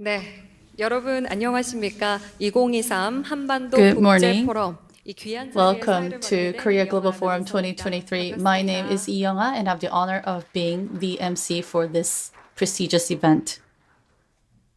네, 여러분 안녕하십니까? 2023 한반도 Good 국제 morning. 포럼 이 귀한 자리에 Welcome 사회를 to 맡게 된 Korea Global 이영하 Forum 아나운서입니다. 2023. My name is Lee Young-ah, and I have the honor of being the MC for this prestigious event.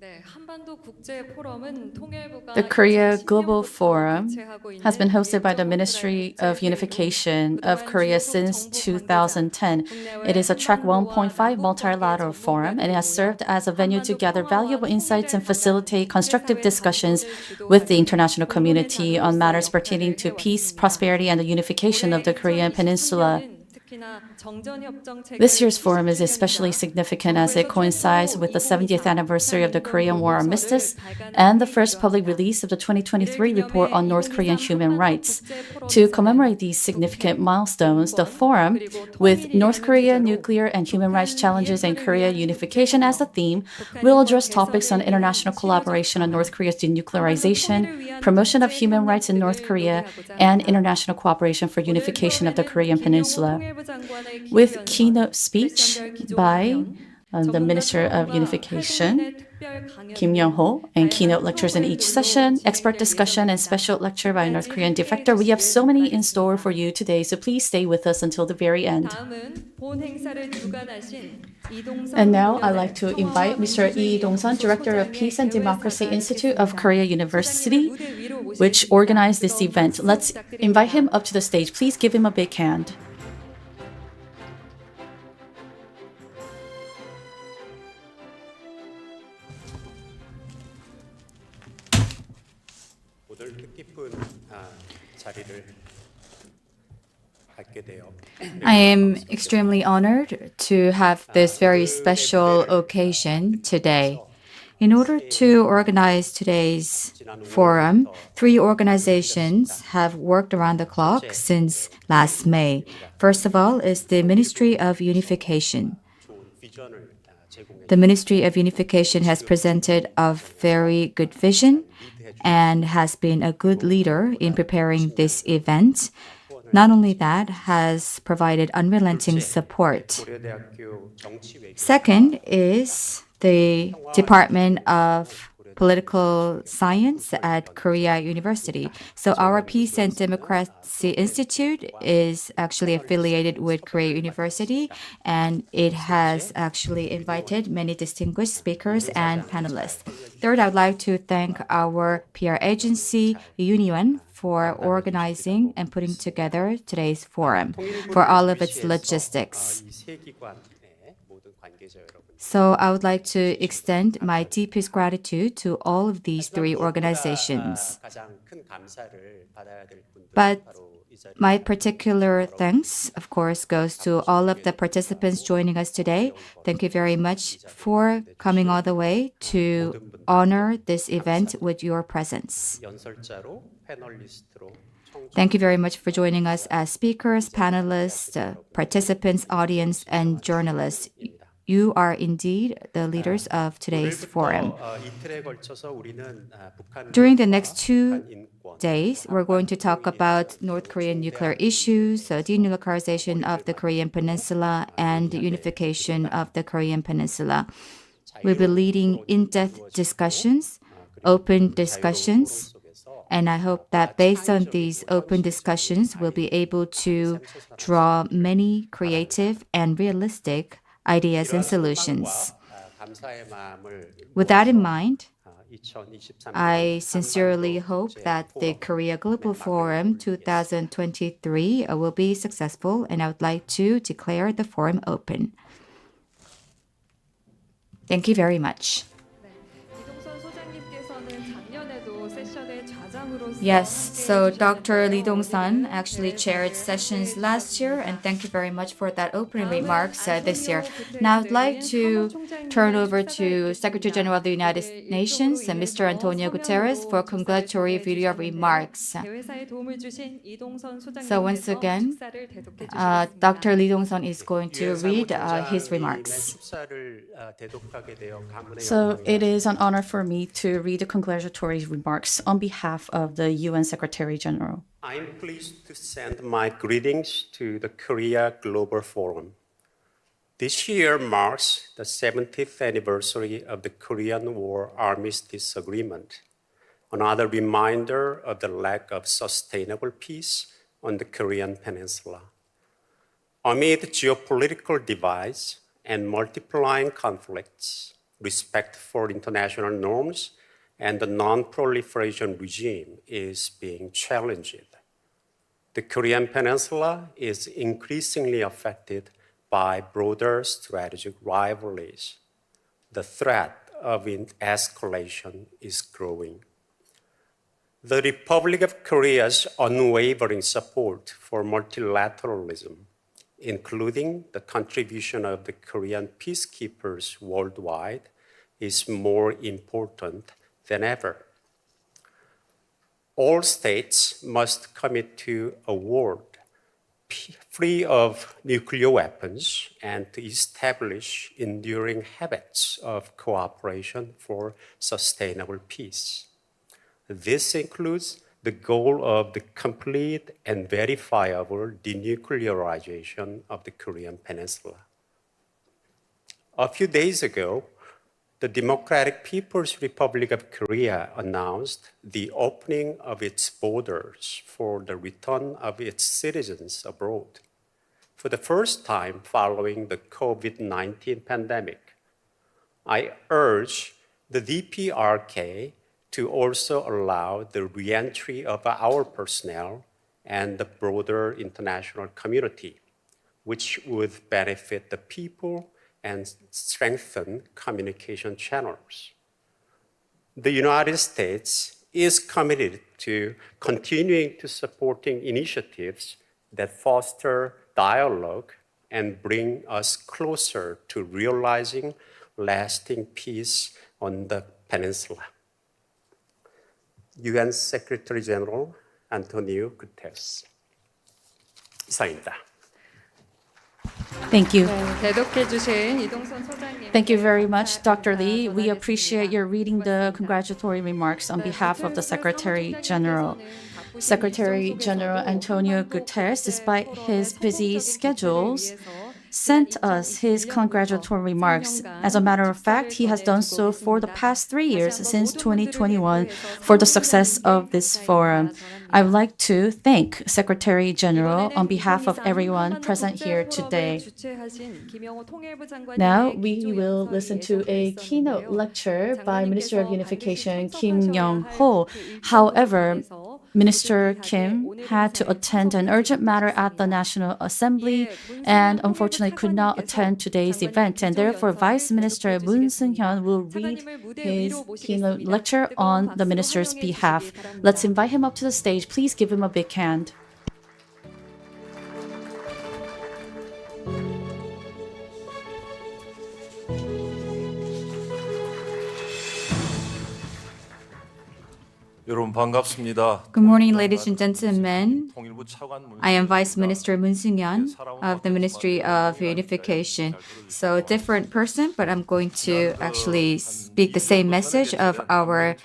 네, 한반도 국제 포럼은 통일부가 The Korea Global 2010년부터 Forum 개최하고 has been 있는 hosted by the 일조 Ministry 국제 of Unification of 그동안 Korea 주요국 since 정부 관계자, 2010. 국내외 It is a Track 한반도와 1.5 남북 multilateral 관계 forum, and it has 전문가들이 served as a venue to 한반도 gather 평화와 valuable insights and 통일을 facilitate 위한 constructive 국제사회 discussions 담론을 with the 주도하는 international 공론의 community on 장으로서의 matters pertaining 역할을 to peace, 해왔습니다. prosperity, and the unification of 올해 the Korean Peninsula. 2023년은 특히나 정전협정 체결 This year's forum is 70주년이자 especially significant as it 정부에서 coincides 최초로 with the 70th 2023 anniversary of the 북한 Korean War 인권 armistice 보고서를 and the 발간한 first 해이기도 public 합니다. release of the 이를 2023 report 기념해 on North Korean 2023 human 한반도 rights. 국제 To 포럼에서는 commemorate these significant milestones, the forum, with North Korea, nuclear and human rights challenges and Korea unification as the theme, will address topics on international collaboration on North Korea's denuclearization, promotion of human rights in North Korea, and international cooperation for unification of the Korean Peninsula. With keynote speech by the Minister of Unification, Kim Young-ho, and keynote lectures in each session, expert discussion, and special lecture by North Korean defector. We have so many in store for you today, so please stay with us until the very end. And now I'd like to invite Mr. Lee Dong-sun, Director of Peace and Democracy Institute of Korea University, which organized this event. Let's invite him up to the stage. Please give him a big hand. 오늘 뜻깊은 자리를 갖게 되어 I am extremely honored to have this very special occasion today. In order to organize today's forum, 3 organizations have worked around the clock since last May. First of all is the Ministry of Unification. 좋은 비전을 제공해 The Ministry of Unification has presented a very good vision and has been a good leader in preparing this event. Not only that, has provided unrelenting support. 고려대학교 정치외교 Second is the Department of Political Science at Korea University. So our Peace and Democracy Institute is actually affiliated with Korea University, and it has actually invited many distinguished speakers and panelists. Third, I would like to thank our PR agency, Union, for organizing and putting together today's forum, for all of its logistics. 이세 기관의 모든 관계자 여러분. So I would like to extend my deepest gratitude to all of these 3 organizations. 가장 큰 감사를 받아야 될 분들 But 바로 이 자리에 my particular thanks, of course, goes to all of the participants joining us today. Thank you very much for coming all the way to honor this event with your presence. 연설자로 패널리스트로 청중 Thank you very much for joining us as speakers, panelists, participants, audience, and journalists. You are indeed the leaders of today's forum. 이틀에 걸쳐서 우리는 북한 During the next 2 인권 days, we're going to talk about North Korean nuclear issues, denuclearization of the Korean Peninsula, and unification of the Korean Peninsula. We'll be leading in-depth discussions, open discussions, and I hope that based on these open discussions, we'll be able to draw many creative and realistic ideas and solutions. 감사의 마음을 With that in mind, 2023년 I sincerely hope that the Korea Global Forum 2023 will be successful, and I would like to declare the forum open. Thank you very much. 이동선 소장님께서는 작년에도 세션의 좌장으로서 Yes, so Dr. Lee Dong-sun actually chaired sessions last year, and thank you very much for that opening remarks this year. Now I'd like to turn over to Secretary General of the United Nations, Mr. Antonio Guterres, for congratulatory video remarks. 대회사에 도움을 주신 이동선 So once 소장님께서 again, 축사를 대독해 주시겠습니다. Dr. Lee Dong-sun is going to read his remarks. 축사를 대독하게 되어 가문의 So it 영광이었습니다. is an honor for me to read the congratulatory remarks on behalf of the UN Secretary General. I'm pleased to send my greetings to the Korea Global Forum. This year marks the 70th anniversary of the Korean War Armistice Agreement, another reminder of the lack of sustainable peace on the Korean Peninsula. Amid geopolitical divides and multiplying conflicts, respect for international norms and the non-proliferation regime is being challenged. The Korean Peninsula is increasingly affected by broader strategic rivalries. The threat of escalation is growing. The Republic of Korea's unwavering support for multilateralism, including the contribution of the Korean peacekeepers worldwide, is more important than ever. All states must commit to a world free of nuclear weapons and to establish enduring habits of cooperation for sustainable peace. This includes the goal of the complete and verifiable denuclearization of the Korean Peninsula. A few days ago, the Democratic People's Republic of Korea announced the opening of its borders for the return of its citizens abroad. For the first time following the COVID-19 pandemic, I urge the DPRK to also allow the re-entry of our personnel and the broader international community, which would benefit the people and strengthen communication channels. The United States is committed to continuing to supporting initiatives that foster dialogue and bring us closer to realizing lasting peace on the peninsula. UN Secretary General Antonio Guterres. 이상입니다. Thank you. 대독해 주신 이동선 소장님. Thank you very much, Dr. Lee. We appreciate your reading the congratulatory remarks on behalf of the Secretary General. Secretary General Antonio Guterres, despite his busy schedules, sent us his congratulatory remarks. As a matter of fact, he has done so for the past 3 years since 2021 for the success of this forum. I would like to thank Secretary General on behalf of everyone present here today. Now we will listen to a keynote lecture by Minister of Unification Kim Young-ho. However, Minister Kim had to attend an urgent matter at the National Assembly and unfortunately could not attend today's event. And therefore, Vice Minister Moon Seung-hyun will read his keynote lecture on the minister's behalf. Let's invite him up to the stage. Please give him a big hand. 여러분 반갑습니다. Good morning, ladies and gentlemen. 통일부 차관 I am Vice Minister Moon Seung-hyun of the Ministry of Unification. So different person, but I'm going to actually speak the same message of our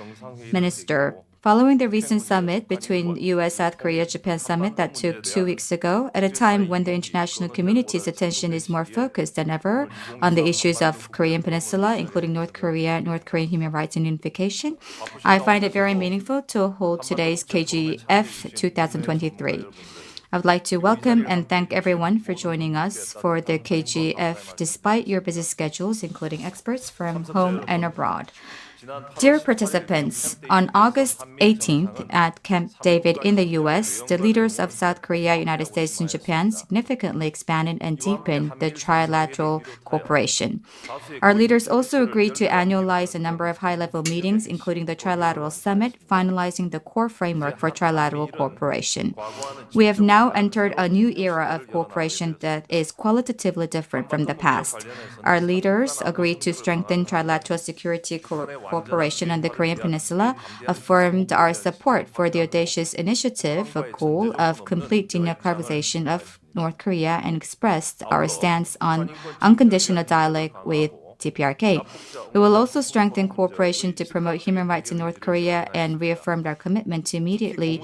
minister. Following the recent summit between U.S., South Korea, Japan summit that took 2 weeks ago, at a time when the international community's attention is more focused than ever on the issues of Korean Peninsula, including North Korean human rights and unification, I find it very meaningful to hold today's KGF 2023. I would like to welcome and thank everyone for joining us for the KGF despite your busy schedules, including experts from home and abroad. Dear participants, on August 18th at Camp David in the U.S., the leaders of South Korea, United States, and Japan significantly expanded and deepened the trilateral cooperation. Our leaders also agreed to annualize a number of high-level meetings, including the Trilateral Summit, finalizing the core framework for trilateral cooperation. We have now entered a new era of cooperation that is qualitatively different from the past. Our leaders agreed to strengthen trilateral security cooperation on the Korean Peninsula, affirmed our support for the audacious initiative, a goal of complete denuclearization of North Korea, and expressed our stance on unconditional dialogue with DPRK. We will also strengthen cooperation to promote human rights in North Korea and reaffirmed our commitment to immediately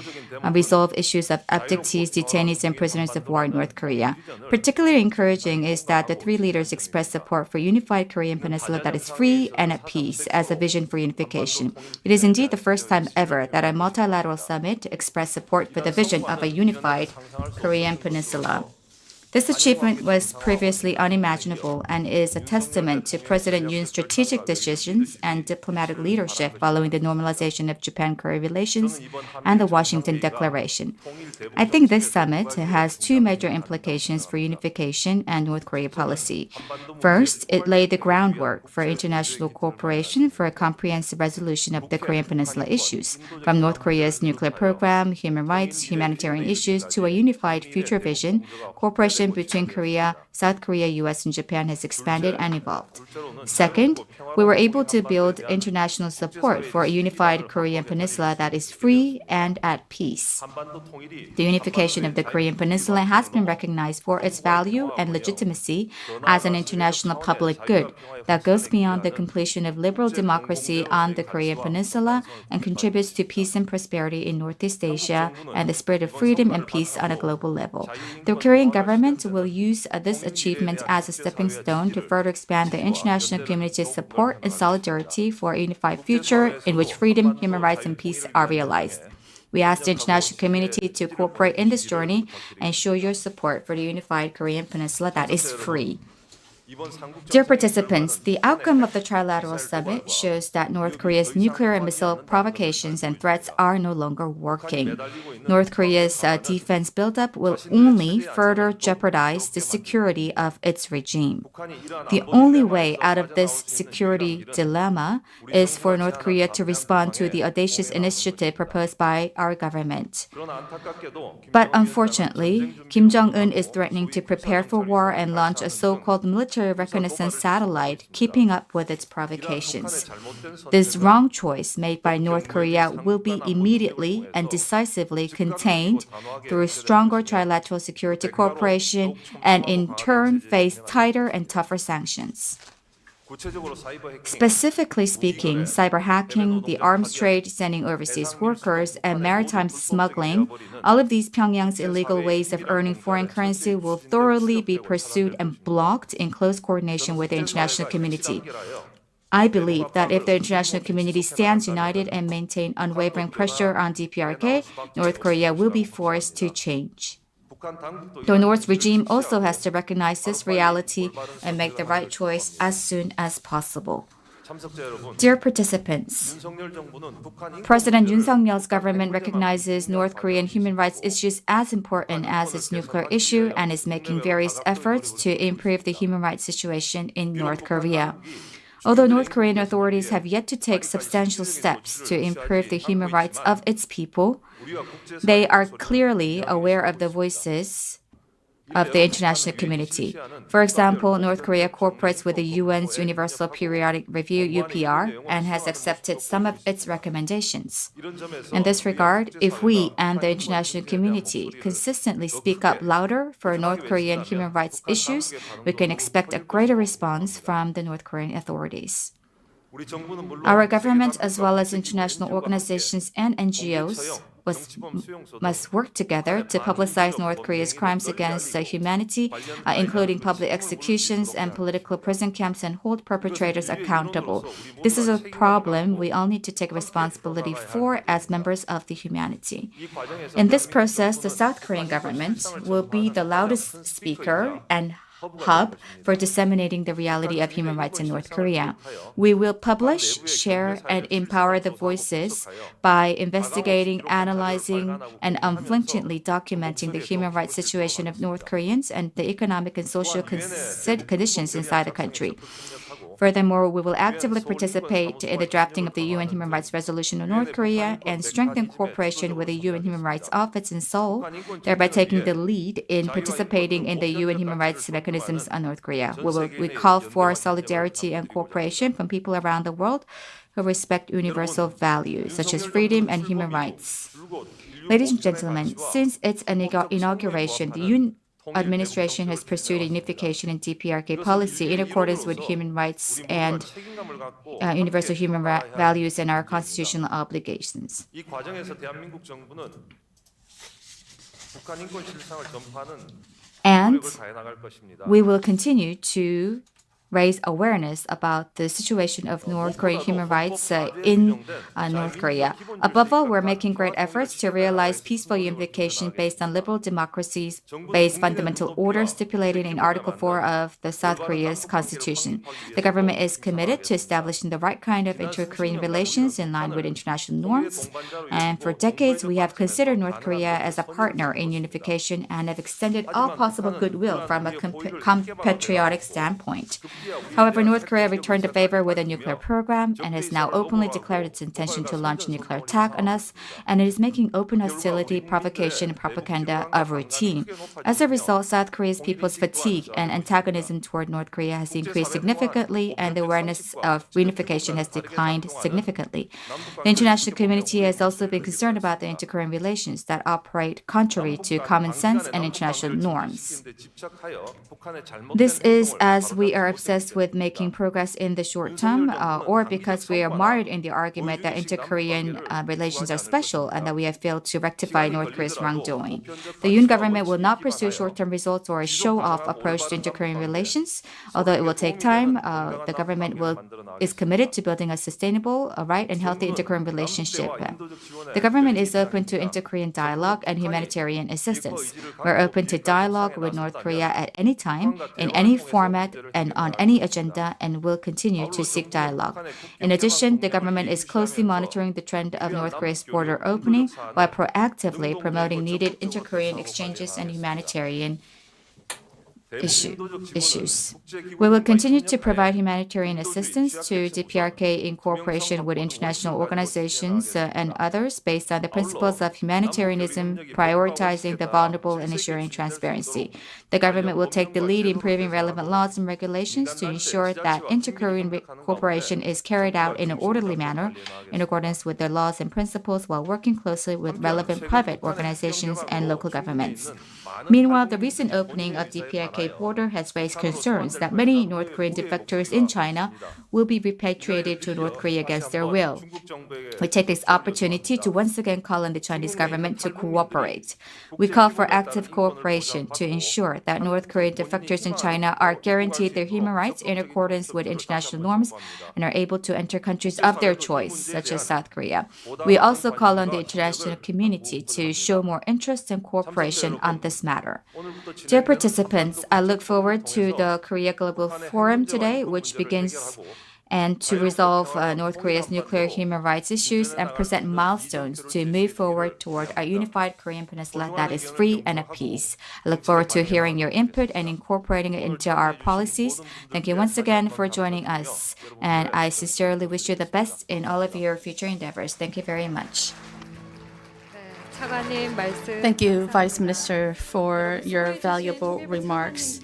resolve issues of abductees, detainees, and prisoners of war in North Korea. Particularly encouraging is that the three leaders expressed support for a unified Korean peninsula that is free and at peace as a vision for unification. It is indeed the first time ever that a multilateral summit expressed support for the vision of a unified Korean peninsula. This achievement was previously unimaginable and is a testament to President Yoon's strategic decisions and diplomatic leadership following the normalization of Japan-Korea relations and the Washington Declaration. I think this summit has two major implications for unification and North Korea policy. First, it laid the groundwork for international cooperation for a comprehensive resolution of the Korean Peninsula issues, from North Korea's nuclear program, human rights, humanitarian issues, to a unified future vision. Cooperation between Korea, South Korea, US, and Japan has expanded and evolved. Second, we were able to build international support for a unified Korean peninsula that is free and at peace. The unification of the Korean peninsula has been recognized for its value and legitimacy as an international public good that goes beyond the completion of liberal democracy on the Korean peninsula and contributes to peace and prosperity in Northeast Asia and the spirit of freedom and peace on a global level. The Korean government will use this achievement as a stepping stone to further expand the international community's support and solidarity for a unified future in which freedom, human rights, and peace are realized. We ask the international community to cooperate in this journey and show your support for the unified Korean peninsula that is free. Dear participants, the outcome of the trilateral summit shows that North Korea's nuclear and missile provocations and threats are no longer working. North Korea's defense buildup will only further jeopardize the security of its regime. The only way out of this security dilemma is for North Korea to respond to the audacious initiative proposed by our government. But unfortunately, Kim Jong-un is threatening to prepare for war and launch a so-called military reconnaissance satellite, keeping up with its provocations. This wrong choice made by North Korea will be immediately and decisively contained through stronger trilateral security cooperation and in turn face tighter and tougher sanctions. Specifically speaking, cyber hacking, the arms trade, sending overseas workers, and maritime smuggling, all of these Pyongyang's illegal ways of earning foreign currency will thoroughly be pursued and blocked in close coordination with the international community. I believe that if the international community stands united and maintains unwavering pressure on DPRK, North Korea will be forced to change. The North regime also has to recognize this reality and make the right choice as soon as possible. Dear participants, President Yoon Suk-yeol's government recognizes North Korean human rights issues as important as its nuclear issue and is making various efforts to improve the human rights situation in North Korea. Although North Korean authorities have yet to take substantial steps to improve the human rights of its people, they are clearly aware of the voices of the international community. For example, North Korea cooperates with the UN's Universal Periodic Review, UPR, and has accepted some of its recommendations. In this regard, if we and the international community consistently speak up louder for North Korean human rights issues, we can expect a greater response from the North Korean authorities. Our government, as well as international organizations and NGOs, must work together to publicize North Korea's crimes against humanity, including public executions and political prison camps, and hold perpetrators accountable. This is a problem we all need to take responsibility for as members of the humanity. In this process, the South Korean government will be the loudest speaker and hub for disseminating the reality of human rights in North Korea. We will publish, share, and empower the voices by investigating, analyzing, and unflinchingly documenting the human rights situation of North Koreans and the economic and social conditions inside the country. Furthermore, we will actively participate in the drafting of the UN Human Rights Resolution of North Korea and strengthen cooperation with the UN Human Rights Office in Seoul, thereby taking the lead in participating in the UN human rights mechanisms on North Korea. We call for solidarity and cooperation from people around the world who respect universal values such as freedom and human rights. Ladies and gentlemen, since its inauguration, the administration has pursued a unification in DPRK policy in accordance with human rights and universal human values and our constitutional obligations. 이 과정에서 대한민국 정부는 북한 인권 실상을 전파하는 And 노력을 다해 나갈 것입니다. we will continue to raise awareness about the situation of North Korean human rights in North Korea. Above all, we're making great efforts to realize peaceful unification based on liberal democracies-based fundamental order stipulated in Article 4 of the South Korea's constitution. The government is committed to establishing the right kind of inter-Korean relations in line with international norms. And for decades, we have considered North Korea as a partner in unification and have extended all possible goodwill from a compatriotic standpoint. However, North Korea returned the favor with a nuclear program and has now openly declared its intention to launch a nuclear attack on us, and it is making open hostility, provocation, and propaganda a routine. As a result, South Korea's people's fatigue and antagonism toward North Korea has increased significantly, and the awareness of reunification has declined significantly. The international community has also been concerned about the inter-Korean relations that operate contrary to common sense and international norms. This is as we are obsessed with making progress in the short term, or because we are mired in the argument that inter-Korean relations are special and that we have failed to rectify North Korea's wrongdoing. The Yoon government will not pursue short-term results or a show-off approach to inter-Korean relations. Although it will take time, the government is committed to building a sustainable, right, and healthy inter-Korean relationship. The government is open to inter-Korean dialogue and humanitarian assistance. We're open to dialogue with North Korea at any time, in any format, and on any agenda, and will continue to seek dialogue. In addition, the government is closely monitoring the trend of North Korea's border opening while proactively promoting needed inter-Korean exchanges and humanitarian issues. We will continue to provide humanitarian assistance to DPRK in cooperation with international organizations and others based on the principles of humanitarianism, prioritizing the vulnerable and ensuring transparency. The government will take the lead in improving relevant laws and regulations to ensure that inter-Korean cooperation is carried out in an orderly manner in accordance with their laws and principles while working closely with relevant private organizations and local governments. Meanwhile, the recent opening of DPRK border has raised concerns that many North Korean defectors in China will be repatriated to North Korea against their will. We take this opportunity to once again call on the Chinese government to cooperate. We call for active cooperation to ensure that North Korean defectors in China are guaranteed their human rights in accordance with international norms and are able to enter countries of their choice, such as South Korea. We also call on the international community to show more interest and cooperation on this matter. Dear participants, I look forward to the Korea Global Forum today, which begins and to resolve North Korea's nuclear human rights issues and present milestones to move forward toward a unified Korean peninsula that is free and at peace. I look forward to hearing your input and incorporating it into our policies. Thank you once again for joining us, and I sincerely wish you the best in all of your future endeavors. Thank you very much. 차관님 말씀 Thank you, Vice Minister, for your valuable remarks.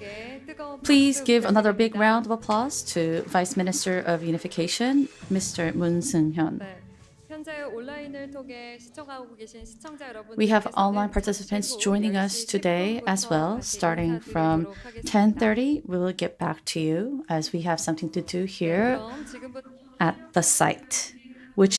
Please give another big round of applause to Vice Minister of Unification, Mr. Moon Seung-hyun. 현재 온라인을 통해 시청하고 계신 시청자 여러분 We have online participants joining us today as well. Starting from 10:30, we will get back to you as we have something to do here at the site, which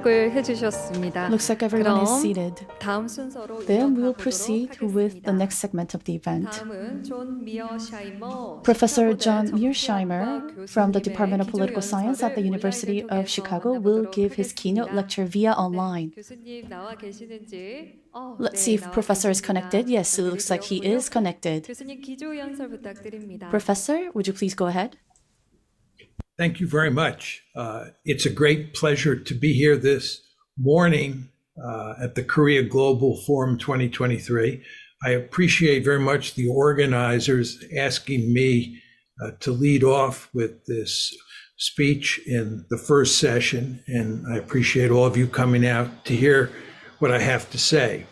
시작을 해주셨습니다. Looks like everyone is 그럼 seated. 다음 순서로 Then 이어가 we'll 보도록 proceed with the 하겠습니다. next segment of the event. 다음은 존 미어샤이머 Professor 시카고대 John 정치학과 Mearsheimer from the 교수님의 Department of Political 기조 Science at the 연설을 University 온라인을 of 통해서 Chicago will 만나보도록 give his keynote 하겠습니다. lecture via 네, online. 교수님 나와 계시는지? Let's 네, see if 나와 Professor is 계십니다. connected. Yes, it 연결이 looks like he 되었고요. is connected. 교수님 기조 연설 부탁드립니다. Professor, would you please go ahead? Thank you very much. It's a great pleasure to be here this morning at the Korea Global Forum 2023. I appreciate very much the organizers asking me to lead off with this speech in the first session, and I appreciate all of you coming out to hear what I have to say.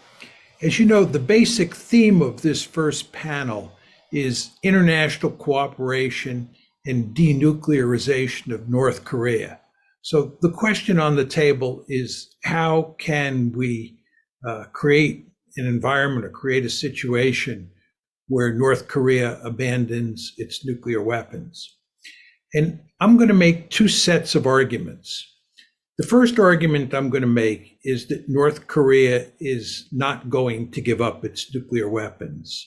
As you know, the basic theme of this first panel is international cooperation and denuclearization of North Korea. So the question on the table is, how can we create an environment or create a situation where North Korea abandons its nuclear weapons? And I'm going to make two sets of arguments. The first argument I'm going to make is that North Korea is not going to give up its nuclear weapons.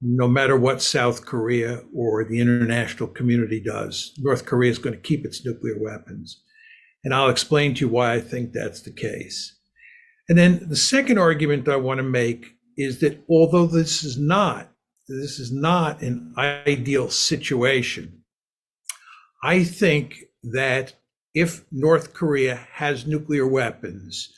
No matter what South Korea or the international community does, North Korea is going to keep its nuclear weapons. And I'll explain to you why I think that's the case. And then the second argument I want to make is that although this is not an ideal situation, I think that if North Korea has nuclear weapons,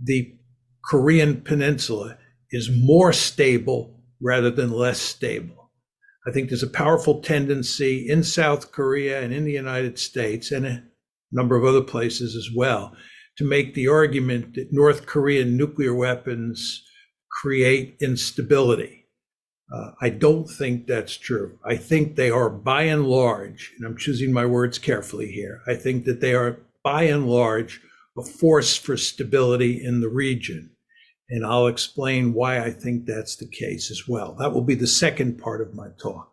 the Korean peninsula is more stable rather than less stable. I think there's a powerful tendency in South Korea and in the United States and a number of other places as well to make the argument that North Korean nuclear weapons create instability. I don't think that's true. I think they are by and large, and I'm choosing my words carefully here, I think that they are by and large a force for stability in the region. And I'll explain why I think that's the case as well. That will be the second part of my talk.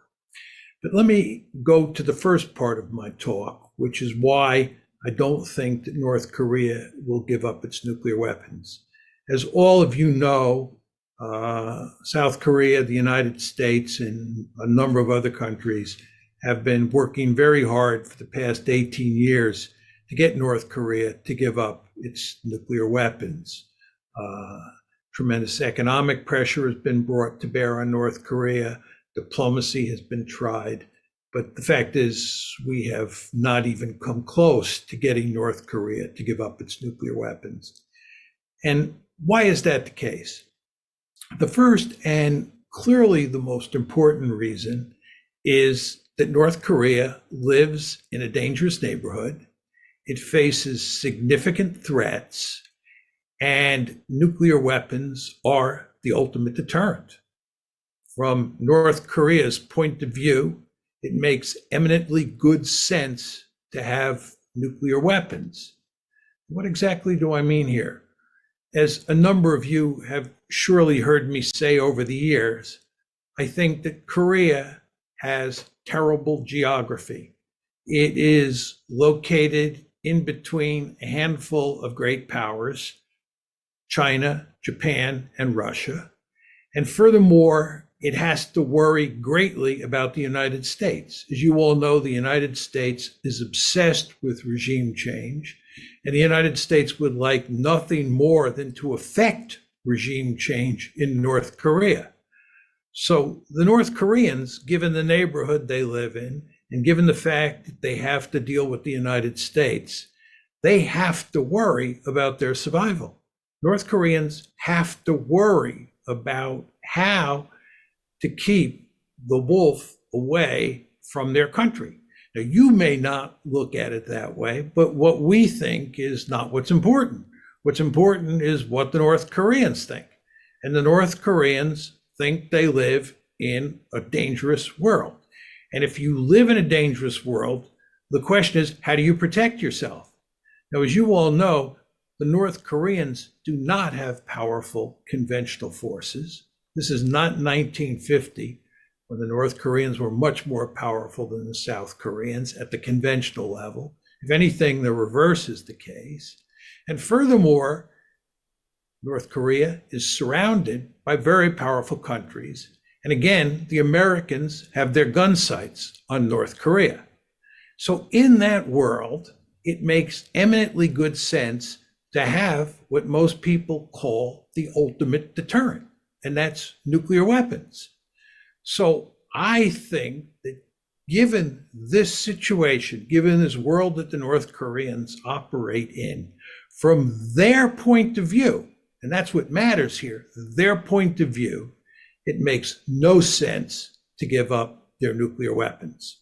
But let me go to the first part of my talk, which is why I don't think that North Korea will give up its nuclear weapons. As all of you know, South Korea, the United States, and a number of other countries have been working very hard for the past 18 years to get North Korea to give up its nuclear weapons. Tremendous economic pressure has been brought to bear on North Korea. Diplomacy has been tried. But the fact is, we have not even come close to getting North Korea to give up its nuclear weapons. And why is that the case? The first and clearly the most important reason is that North Korea lives in a dangerous neighborhood. It faces significant threats, and nuclear weapons are the ultimate deterrent. From North Korea's point of view, it makes eminently good sense to have nuclear weapons. What exactly do I mean here? As a number of you have surely heard me say over the years, I think that Korea has terrible geography. It is located in between a handful of great powers, China, Japan, and Russia. And furthermore, it has to worry greatly about the United States. As you all know, the United States is obsessed with regime change, and the United States would like nothing more than to effect regime change in North Korea. So the North Koreans, given the neighborhood they live in, and given the fact that they have to deal with the United States, they have to worry about their survival. North Koreans have to worry about how to keep the wolf away from their country. Now, you may not look at it that way, but what we think is not what's important. What's important is what the North Koreans think. And the North Koreans think they live in a dangerous world. And if you live in a dangerous world, the question is, how do you protect yourself? Now, as you all know, the North Koreans do not have powerful conventional forces. This is not 1950, when the North Koreans were much more powerful than the South Koreans at the conventional level. If anything, the reverse is the case. And furthermore, North Korea is surrounded by very powerful countries. And again, the Americans have their gun sights on North Korea. So in that world, it makes eminently good sense to have what most people call the ultimate deterrent, and that's nuclear weapons. So I think that given this situation, given this world that the North Koreans operate in, from their point of view, and that's what matters here, their point of view, it makes no sense to give up their nuclear weapons.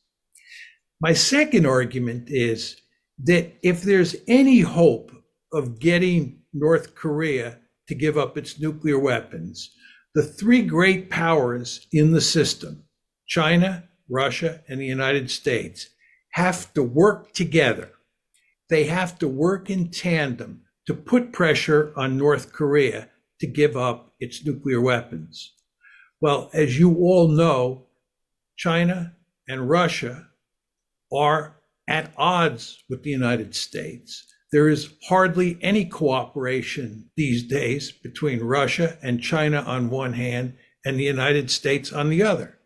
My second argument is that if there's any hope of getting North Korea to give up its nuclear weapons, the three great powers in the system, China, Russia, and the United States, have to work together. They have to work in tandem to put pressure on North Korea to give up its nuclear weapons. Well, as you all know, China and Russia are at odds with the United States. There is hardly any cooperation these days between Russia and China on one hand and the United States on the other.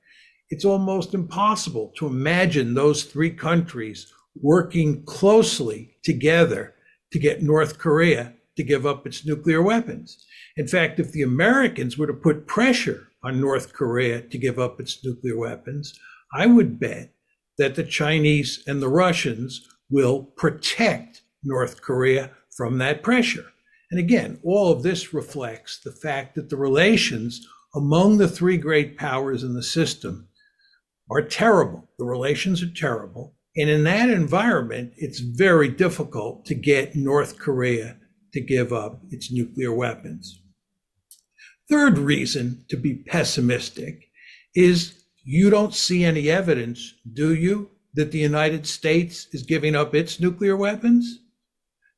It's almost impossible to imagine those three countries working closely together to get North Korea to give up its nuclear weapons. In fact, if the Americans were to put pressure on North Korea to give up its nuclear weapons, I would bet that the Chinese and the Russians will protect North Korea from that pressure. And again, all of this reflects the fact that the relations among the three great powers in the system are terrible. The relations are terrible. And in that environment, it's very difficult to get North Korea to give up its nuclear weapons. Third reason to be pessimistic is you don't see any evidence, do you, that the United States is giving up its nuclear weapons?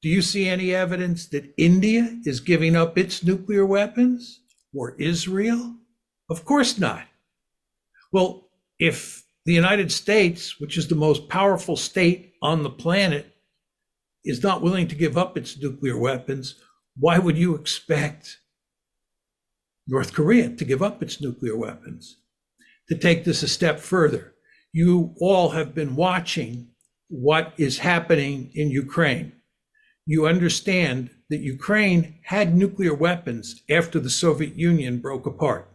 Do you see any evidence that India is giving up its nuclear weapons? Or Israel? Of course not. Well, if the United States, which is the most powerful state on the planet, is not willing to give up its nuclear weapons, why would you expect North Korea to give up its nuclear weapons? To take this a step further, you all have been watching what is happening in Ukraine. You understand that Ukraine had nuclear weapons after the Soviet Union broke apart.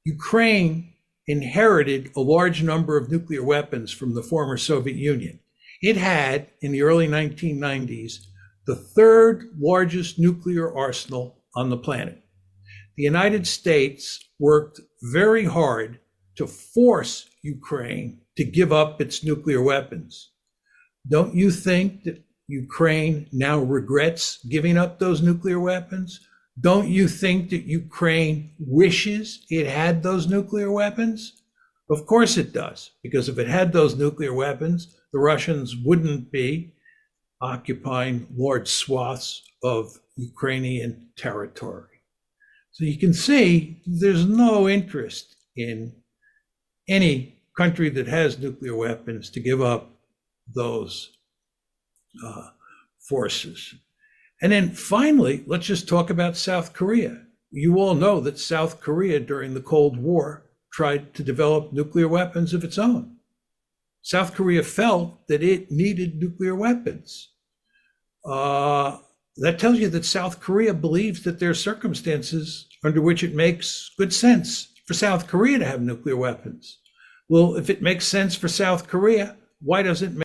Ukraine inherited a large number of nuclear weapons from the former Soviet Union. It had, in the early 1990s, the third largest nuclear arsenal on the planet. The United States worked very hard to force Ukraine to give up its nuclear weapons. Don't you think that Ukraine now regrets giving up those nuclear weapons? Don't you think that Ukraine wishes it had those nuclear weapons? Of course it does, because if it had those nuclear weapons, the Russians wouldn't be occupying large swaths of Ukrainian territory. So you can see there's no interest in any country that has nuclear weapons to give up those forces. And then finally, let's just talk about South Korea. You all know that South Korea during the Cold War tried to develop nuclear weapons of its own. South Korea felt that it needed nuclear weapons. That tells you that South Korea believes that there are circumstances under which it makes good sense for South Korea to have nuclear weapons. Well, if it makes sense for South Korea, why doesn't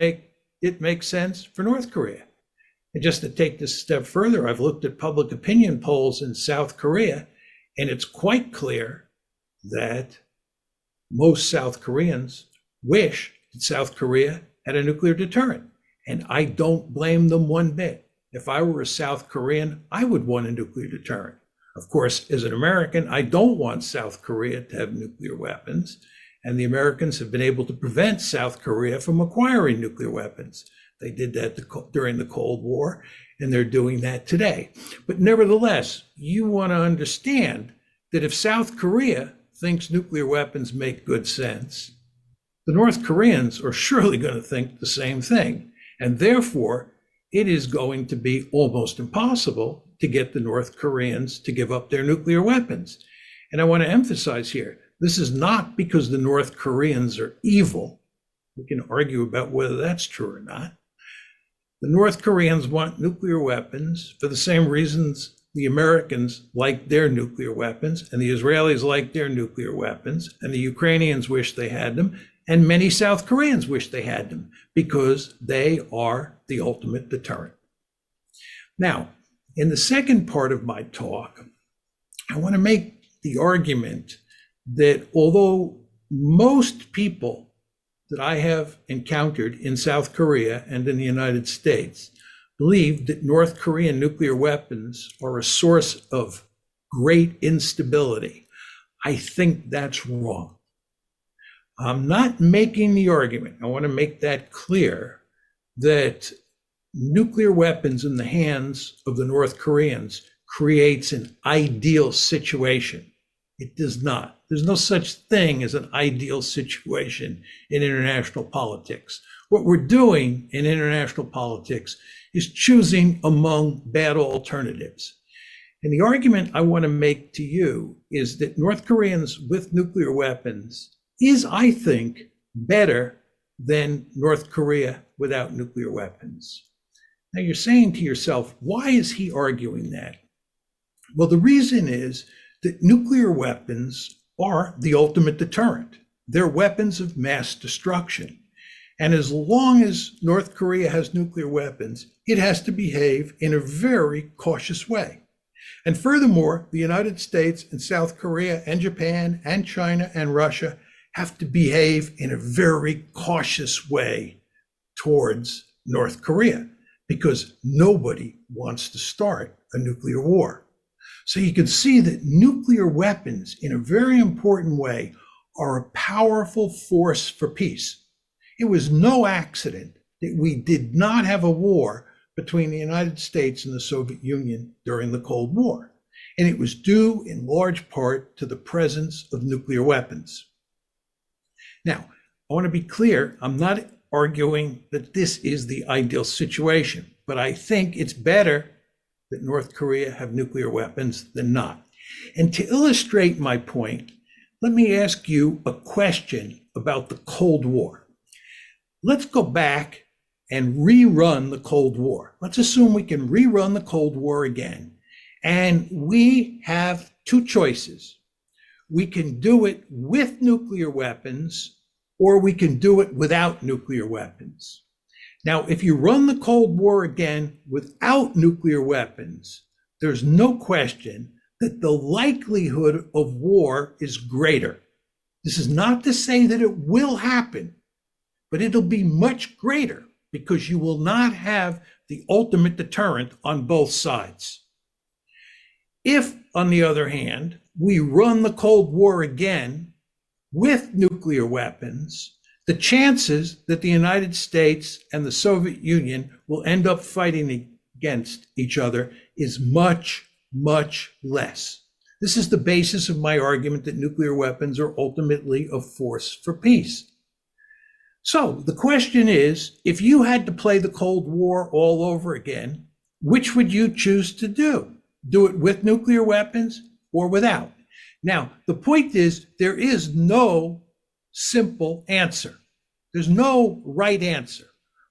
it make sense for North Korea? And just to take this a step further, I've looked at public opinion polls in South Korea, and it's quite clear that most South Koreans wish that South Korea had a nuclear deterrent. And I don't blame them one bit. If I were a South Korean, I would want a nuclear deterrent. Of course, as an American, I don't want South Korea to have nuclear weapons. And the Americans have been able to prevent South Korea from acquiring nuclear weapons. They did that during the Cold War, and they're doing that today. But nevertheless, you want to understand that if South Korea thinks nuclear weapons make good sense, the North Koreans are surely going to think the same thing. And therefore, it is going to be almost impossible to get the North Koreans to give up their nuclear weapons. And I want to emphasize here, this is not because the North Koreans are evil. We can argue about whether that's true or not. The North Koreans want nuclear weapons for the same reasons the Americans like their nuclear weapons, and the Israelis like their nuclear weapons, and the Ukrainians wish they had them, and many South Koreans wish they had them, because they are the ultimate deterrent. Now, in the second part of my talk, I want to make the argument that although most people that I have encountered in South Korea and in the United States believe that North Korean nuclear weapons are a source of great instability, I think that's wrong. I'm not making the argument, I want to make that clear, that nuclear weapons in the hands of the North Koreans creates an ideal situation. It does not. There's no such thing as an ideal situation in international politics. What we're doing in international politics is choosing among bad alternatives. And the argument I want to make to you is that North Koreans with nuclear weapons is, I think, better than North Korea without nuclear weapons. Now you're saying to yourself, why is he arguing that? Well, the reason is that nuclear weapons are the ultimate deterrent. They're weapons of mass destruction. And as long as North Korea has nuclear weapons, it has to behave in a very cautious way. And furthermore, the United States and South Korea and Japan and China and Russia have to behave in a very cautious way towards North Korea, because nobody wants to start a nuclear war. So you can see that nuclear weapons, in a very important way, are a powerful force for peace. It was no accident that we did not have a war between the United States and the Soviet Union during the Cold War. And it was due in large part to the presence of nuclear weapons. Now, I want to be clear, I'm not arguing that this is the ideal situation, but I think it's better that North Korea have nuclear weapons than not. And to illustrate my point, let me ask you a question about the Cold War. Let's go back and rerun the Cold War. Let's assume we can rerun the Cold War again. And we have two choices. We can do it with nuclear weapons, or we can do it without nuclear weapons. Now, if you run the Cold War again without nuclear weapons, there's no question that the likelihood of war is greater. This is not to say that it will happen, but it'll be much greater because you will not have the ultimate deterrent on both sides. If, on the other hand, we run the Cold War again with nuclear weapons, the chances that the United States and the Soviet Union will end up fighting against each other is much, much less. This is the basis of my argument that nuclear weapons are ultimately a force for peace. So the question is, if you had to play the Cold War all over again, which would you choose to do? Do it with nuclear weapons or without? Now, the point is, there is no simple answer. There's no right answer.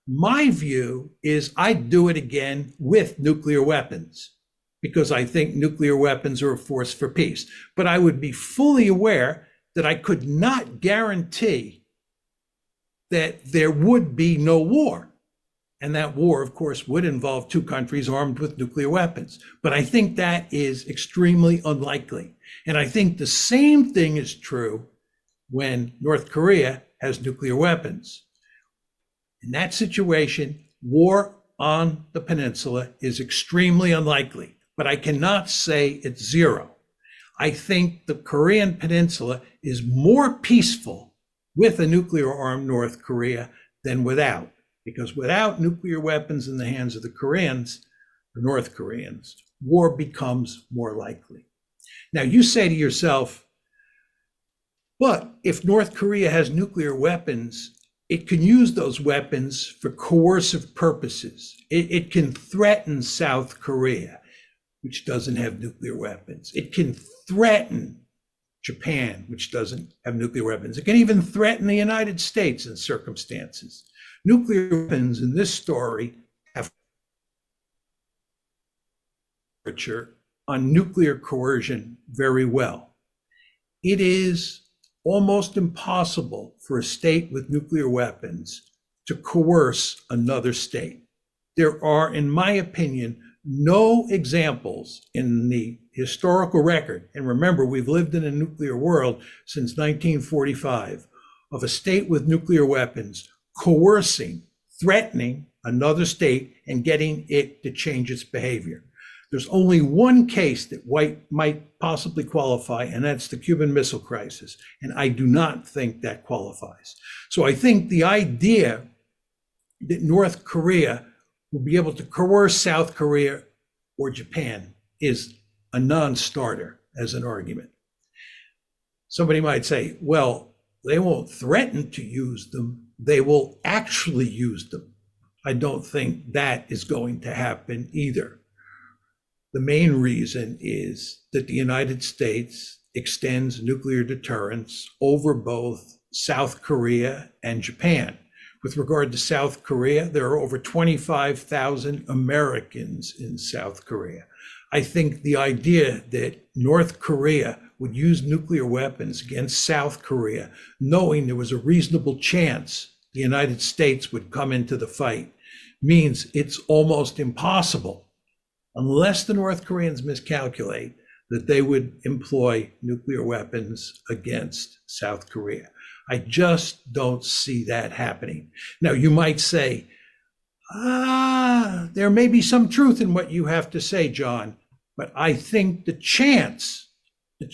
My view is I'd do it again with nuclear weapons because I think nuclear weapons are a force for peace. But I would be fully aware that I could not guarantee that there would be no war. And that war, of course, would involve two countries armed with nuclear weapons. But I think that is extremely unlikely. And I think the same thing is true when North Korea has nuclear weapons. In that situation, war on the peninsula is extremely unlikely, but I cannot say it's zero. I think the Korean peninsula is more peaceful with a nuclear-armed North Korea than without, because without nuclear weapons in the hands of the Koreans, the North Koreans, war becomes more likely. Now you say to yourself, but if North Korea has nuclear weapons it can use those weapons for coercive purposes. It can threaten South Korea, which doesn't have nuclear weapons. It can threaten Japan, which doesn't have nuclear weapons. It can even threaten the United States in circumstances. Nuclear weapons in this story have literature on nuclear coercion very well. It is almost impossible for a state with nuclear weapons to coerce another state. There are, in my opinion, no examples in the historical record, and remember, we've lived in a nuclear world since 1945, of a state with nuclear weapons coercing, threatening another state and getting it to change its behavior. There's only one case that might possibly qualify, and that's the Cuban Missile Crisis. And I do not think that qualifies. So I think the idea that North Korea will be able to coerce South Korea or Japan is a non-starter as an argument. Somebody might say, well, they won't threaten to use them. They will actually use them. I don't think that is going to happen either. The main reason is that the United States extends nuclear deterrence over both South Korea and Japan. With regard to South Korea, there are over 25,000 Americans in South Korea. I think the idea that North Korea would use nuclear weapons against South Korea, knowing there was a reasonable chance the United States would come into the fight, means it's almost impossible, unless the North Koreans miscalculate, that they would employ nuclear weapons against South Korea. I just don't see that happening. Now, you might say, there may be some truth in what you have to say, John, but I think the chances that the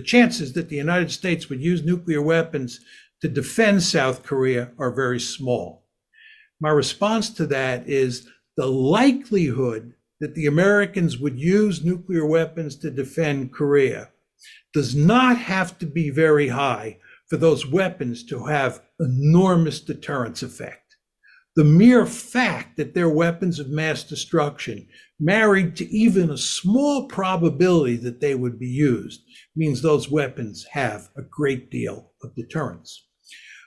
chances that the United States would use nuclear weapons to defend South Korea are very small. My response to that is the likelihood that the Americans would use nuclear weapons to defend Korea does not have to be very high for those weapons to have enormous deterrence effect. The mere fact that they're weapons of mass destruction, married to even a small probability that they would be used, means those weapons have a great deal of deterrence.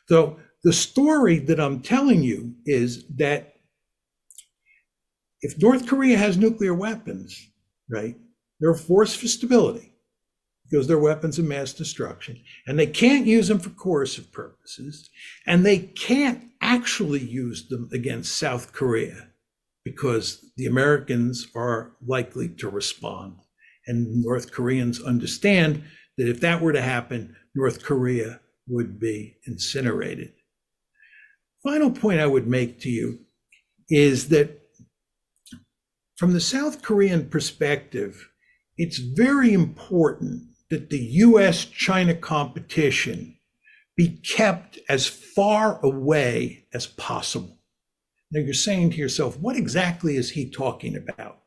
So the story that I'm telling you is that if North Korea has nuclear weapons, right, they're a force for stability because they're weapons of mass destruction, and they can't use them for coercive purposes, and they can't actually use them against South Korea because the Americans are likely to respond. And North Koreans understand that if that were to happen, North Korea would be incinerated. Final point I would make to you is that from the South Korean perspective, it's very important that the US-China competition be kept as far away as possible. Now you're saying to yourself, what exactly is he talking about?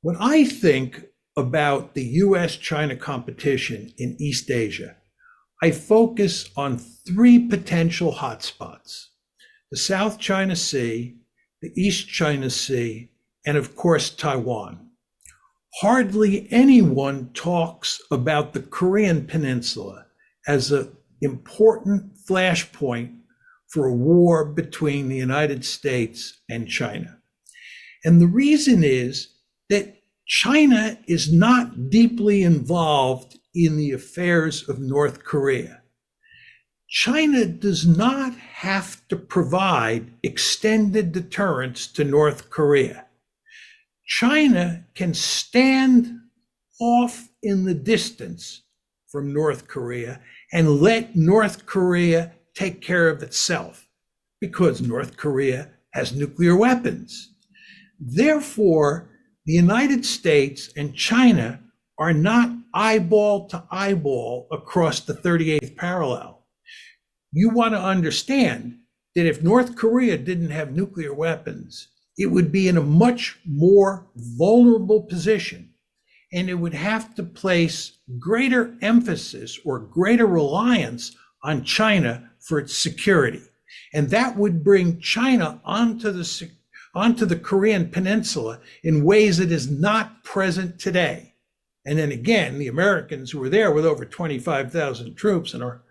When I think about the US-China competition in East Asia, I focus on three potential hotspots: the South China Sea, the East China Sea, and of course, Taiwan. Hardly anyone talks about the Korean Peninsula as an important flashpoint for a war between the United States and China. And the reason is that China is not deeply involved in the affairs of North Korea. China does not have to provide extended deterrence to North Korea. China can stand off in the distance from North Korea and let North Korea take care of itself because North Korea has nuclear weapons. Therefore, the United States and China are not eyeball to eyeball across the 38th parallel. You want to understand that if North Korea didn't have nuclear weapons, it would be in a much more vulnerable position, and it would have to place greater emphasis or greater reliance on China for its security. And that would bring China onto the Korean Peninsula in ways that is not present today. And then again, the Americans who were there with over 25,000 troops and are,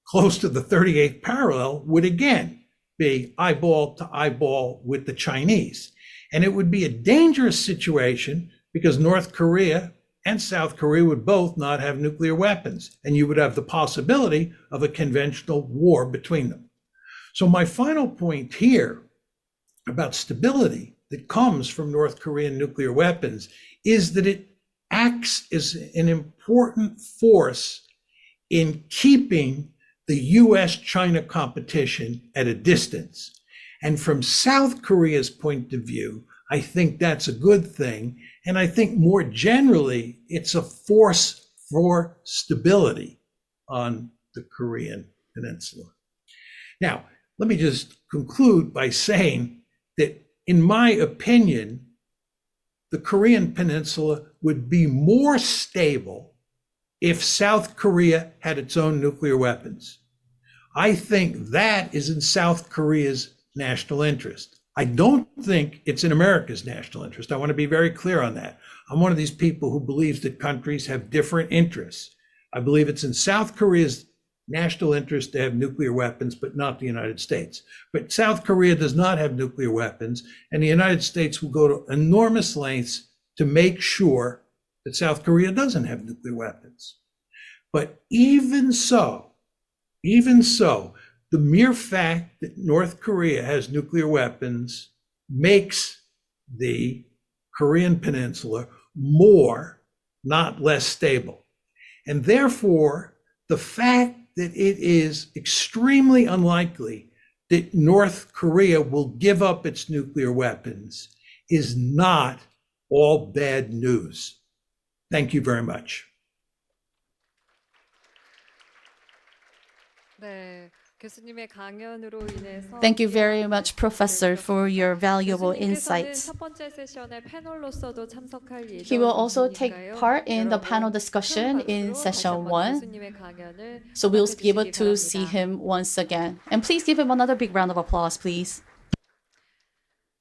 close to the 38th parallel would again be eyeball to eyeball with the Chinese. And it would be a dangerous situation because North Korea and South Korea would both not have nuclear weapons, and you would have the possibility of a conventional war between them. So my final point here about stability that comes from North Korean nuclear weapons is that it acts as an important force in keeping the US-China competition at a distance. And from South Korea's point of view, I think that's a good thing. And I think more generally, it's a force for stability on the Korean Peninsula. Now, let me just conclude by saying that, in my opinion, the Korean Peninsula would be more stable if South Korea had its own nuclear weapons. I think that is in South Korea's national interest. I don't think it's in America's national interest. I want to be very clear on that. I'm one of these people who believes that countries have different interests. I believe it's in South Korea's national interest to have nuclear weapons, but not the United States. But South Korea does not have nuclear weapons, and the United States will go to enormous lengths to make sure that South Korea doesn't have nuclear weapons. But even so, the mere fact that North Korea has nuclear weapons makes the Korean Peninsula more, not less stable. And therefore, the fact that it is extremely unlikely that North Korea will give up its nuclear weapons is not all bad news. Thank you very much. 네, 교수님의 강연으로 인해서 Thank you very much, Professor, for your valuable insights. 첫 번째 세션에 패널로서도 참석할 예정이신가요? He will also take part in the panel discussion in session 1. 교수님의 강연을 So we'll be able 맡아주시기 to see 바랍니다. him once again. And please give him another big round of applause, please.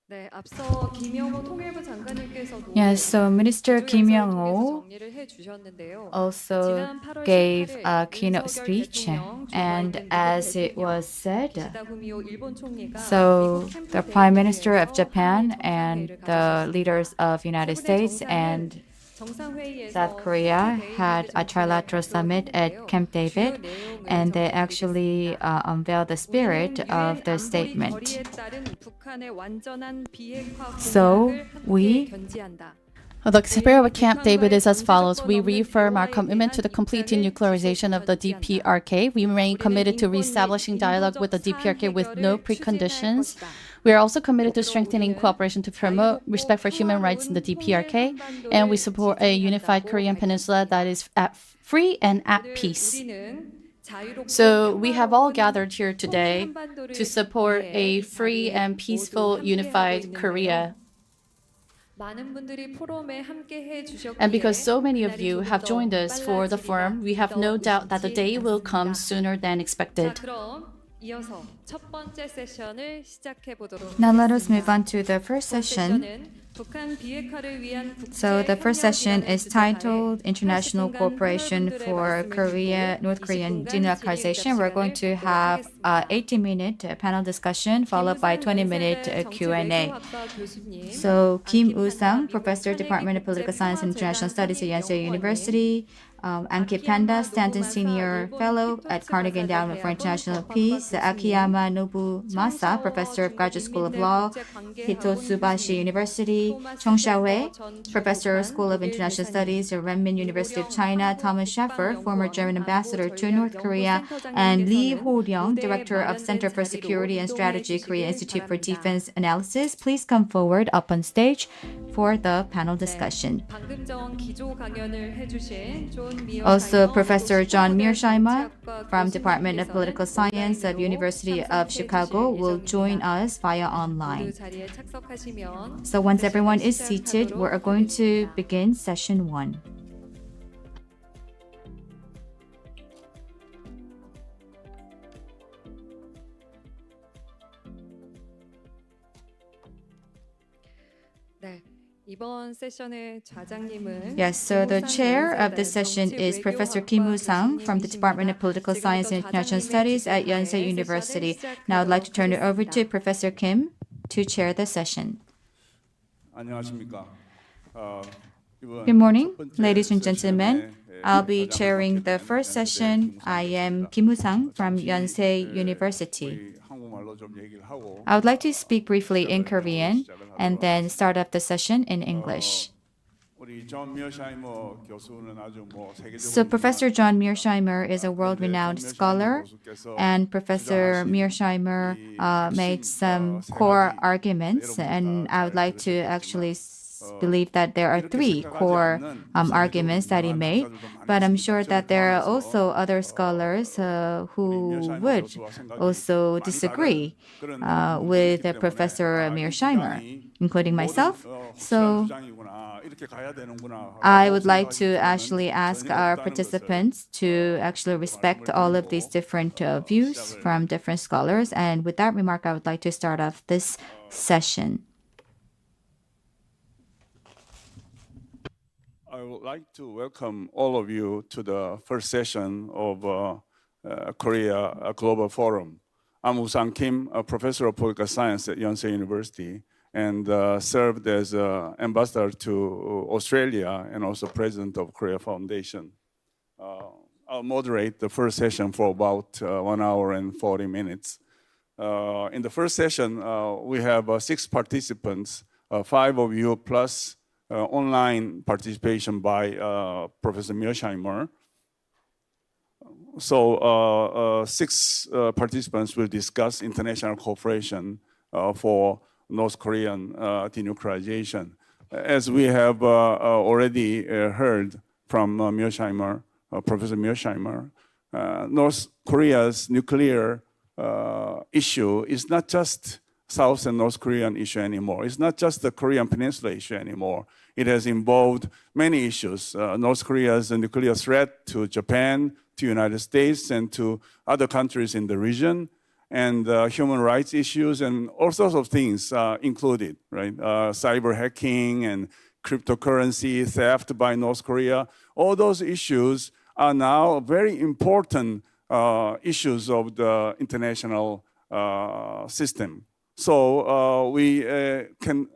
네, 앞서 김영호 통일부 장관님께서도 Yes, so Minister Kim 기조에서 Young-ho 정리를 해주셨는데요. also 지난 8월 gave 18일 a keynote 윤석열 speech, 대통령, 조 and 바이든 as 미국 it was said, 기시다 후미오 일본 총리가 so 미국 the 캠프 Prime Minister 대회에서 of Japan 한미 and 정상회의를 the 가졌습니다. leaders of United States and 정상회의에서 South Korea 대의를 had a trilateral summit at Camp David, and they actually unveiled the spirit of the statement. So we The spirit of Camp David is as follows. We reaffirm our commitment to the complete denuclearization of the DPRK. We remain committed to reestablishing dialogue with the DPRK with no preconditions. We are also committed to strengthening cooperation to promote respect for human rights in the DPRK, and we support a unified Korean peninsula that is free and at peace. So we have all gathered here today to support a free and peaceful unified Korea. And because so many of you have joined us for the forum, we have no doubt that the day will come sooner than expected. now let us move on to the first session. So the first session is titled International Cooperation for North Korean Denuclearization. We're going to have an 18-minute panel discussion followed by 20-minute Q&A. So Kim Woo-sang, Professor, Department of Political Science and International Studies at Yonsei University. Ankit Panda, Stanton Senior Fellow at Carnegie Endowment for International Peace. Akiyama Nobumasa, Professor of Graduate School of Law, Hitotsubashi University. Chong Xiaowei, Professor, School of International Studies at Renmin University of China. Thomas Schaffer, former German ambassador to North Korea. And Lee Ho-ryung, Director of Center for Security and Strategy, Korea Institute for Defense Analysis. Please come forward up on stage for the panel discussion. Also, Professor John Mearsheimer from Department of Political Science of University of Chicago will join us via online. So once everyone is seated, we're going to begin session 1. 이번 세션의 좌장님은 Yes, so the chair of this session is Professor Kim Woo-sang from the Department of Political Science and International Studies at Yonsei University. Now I'd like to turn it over to Professor Kim to chair the session. 안녕하십니까. Good morning, ladies and gentlemen. I'll be chairing the first session. I am Kim Woo-sang from Yonsei University. 한국말로 좀 얘기를 하고 I would like to speak briefly in Korean and then start up the session in English. 우리 존 미어샤이머 교수는 아주 뭐 세계적으로 So Professor John Mearsheimer is a world-renowned scholar, and Professor Mearsheimer made some core arguments, and I would like to actually believe that there are three core arguments that he made, but I'm sure that there are also other scholars who would also disagree with Professor Mearsheimer, including myself. So I would like to actually ask our participants to actually respect all of these different views from different scholars. And with that remark, I would like to start off this session. I would like to welcome all of you to the first session of Korea Global Forum. I'm Woo-sang Kim, a professor of political science at Yonsei University, and served as ambassador to Australia and also president of Korea Foundation. I'll moderate the first session for about 1 hour and 40 minutes. In the first session, we have 6 participants, 5 of you plus online participation by Professor Mearsheimer. So 6 participants will discuss international cooperation for North Korean denuclearization. As we have already heard from Mearsheimer, Professor Mearsheimer, North Korea's nuclear issue is not just South and North Korean issue anymore. It's not just the Korean Peninsula issue anymore. It has involved many issues. North Korea's nuclear threat to Japan, to United States, and to other countries in the region, and human rights issues, and all sorts of things included, right? Cyber hacking and cryptocurrency theft by North Korea. All those issues are now very important issues of the international system. So we can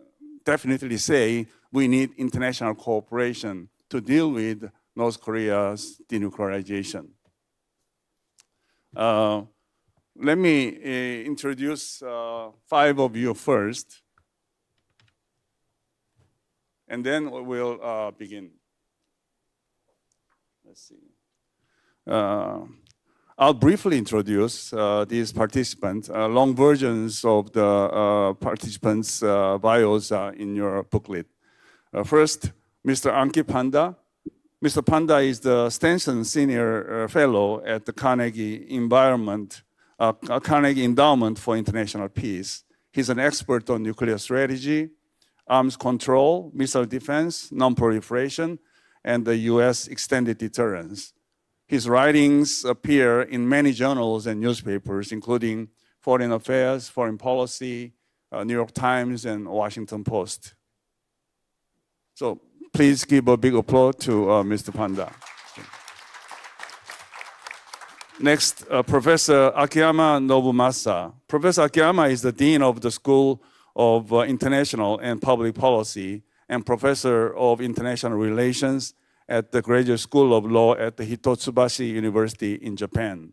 definitely say we need international cooperation to deal with North Korea's denuclearization. Let me introduce 5 of you first, and then we'll begin. Let's see. I'll briefly introduce these participants. Long versions of the participants' bios are in your booklet. First, Mr. Ankit Panda. Mr. Panda is the Stenson Senior Fellow at the Carnegie Endowment for International Peace. He's an expert on nuclear strategy, arms control, missile defense, non-proliferation, and the U.S. extended deterrence. His writings appear in many journals and newspapers, including Foreign Affairs, Foreign Policy, New York Times, and Washington Post. So please give a big applause to Mr. Panda. Next, Professor Akiyama Nobumasa. Professor Akiyama is the Dean of the School of International and Public Policy and Professor of International Relations at the Graduate School of Law at the Hitotsubashi University in Japan.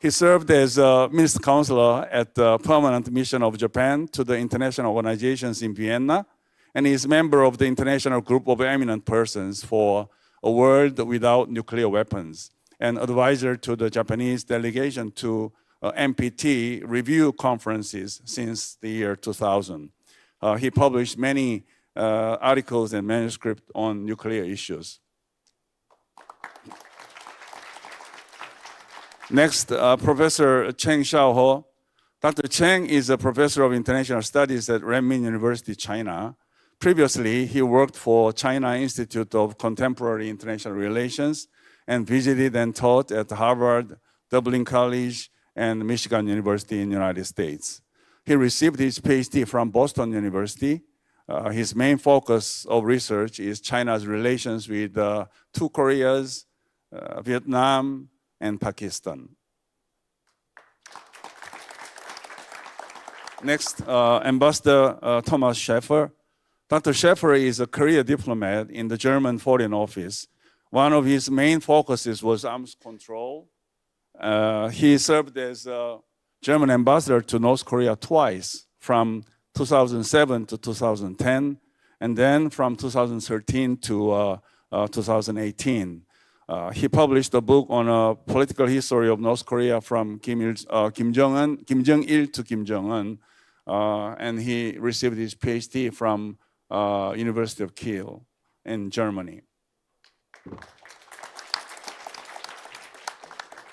He served as a Minister Counselor at the Permanent Mission of Japan to the international organizations in Vienna, and he is a member of the International Group of Eminent Persons for a World Without Nuclear Weapons, and advisor to the Japanese delegation to NPT review conferences since the year 2000. He published many articles and manuscripts on nuclear issues. Next, Professor Cheng Xiaohe. Dr. Cheng is a professor of international studies at Renmin University, China. Previously, he worked for China Institute of Contemporary International Relations and visited and taught at Harvard, Dublin College, and Michigan University in the United States. He received his PhD from Boston University, His main focus of research is China's relations with two Koreas, Vietnam, and Pakistan. Next, Ambassador Thomas Schäfer. Dr. Schäfer is a career diplomat in the German Foreign Office. One of his main focuses was arms control. He served as a German ambassador to North Korea twice, from 2007 to 2010, and then from 2013 to 2018. He published a book on a political history of North Korea from Kim Jong-il to Kim Jong-un, and he received his PhD from University of Kiel in Germany.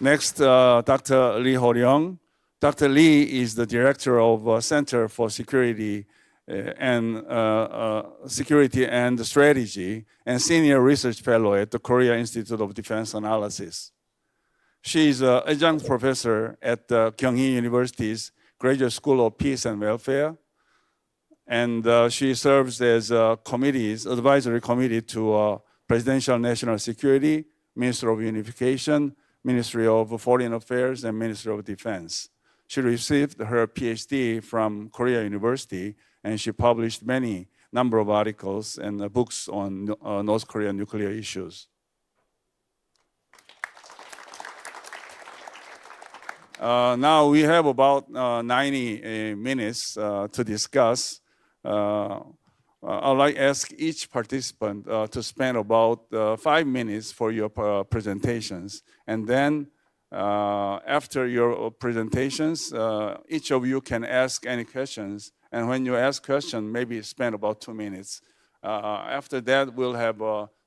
Next, Dr. Lee Ho-ryong. Dr. Lee is the director of Center for Security and Strategy and senior research fellow at the Korea Institute of Defense Analysis. She is an adjunct professor at Kyunghee University's Graduate School of Peace and Welfare, and she serves as advisory committee to Presidential National Security, Ministry of Unification, Ministry of Foreign Affairs, and Ministry of Defense. She received her PhD from Korea University, and she published many number of articles and books on North Korean nuclear issues. Now we have about 90 minutes to discuss. I'd like to ask each participant to spend about 5 minutes for your presentations. And then after your presentations, each of you can ask any questions. And when you ask questions, maybe spend about 2 minutes. After that, we'll have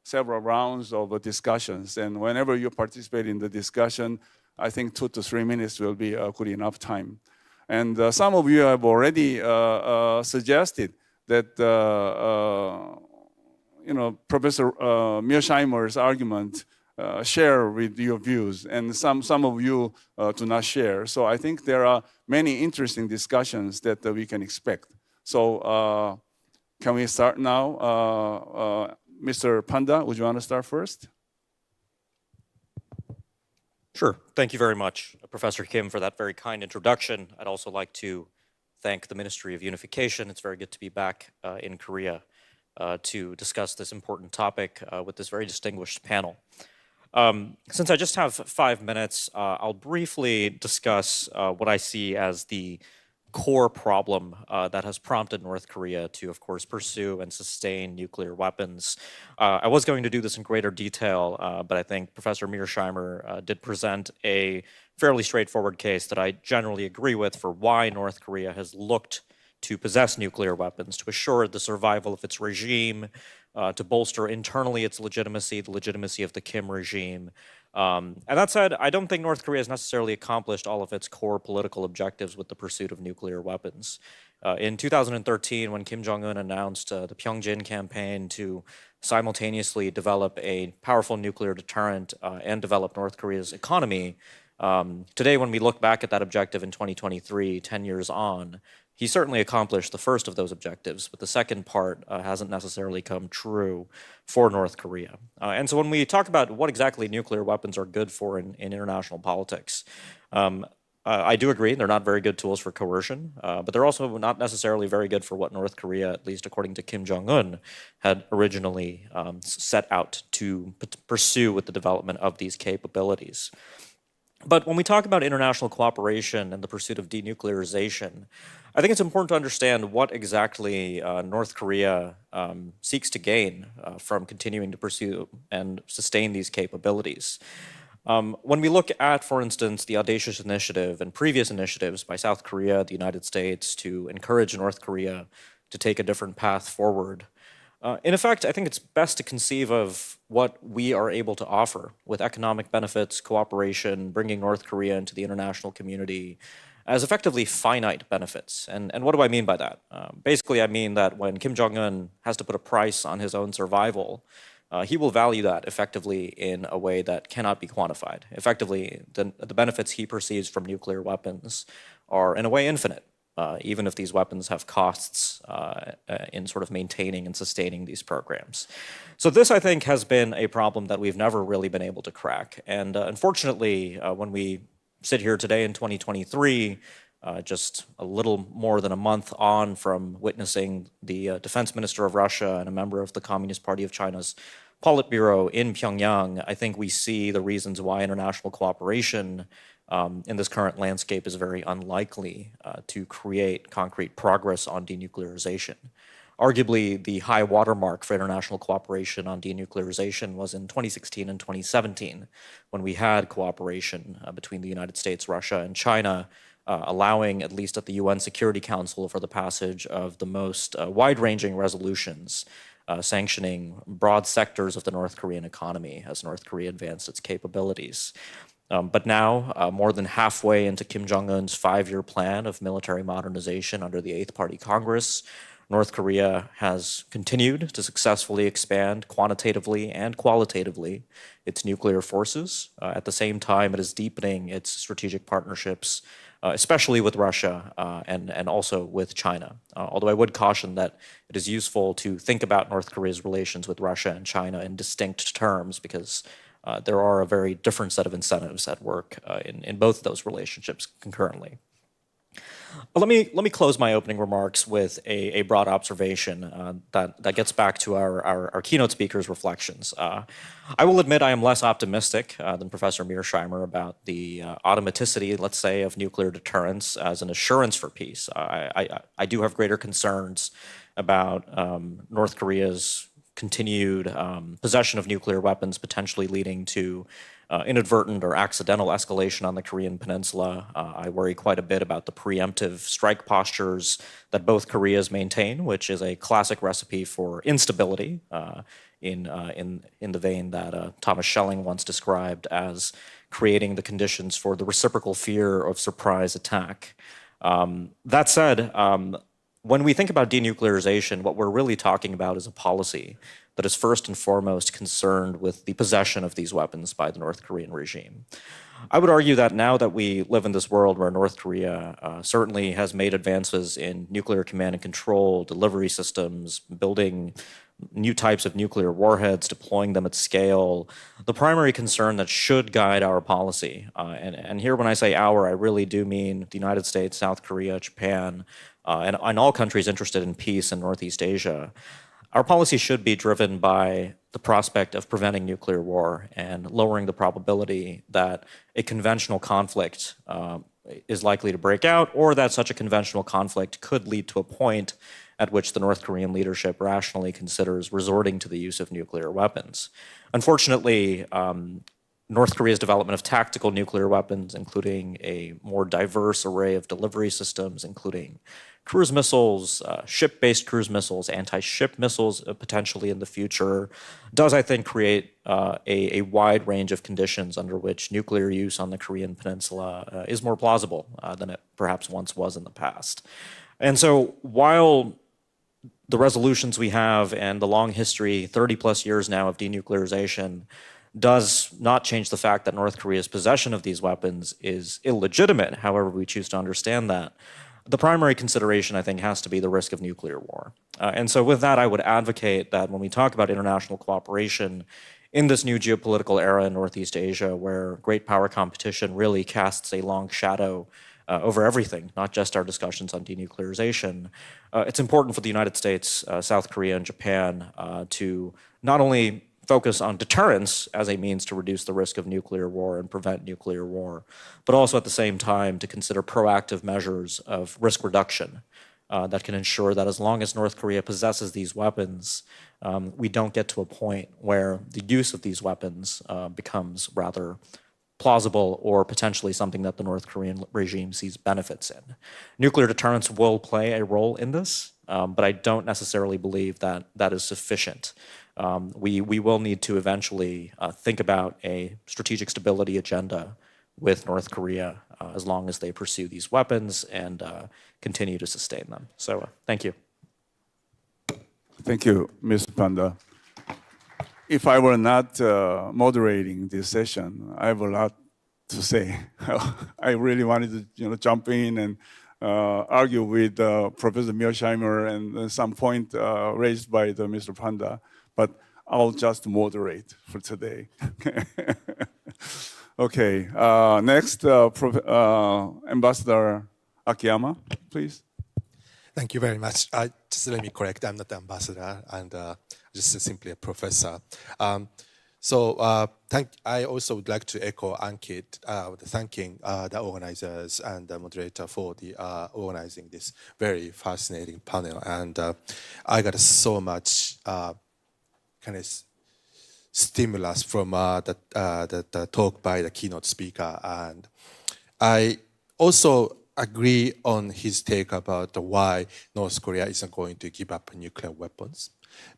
several rounds of discussions. And whenever you participate in the discussion, I think 2 to 3 minutes will be a good enough time. And some of you have already suggested that Professor Mearsheimer's argument share with your views, and some of you do not share. So I think there are many interesting discussions that we can expect. So can we start now? Mr. Panda, would you want to start first? Sure. Thank you very much, Professor Kim, for that very kind introduction. I'd also like to thank the Ministry of Unification. It's very good to be back in Korea to discuss this important topic with this very distinguished panel. Since I just have 5 minutes, I'll briefly discuss what I see as the core problem that has prompted North Korea to, of course, pursue and sustain nuclear weapons. I was going to do this in greater detail, but I think Professor Mearsheimer did present a fairly straightforward case that I generally agree with for why North Korea has looked to possess nuclear weapons, to assure the survival of its regime, to bolster internally its legitimacy, the legitimacy of the Kim regime. And that said, I don't think North Korea has necessarily accomplished all of its core political objectives with the pursuit of nuclear weapons. In 2013, when Kim Jong-un announced the Pyongyang campaign to simultaneously develop a powerful nuclear deterrent and develop North Korea's economy, today, when we look back at that objective in 2023, 10 years on, he certainly accomplished the first of those objectives, but the second part hasn't necessarily come true for North Korea. And so when we talk about what exactly nuclear weapons are good for in international politics, I do agree they're not very good tools for coercion, but they're also not necessarily very good for what North Korea, at least according to Kim Jong-un, had originally set out to pursue with the development of these capabilities. But when we talk about international cooperation and the pursuit of denuclearization, I think it's important to understand what exactly North Korea seeks to gain from continuing to pursue and sustain these capabilities. When we look at, for instance, the audacious initiative and previous initiatives by South Korea, the United States, to encourage North Korea to take a different path forward, in effect, I think it's best to conceive of what we are able to offer with economic benefits, cooperation, bringing North Korea into the international community as effectively finite benefits. And what do I mean by that? Basically, I mean that when Kim Jong-un has to put a price on his own survival, he will value that effectively in a way that cannot be quantified. Effectively, the benefits he perceives from nuclear weapons are in a way infinite. even if these weapons have costs in sort of maintaining and sustaining these programs. So this, I think, has been a problem that we've never really been able to crack. And unfortunately, when we sit here today in 2023, just a little more than a month on from witnessing the defense minister of Russia and a member of the Communist Party of China's Politburo in Pyongyang, I think we see the reasons why international cooperation in this current landscape is very unlikely to create concrete progress on denuclearization. Arguably, the high watermark for international cooperation on denuclearization was in 2016 and 2017, when we had cooperation between the United States, Russia, and China, allowing, at least at the UN Security Council, for the passage of the most wide-ranging resolutions sanctioning broad sectors of the North Korean economy as North Korea advanced its capabilities. But now, more than halfway into Kim Jong-un's 5-year plan of military modernization under the Eighth Party Congress, North Korea has continued to successfully expand quantitatively and qualitatively its nuclear forces. At the same time, it is deepening its strategic partnerships, especially with Russia and also with China. Although I would caution that it is useful to think about North Korea's relations with Russia and China in distinct terms, because there are a very different set of incentives at work in both of those relationships concurrently. Let me close my opening remarks with a broad observation that gets back to our keynote speaker's reflections. I will admit I am less optimistic than Professor Mearsheimer about the automaticity, let's say, of nuclear deterrence as an assurance for peace. I do have greater concerns about North Korea's continued possession of nuclear weapons, potentially leading to inadvertent or accidental escalation on the Korean Peninsula. I worry quite a bit about the preemptive strike postures that both Koreas maintain, which is a classic recipe for instability in the vein that Thomas Schelling once described as creating the conditions for the reciprocal fear of surprise attack. That said, when we think about denuclearization, what we're really talking about is a policy that is first and foremost concerned with the possession of these weapons by the North Korean regime. I would argue that now that we live in this world where North Korea certainly has made advances in nuclear command and control, delivery systems, building new types of nuclear warheads, deploying them at scale, the primary concern that should guide our policy, and here when I say our, I really do mean the United States, South Korea, Japan, and all countries interested in peace in Northeast Asia, our policy should be driven by the prospect of preventing nuclear war and lowering the probability that a conventional conflict is likely to break out, or that such a conventional conflict could lead to a point at which the North Korean leadership rationally considers resorting to the use of nuclear weapons. Unfortunately, North Korea's development of tactical nuclear weapons, including a more diverse array of delivery systems, including cruise missiles, ship-based cruise missiles, anti-ship missiles potentially in the future, does, I think, create a wide range of conditions under which nuclear use on the Korean Peninsula is more plausible than it perhaps once was in the past. And so while the resolutions we have and the long history, 30 plus years now of denuclearization, does not change the fact that North Korea's possession of these weapons is illegitimate, however we choose to understand that, the primary consideration, I think, has to be the risk of nuclear war. And so with that, I would advocate that when we talk about international cooperation in this new geopolitical era in Northeast Asia, where great power competition really casts a long shadow over everything, not just our discussions on denuclearization, it's important for the United States, South Korea, and Japan to not only focus on deterrence as a means to reduce the risk of nuclear war and prevent nuclear war, but also at the same time to consider proactive measures of risk reduction that can ensure that as long as North Korea possesses these weapons, we don't get to a point where the use of these weapons becomes rather plausible or potentially something that the North Korean regime sees benefits in. Nuclear deterrence will play a role in this, but I don't necessarily believe that that is sufficient. We will need to eventually think about a strategic stability agenda with North Korea as long as they pursue these weapons and continue to sustain them. So thank you. Thank you, Mr. Panda. If I were not moderating this session, I have a lot to say. I really wanted to, jump in and argue with Professor Mearsheimer and some point raised by the Mr. Panda, but I'll just moderate for today. Okay, next, Ambassador Akiyama, please. Thank you very much. Just let me correct, I'm not the ambassador, and just simply a professor. I also would like to echo Ankit, thanking the organizers and the moderator for the organizing this very fascinating panel. And I got so much kind of stimulus from the talk by the keynote speaker. And I also agree on his take about why North Korea isn't going to give up nuclear weapons.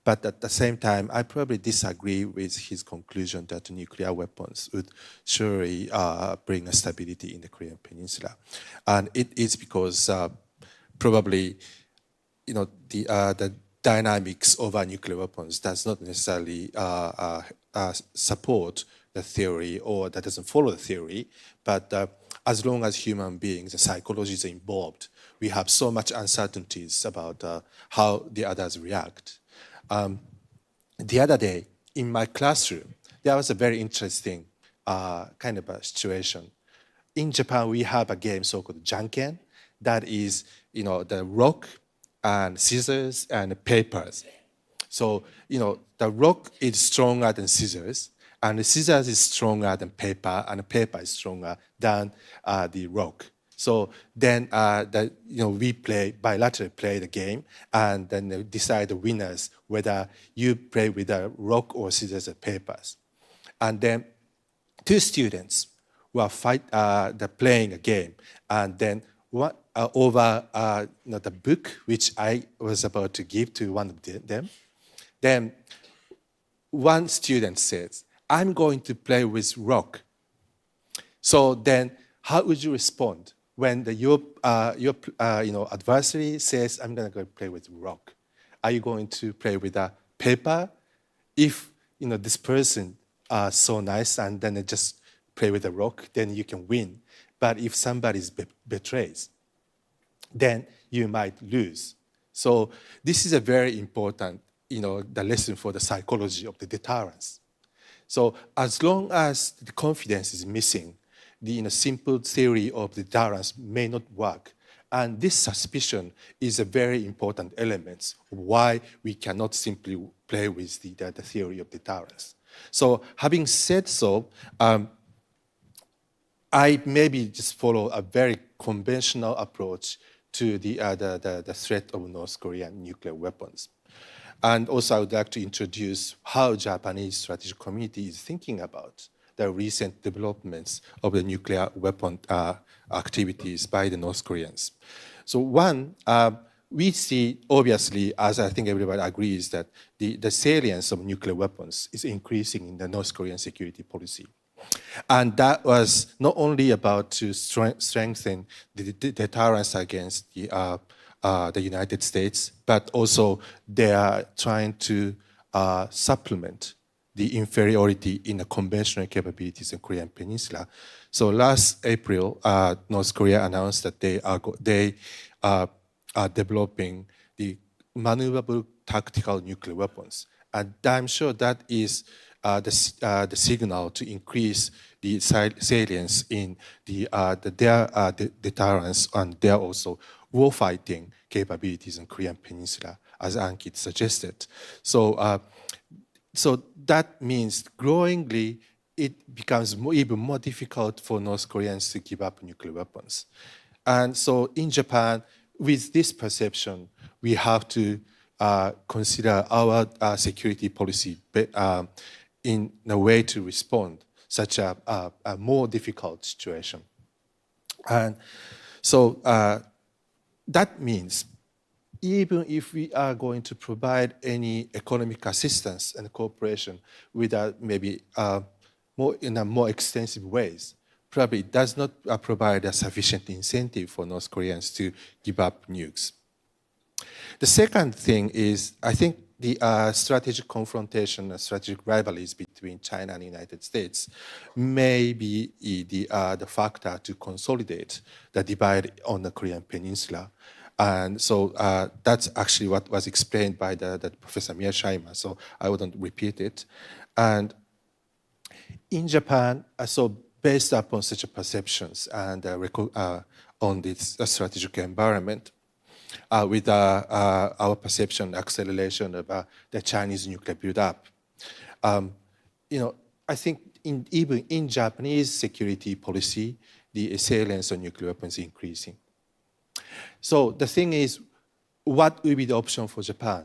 But at the same time, I probably disagree with his conclusion that nuclear weapons would surely bring a stability in the Korean Peninsula. And it is because probably, the dynamics of our nuclear weapons does not necessarily support the theory, or that doesn't follow the theory. But as long as human beings, the psychology is involved, we have so much uncertainties about how the others react. The other day in my classroom, there was a very interesting kind of a situation. In Japan, we have a game so-called janken, that is, the rock and scissors and papers. So, the rock is stronger than scissors, and the scissors is stronger than paper, and the paper is stronger than the rock. So then, we bilaterally play the game, and then decide the winners whether you play with a rock or scissors or papers. And then 2 students were playing a game, and then over the book which I was about to give to one of them. Then one student says, "I'm going to play with rock." So then, how would you respond when your adversary says, "I'm going to go play with rock"? Are you going to play with a paper? If this person are so nice and then they just play with a rock, then you can win. But if somebody betrays, then you might lose. So this is a very important, the lesson for the psychology of the deterrence. So as long as the confidence is missing, the simple theory of deterrence may not work. And this suspicion is a very important element of why we cannot simply play with the theory of deterrence. So having said so, I maybe just follow a very conventional approach to the threat of North Korean nuclear weapons. And also I would like to introduce how Japanese strategic community is thinking about the recent developments of the nuclear weapon activities by the North Koreans. So one, we see, obviously, as I think everybody agrees, that the salience of nuclear weapons is increasing in the North Korean security policy. And that was not only about to strengthen the deterrence against the United States, but also they are trying to supplement the inferiority in the conventional capabilities in Korean Peninsula. So last April, North Korea announced that they are developing the maneuverable tactical nuclear weapons. And I'm sure that is the signal to increase the salience in their deterrence and their also warfighting capabilities in Korean Peninsula, as Ankit suggested. So that means growingly, it becomes even more difficult for North Koreans to give up nuclear weapons. And so in Japan, with this perception, we have to consider our security policy in a way to respond such a more difficult situation. And so that means even if we are going to provide any economic assistance and cooperation with maybe in a more extensive ways, probably it does not provide a sufficient incentive for North Koreans to give up nukes. The second thing is, I think the strategic confrontation and strategic rivalries between China and the United States may be the factor to consolidate the divide on the Korean Peninsula. And so that's actually what was explained by the Professor Mearsheimer, so I wouldn't repeat it. And in Japan, so based upon such perceptions and on this strategic environment, with our perception acceleration of the Chinese nuclear buildup, I think even in Japanese security policy, the salience of nuclear weapons is increasing. So the thing is, what will be the option for Japan?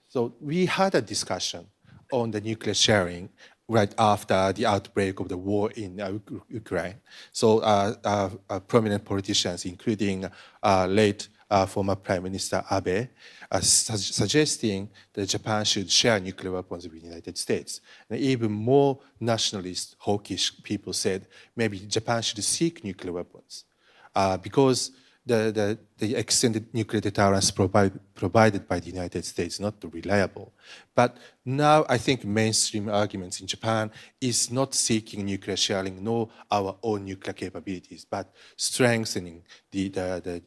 So we had a discussion on the nuclear sharing right after the outbreak of the war in Ukraine. So prominent politicians, including late former Prime Minister Abe, suggesting that Japan should share nuclear weapons with the United States. And even more nationalist, hawkish people said maybe Japan should seek nuclear weapons because the extended nuclear deterrence provided by the United States is not reliable. But now I think mainstream arguments in Japan is not seeking nuclear sharing nor our own nuclear capabilities, but strengthening the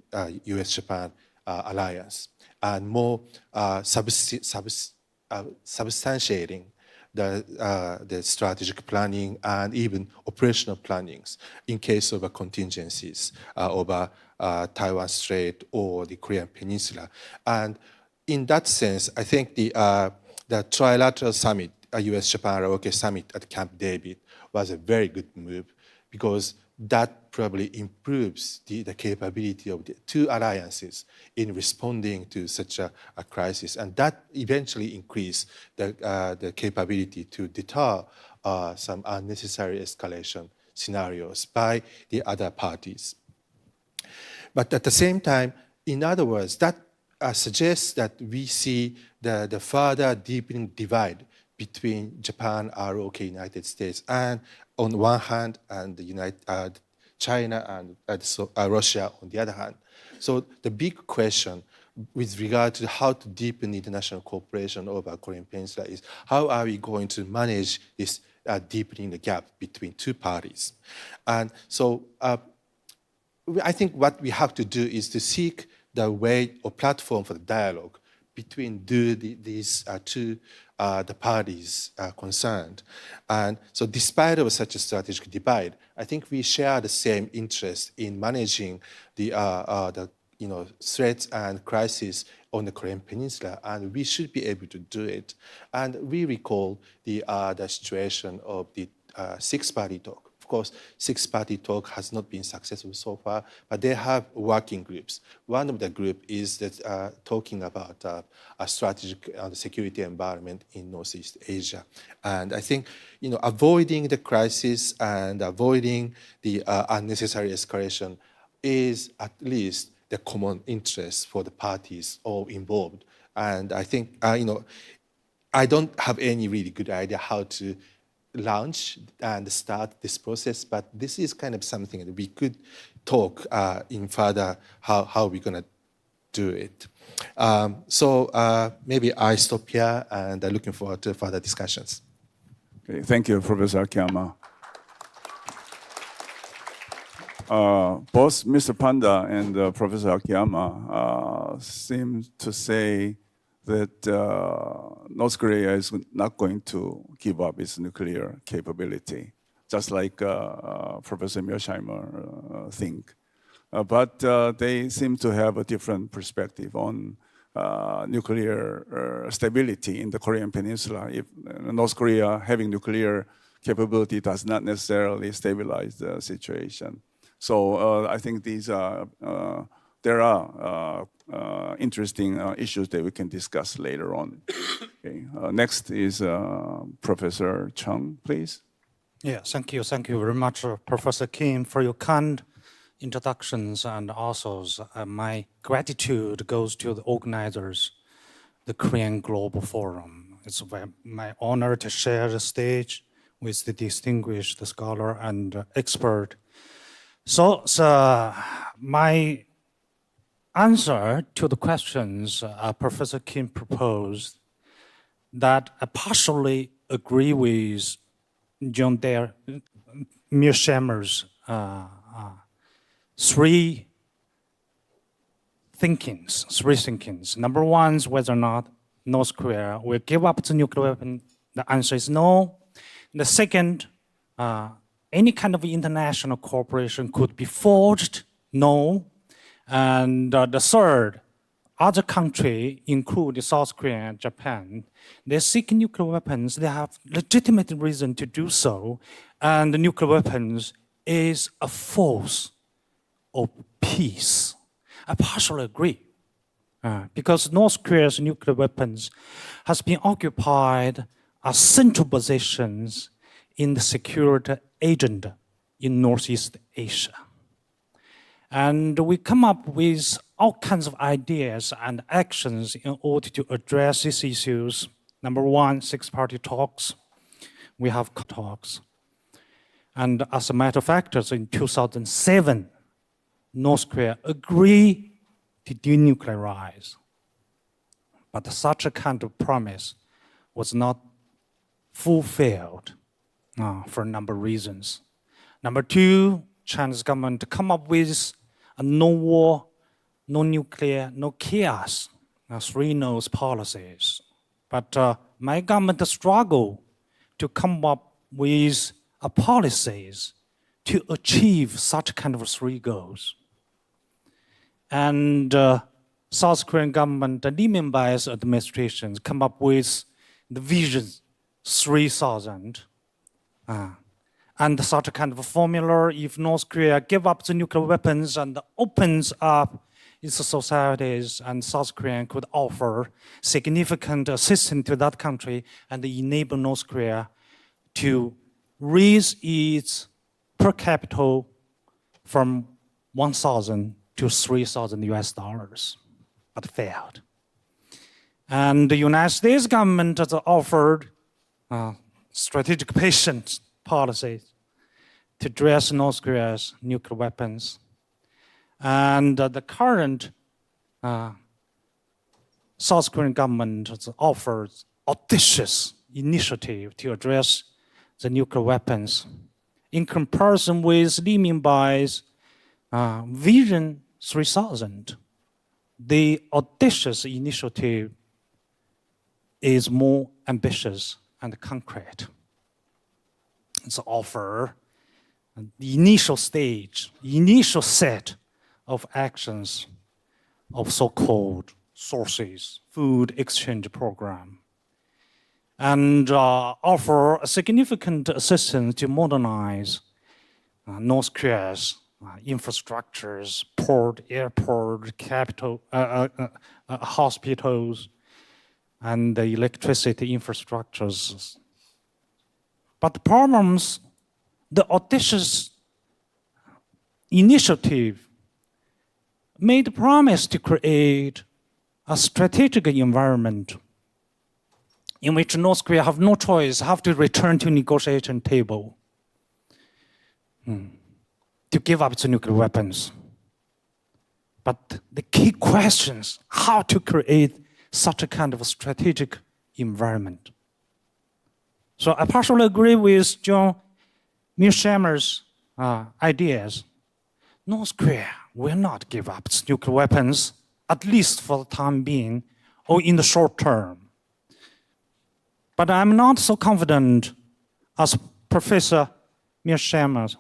US-Japan alliance and more substantiating the strategic planning and even operational plannings in case of contingencies over Taiwan Strait or the Korean Peninsula. And in that sense, I think the trilateral summit, US-Japan ROK summit at Camp David was a very good move because that probably improves the capability of the two alliances in responding to such a crisis. And that eventually increased the capability to deter some unnecessary escalation scenarios by the other parties. But at the same time, in other words, that suggests that we see the further deepening divide between Japan, ROK, United States, and on one hand, and China and Russia on the other hand. So the big question with regard to how to deepen international cooperation over Korean Peninsula is how are we going to manage this deepening the gap between two parties? And so I think what we have to do is to seek the way or platform for the dialogue between these two the parties concerned. And so despite of such a strategic divide, I think we share the same interest in managing the threats and crises on the Korean Peninsula, and we should be able to do it. And we recall the situation of the six-party talk. Of course, six-party talk has not been successful so far, but they have working groups. One of the group is that talking about a strategic security environment in Northeast Asia. And I think, avoiding the crisis and avoiding the unnecessary escalation is at least the common interest for the parties all involved. And I think, I don't have any really good idea how to launch and start this process, but this is kind of something that we could talk in further how we're going to do it. So maybe I stop here and I'm looking forward to further discussions. Okay, thank you, Professor Akiyama. Both Mr. Panda and Professor Akiyama seem to say that North Korea is not going to give up its nuclear capability, just like Professor Mearsheimer think. But they seem to have a different perspective on nuclear stability in the Korean Peninsula. If North Korea having nuclear capability does not necessarily stabilize the situation. So I think these are there are interesting issues that we can discuss later on. Okay. Next is Professor Chung, please. Yeah, thank you. Thank you very much, Professor Kim, for your kind introductions, and also my gratitude goes to the organizers, the Korean Global Forum. It's my honor to share the stage with the distinguished scholar and expert. So my answer to the questions Professor Kim proposed that I partially agree with John Mearsheimer's three thinkings. Number one is whether or not North Korea will give up its nuclear weapon. The answer is no. The second, any kind of international cooperation could be forged. No. And the third, other countries, including South Korea and Japan, they seek nuclear weapons. They have legitimate reason to do so. And the nuclear weapons is a force of peace. I partially agree. Because North Korea's nuclear weapons has been occupied as central positions in the security agenda in Northeast Asia. And we come up with all kinds of ideas and actions in order to address these issues. Number one, six-party talks. We have talks. And as a matter of fact, in 2007, North Korea agreed to denuclearize. But such a kind of promise was not fulfilled for a number of reasons. Number two, China's government come up with a no war, no nuclear, no chaos, three no's policies. But my government struggled to come up with policies to achieve such kind of three goals. And South Korean government, the Lee Myung-bai's administration, come up with the Vision 3000. And such a kind of a formula, if North Korea give up the nuclear weapons and opens up its societies, and South Korea could offer significant assistance to that country and enable North Korea to raise its per capita from 1,000 to 3,000 US dollars, but failed. And the United States government has offered strategic patience policies to address North Korea's nuclear weapons. And the current South Korean government has offered audacious initiative to address the nuclear weapons. In comparison with Lee Myung-bai's Vision 3000, the audacious initiative is more ambitious and concrete. It's offer the initial stage, initial set of actions of so-called sources, food exchange program, and offer a significant assistance to modernize North Korea's infrastructures, port, airport, capital, hospitals, and the electricity infrastructures. But the problems, the audacious initiative made a promise to create a strategic environment in which North Korea have no choice, have to return to negotiation table to give up its nuclear weapons. But the key questions, how to create such a kind of a strategic environment. So I partially agree with John Mearsheimer's ideas. North Korea will not give up its nuclear weapons, at least for the time being, or in the short term. But I'm not so confident as Professor Mearsheimer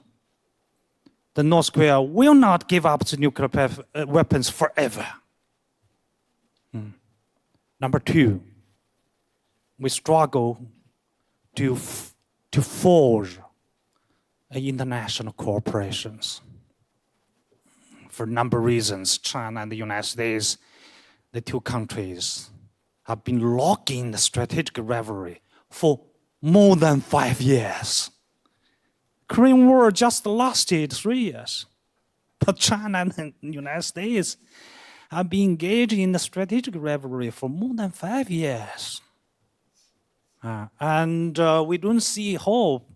that North Korea will not give up its nuclear weapons forever. Number two, we struggle to forge international cooperations. For a number of reasons, China and the United States, the two countries, have been locked in the strategic rivalry for more than 5 years. Korean War just lasted 3 years. But China and the United States have been engaged in the strategic rivalry for more than 5 years. And we don't see hope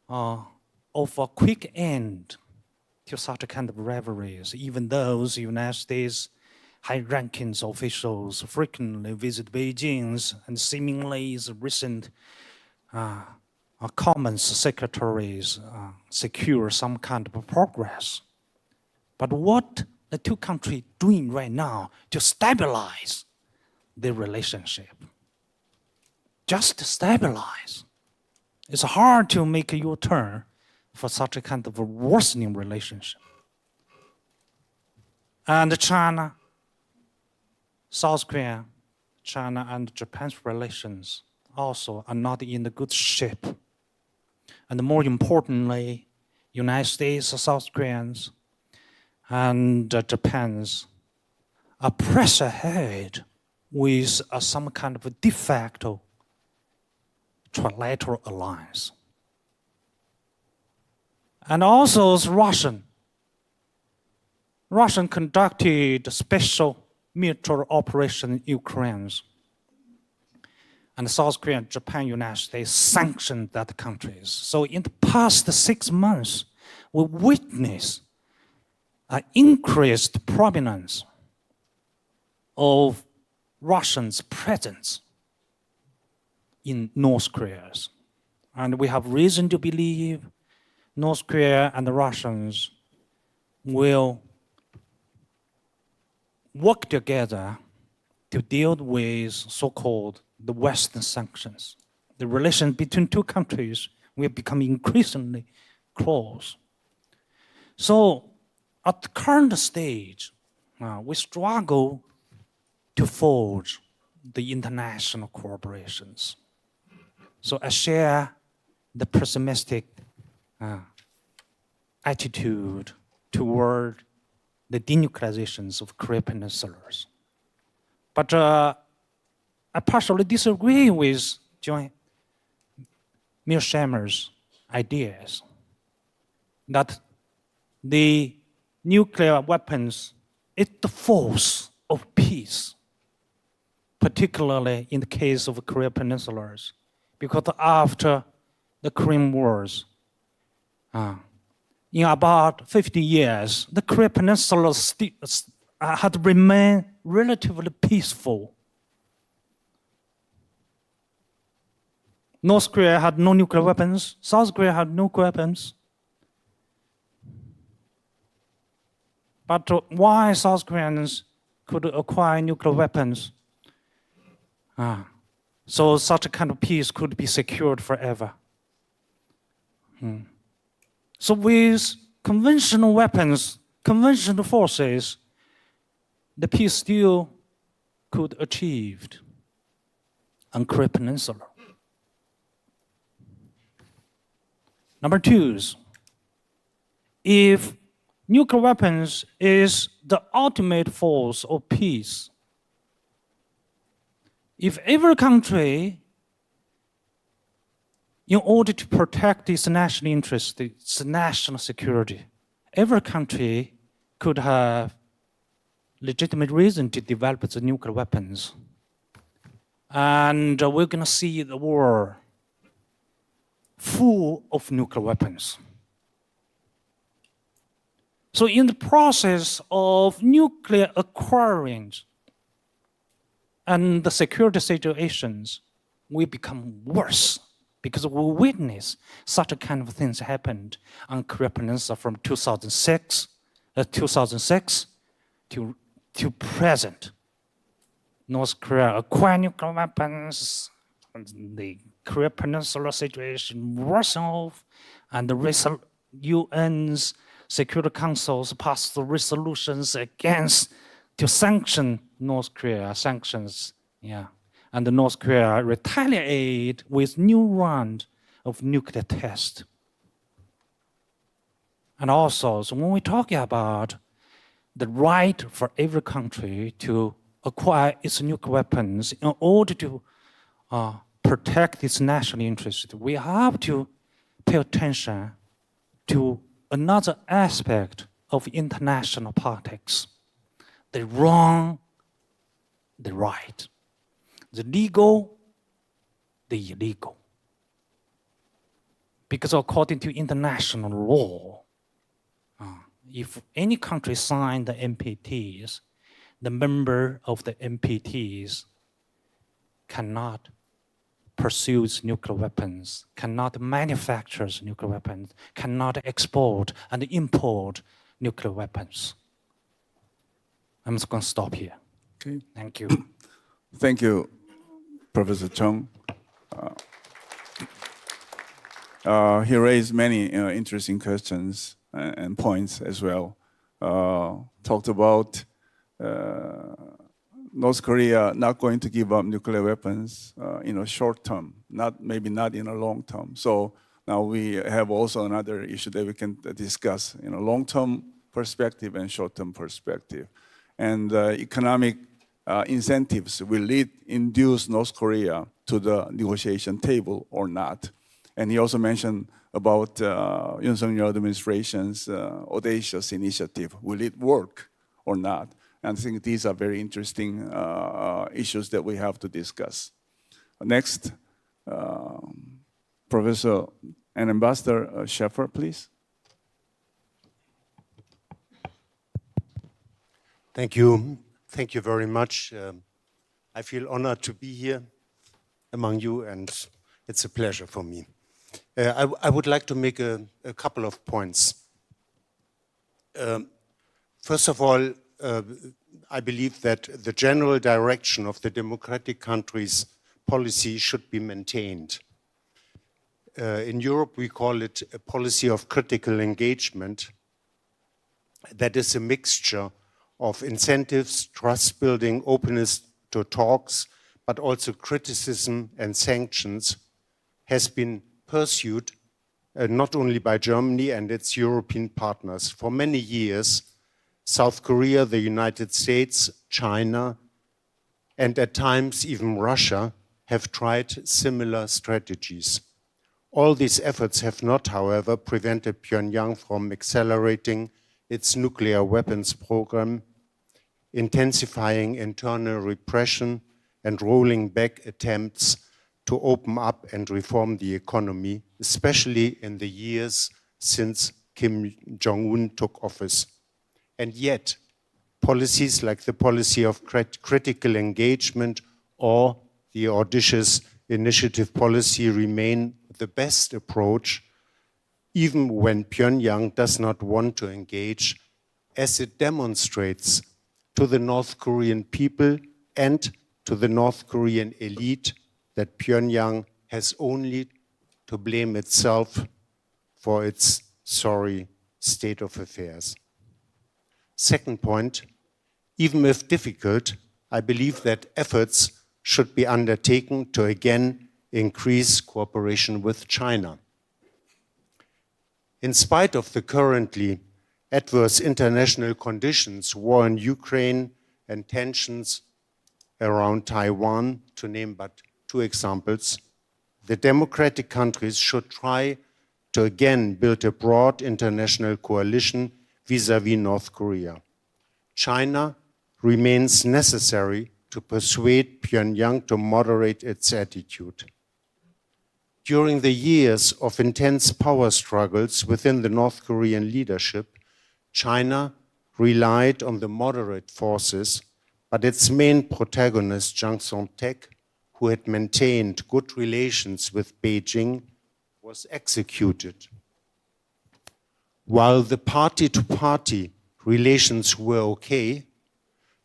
of a quick end to such a kind of rivalries, even though the United States high-ranking officials frequently visit Beijing, and seemingly the recent Commons secretaries secure some kind of progress. But what the two countries doing right now to stabilize their relationship? Just to stabilize. It's hard to make a U-turn for such a kind of a worsening relationship. And China, South Korea, China and Japan's relations also are not in the good shape. And more importantly, United States, South Koreans, and Japan's are pressed ahead with some kind of a de facto trilateral alliance. And also Russian conducted a special military operation in Ukraine. And South Korea, Japan, United States sanctioned that countries. So in the past 6 months, we witnessed an increased prominence of Russians' presence in North Korea. And we have reason to believe North Korea and the Russians will work together to deal with so-called the Western sanctions. The relations between two countries will become increasingly close. So at the current stage, we struggle to forge the international cooperations. So I share the pessimistic attitude toward the denuclearizations of Korea peninsulas. But I partially disagree with John Mearsheimer's ideas that the nuclear weapons is the force of peace, particularly in the case of Korea peninsulas, because after the Korean Wars, in about 50 years, the Korea Peninsula had remained relatively peaceful. North Korea had no nuclear weapons. South Korea had no weapons. But why South Koreans could acquire nuclear weapons? So such a kind of peace could be secured forever. So with conventional weapons, conventional forces, the peace still could achieved on Korea Peninsula. Number two, if nuclear weapons is the ultimate force of peace, if every country, in order to protect its national interest, its national security, every country could have legitimate reason to develop the nuclear weapons. And we're going to see the world full of nuclear weapons. So in the process of nuclear acquiring and the security situations will become worse because we witness such a kind of things happened on Korea Peninsula from 2006 to present. North Korea acquired nuclear weapons, and the Korea Peninsula situation worsened, and the UN's Security Councils passed the resolutions against to sanction North Korea, sanctions, and the North Korea retaliated with new round of nuclear tests. And also, so when we talk about the right for every country to acquire its nuclear weapons in order to protect its national interest, we have to pay attention to another aspect of international politics: the wrong, the right, the legal, the illegal. Because according to international law, if any country signed the NPTs, the member of the NPTs cannot pursue nuclear weapons, cannot manufacture nuclear weapons, cannot export and import nuclear weapons. I'm just going to stop here. Okay. Thank you. Thank you, Professor Chung. He raised many interesting questions and points as well. Talked about North Korea not going to give up nuclear weapons in a short term, maybe not in a long term. So now we have also another issue that we can discuss in a long-term perspective and short-term perspective. And economic incentives will induce North Korea to the negotiation table or not. And he also mentioned about Yoon Suk-yeol administration's audacious initiative. Will it work or not? And I think these are very interesting issues that we have to discuss. Next, Professor and Ambassador Scheffer, please. Thank you. Thank you very much. I feel honored to be here among you, and it's a pleasure for me. I would like to make a couple of points. First of all, I believe that the general direction of the democratic countries' policy should be maintained. In Europe, we call it a policy of critical engagement. That is a mixture of incentives, trust building, openness to talks, but also criticism and sanctions has been pursued not only by Germany and its European partners. For many years, South Korea, the United States, China, and at times even Russia have tried similar strategies. All these efforts have not, however, prevented Pyongyang from accelerating its nuclear weapons program, intensifying internal repression, and rolling back attempts to open up and reform the economy, especially in the years since Kim Jong-un took office. And yet, policies like the policy of critical engagement or the audacious initiative policy remain the best approach, even when Pyongyang does not want to engage, as it demonstrates to the North Korean people and to the North Korean elite that Pyongyang has only to blame itself for its sorry state of affairs. Second point, even if difficult, I believe that efforts should be undertaken to again increase cooperation with China. In spite of the currently adverse international conditions, war in Ukraine and tensions around Taiwan, to name but two examples, the democratic countries should try to again build a broad international coalition vis-à-vis North Korea. China remains necessary to persuade Pyongyang to moderate its attitude. During the years of intense power struggles within the North Korean leadership, China relied on the moderate forces, but its main protagonist, Jang Song-taek, who had maintained good relations with Beijing, was executed. While the party-to-party relations were okay,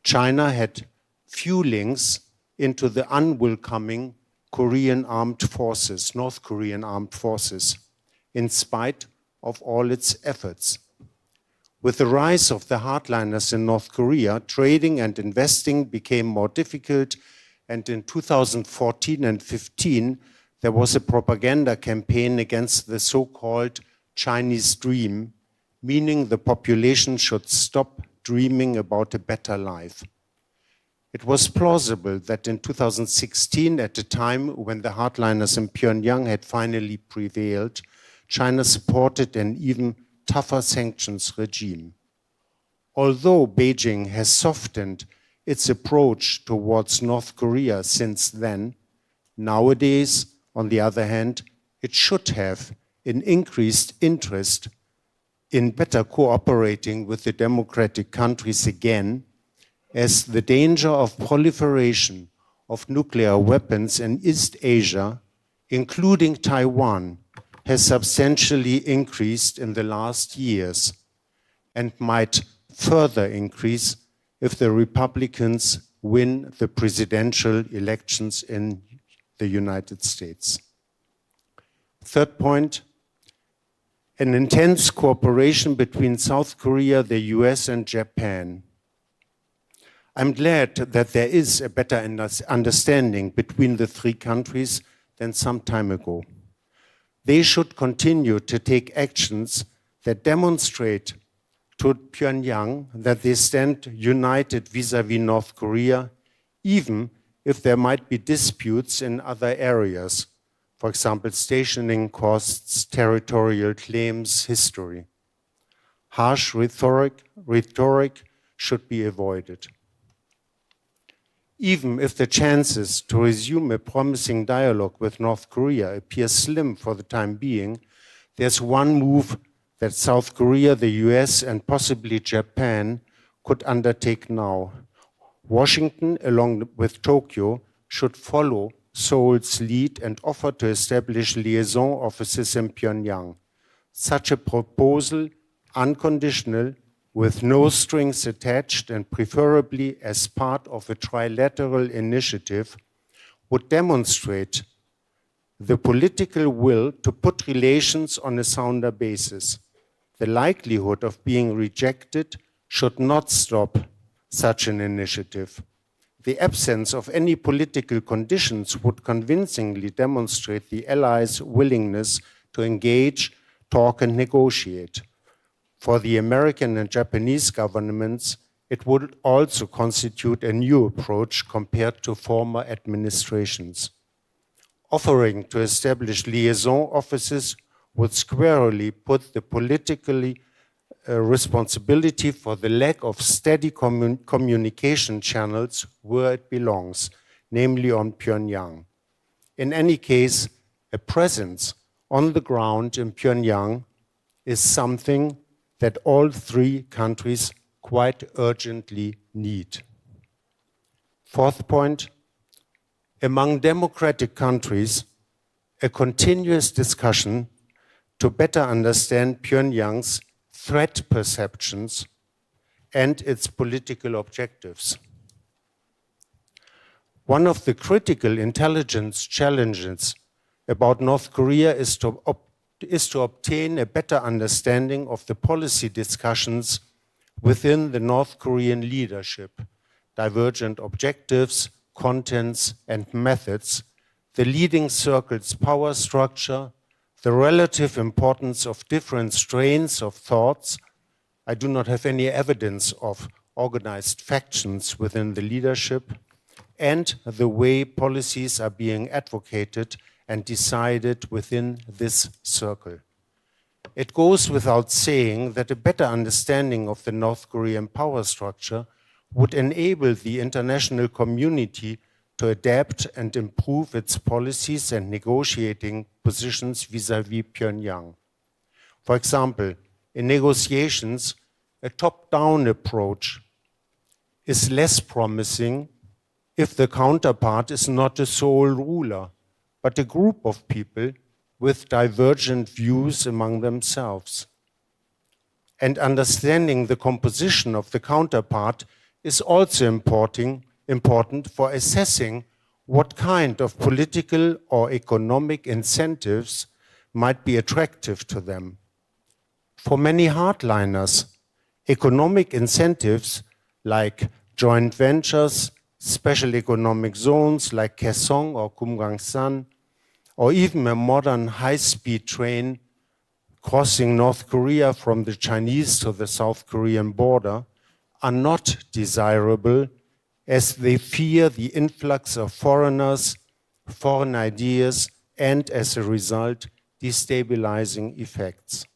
China had few links into the unwelcoming Korean armed forces, North Korean armed forces, in spite of all its efforts. With the rise of the hardliners in North Korea, trading and investing became more difficult, and in 2014 and 15, there was a propaganda campaign against the so-called Chinese dream, meaning the population should stop dreaming about a better life. It was plausible that in 2016, at a time when the hardliners in Pyongyang had finally prevailed, China supported an even tougher sanctions regime. Although Beijing has softened its approach towards North Korea since then, nowadays, on the other hand, it should have an increased interest in better cooperating with the democratic countries again, as the danger of proliferation of nuclear weapons in East Asia, including Taiwan, has substantially increased in the last years and might further increase if the Republicans win the presidential elections in the United States. Third point, an intense cooperation between South Korea, the US, and Japan. I'm glad that there is a better understanding between the three countries than some time ago. They should continue to take actions that demonstrate to Pyongyang that they stand united vis-à-vis North Korea, even if there might be disputes in other areas, for example, stationing costs, territorial claims, history. Harsh rhetoric should be avoided. Even if the chances to resume a promising dialogue with North Korea appear slim for the time being, there's one move that South Korea, the US, and possibly Japan could undertake now. Washington, along with Tokyo, should follow Seoul's lead and offer to establish liaison offices in Pyongyang. Such a proposal, unconditional, with no strings attached, and preferably as part of a trilateral initiative, would demonstrate the political will to put relations on a sounder basis. The likelihood of being rejected should not stop such an initiative. The absence of any political conditions would convincingly demonstrate the Allies' willingness to engage, talk, and negotiate. For the American and Japanese governments, it would also constitute a new approach compared to former administrations. Offering to establish liaison offices would squarely put the political responsibility for the lack of steady communication channels where it belongs, namely on Pyongyang. In any case, a presence on the ground in Pyongyang is something that all three countries quite urgently need. Fourth point, among democratic countries, a continuous discussion to better understand Pyongyang's threat perceptions and its political objectives. One of the critical intelligence challenges about North Korea is to obtain a better understanding of the policy discussions within the North Korean leadership, divergent objectives, contents, and methods, the leading circle's power structure, the relative importance of different strains of thoughts. I do not have any evidence of organized factions within the leadership, and the way policies are being advocated and decided within this circle. It goes without saying that a better understanding of the North Korean power structure would enable the international community to adapt and improve its policies and negotiating positions vis-à-vis Pyongyang. For example, in negotiations, a top-down approach is less promising if the counterpart is not a sole ruler, but a group of people with divergent views among themselves. And understanding the composition of the counterpart is also important for assessing what kind of political or economic incentives might be attractive to them. For many hardliners, economic incentives like joint ventures, special economic zones like Kaesong or Kumgangsan, or even a modern high-speed train crossing North Korea from the Chinese to the South Korean border, are not desirable, as they fear the influx of foreigners, foreign ideas, and as a result, destabilizing effects.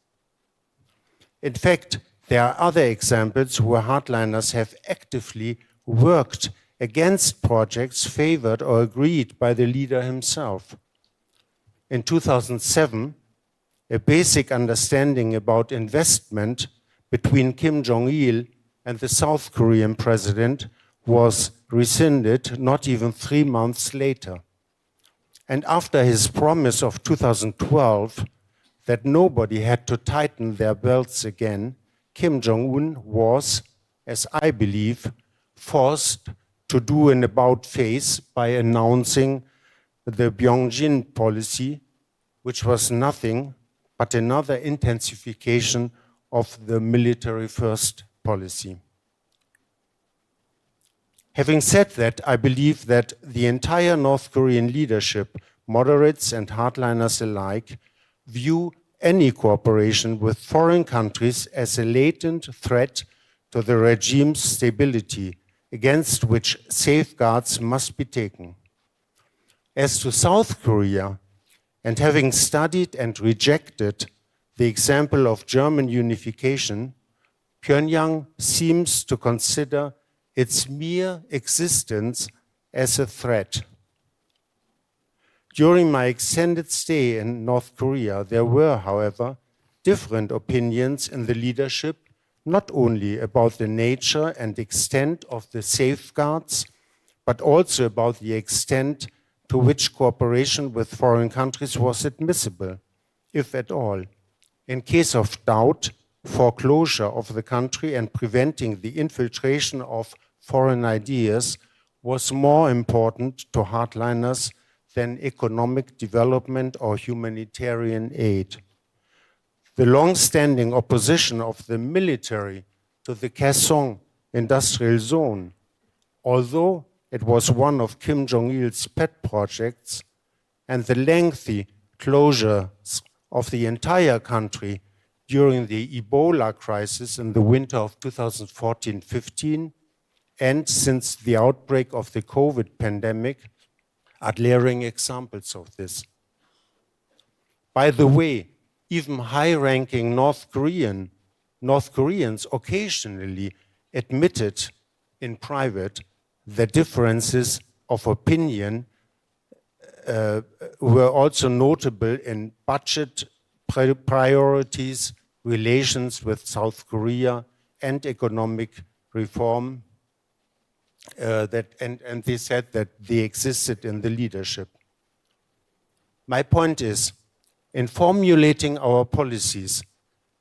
In fact, there are other examples where hardliners have actively worked against projects favored or agreed by the leader himself. In 2007, a basic understanding about investment between Kim Jong-il and the South Korean president was rescinded not even 3 months later. And after his promise of 2012 that nobody had to tighten their belts again, Kim Jong-un was, as I believe, forced to do an about-face by announcing the Byongjin policy, which was nothing but another intensification of the military-first policy. Having said that, I believe that the entire North Korean leadership, moderates and hardliners alike, view any cooperation with foreign countries as a latent threat to the regime's stability, against which safeguards must be taken. As to South Korea, and having studied and rejected the example of German unification, Pyongyang seems to consider its mere existence as a threat. During my extended stay in North Korea, there were, however, different opinions in the leadership, not only about the nature and extent of the safeguards, but also about the extent to which cooperation with foreign countries was admissible, if at all. In case of doubt, foreclosure of the country and preventing the infiltration of foreign ideas was more important to hardliners than economic development or humanitarian aid. The long-standing opposition of the military to the Kaesong industrial zone, although it was one of Kim Jong-il's pet projects, and the lengthy closures of the entire country during the Ebola crisis in the winter of 2014-15, and since the outbreak of the COVID pandemic, are glaring examples of this. By the way, even high-ranking North Koreans occasionally admitted in private that differences of opinion were also notable in budget priorities, relations with South Korea, and economic reform. And they said that they existed in the leadership. My point is, in formulating our policies,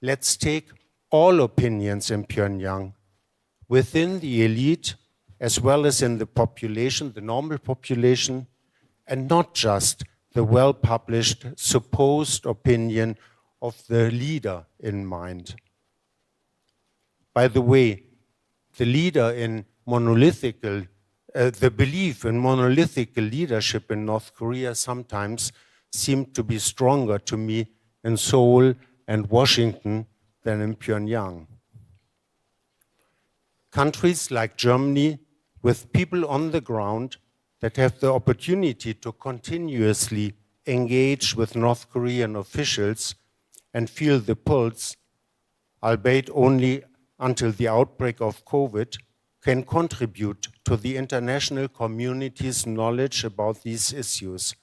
let's take all opinions in Pyongyang, within the elite, as well as in the population, the normal population, and not just the well-published supposed opinion of the leader in mind. By the way, the leader in the belief in monolithic leadership in North Korea sometimes seemed to be stronger to me in Seoul and Washington than in Pyongyang. Countries like Germany, with people on the ground that have the opportunity to continuously engage with North Korean officials and feel the pulse, albeit only until the outbreak of COVID, can contribute to the international community's knowledge about these issues.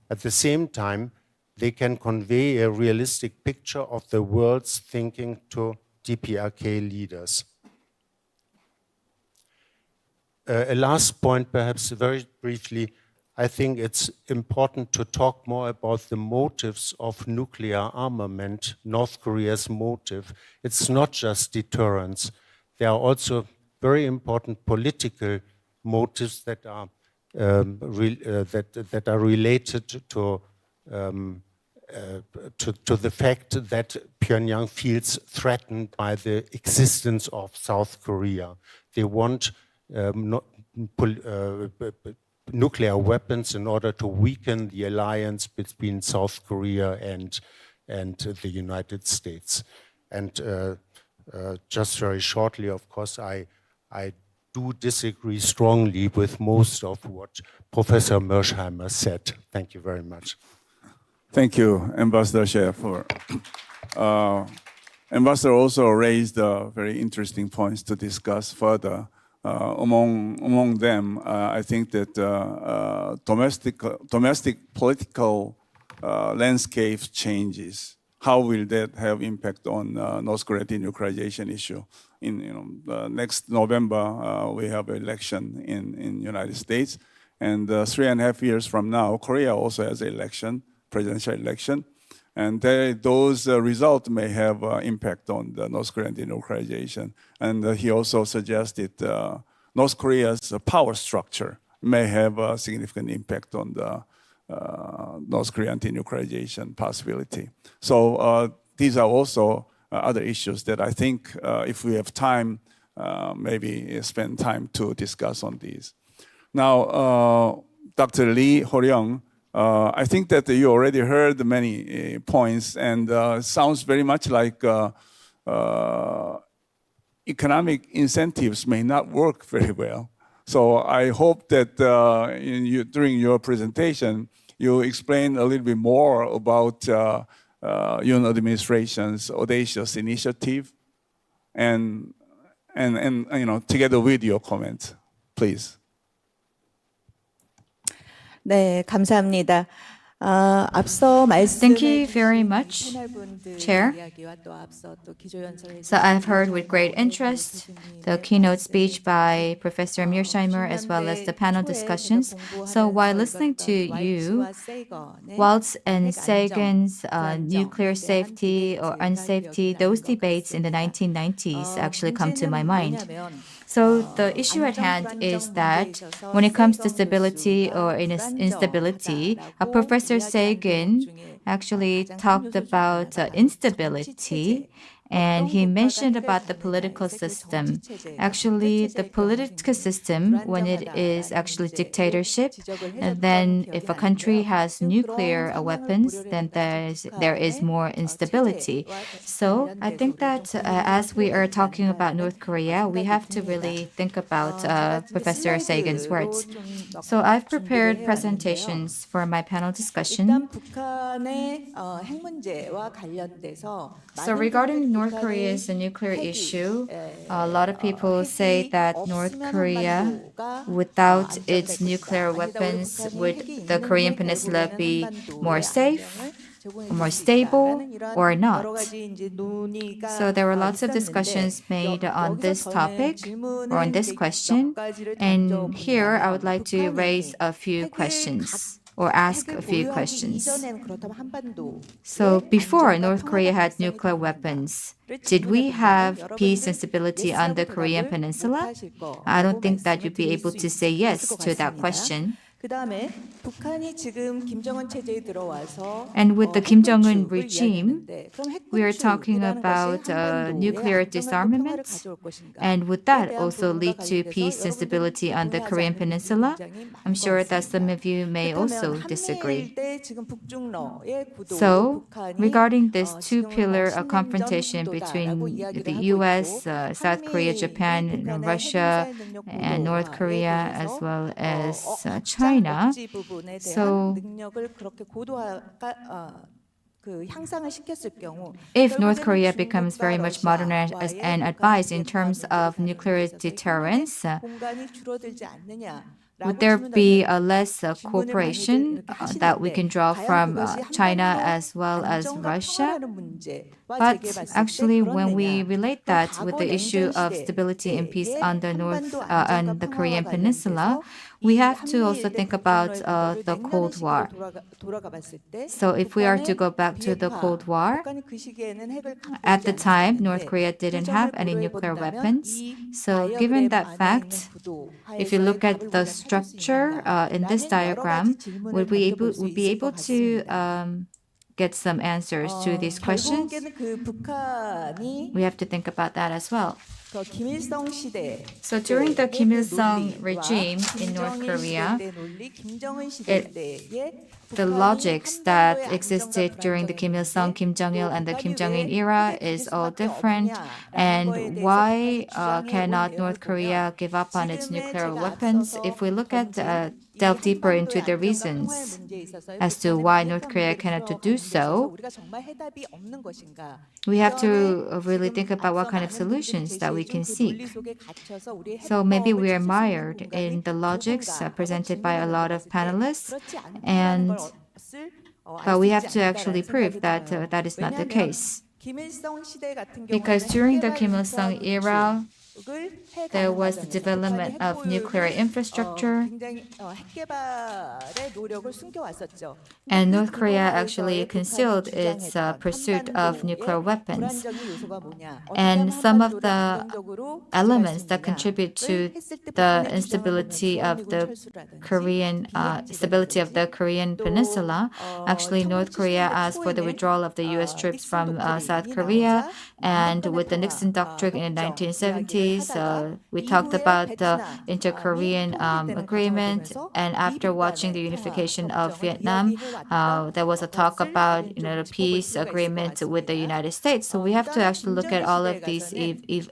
At the same time, they can convey a realistic picture of the world's thinking to DPRK leaders. A last point, perhaps very briefly, I think it's important to talk more about the motives of nuclear armament, North Korea's motive. It's not just deterrence. There are also very important political motives that are related to the fact that Pyongyang feels threatened by the existence of South Korea. They want nuclear weapons in order to weaken the alliance between South Korea and the United States. And just very shortly, of course, I do disagree strongly with most of what Professor Mersheimer said. Thank you very much. Thank you, Ambassador Schaefer. Ambassador also raised very interesting points to discuss further. Among them, I think that domestic political landscape changes how will that have impact on North Korea denuclearization issue? In next November, we have an election in United States, and 3.5 years from now, Korea also has an election, presidential election, and those results may have impact on the North Korean denuclearization. And he also suggested North Korea's power structure may have a significant impact on the North Korean denuclearization possibility. So these are also other issues that I think if we have time, maybe spend time to discuss on these. Now, Dr. Lee Ho-ryung, I think that you already heard many points, and sounds very much like economic incentives may not work very well. So I hope that during your presentation, you explain a little bit more about Yoon administration's audacious initiative, and together with your comments, please. 네, 감사합니다. 앞서 Thank you very much, Chair. So I've heard with great interest the keynote speech by Professor Mearsheimer as well as the panel discussions. So while listening to you, Waltz and Sagan's nuclear safety or unsafety, those debates in the 1990s actually come to my mind. So the issue at hand is that when it comes to stability or instability, Professor Sagan actually talked about instability, and he mentioned about the political system. Actually, the political system, when it is actually dictatorship, and then if a country has nuclear weapons, then there is more instability. So I think that as we are talking about North Korea, we have to really think about Professor Sagan's words. So I've prepared presentations for my panel discussion. So regarding North Korea's nuclear issue, a lot of people say that North Korea, without its nuclear weapons, would the Korean Peninsula be more safe, more stable, or not? So there were lots of discussions made on this topic or on this question, and here I would like to raise a few questions or ask a few questions. So before North Korea had nuclear weapons, did we have peace and stability on the Korean Peninsula? I don't think that you'd be able to say yes to that question. And with the Kim Jong-un regime, we are talking about nuclear disarmament. And would that also lead to peace and stability on the Korean Peninsula? I'm sure that some of you may also disagree. So, regarding this two-pillar confrontation between the US, South Korea, Japan, Russia, and North Korea, as well as China, so if North Korea becomes very much modernized and advanced in terms of nuclear deterrence, would there be a less cooperation that we can draw from China as well as Russia? But actually, when we relate that with the issue of stability and peace on the Korean Peninsula, we have to also think about the Cold War. So if we are to go back to the Cold War, at the time, North Korea didn't have any nuclear weapons. So given that fact, if you look at the structure in this diagram, would we be able to get some answers to these questions? We have to think about that as well. So during the Kim Il-sung regime in North Korea, the logics that existed during the Kim Il-sung, Kim Jong-il, and the Kim Jong-un era is all different. And why cannot North Korea give up on its nuclear weapons? If we look at delve deeper into the reasons as to why North Korea cannot do so, we have to really think about what kind of solutions that we can seek. So maybe we are mired in the logics presented by a lot of panelists, and But we have to actually prove that that is not the case. Because during the Kim Il-sung era, there was the development of nuclear infrastructure, and North Korea actually concealed its pursuit of nuclear weapons. And some of the elements that contribute to the instability of the Korean peninsula, actually North Korea asked for the withdrawal of the U.S. troops from South Korea, and with the Nixon Doctrine in the 1970s, we talked about the inter-Korean agreement, and after watching the unification of Vietnam, there was a talk about the peace agreement with the United States. So we have to actually look at all of these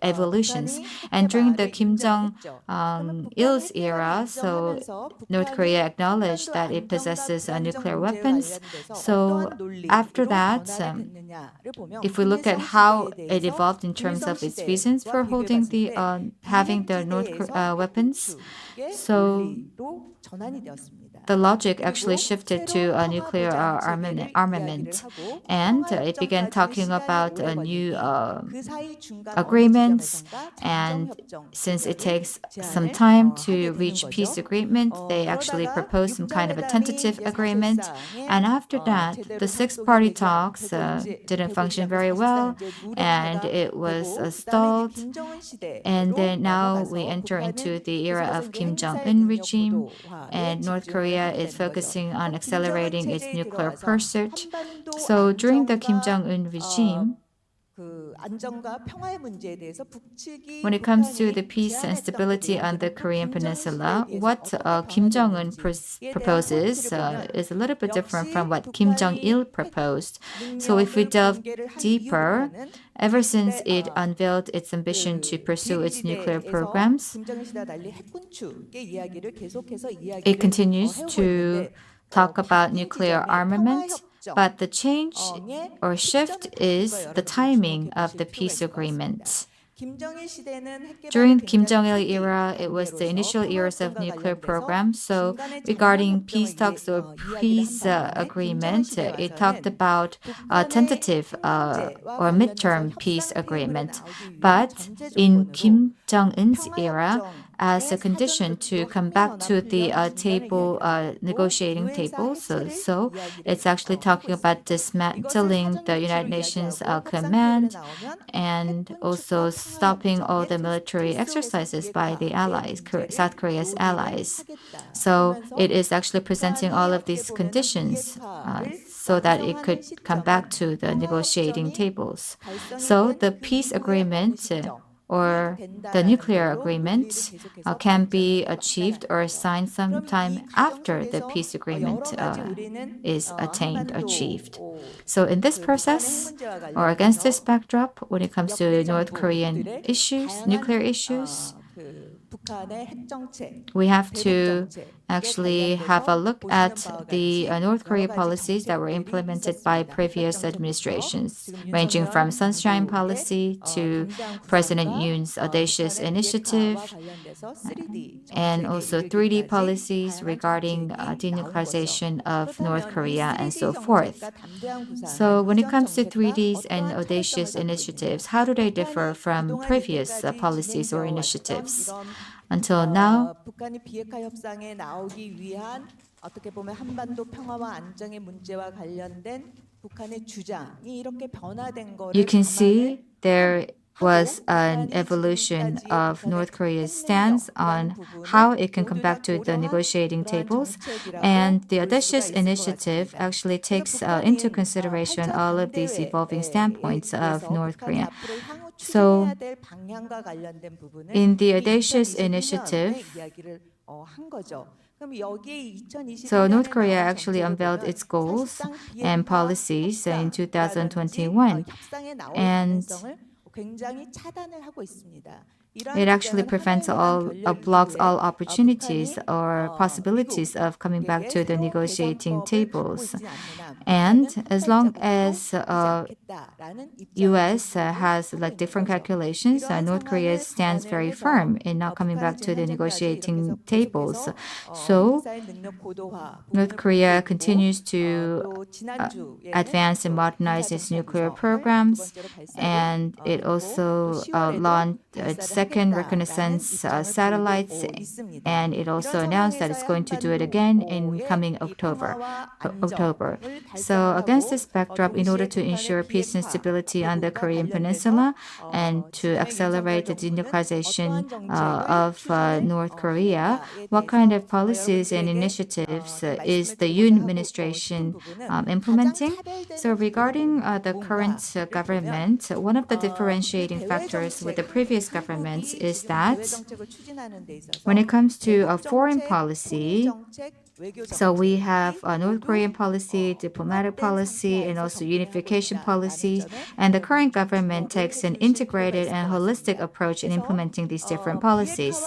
evolutions. And during the Kim Jong-il's era, so North Korea acknowledged that it possesses nuclear weapons. So after that, if we look at how it evolved in terms of its reasons for holding having the weapons, so the logic actually shifted to a nuclear armament, and it began talking about new agreements. And since it takes some time to reach peace agreement, they actually proposed some kind of a tentative agreement. And after that, the six-party talks didn't function very well, and it was stalled. And then now we enter into the era of Kim Jong-un regime, and North Korea is focusing on accelerating its nuclear pursuit. So during the Kim Jong-un regime, when it comes to the peace and stability on the Korean peninsula, what Kim Jong-un proposes is a little bit different from what Kim Jong-il proposed. So if we delve deeper, ever since it unveiled its ambition to pursue its nuclear programs, it continues to talk about nuclear armament. But the change or shift is the timing of the peace agreement. During the Kim Jong-il era, it was the initial years of nuclear program. So regarding peace talks or peace agreement, it talked about a tentative or midterm peace agreement. But in Kim Jong-un's era, as a condition to come back to the negotiating table. So it's actually talking about dismantling the United Nations command and also stopping all the military exercises by the allies, South Korea's allies. So it is actually presenting all of these conditions so that it could come back to the negotiating tables. So the peace agreement or the nuclear agreement can be achieved or signed sometime after the peace agreement is achieved. So in this process, or against this backdrop, when it comes to North Korean issues, nuclear issues, we have to actually have a look at the North Korea policies that were implemented by previous administrations, ranging from Sunshine Policy to President Yoon's audacious initiative, and also 3D policies regarding denuclearization of North Korea and so forth. So when it comes to 3Ds and audacious initiatives, how do they differ from previous policies or initiatives? Until now, 북한이 비핵화 협상에 나오기 위한 어떻게 보면 한반도 평화와 안정의 문제와 관련된 북한의 주장이 이렇게 변화된 거를 you can see there was an evolution of North Korea's stance on how it can come back to the negotiating tables. And the audacious initiative actually takes into consideration all of these evolving standpoints of North Korea. So in the audacious initiative, so North Korea actually unveiled its goals and policies in 2021. And It actually prevents blocks all opportunities or possibilities of coming back to the negotiating tables. And as long as U.S. has like different calculations, North Korea stands very firm in not coming back to the negotiating tables. So North Korea continues to advance and modernize its nuclear programs, and it also launched its second reconnaissance satellites, and it also announced that it's going to do it again in coming October. So against this backdrop, in order to ensure peace and stability on the Korean Peninsula and to accelerate the denuclearization of North Korea, what kind of policies and initiatives is the Yoon administration implementing? So regarding the current government, one of the differentiating factors with the previous governments is that when it comes to a foreign policy, so we have a North Korean policy, diplomatic policy, and also unification policy. And the current government takes an integrated and holistic approach in implementing these different policies.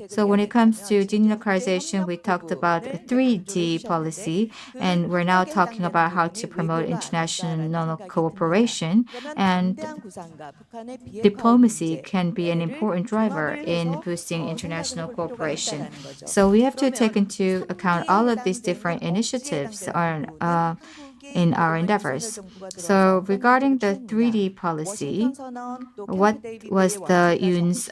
So when it comes to denuclearization, we talked about a 3D policy, and we're now talking about how to promote international cooperation. And diplomacy can be an important driver in boosting international cooperation. So we have to take into account all of these different initiatives in our endeavors. So regarding the 3D policy, what was the Yoon's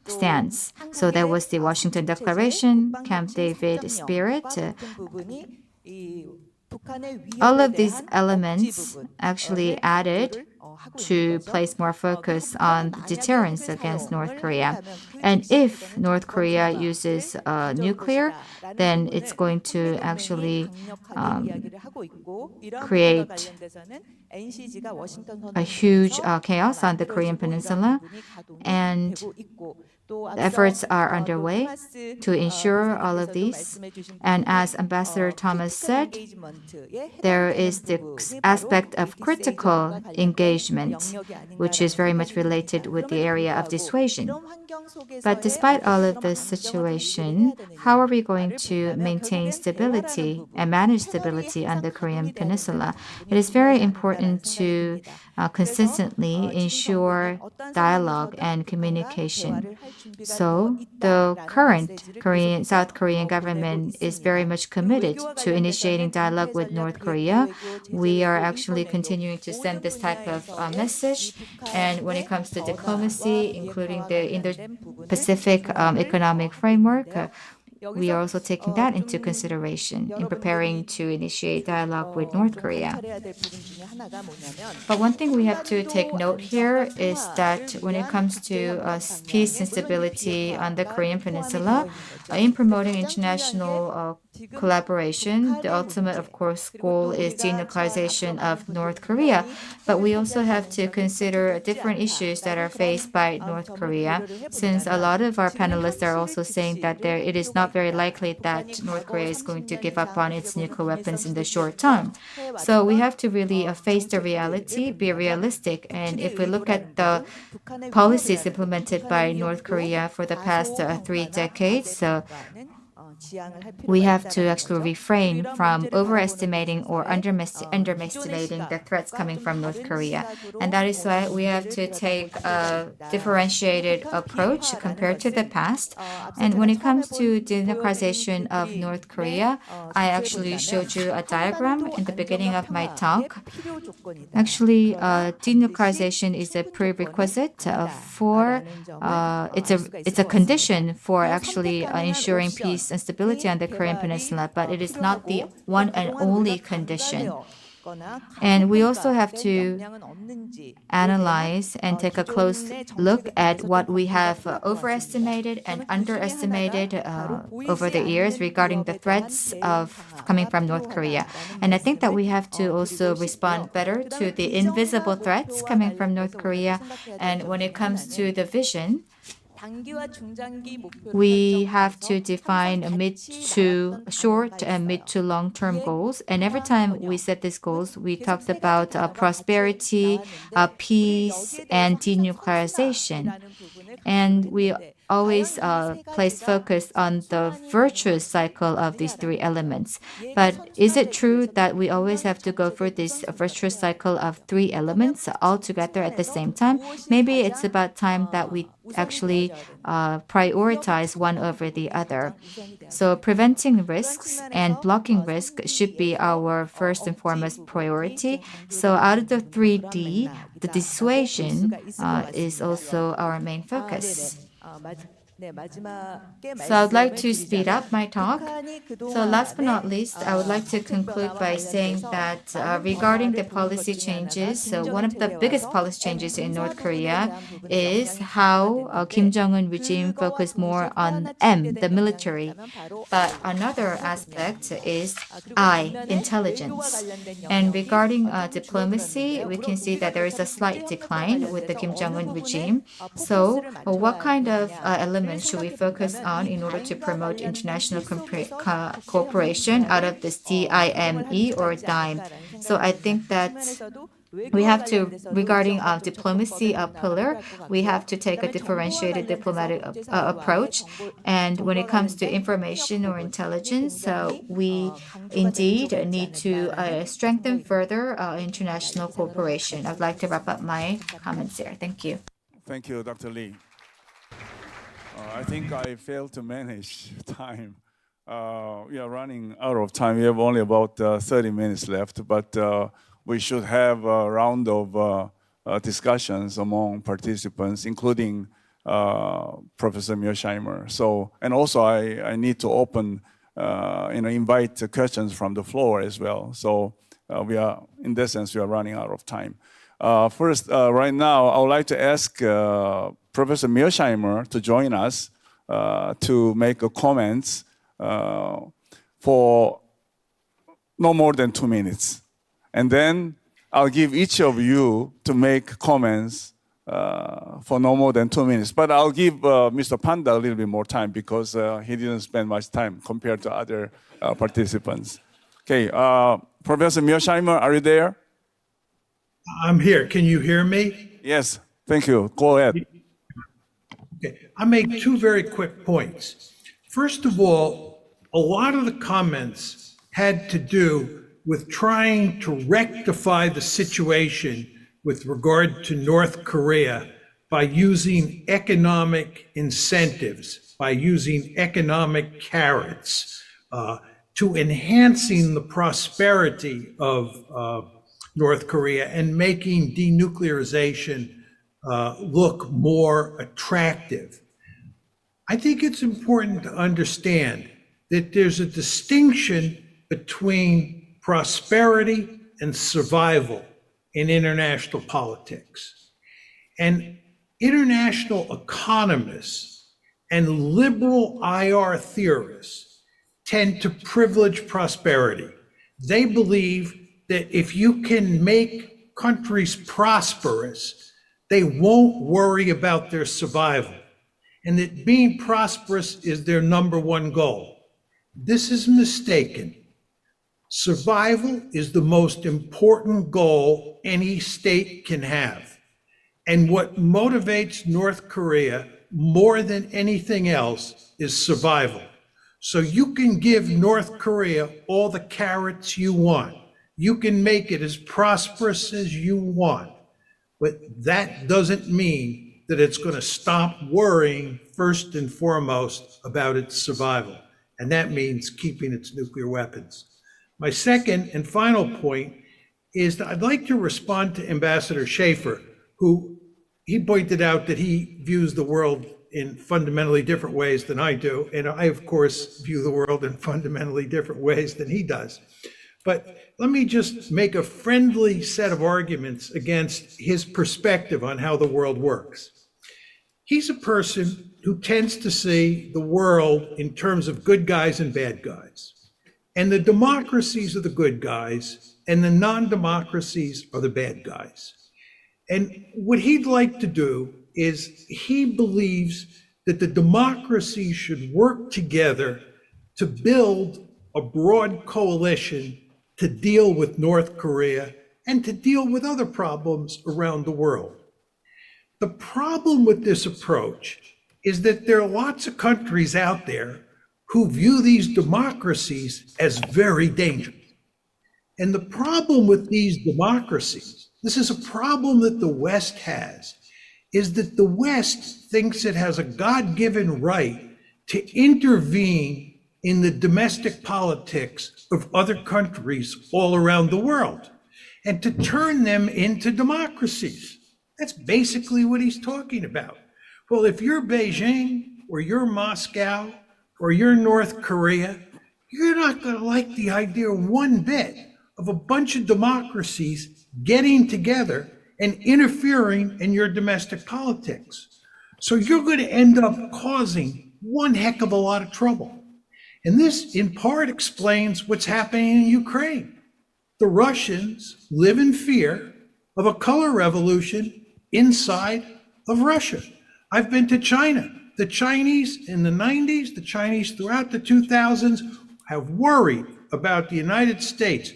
stance? So there was the Washington Declaration, Camp David spirit. All of these elements actually added to place more focus on deterrence against North Korea. And if North Korea uses nuclear, then it's going to actually create a huge chaos on the Korean Peninsula. And efforts are underway to ensure all of these. And as Ambassador Thomas said, there is the aspect of critical engagement, which is very much related with the area of dissuasion. But despite all of this situation, how are we going to maintain stability and manage stability on the Korean Peninsula? It is very important to consistently ensure dialogue and communication. So the current South Korean government is very much committed to initiating dialogue with North Korea. We are actually continuing to send this type of message. And when it comes to diplomacy, including the Indo-Pacific economic framework, we are also taking that into consideration in preparing to initiate dialogue with North Korea. But one thing we have to take note here is that when it comes to peace and stability on the Korean Peninsula, in promoting international collaboration, the ultimate, of course, goal is denuclearization of North Korea. But we also have to consider different issues that are faced by North Korea, since a lot of our panelists are also saying that it is not very likely that North Korea is going to give up on its nuclear weapons in the short term. So we have to really face the reality, be realistic. And if we look at the policies implemented by North Korea for the past 3 decades, we have to actually refrain from overestimating or underestimating the threats coming from North Korea. And that is why we have to take a differentiated approach compared to the past. And when it comes to denuclearization of North Korea, I actually showed you a diagram in the beginning of my talk. Actually, denuclearization is a prerequisite for, it's a condition for actually ensuring peace and stability on the Korean Peninsula, but it is not the one and only condition. And we also have to analyze and take a close look at what we have overestimated and underestimated over the years regarding the threats coming from North Korea. And I think that we have to also respond better to the invisible threats coming from North Korea. And when it comes to the vision, we have to define a mid to short and mid to long term goals. And every time we set these goals, we talked about prosperity, peace, and denuclearization. And we always place focus on the virtuous cycle of these three elements. But is it true that we always have to go through this virtuous cycle of three elements all together at the same time? Maybe it's about time that we actually prioritize one over the other. So preventing risks and blocking risk should be our first and foremost priority. So out of the 3D, the dissuasion is also our main focus. So I would like to speed up my talk. So last but not least, I would like to conclude by saying that regarding the policy changes, so one of the biggest policy changes in North Korea is how Kim Jong-un regime focused more on M, the military. But another aspect is I, intelligence. And regarding diplomacy, we can see that there is a slight decline with the Kim Jong-un regime. So what kind of elements should we focus on in order to promote international cooperation out of this DIME or DIME? So I think that we have to, regarding diplomacy pillar, we have to take a differentiated diplomatic approach. And when it comes to information or intelligence, we indeed need to strengthen further international cooperation. I'd like to wrap up my comments here. Thank you. Thank you, Dr. Lee. I think I failed to manage time. We are running out of time. We have only about 30 minutes left, but we should have a round of discussions among participants, including Professor Mearsheimer. So, and also I need to open, invite questions from the floor as well. So we are, in that sense, we are running out of time. First, right now, I would like to ask Professor Mearsheimer to join us to make a comments for no more than 2 minutes. And then I'll give each of you to make comments for no more than 2 minutes. But I'll give Mr. Panda a little bit more time because he didn't spend much time compared to other participants. Okay, Professor Mearsheimer, are you there? I'm here. Can you hear me? Yes, thank you. Go ahead. Okay. I'll make two very quick points. First of all, a lot of the comments had to do with trying to rectify the situation with regard to North Korea by using economic incentives, by using economic carrots, to enhancing the prosperity of North Korea and making denuclearization look more attractive. I think it's important to understand that there's a distinction between prosperity and survival in international politics. And international economists and liberal IR theorists tend to privilege prosperity. They believe that if you can make countries prosperous, they won't worry about their survival, and that being prosperous is their number one goal. This is mistaken. Survival is the most important goal any state can have. And what motivates North Korea more than anything else is survival. So you can give North Korea all the carrots you want. You can make it as prosperous as you want, but that doesn't mean that it's going to stop worrying first and foremost about its survival. And that means keeping its nuclear weapons. My second and final point is that I'd like to respond to Ambassador Schaefer, who he pointed out that he views the world in fundamentally different ways than I do. And I, of course, view the world in fundamentally different ways than he does. But let me just make a friendly set of arguments against his perspective on how the world works. He's a person who tends to see the world in terms of good guys and bad guys. And the democracies are the good guys, and the non-democracies are the bad guys. And what he'd like to do is he believes that the democracies should work together to build a broad coalition to deal with North Korea and to deal with other problems around the world. The problem with this approach is that there are lots of countries out there who view these democracies as very dangerous. And the problem with these democracies, this is a problem that the West has, is that the West thinks it has a God-given right to intervene in the domestic politics of other countries all around the world and to turn them into democracies. That's basically what he's talking about. Well, if you're Beijing or you're Moscow or you're North Korea, you're not going to like the idea one bit of a bunch of democracies getting together and interfering in your domestic politics. So you're going to end up causing one heck of a lot of trouble. And this, in part, explains what's happening in Ukraine. The Russians live in fear of a color revolution inside of Russia. I've been to China. The Chinese in the 90s, the Chinese throughout the 2000s have worried about the United States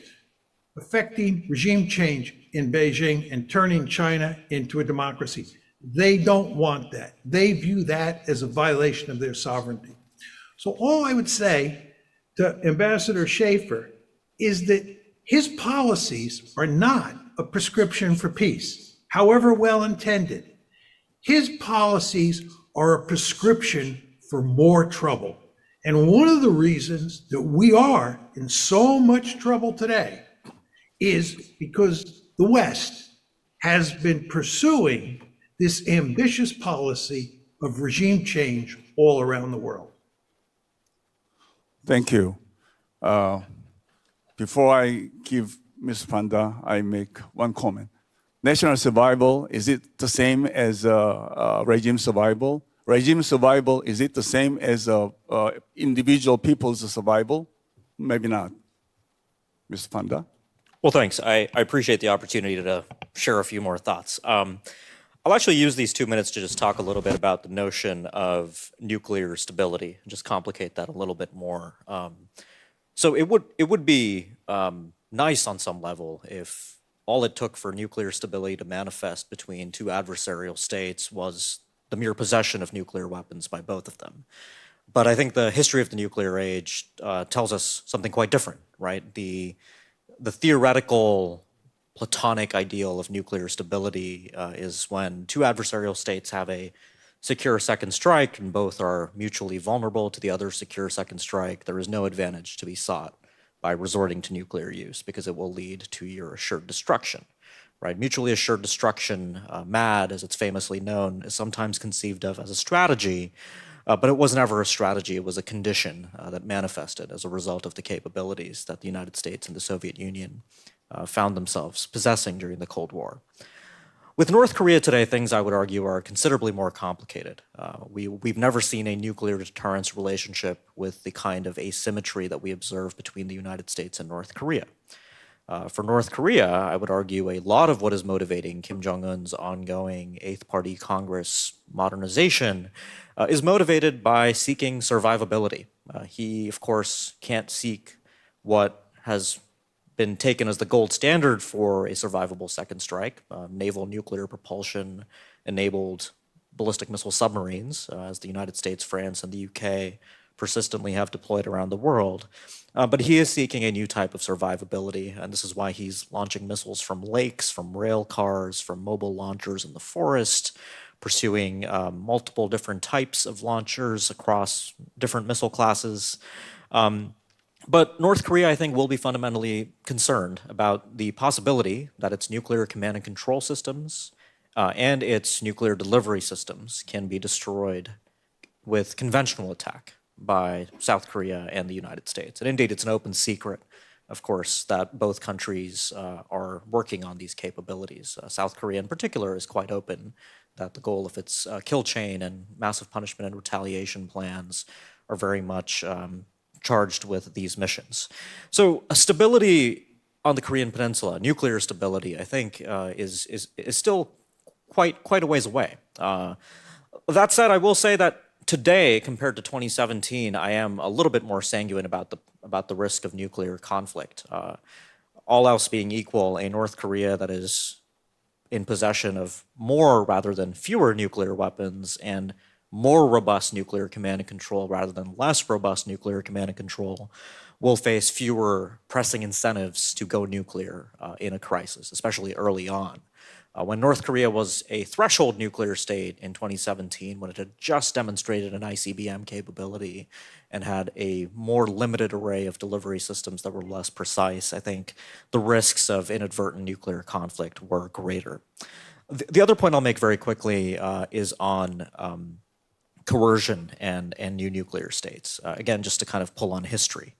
affecting regime change in Beijing and turning China into a democracy. They don't want that. They view that as a violation of their sovereignty. So all I would say to Ambassador Schaefer is that his policies are not a prescription for peace, however well intended. His policies are a prescription for more trouble. And one of the reasons that we are in so much trouble today is because the West has been pursuing this ambitious policy of regime change all around the world. Thank you. Before I give Ms. Panda, I make one comment. National survival, is it the same as regime survival? Regime survival, is it the same as individual people's survival? Maybe not. Ms. Panda? Well, thanks. I appreciate the opportunity to share a few more thoughts. I'll actually use these 2 minutes to just talk a little bit about the notion of nuclear stability and just complicate that a little bit more. So it would be nice on some level if all it took for nuclear stability to manifest between two adversarial states was the mere possession of nuclear weapons by both of them. But I think the history of the nuclear age tells us something quite different, right? The theoretical Platonic ideal of nuclear stability is when two adversarial states have a secure second strike and both are mutually vulnerable to the other's secure second strike. There is no advantage to be sought by resorting to nuclear use because it will lead to your assured destruction, right? Mutually assured destruction, MAD, as it's famously known, is sometimes conceived of as a strategy, but it was never a strategy. It was a condition that manifested as a result of the capabilities that the United States and the Soviet Union found themselves possessing during the Cold War. With North Korea today, things I would argue are considerably more complicated. We've never seen a nuclear deterrence relationship with the kind of asymmetry that we observe between the United States and North Korea. For North Korea, I would argue a lot of what is motivating Kim Jong-un's ongoing Eighth Party Congress modernization is motivated by seeking survivability. He, of course, can't seek what has been taken as the gold standard for a survivable second strike, naval nuclear propulsion enabled ballistic missile submarines, as the United States, France, and the UK persistently have deployed around the world. But he is seeking a new type of survivability, and this is why he's launching missiles from lakes, from rail cars, from mobile launchers in the forest, pursuing multiple different types of launchers across different missile classes. But North Korea, I think, will be fundamentally concerned about the possibility that its nuclear command and control systems and its nuclear delivery systems can be destroyed with conventional attack by South Korea and the United States. And indeed, it's an open secret, of course, that both countries are working on these capabilities. South Korea in particular is quite open that the goal of its kill chain and massive punishment and retaliation plans are very much charged with these missions. So stability on the Korean Peninsula, nuclear stability, I think is still quite a ways away. That said, I will say that Today, compared to 2017, I am a little bit more sanguine about the risk of nuclear conflict. All else being equal, a North Korea that is in possession of more rather than fewer nuclear weapons and more robust nuclear command and control rather than less robust nuclear command and control will face fewer pressing incentives to go nuclear in a crisis, especially early on. When North Korea was a threshold nuclear state in 2017, when it had just demonstrated an ICBM capability and had a more limited array of delivery systems that were less precise, I think the risks of inadvertent nuclear conflict were greater. The other point I'll make very quickly is on coercion and new nuclear states. Again, just to kind of pull on history.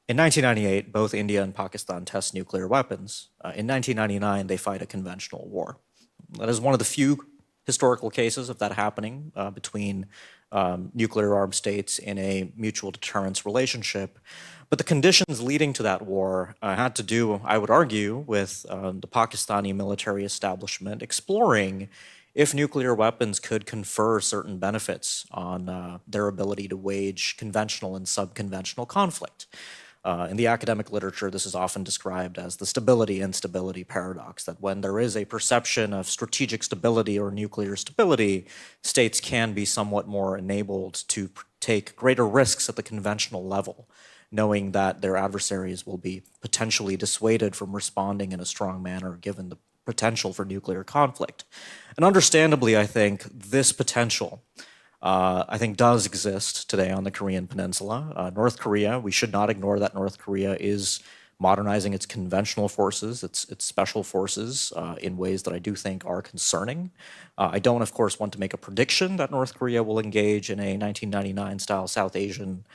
In 1998, both India and Pakistan test nuclear weapons. In 1999, they fight a conventional war. That is one of the few historical cases of that happening between nuclear armed states in a mutual deterrence relationship. But the conditions leading to that war had to do, I would argue, with the Pakistani military establishment exploring if nuclear weapons could confer certain benefits on their ability to wage conventional and subconventional conflict. In the academic literature, this is often described as the stability-instability paradox, that when there is a perception of strategic stability or nuclear stability, states can be somewhat more enabled to take greater risks at the conventional level, knowing that their adversaries will be potentially dissuaded from responding in a strong manner given the potential for nuclear conflict. And understandably, I think this potential does exist today on the Korean Peninsula. North Korea, we should not ignore that North Korea is modernizing its conventional forces, its special forces in ways that I do think are concerning. I don't, of course, want to make a prediction that North Korea will engage in a 1999-style South Asian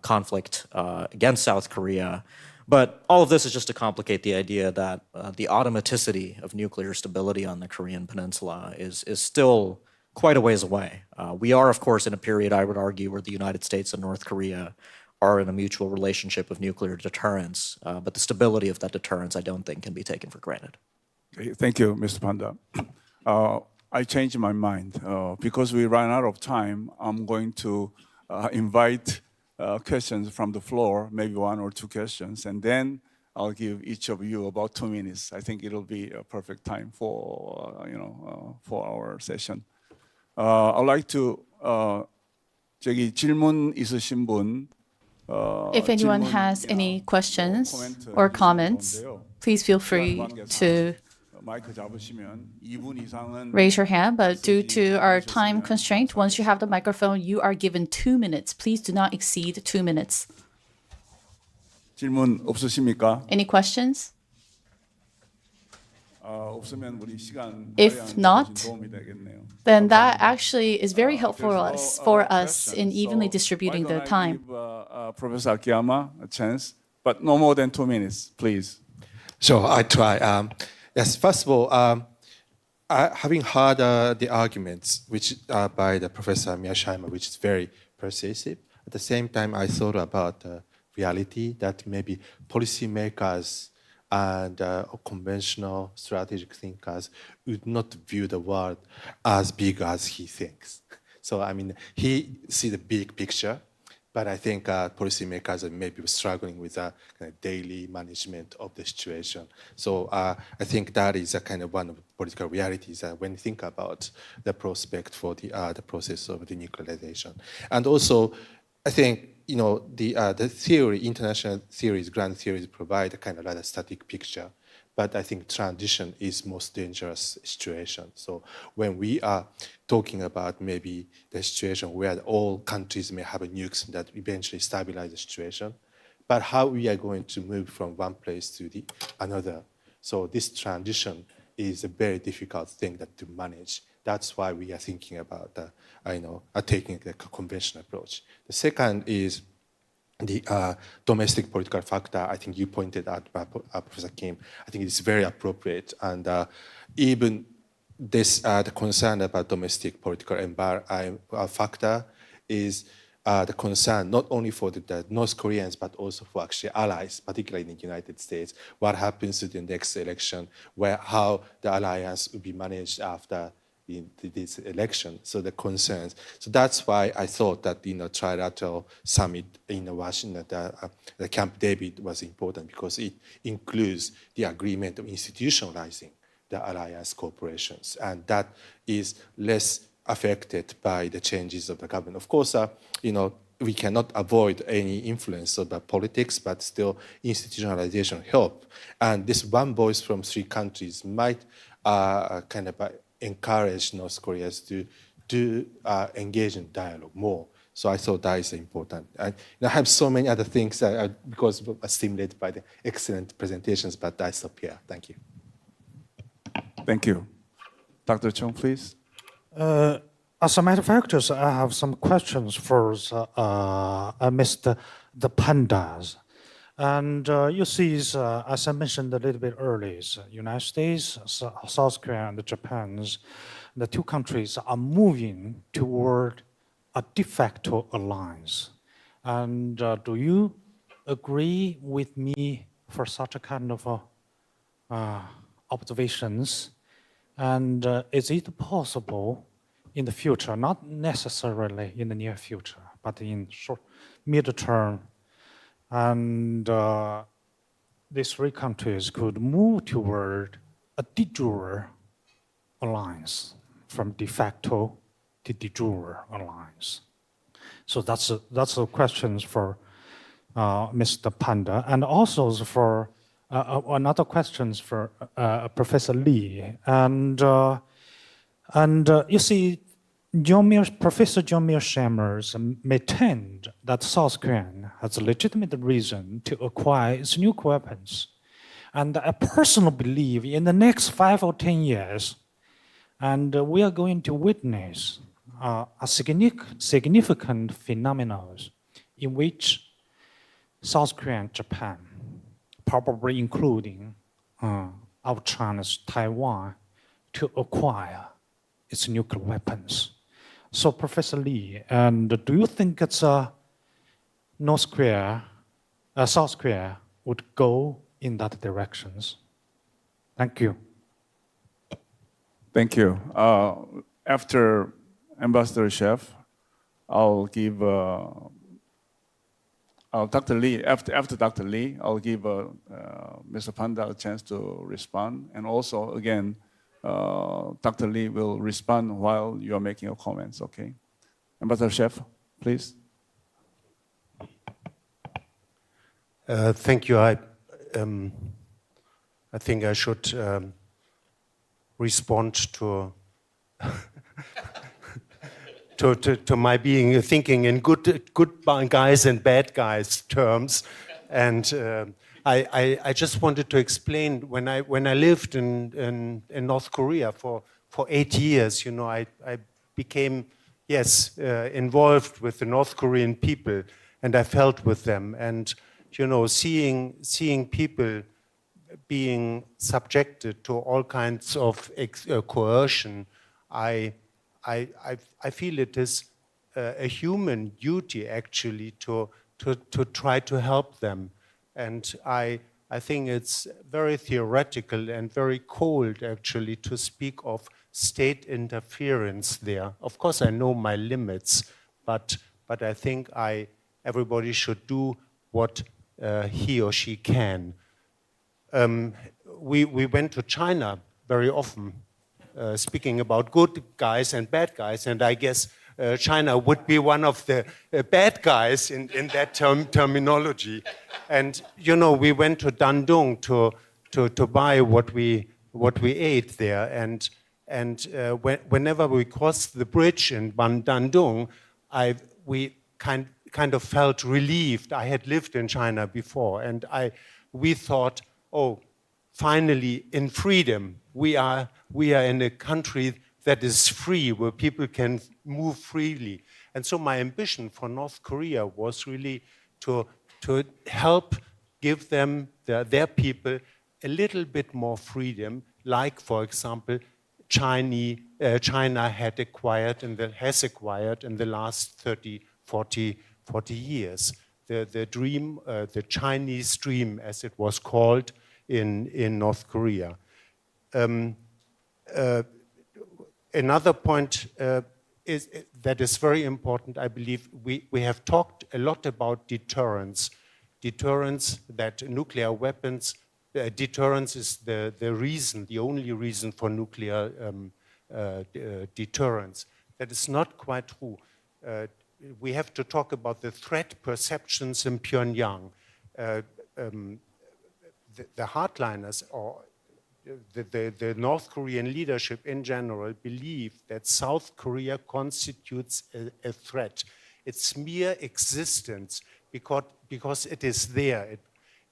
conflict against South Korea. But all of this is just to complicate the idea that the automaticity of nuclear stability on the Korean Peninsula is still quite a ways away. We are, of course, in a period, I would argue, where the United States and North Korea are in a mutual relationship of nuclear deterrence. But the stability of that deterrence, I don't think, can be taken for granted. Thank you, Mr. Panda. I changed my mind. Because we ran out of time, I'm going to invite questions from the floor, maybe one or two questions, and then I'll give each of you about 2 minutes. I think it'll be a perfect time for for our session. I'd like to 질문 있으신 분. If anyone has any questions or comments, please feel free to raise your hand. But due to our time constraint, once you have the microphone, you are given 2 minutes. Please do not exceed 2 minutes. 질문 없으십니까? Any questions? If not, then that actually is very helpful for us in evenly distributing the time. Professor Akiyama a chance, but no more than 2 minutes, please. So I try. Yes, first of all, having heard the arguments which by the Professor Miyashima, which is very persuasive, at the same time I thought about the reality that maybe policymakers and conventional strategic thinkers would not view the world as big as he thinks. So I mean, he sees the big picture, but I think policymakers are maybe struggling with a kind of daily management of the situation. So I think that is a kind of one of the political realities when you think about the prospect for the process of denuclearization. And also, I think the theory, international theories, grand theories provide a kind of rather static picture, but I think transition is most dangerous situation. So when we are talking about maybe the situation where all countries may have nukes that eventually stabilize the situation, but how we are going to move from one place to the another. So this transition is a very difficult thing to manage. That's why we are thinking about taking the conventional approach. The second is the domestic political factor. I think you pointed out, Professor Kim. I think it's very appropriate, and even this the concern about domestic political factor is the concern not only for the North Koreans but also for actually allies, particularly in the United States. What happens to the next election? How the alliance will be managed after in this election. So the concerns. So that's why I thought that trilateral summit in Washington, the Camp David was important because it includes the agreement of institutionalizing the alliance corporations, and that is less affected by the changes of the government. Of course, we cannot avoid any influence of the politics, but still institutionalization help. And this one voice from three countries might encourage North Korea to engage in dialogue more. So I thought that is important. I have so many other things because stimulated by the excellent presentations, but I stop here. Thank you. Thank you. Dr. Chung, please. As a matter of fact, I have some questions for Mr. The Pandas. And you see, as I mentioned a little bit earlier, United States, South Korea, and Japan, the two countries are moving toward a de facto alliance. And do you agree with me for such a kind of observations? And is it possible in the future, not necessarily in the near future, but in short, mid-term, and these three countries could move toward a de jure alliance, from de facto to de jure alliance? So that's a question for Mr. Panda, and also for another question for Professor Lee. And you see, Professor John-Mill Schammers maintained that South Korea has a legitimate reason to acquire its nuclear weapons. And I personally believe in the next 5 or 10 years, and we are going to witness a significant phenomenon in which South Korea and Japan, probably including our China's Taiwan, to acquire its nuclear weapons. So, Professor Lee, and do you think it's South Korea would go in that directions? Thank you. Thank you. After Ambassador Chef, I'll give Dr. Lee. After Dr. Lee, I'll give Mr. Panda a chance to respond, and also again, Dr. Lee will respond while you are making your comments. Okay, Ambassador Chef, please. Thank you. I think I should respond to to my thinking in good guys and bad guys terms, and I just wanted to explain when I lived in North Korea for 8 years. I became involved with the North Korean people, and I felt with them, and seeing people being subjected to all kinds of coercion, I feel it is a human duty actually to try to help them. And I think it's very theoretical and very cold actually to speak of state interference there. Of course, I know my limits, but I think everybody should do what he or she can. We went to China very often, speaking about good guys and bad guys, and I guess China would be one of the bad guys in that terminology. And we went to Dandong to buy what we ate there, and whenever we crossed the bridge in Dandong, we kind of felt relieved. I had lived in China before, and we thought, oh, finally in freedom. We are in a country that is free, where people can move freely. And so my ambition for North Korea was really to help give them, their people, a little bit more freedom, like, for example, China has acquired in the last 30, 40 years. The dream, the Chinese dream, as it was called in North Korea. Another point that is very important, I believe, we have talked a lot about deterrence. Deterrence, that nuclear weapons, deterrence is the only reason for nuclear deterrence. That is not quite true. We have to talk about the threat perceptions in Pyongyang. The hardliners or the North Korean leadership in general believe that South Korea constitutes a threat. Its mere existence, because it is there.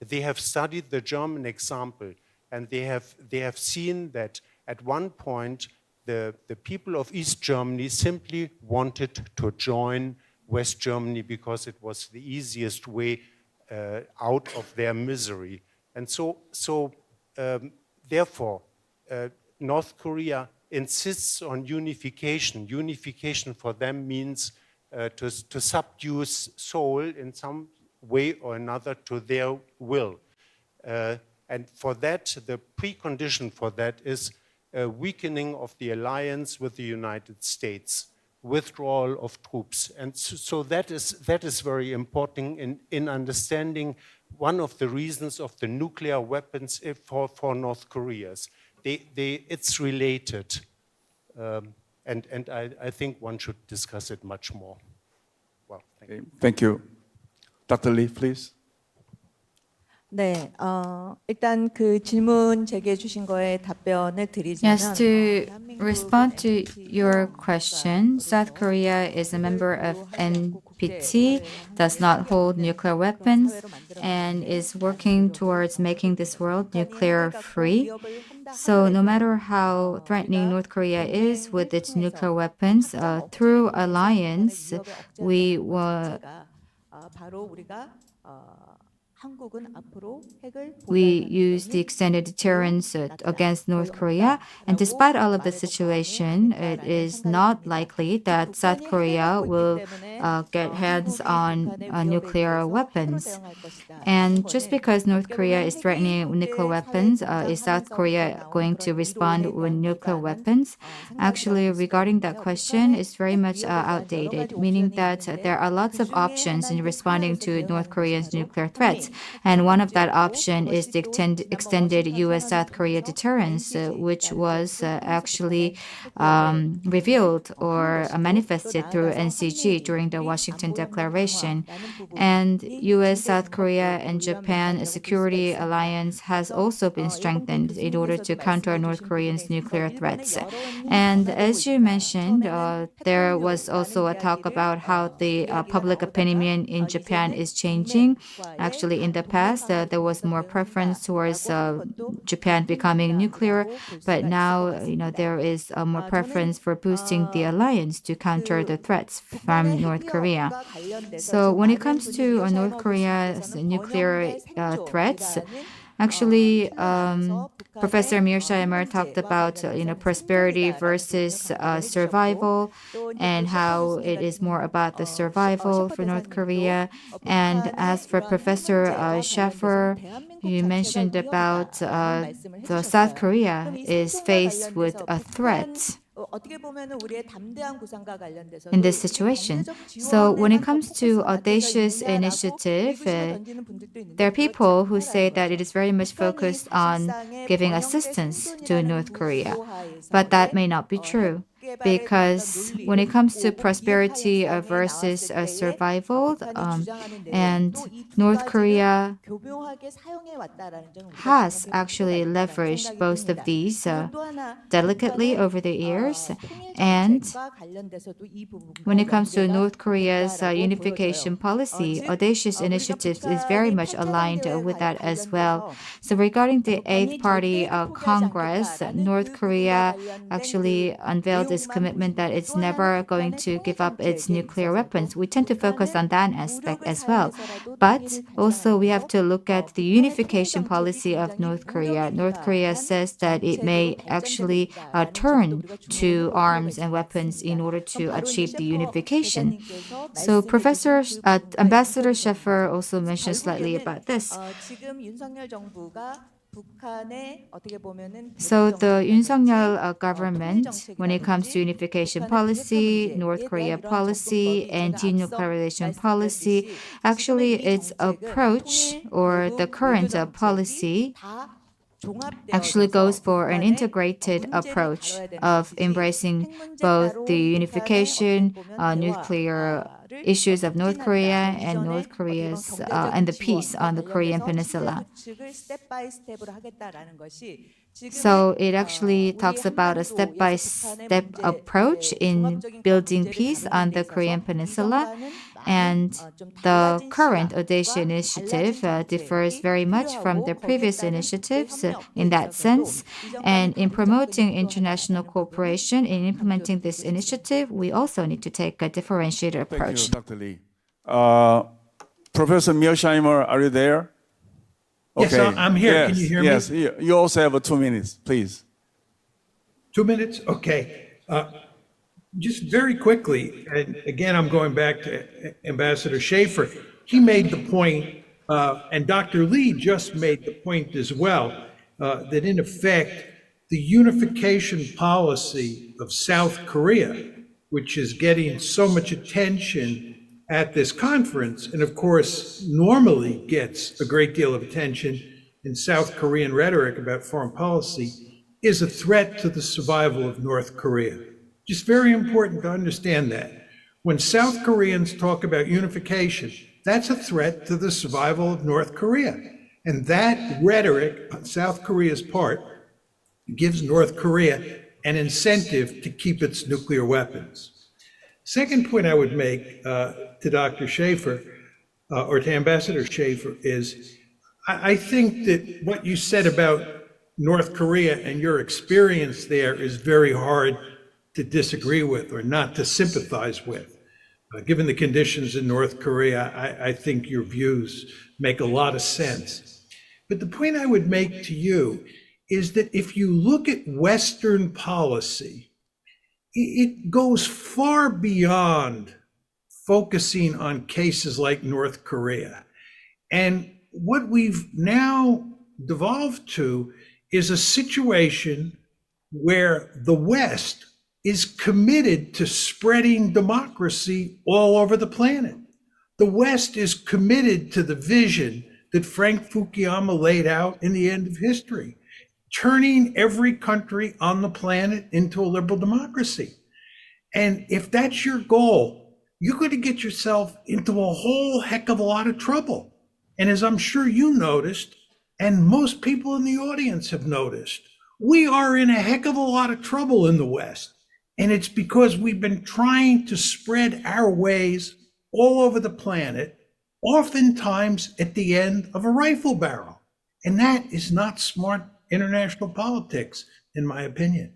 They have studied the German example, and they have seen that at one point the people of East Germany simply wanted to join West Germany because it was the easiest way out of their misery. And therefore, North Korea insists on unification. Unification for them means to subdue Seoul in some way or another to their will. And for that, the precondition for that is a weakening of the alliance with the United States, withdrawal of troops. And so that is very important in understanding one of the reasons of the nuclear weapons for North Korea. It's related. And I think one should discuss it much more. Well, thank you. Dr. Lee, please. 네, 일단 그 질문 제기해 주신 거에 답변을 드리자면 Yes, to respond to your question, South Korea is a member of NPT, does not hold nuclear weapons, and is working towards making this world nuclear free. So no matter how threatening North Korea is with its nuclear weapons, through alliance, we will 바로 우리가 we use the extended deterrence against North Korea. And despite all of the situation, it is not likely that South Korea will get hands on nuclear weapons. And just because North Korea is threatening nuclear weapons, is South Korea going to respond with nuclear weapons? Actually, regarding that question, it's very much outdated, meaning that there are lots of options in responding to North Korea's nuclear threats. And one of that option is the extended U.S.-South Korea deterrence, which was actually revealed or manifested through NCG during the Washington Declaration. And U.S., South Korea, and Japan security alliance has also been strengthened in order to counter North Korea's nuclear threats. And as you mentioned, there was also a talk about how the public opinion in Japan is changing. Actually, in the past, there was more preference towards Japan becoming nuclear, but now, there is more preference for boosting the alliance to counter the threats from North Korea. So when it comes to North Korea's nuclear threats, actually, Professor Mearsheimer talked about prosperity versus survival, and how it is more about the survival for North Korea. And as for Professor Schaffer, you mentioned about the South Korea is faced with a threat in this situation. So when it comes to audacious initiative, there are people who say that it is very much focused on giving assistance to North Korea, but that may not be true. Because when it comes to prosperity versus survival, and North Korea has actually leveraged both of these delicately over the years. And when it comes to North Korea's unification policy, audacious initiatives is very much aligned with that as well. So regarding the Eighth Party Congress, North Korea actually unveiled its commitment that it's never going to give up its nuclear weapons. We tend to focus on that aspect as well. But also we have to look at the unification policy of North Korea. North Korea says that it may actually turn to arms and weapons in order to achieve the unification. So Ambassador Schaffer also mentioned slightly about this. 북한의 어떻게 보면은 So the 대북 Yoon 정책이라든지 Suk-yeol government, when it comes to unification policy, North Korea policy, and denuclearization policy, actually its approach or the current policy actually goes for an integrated approach of embracing both the unification, nuclear issues of North Korea and North Korea's and the peace on the Korean Peninsula. So it actually talks about a step-by-step approach in building peace on the Korean Peninsula. And the current Odisha initiative differs very much from the previous initiatives in that sense. And in promoting international cooperation, in implementing this initiative, we also need to take a differentiated approach. Thank you, Dr. Lee. Professor Mearsheimer, are you there? Yes, I'm here. Yes, Can you hear me? yes. You also have 2 minutes, please. 2 minutes? Okay. Just very quickly, and again, I'm going back to Ambassador Schaefer. He made the point, and Dr. Lee just made the point as well, that in effect, the unification policy of South Korea, which is getting so much attention at this conference, and of course, normally gets a great deal of attention in South Korean rhetoric about foreign policy, is a threat to the survival of North Korea. Just very important to understand that. When South Koreans talk about unification, that's a threat to the survival of North Korea. And that rhetoric on South Korea's part gives North Korea an incentive to keep its nuclear weapons. Second point I would make to Dr. Schaefer, or to Ambassador Schaefer, is I think that what you said about North Korea and your experience there is very hard to disagree with or not to sympathize with. Given the conditions in North Korea, I think your views make a lot of sense. But the point I would make to you is that if you look at Western policy, it goes far beyond focusing on cases like North Korea. And what we've now devolved to is a situation where the West is committed to spreading democracy all over the planet. The West is committed to the vision that Frank Fukuyama laid out in The End of History, turning every country on the planet into a liberal democracy. And if that's your goal, you're going to get yourself into a whole heck of a lot of trouble. And as I'm sure you noticed, and most people in the audience have noticed, we are in a heck of a lot of trouble in the West. And it's because we've been trying to spread our ways all over the planet, oftentimes at the end of a rifle barrel. And that is not smart international politics, in my opinion.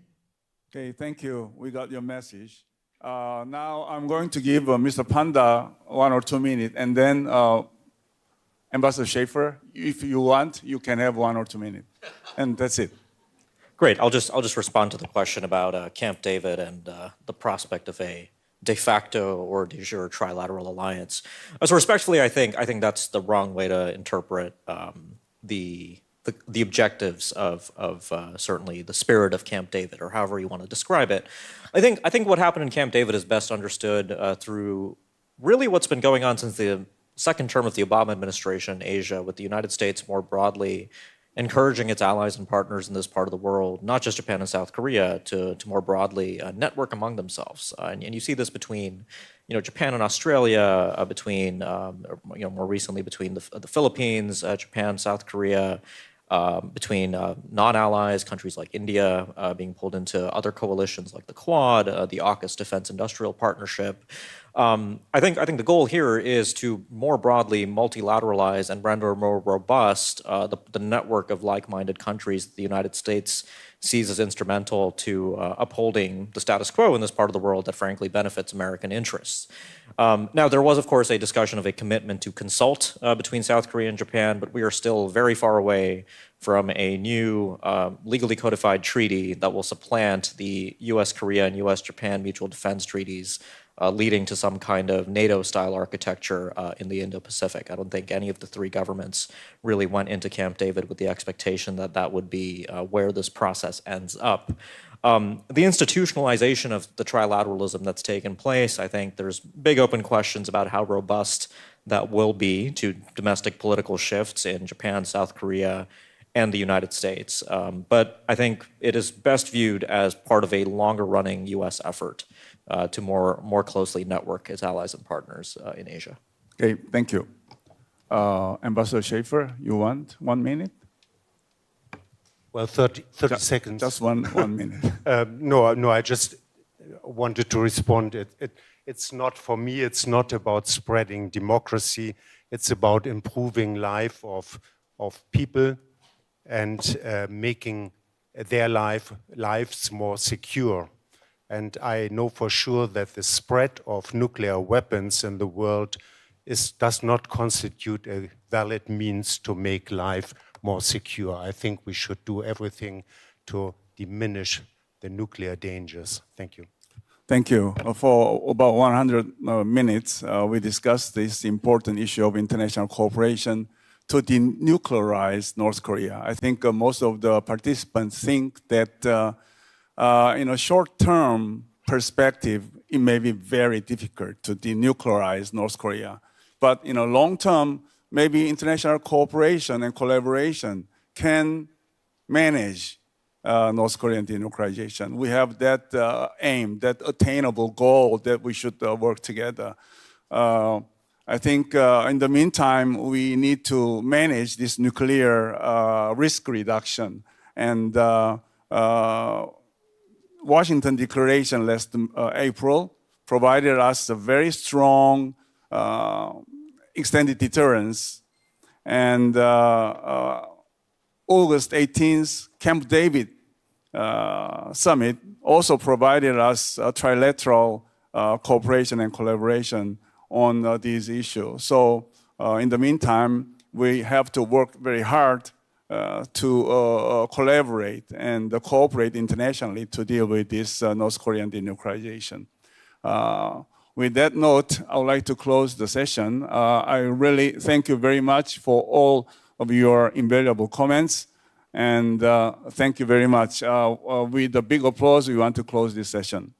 Okay, thank you. We got your message. Now I'm going to give Mr. Panda 1 or 2 minutes, and then Ambassador Schaefer, if you want, you can have 1 or 2 minutes, and that's it. Great. I'll just respond to the question about Camp David and the prospect of a de facto or de jure trilateral alliance. So respectfully, I think that's the wrong way to interpret the objectives of certainly the spirit of Camp David, or however you want to describe it. I think what happened in Camp David is best understood through really what's been going on since the second term of the Obama administration in Asia, with the United States more broadly encouraging its allies and partners in this part of the world, not just Japan and South Korea, to more broadly network among themselves. And you see this between, Japan and Australia, between, more recently between the Philippines, Japan, South Korea, between non-allies, countries like India being pulled into other coalitions like the Quad, the AUKUS Defense Industrial Partnership. I think the goal here is to more broadly multilateralize and render more robust the network of like-minded countries that the United States sees as instrumental to upholding the status quo in this part of the world that frankly benefits American interests. Now, there was, of course, a discussion of a commitment to consult between South Korea and Japan, but we are still very far away from a new legally codified treaty that will supplant the U.S.-Korea and U.S.-Japan mutual defense treaties, leading to some kind of NATO-style architecture in the Indo-Pacific. I don't think any of the three governments really went into Camp David with the expectation that that would be where this process ends up. The institutionalization of the trilateralism that's taken place, I think there's big open questions about how robust that will be to domestic political shifts in Japan, South Korea, and the United States. But I think it is best viewed as part of a longer-running U.S. effort to more closely network its allies and partners in Asia. Okay, thank you. Ambassador Schaefer, you want 1 minute? Well, 30 seconds. Just one minute. No, I just wanted to respond. It's not, for me, it's not about spreading democracy. It's about improving life of people and making their lives more secure. And I know for sure that the spread of nuclear weapons in the world does not constitute a valid means to make life more secure. I think we should do everything to diminish the nuclear dangers. Thank you. Thank you. For about 100 minutes, we discussed this important issue of international cooperation to denuclearize North Korea. I think most of the participants think that in a short-term perspective, it may be very difficult to denuclearize North Korea. But in a long-term, maybe international cooperation and collaboration can manage North Korean denuclearization. We have that aim, that attainable goal that we should work together. I think in the meantime, we need to manage this nuclear risk reduction. And Washington Declaration last April provided us a very strong extended deterrence. And August 18th, Camp David summit also provided us a trilateral cooperation and collaboration on these issues. So in the meantime, we have to work very hard to collaborate and cooperate internationally to deal with this North Korean denuclearization. With that note, I would like to close the session. I really thank you very much for all of your invaluable comments. And thank you very much. With a big applause, we want to close this session.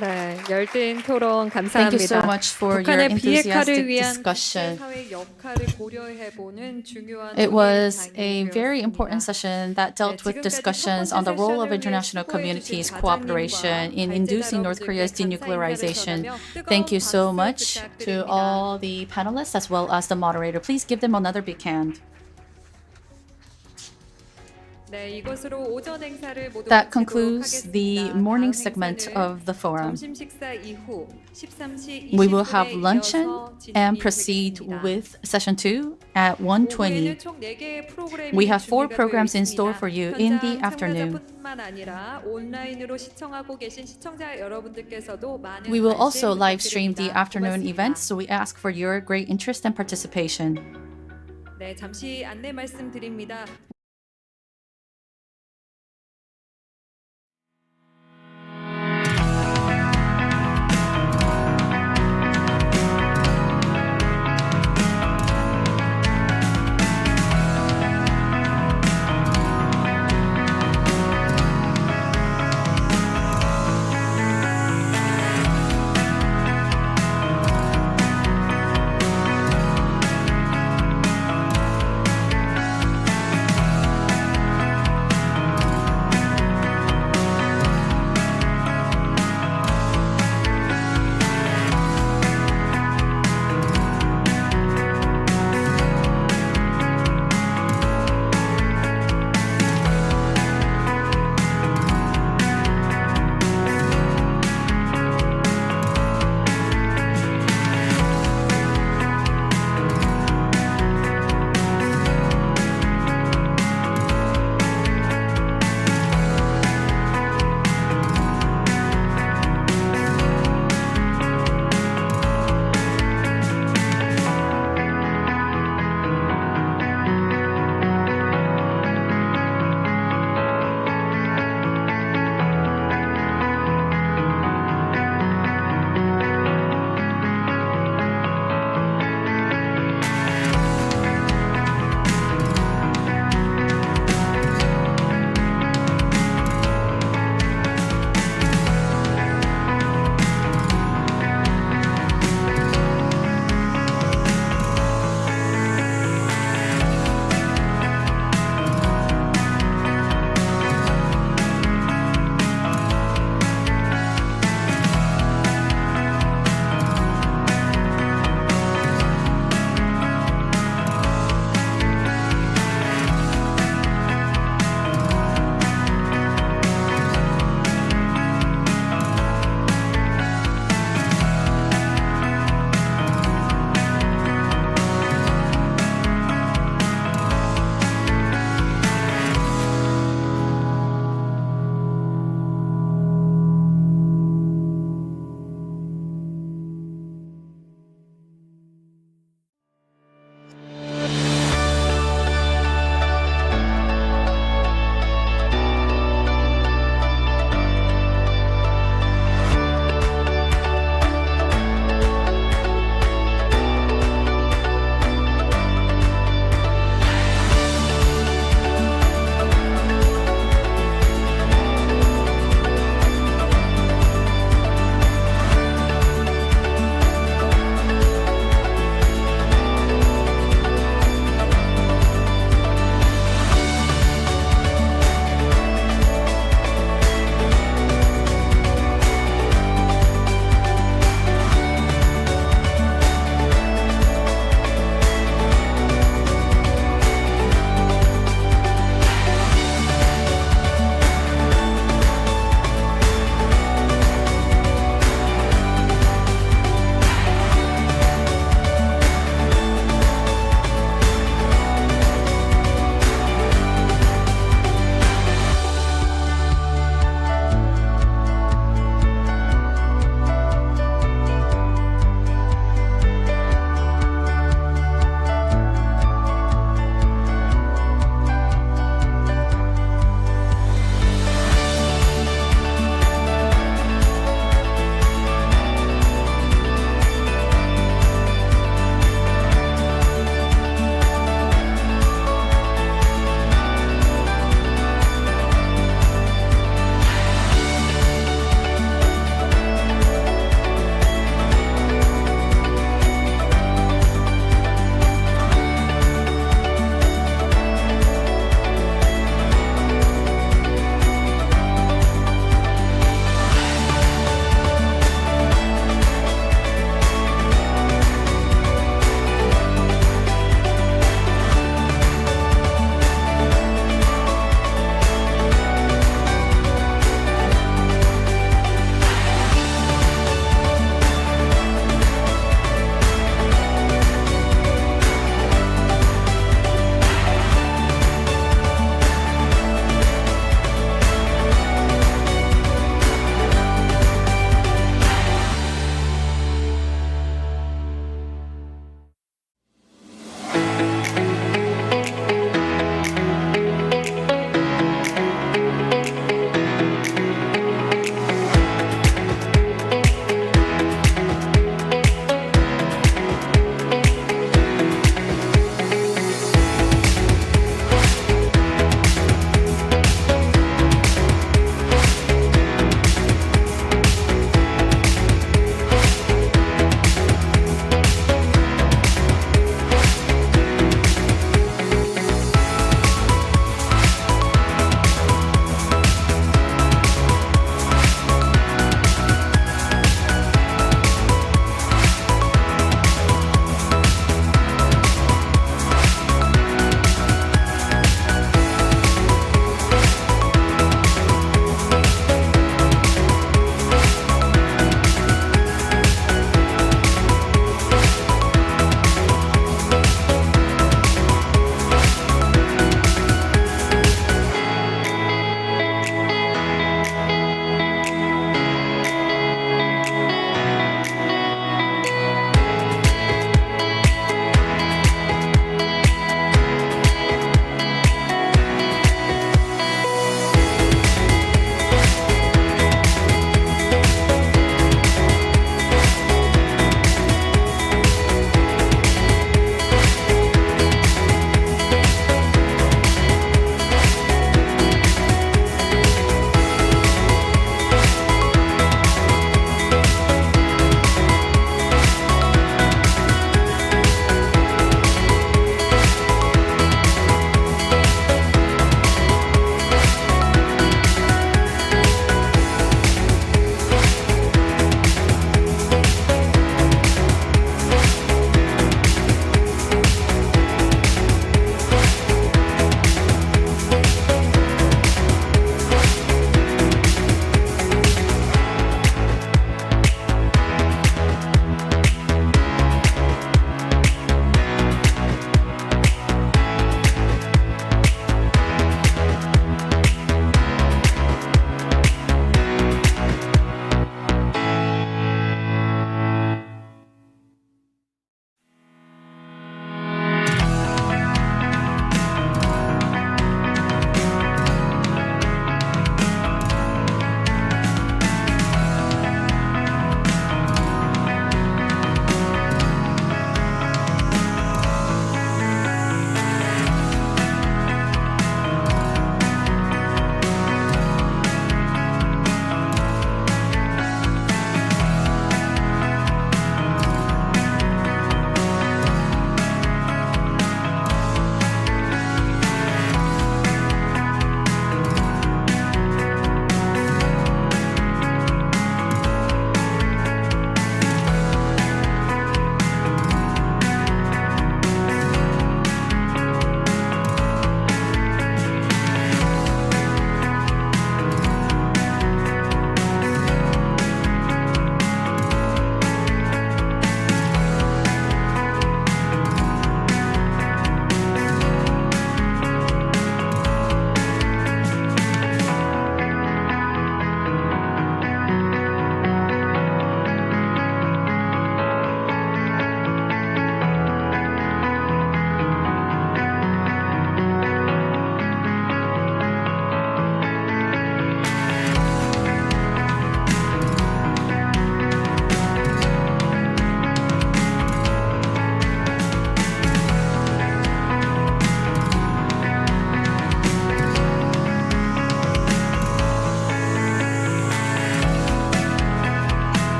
네, 열띤 토론 감사합니다. Thank you so much for your 북한의 enthusiastic 비핵화를 위한 discussion. 국제사회의 역할을 고려해보는 중요한 It was a 토론이 very 되었습니다. important session that dealt with discussions on the role of international communities' cooperation in inducing North Korea's denuclearization. Thank you so much to all the panelists as well as the moderator. Please give them another big hand. 네, 이것으로 오전 행사를 모두 That 마치도록 concludes the 하겠습니다. morning 다음 segment 행사는 of the forum. 점심 식사 이후 13시 We will 20분에 have luncheon 이어서 and 진행이 proceed 되겠습니다. with session 2 at 1:20. 오후에는 총 4개의 프로그램이 We have 4 준비가 되어 programs in 있습니다. store for you in the 현장 afternoon. 참가자뿐만 아니라 온라인으로 시청하고 계신 시청자 여러분들께서도 많은 We will 관심 also live stream the 부탁드립니다. afternoon 고맙습니다. event, so we ask for your great interest and participation. 네, 잠시 안내 말씀드립니다.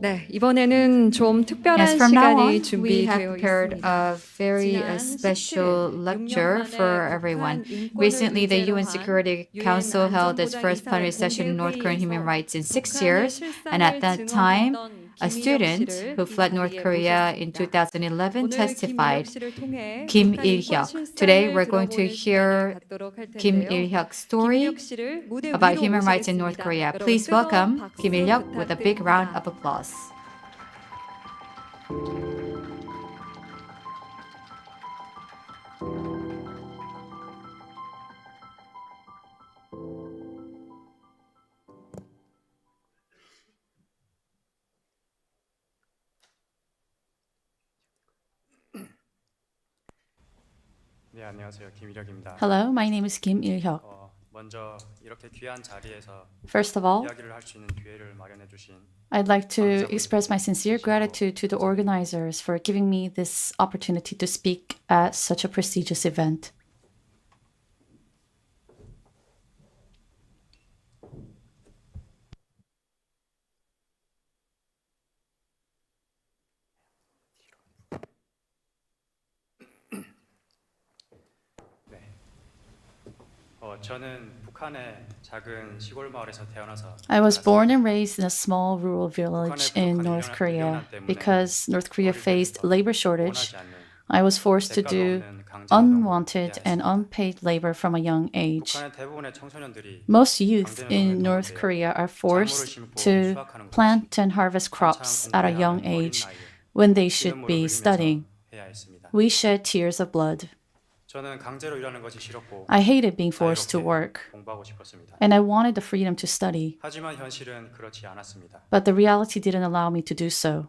네, 이번에는 좀 특별한 Yes, from now 시간이 on, we have 준비되어 prepared 있습니다. a very 지난 special 17일, lecture 6년 for 만에 everyone. 북한 Recently, the 인권을 UN 문제로 Security 한 Council 유엔 held its 안전보장 first plenary 이사회 session on North Korean human 공개회의에서 rights in 6 북한의 years. And at 실상을 that time, 증언했던 a student 김일혁 who 씨를 fled 이 North 자리에 Korea in 모셨습니다. 2011 오늘 testified. 김일혁 씨를 통해 Kim 북한 인권 Il-hyuk. 실상을 Today, we're going to 들어보는 hear 시간을 갖도록 할 Kim 텐데요. Il-hyuk's story 김일혁 씨를 무대 about 위로 human rights in North 모시겠습니다. Korea. 여러분, Please 뜨거운 welcome 박수 Kim Il-hyuk with a big round 부탁드립니다. of applause. 네, 안녕하세요. 김일혁입니다. Hello, my name is Kim Il-hyuk. 먼저 이렇게 귀한 자리에서 First of all, 이야기를 할 수 있는 기회를 마련해 주신 I'd like to express my sincere gratitude to the organizers for giving me this opportunity to speak at such a prestigious event. 저는 북한의 작은 시골 마을에서 태어나서 I was born and raised in a small rural village in North Korea. Because North Korea faced labor shortage, I was forced to do unwanted and unpaid labor from a young age. 북한의 대부분의 청소년들이 Most youth in North Korea are forced to plant and harvest crops at a young age when they should be studying. 해야 했습니다. We shed tears of blood. 저는 강제로 일하는 것이 싫었고 I hated being forced to work, 공부하고 싶었습니다. and I wanted the freedom to study. 하지만 현실은 그렇지 않았습니다. But the reality didn't allow me to do so.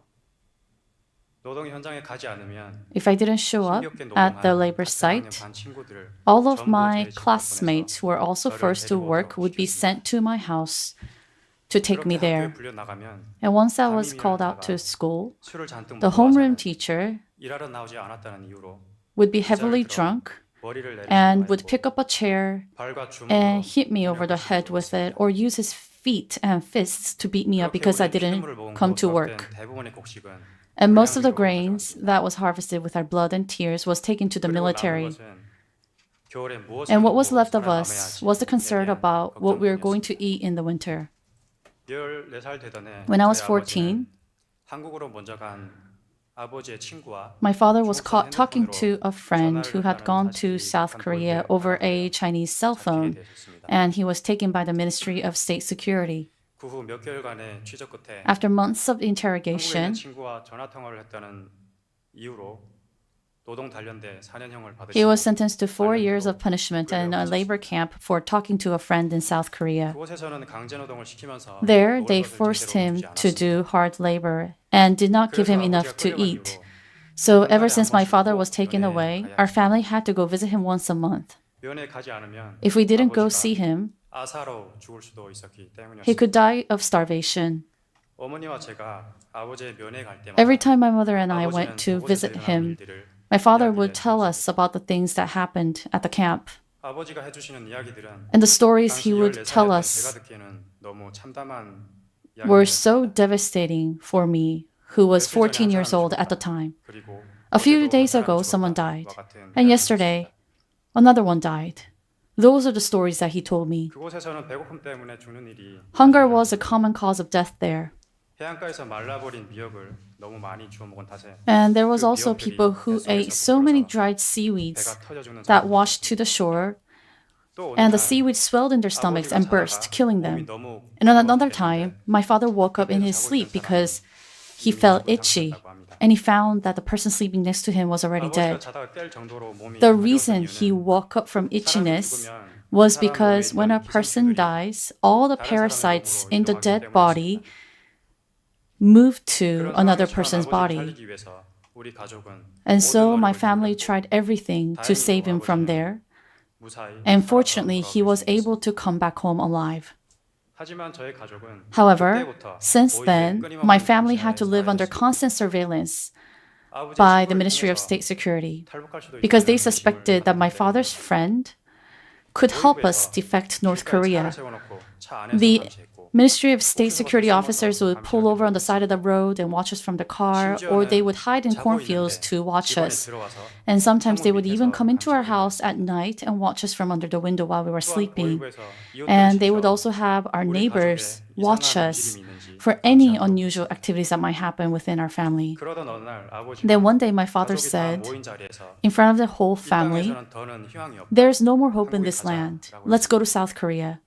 노동 현장에 가지 않으면 If I didn't show up at the labor site, 반 친구들을 all of my classmates who were also forced to work would be sent to my house to take me there. 불려 나가면 And once I was called out to school, 술을 잔뜩 the 먹고 homeroom 와서는 teacher 일하러 나오지 않았다는 이유로 would be heavily drunk and would pick up a chair 발과 and 주먹으로 hit me over the head with it or use his feet and fists to beat me up because I didn't come to work. 대부분의 곡식은 And most of the grains that was harvested with our blood and tears was taken to the military. 겨울에 무엇을 And what was 먹고 left of 살아남아야 us was the concern about what we were going to eat in the winter. 14살 되던 해 When I was 저희 아버지는 14, 한국으로 먼저 간 아버지의 친구와 my father was caught talking to a friend who had gone to South Korea over a Chinese cell phone, and he was taken by the Ministry of State Security. 그 후 몇 개월간의 취재 끝에 After months of 한국에 있는 interrogation, 친구와 전화 통화를 했다는 이유로 노동 단련대 4년형을 he was 받으시고 sentenced to 4 years of punishment in a labor camp for talking to a friend in South Korea. 그곳에서는 강제 노동을 시키면서 There, 먹을 they 것을 forced 제대로 him 주지 to 않았습니다. do hard labor and did not give him 그래서 enough 아버지가 to 끌려간 eat. 이후로 So 한 달에 ever 한 since my 번씩 father 꼭 was taken 면회에 away, 가야 our family had to go visit him once a month. 면회 가지 않으면 If we didn't go 아버지가 see him, 아사로 죽을 수도 있었기 때문이었습니다. he could die of starvation. 어머니와 제가 아버지의 면회 갈 때마다 Every time my mother and I 아버지는 went to 그곳에서 visit 일어난 him, 일들을 my father 이야기를 would tell 해주셨습니다. us about the things that happened at the camp. 아버지가 해주시는 이야기들은 And the stories 당시 he would 14살 tell 때 us 제가 듣기에는 너무 참담한 were so 이야기였습니다. devastating for me, who was 14 years old at the time. 그리고 A few 어제도 days 한 ago, 사람이 someone 죽었다. died. 와 같은 And 이야기였습니다. yesterday, another one died. Those are the stories that he told me. 그곳에서는 배고픔 때문에 죽는 일이 Hunger was a common cause of death there. 해안가에서 말라버린 미역을 너무 많이 주워 먹은 탓에 And there was 그 also 미역들이 people who 뱃속에서 ate so many 부풀어서 dried seaweeds 배가 터져 죽는 that 사람도 washed to the shore, 또 어느 and the 날 seaweed swelled in their stomachs 아버지가 and burst, 자다가 killing 몸이 them. 너무 And on another 무거웠기 time, 때문에 my father woke up in his sleep because he felt itchy, and he found that the person sleeping next to him was already 아버지가 dead. 자다가 깰 정도로 몸이 The 가벼웠던 reason he 이유는 woke up from 사람이 itchiness 죽으면 was 사람 because 몸에 when a 있던 person 기생충들이 dies, all the 다른 사람의 parasites 몸으로 in the 이동하기 dead 때문이었습니다. body move to 그런 another 상황에 처한 person's 아버지를 body. 살리기 위해서 우리 가족은 And so 모든 my 노력을 family 기울였고 tried everything to save him from there. 무사히 And 살아서 fortunately, he was 돌아올 수 able 있었습니다. to come back home alive. 하지만 저희 가족은 However, 그때부터 since 오히려 then, 끊임없는 my family 감시하에 had to live under 사회였습니다. constant surveillance 아버지의 by the 친구를 Ministry of 통해서 State Security 탈북할 수도 because they 있다는 의심을 suspected that my 받았기 father's 때문입니다. friend could help us 모의고에서 defect North 길가에 차를 Korea. 세워놓고 차 안에서 The 감시했고 Ministry of State security officers would pull over on the side of the road and watch us from the car, or they would hide in cornfields to watch us. And sometimes they would even come into our house at night and watch us from under the window while we were sleeping. And they would also have our neighbors watch us for any unusual activities that might happen within our family. Then one day my father said, in front of the whole family, "There's no more hope in this land. Let's go to South Korea.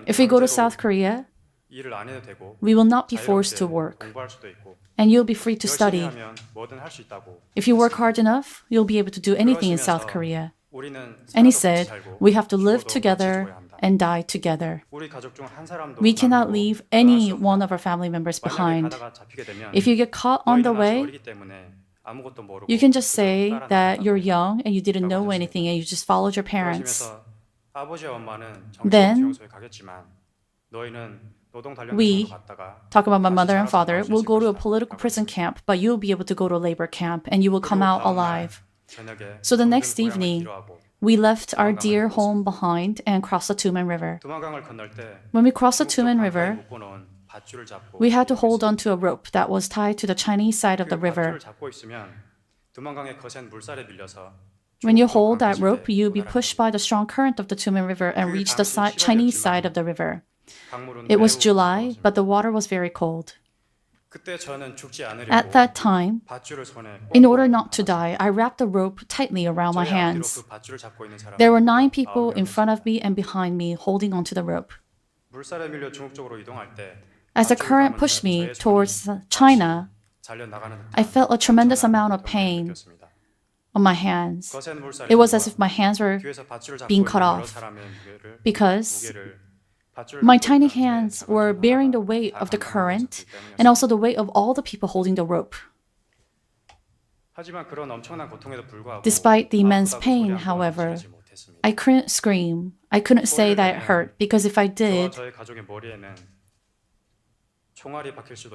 If we go to South Korea, we will not be forced to work, and you'll be free to study. If you work hard enough, you'll be able to do anything in South Korea." And he said, "We have to live together and die together. We cannot leave any one of our family members behind. If you get caught on the way, you can just say that you're young and you didn't know anything and you just followed your parents. Then we, talk about my mother and father, will go to a political prison camp, but you'll be able to go to a labor camp and you will come out alive." So the next evening, we left our dear home behind and crossed the Tumen River. When we crossed the Tumen River, we had to hold on to a rope that was tied to the Chinese side of the river. When you hold that rope, you'll be pushed by the strong current of the Tumen River and reach the Chinese side of the river. It was July, but the water was very cold. At that time, in order not to die, I wrapped the rope tightly around my hands. There were 9 people in front of me and behind me holding onto the rope. As the current pushed me towards China, I felt a tremendous amount of pain on my hands. It was as if my hands were being cut off because my tiny hands were bearing the weight of the current and also the weight of all the people holding the rope. Despite the immense pain, however, I couldn't scream. I couldn't say that it hurt because if I did,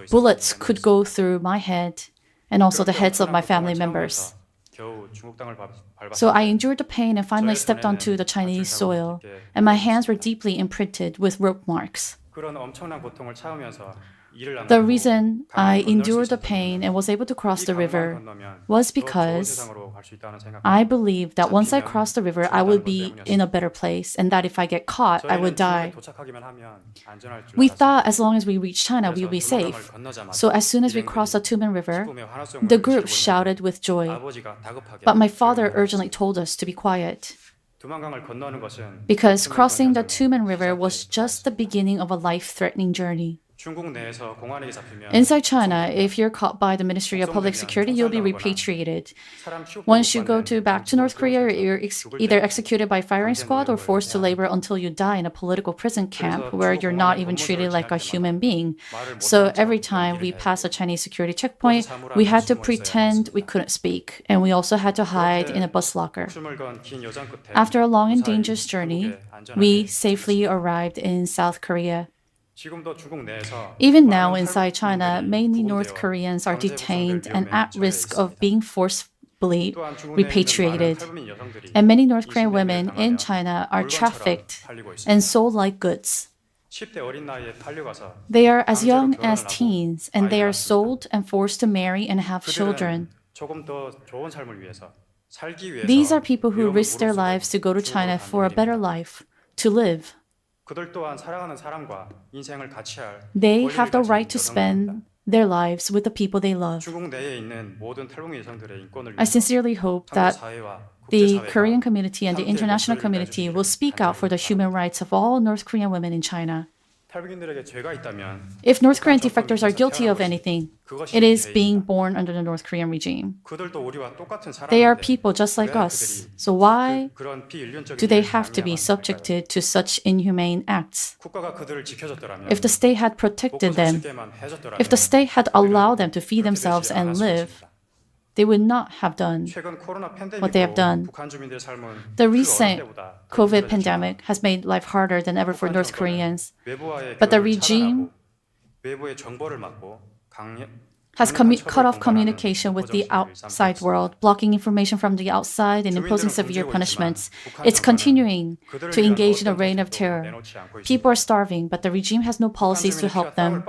bullets could go through my head and also the heads of my family members. So I endured the pain and finally stepped onto the Chinese soil, and my hands were deeply imprinted with rope marks. The reason I endured the pain and was able to cross the river was because I believed that once I crossed the river, I would be in a better place, and that if I get caught, I would die. We thought as long as we reached China, we would be safe. So as soon as we crossed the Tumen River, the group shouted with joy. But my father urgently told us to be quiet, because crossing the Tumen River was just the beginning of a life-threatening journey. Inside China, if you're caught by the Ministry of Public Security, you'll be repatriated. Once you go back to North Korea, you're either executed by firing squad or forced to labor until you die in a political prison camp where you're not even treated like a human being. So every time we passed a Chinese security checkpoint, we had to pretend we couldn't speak, and we also had to hide in a bus locker. After a long and dangerous journey, we safely arrived in South Korea. Even now inside China, many North Koreans are detained and at risk of being forcibly repatriated. And many North Korean women in China are trafficked and sold like goods. They are as young as teens, and they are sold and forced to marry and have children. These are people who risk their lives to go to China for a better life, to live. They have the right to spend their lives with the people they love. I sincerely hope that the Korean community and the international community will speak out for the human rights of all North Korean women in China. If North Korean defectors are guilty of anything, it is being born under the North Korean regime. They are people just like us. So why do they have to be subjected to such inhumane acts? If the state had protected them, if the state had allowed them to feed themselves and live, they would not have done what they have done. The recent COVID pandemic has made life harder than ever for North Koreans. But the regime has cut off communication with the outside world, blocking information from the outside and imposing severe punishments. It's continuing to engage in a reign of terror. People are starving, but the regime has no policies to help them.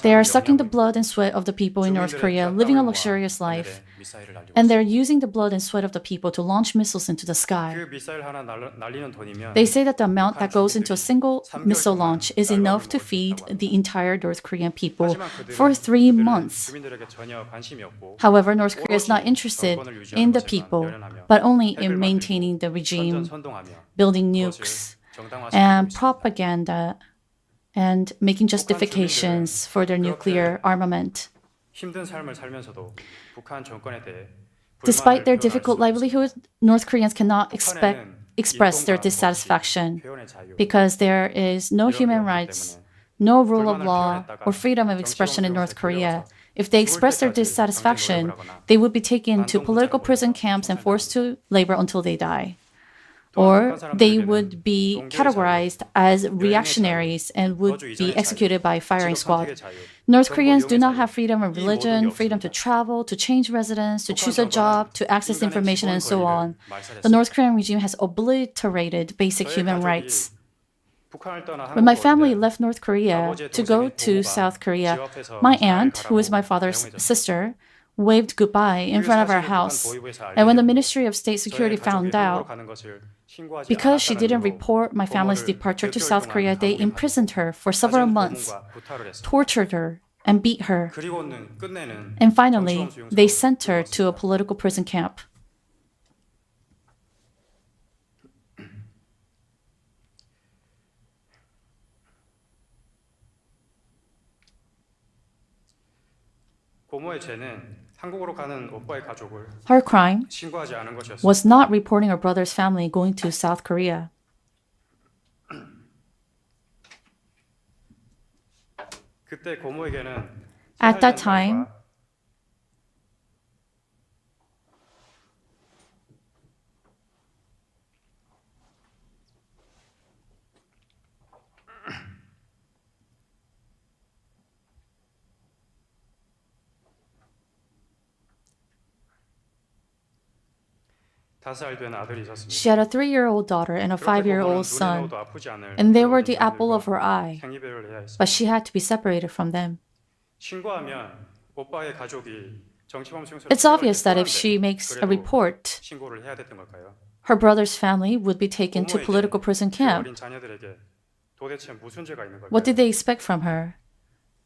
They are sucking the blood and sweat of the people in North Korea, living a luxurious life. And they're using the blood and sweat of the people to launch missiles into the sky. They say that the amount that goes into a single missile launch is enough to feed the entire North Korean people for 3 months. However, North Korea is not interested in the people, but only in maintaining the regime, building nukes, and propaganda, and making justifications for their nuclear armament. Despite their difficult livelihood, North Koreans cannot express their dissatisfaction because there is no human rights, no rule of law, or freedom of expression in North Korea. If they express their dissatisfaction, they would be taken to political prison camps and forced to labor until they die. Or they would be categorized as reactionaries and would be executed by firing squad. North Koreans do not have freedom of religion, freedom to travel, to change residence, to choose a job, to access information, and so on. The North Korean regime has obliterated basic human rights. When my family left North Korea to go to South Korea, my aunt, who is my father's sister, waved goodbye in front of our house. And when the Ministry of State Security found out, because she didn't report my family's departure to South Korea, they imprisoned her for several months, tortured her, and beat her. And finally, they sent her to a political prison camp. Her crime was not reporting her brother's family going to South Korea. At that time, she had a 3-year-old daughter and a 5-year-old son, and they were the apple of her eye, but she had to be separated from them. It's obvious that if she makes a report, her brother's family would be taken to political prison camp. What did they expect from her?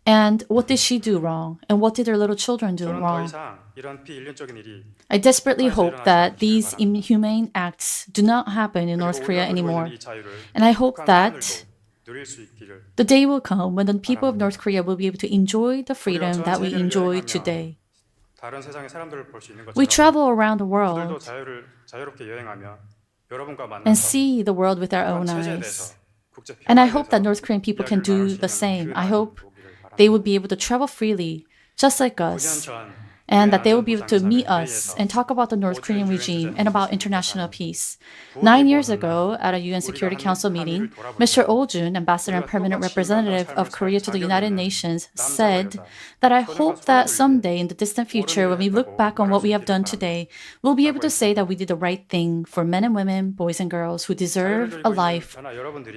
And what did she do wrong? And what did her little children do wrong? I desperately hope that these inhumane acts do not happen in North Korea anymore. And I hope that the day will come when the people of North Korea will be able to enjoy the freedom that we enjoy today. We travel around the world and see the world with our own eyes. And I hope that North Korean people can do the same. I hope they would be able to travel freely, just like us, and that they will be able to meet us and talk about the North Korean regime and about international peace. 9 years ago, at a UN Security Council meeting, Mr. Oh Jun, Ambassador and Permanent Representative of Korea to the United Nations, said that I hope that someday in the distant future, when we look back on what we have done today, we'll be able to say that we did the right thing for men and women, boys and girls who deserve a life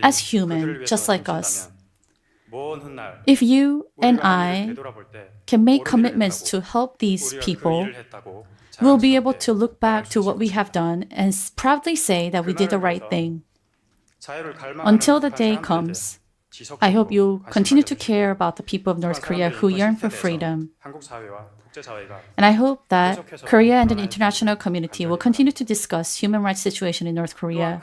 as human, just like us. If you and I can make commitments to help these people, we'll be able to look back to what we have done and proudly say that we did the right thing. Until the day comes, I hope you'll continue to care about the people of North Korea who yearn for freedom. And I hope that Korea and the international community will continue to discuss human rights situation in North Korea.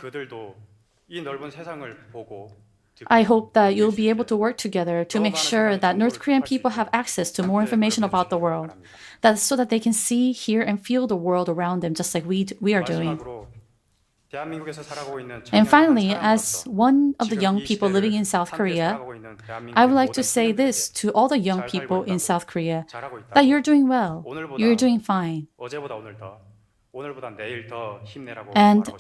I hope that you'll be able to work together to make sure that North Korean people have access to more information about the world, so that they can see, hear, and feel the world around them just like we are doing. And finally, as one of the young people living in South Korea, I would like to say this to all the young people in South Korea, that you're doing well, you're doing fine. And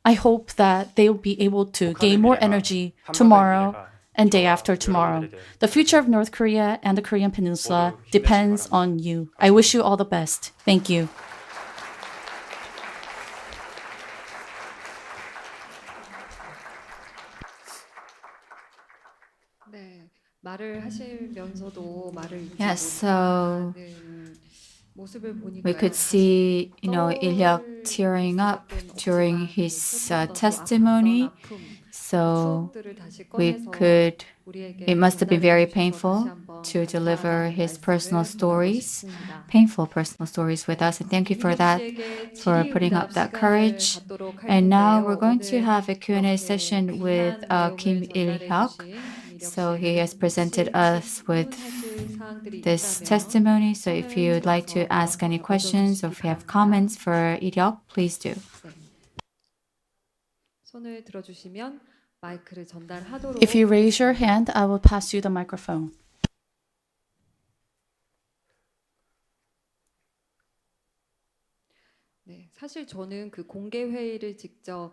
I hope that they will be able to gain more energy tomorrow and day after tomorrow. The future of North Korea and the Korean Peninsula depends on you. I wish you all the best. Thank you. 네, 말을 하시면서도 말을 잊지 Yes, so 못하는 모습을 보니까 we could see, Ilyuk tearing up during his testimony. So it must have been very painful to deliver his personal stories, painful personal stories with us. And thank you for that, for putting up that courage. And now we're going to have a Q&A session with Kim Il-hyuk. So he has presented us with this testimony. So if you'd like to ask any questions or if you have comments for Il-hyuk, please do. 손을 들어주시면 마이크를 전달하도록. If you raise your hand, I will pass you the microphone. 네, 사실 저는 그 공개 회의를 직접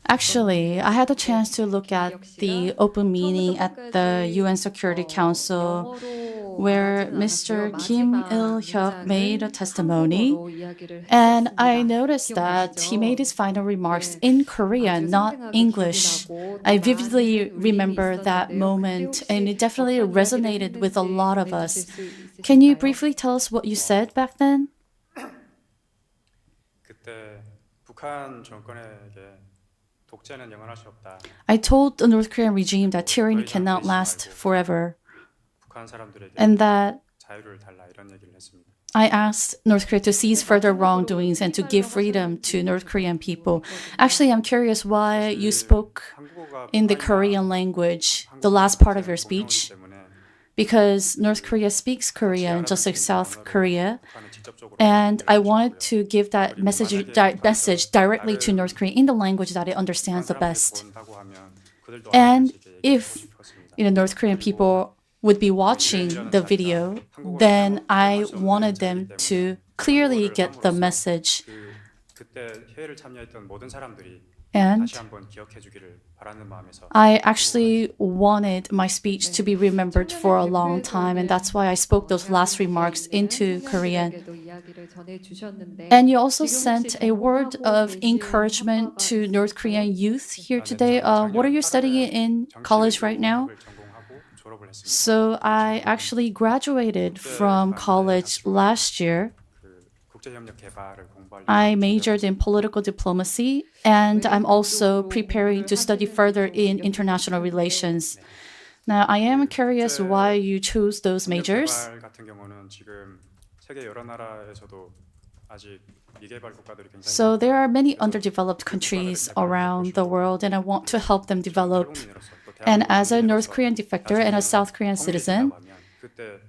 Actually, I had a chance to look at the open meeting at the UN Security Council where Mr. Kim Il-hyuk made a testimony, and I noticed that he made his final remarks in Korean, not English. I vividly remember that moment, and it definitely resonated with a lot of us. Can you briefly tell us what you said back then? 그때 북한 정권에게 독재는 영원할 수 없다. I told the North Korean regime that tyranny cannot last forever, 북한 사람들에게 and that 자유를 달라 이런 얘기를 했습니다. I asked North Korea to cease further wrongdoings and to give freedom to North Korean people. Actually, I'm curious why you spoke in the Korean language, the last part of your speech, because North Korea speaks Korean just like South Korea. And I wanted to give that message directly to North Korea in the language that it understands the best. And if North Korean people would be watching the video, then I wanted them to clearly get the message. 그때 회의를 참여했던 모든 사람들이 And 다시 한번 기억해 주기를 바라는 마음에서 I actually wanted my speech to be remembered for a long time, and that's why I spoke those last remarks into Korean. And you also sent a word of encouragement to North Korean youth here today. What are you studying in college right now? So I actually graduated from college last year. I majored in political diplomacy, and I'm also preparing to study further in international relations. Now, I am curious why you chose those majors. 같은 경우는 지금 세계 여러 나라에서도 아직 미개발 국가들이 굉장히 So there are many underdeveloped countries around the world, and I want to help them develop. And as a North Korean defector and a South Korean citizen, 그때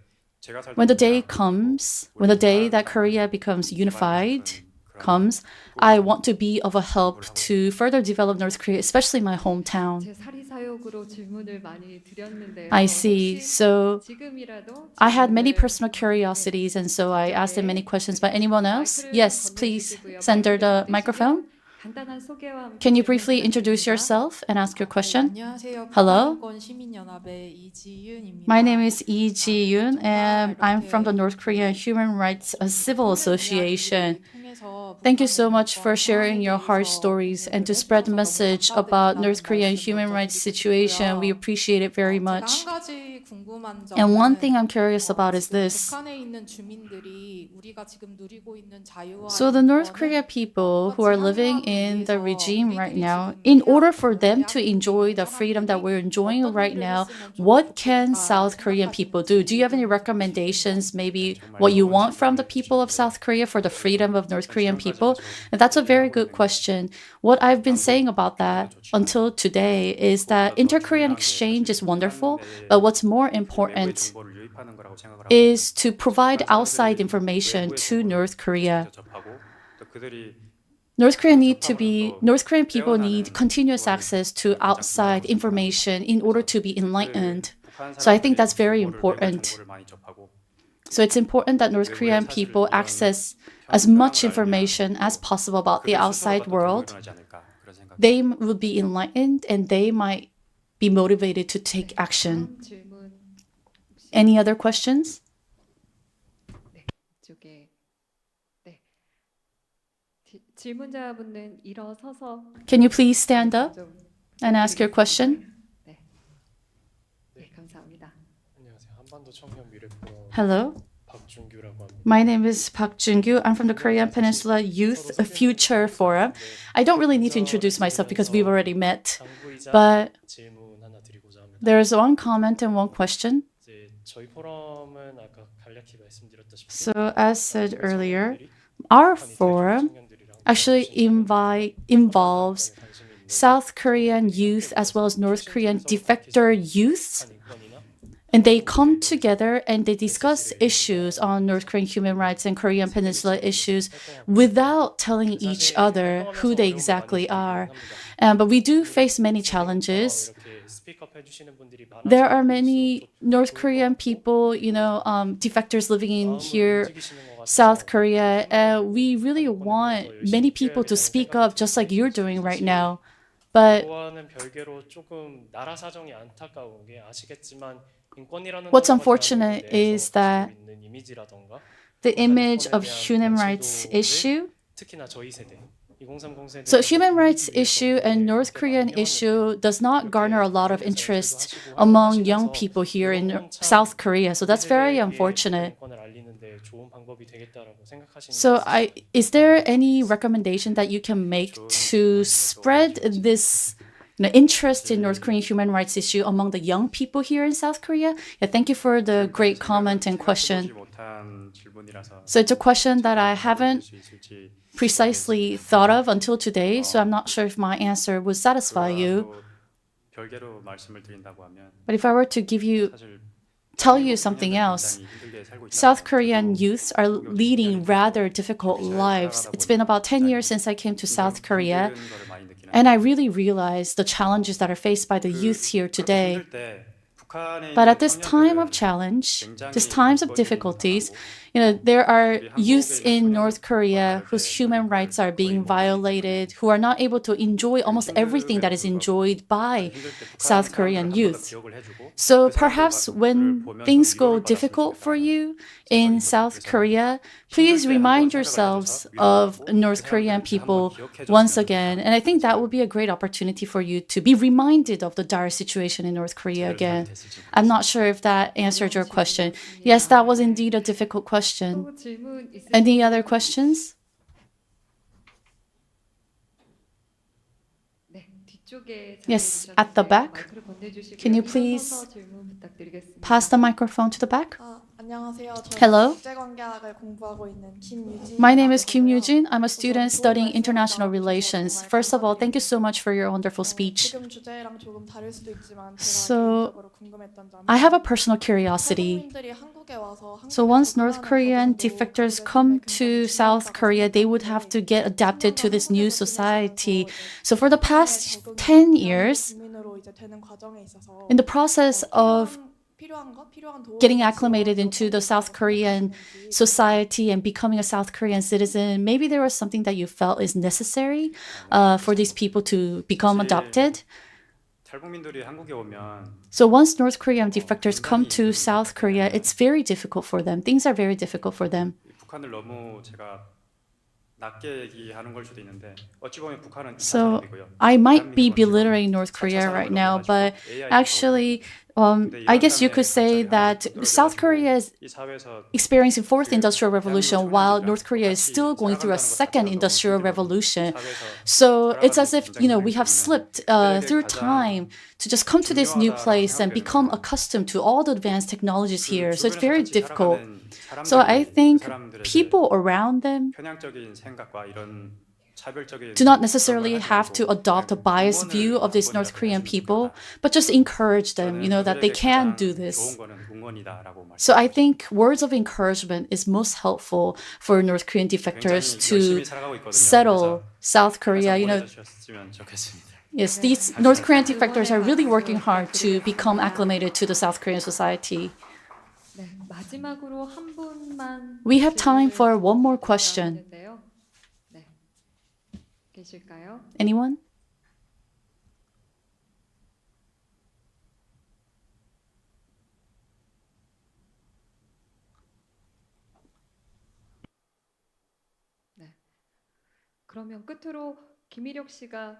제가 살 when the day comes, when the day that Korea becomes unified comes, I want to be of a help to further develop North Korea, especially my hometown. 제 사리사욕으로 질문을 많이 드렸는데요. I see. So 지금이라도 I had many personal curiosities, and so I asked them many questions. But anyone else? Yes, please send her the microphone. 간단한 소개와 함께 Can you briefly introduce yourself and ask your question? 안녕하세요. Hello. 평화인권 시민연합의 이지윤입니다. My name is Lee Ji-yoon, and I'm from the North Korean Human Rights Civil Association. Thank you so much for sharing your hard stories and to spread the message about North Korean human rights situation. We appreciate it very much. 한 가지 궁금한 점은 And one thing I'm curious about is this. 북한에 있는 주민들이 우리가 지금 누리고 있는 자유와 So the North Korea people who are living in the regime right now, in order for them to enjoy the freedom that we're enjoying right now, what can South Korean people do? Do you have any recommendations, maybe what you want from the people of South Korea for the freedom of North Korean people? And that's a very good question. What I've been saying about that until today is that inter-Korean exchange is wonderful, but what's more important is to provide outside information to North Korea. North Korean people need continuous access to outside information in order to be enlightened. So I think that's very important. So it's important that North Korean people access as much information as possible about the outside world. They will be enlightened, and they might be motivated to take action. 다음 질문 Any other questions? 쪽에 네. 질문자분은 일어서서 Can you please stand up 좀 and ask your question? 네, 감사합니다. 안녕하세요. 한반도 청년 미래 포럼 Hello, 박준규라고 합니다. my name is Park Jun-gyu. I'm from the Korean Peninsula Youth Future Forum. I don't really need to introduce myself because we've already met, 당부이자 but 질문 하나 드리고자 합니다. there's one comment and one question. 이제 저희 포럼은 아까 간략히 말씀드렸다시피 So, as said earlier, our forum actually involves South Korean youth as well as North Korean defector youth. And they come together and they discuss issues on North Korean human rights and Korean Peninsula issues without telling each other who they exactly are. But we do face many challenges. 이렇게 스피크업 해주시는 분들이 많아서 There are many North Korean people, defectors living in here, South Korea, and we really want many people to speak up just like you're doing right now. But 그와는 별개로 조금 나라 사정이 안타까운 게 아시겠지만 인권이라는 what's 단어가 unfortunate 대한민국에 is 대해서 that 가지고 있는 이미지라던가 the image 북한 of 인권에 대한 human rights 관심도를 issue. 특히나 저희 세대 2030 세대 So human rights issue and North Korean issue does not garner a lot of interest among young people here in South Korea. So that's very unfortunate. 인권을 알리는데 좋은 방법이 되겠다라고 생각하시는 So is there any recommendation that you can make to spread this interest in North Korean human rights issue among the young people here in South Korea? Yeah, thank you for the great comment and question. 못한 질문이라서 So it's a question that I haven't 수 있을지 precisely thought of until today, so I'm not sure if my answer would satisfy you. 또 별개로 말씀을 드린다고 하면 But if I were to 사실 tell you something else, 굉장히 힘들게 살고 있다. South Korean youths are leading rather difficult lives. It's been about 10 years since I came to South Korea, and I really realized the challenges that are faced by the youth here today. But at this time of challenge, these times of difficulties, there are youths in North Korea whose human rights are being violated, who are not able to enjoy almost everything that is enjoyed by South Korean youth. So perhaps when things go difficult for you in South Korea, please remind yourselves of North Korean people once again. And I think that would be a great opportunity for you to be reminded of the dire situation in North Korea again. I'm not sure if that answered your question. Yes, that was indeed a difficult question. 또 질문 있으세요? Any other questions? 네, 뒤쪽에 Yes, at the back. 마이크를 건네주시고요. Can you please 일어서서 질문 부탁드리겠습니다. Pass the microphone to the back. 안녕하세요. 저는 Hello. 국제관계학을 공부하고 있는 김유진. My name is Kim Yoo-jin. I'm a student studying international relations. First of all, thank you so much for your wonderful speech. 지금 주제랑 조금 다를 수도 있지만 제가 So, 개인적으로 궁금했던 점은 I have a personal curiosity. 한국인들이 한국에 와서 So once North Korean defectors come to South Korea, they would have to get adapted to this new society. So for the past 10 years, 국민으로 이제 되는 과정에 있어서 in the process of 필요한 도움 getting acclimated into the South Korean society and becoming a South Korean citizen, maybe there was something that you felt is necessary for these people to become adopted. 탈북민들이 한국에 오면 So once North Korean defectors come to South Korea, it's very difficult for them. Things are very difficult for them. 북한을 너무 제가 낮게 얘기하는 걸 수도 있는데 어찌 보면 북한은 So I might be belittling North Korea right now, but actually, I guess you could say that South Korea is experiencing fourth industrial revolution while North Korea is still going through a second industrial revolution. So it's as if, we have slipped through time to just come to this new place and become accustomed to all the advanced technologies here. So it's very difficult. So I think people around them 편향적인 생각과 이런 차별적인 do not necessarily have to adopt a biased view of these North Korean people, but just encourage them, that they can do this. 좋은 거는 응원이다라고 말. So I think words of encouragement is most helpful for North Korean defectors to settle South Korea. 보내주셨으면 좋겠습니다. Yes, these North Korean defectors are really working hard to become acclimated to the South Korean society. 네, 마지막으로 한 분만. We have time for one more question. 있는데요. 네, 계실까요? Anyone? 그러면 끝으로 김일혁 씨가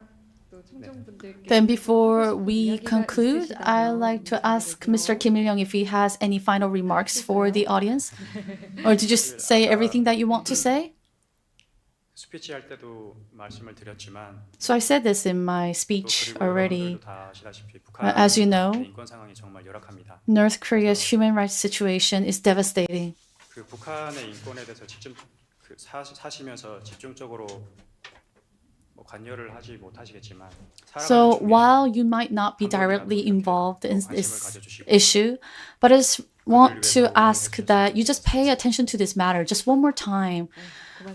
또 청중분들께 Then before we conclude, I'd like to ask Mr. Kim Il-young if he has any final remarks for the audience. Or did you say everything that you want to say? 스피치 할 때도 말씀을 드렸지만 So I said this in my speech 그리고 already. 여러분들도 다 아시다시피 북한 As you know, 인권 상황이 정말 열악합니다. North Korea's human rights situation is devastating. 그 북한의 인권에 대해서 직접 사시면서 집중적으로 뭐 관여를 하지 못하시겠지만 So while you might not be directly involved in this issue, but I just want to ask that you just pay attention to this matter just one more time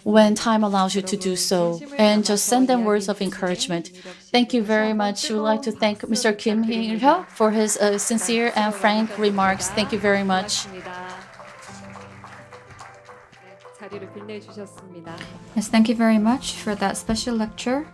when time allows you to do so, and just send them words of encouragement. Thank you very much. We would like to thank Mr. Kim Il-young for his sincere and frank remarks. Thank you very much. 자리를 빛내주셨습니다. Yes, thank you very much for that special lecture.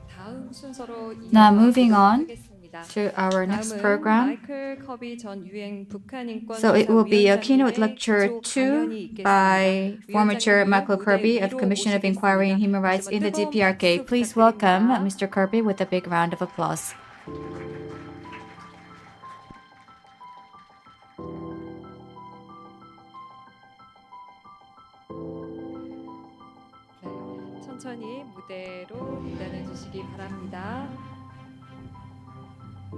다음 순서로 Now moving on 하겠습니다. to our next 다음은 program. 마이클 커비 전 유엔 북한 인권 So it will be a 위원장님의 keynote lecture 조 2 강연이 by 있겠습니다. former Chair 위원장님 Michael Kirby of 무대 Commission of 위로 Inquiry and Human Rights in the 뜨거운 DPRK. 박수 Please welcome 부탁드립니다. Mr. Kirby with a big round of applause. 네, 천천히 무대로 입단해 주시기 바랍니다.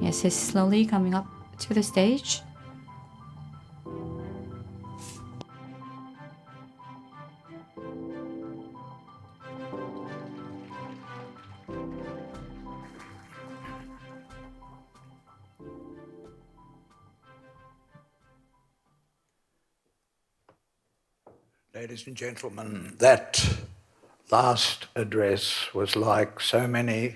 Yes, he's slowly coming up to the stage. Ladies and gentlemen, that last address was like so many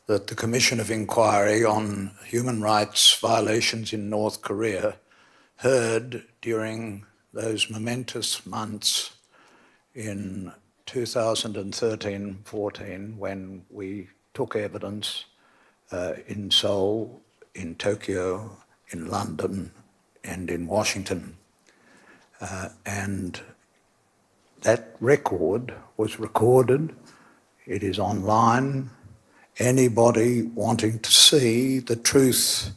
that the Commission of Inquiry on Human Rights Violations in North Korea heard during those momentous months in 2013-14 when we took evidence in Seoul, in Tokyo, in London, and in Washington. And that record was recorded. It is online. Anybody wanting to see the truth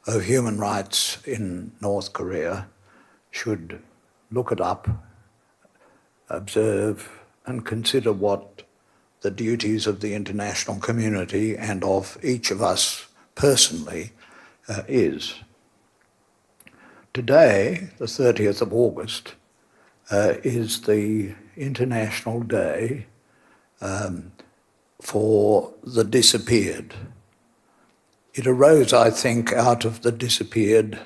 of human rights in North Korea should look it up, observe, and consider what the duties of the international community and of each of us personally is. Today, the 30th of August, is the International Day for the disappeared. It arose, I think, out of the disappeared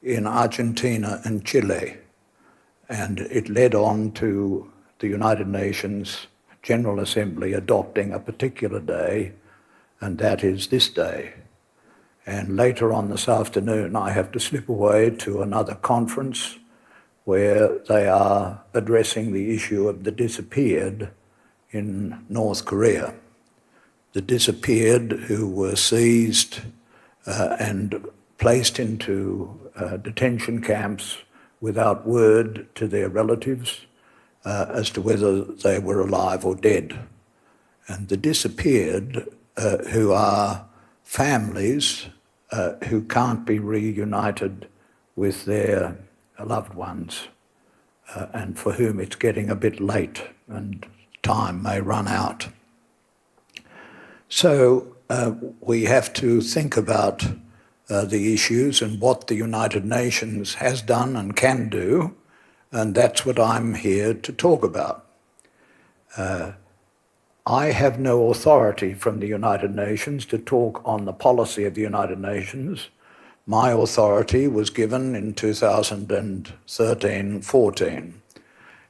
in Argentina and Chile, and it led on to the United Nations General Assembly adopting a particular day, and that is this day. And later on this afternoon, I have to slip away to another conference where they are addressing the issue of the disappeared in North Korea. The disappeared who were seized and placed into detention camps without word to their relatives as to whether they were alive or dead. And the disappeared who are families who can't be reunited with their loved ones and for whom it's getting a bit late and time may run out. So we have to think about the issues and what the United Nations has done and can do, and that's what I'm here to talk about. I have no authority from the United Nations to talk on the policy of the United Nations. My authority was given in 2013-14,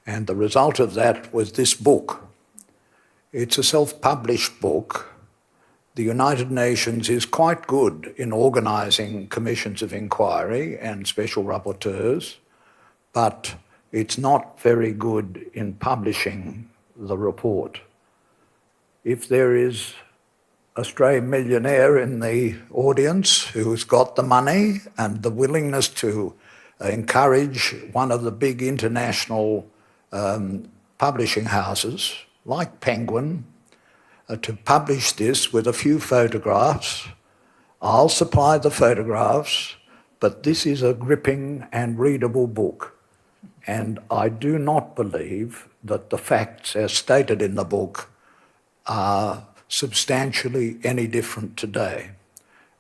and the result of that was this book. It's a self-published book. The United Nations is quite good in organising commissions of inquiry and special rapporteurs, but it's not very good in publishing the report. If there is a stray millionaire in the audience who's got the money and the willingness to encourage one of the big international publishing houses, like Penguin, to publish this with a few photographs. I'll supply the photographs, but this is a gripping and readable book. And I do not believe that the facts as stated in the book are substantially any different today.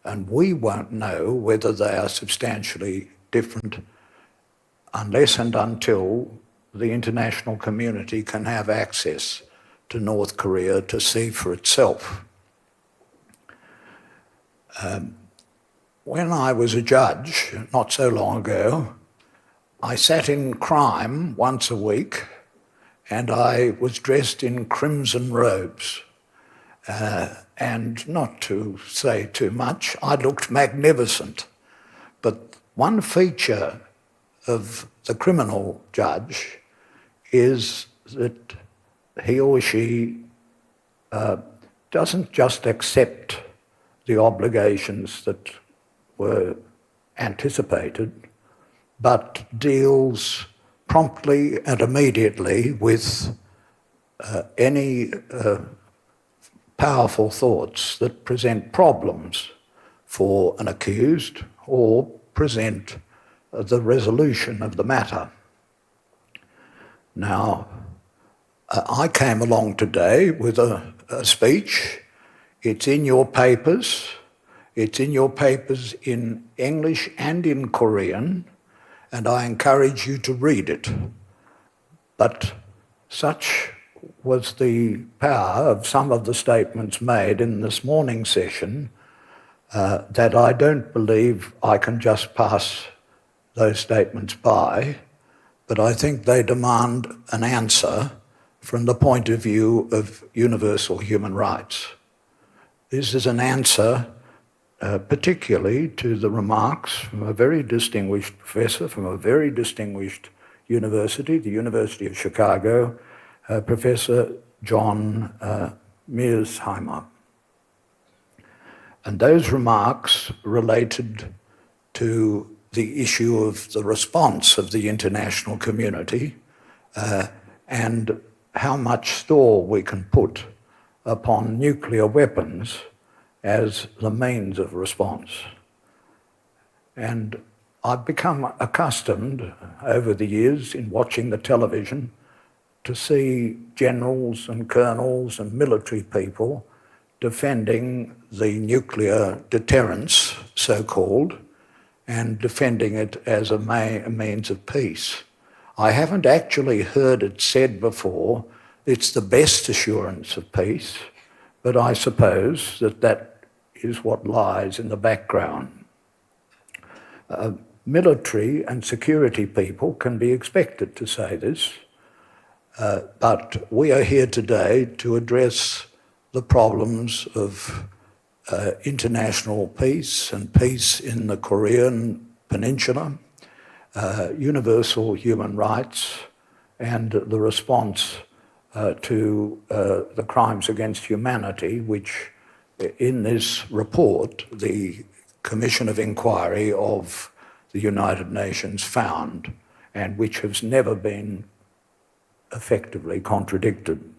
And we won't know whether they are substantially different unless and until the international community can have access to North Korea to see for itself. When I was a judge, not so long ago, I sat in crime once a week, and I was dressed in crimson robes. And not to say too much, I looked magnificent. But one feature of the criminal judge is that he or she doesn't just accept the obligations that were anticipated, but deals promptly and immediately with any powerful thoughts that present problems for an accused or present the resolution of the matter. Now, I came along today with a speech. It's in your papers. It's in your papers in English and in Korean, and I encourage you to read it. But such was the power of some of the statements made in this morning's session that I don't believe I can just pass those statements by, but I think they demand an answer from the point of view of universal human rights. This is an answer particularly to the remarks from a very distinguished professor from a very distinguished university, the University of Chicago, Professor John Mearsheimer. And those remarks related to the issue of the response of the international community and how much store we can put upon nuclear weapons as the means of response. And I've become accustomed over the years in watching the television to see generals and colonels and military people defending the nuclear deterrence, so-called, and defending it as a means of peace. I haven't actually heard it said before, it's the best assurance of peace, but I suppose that that is what lies in the background. Military and security people can be expected to say this, but we are here today to address the problems of international peace and peace in the Korean Peninsula, universal human rights, and the response to the crimes against humanity, which in this report, the Commission of Inquiry of the United Nations found, and which has never been effectively contradicted.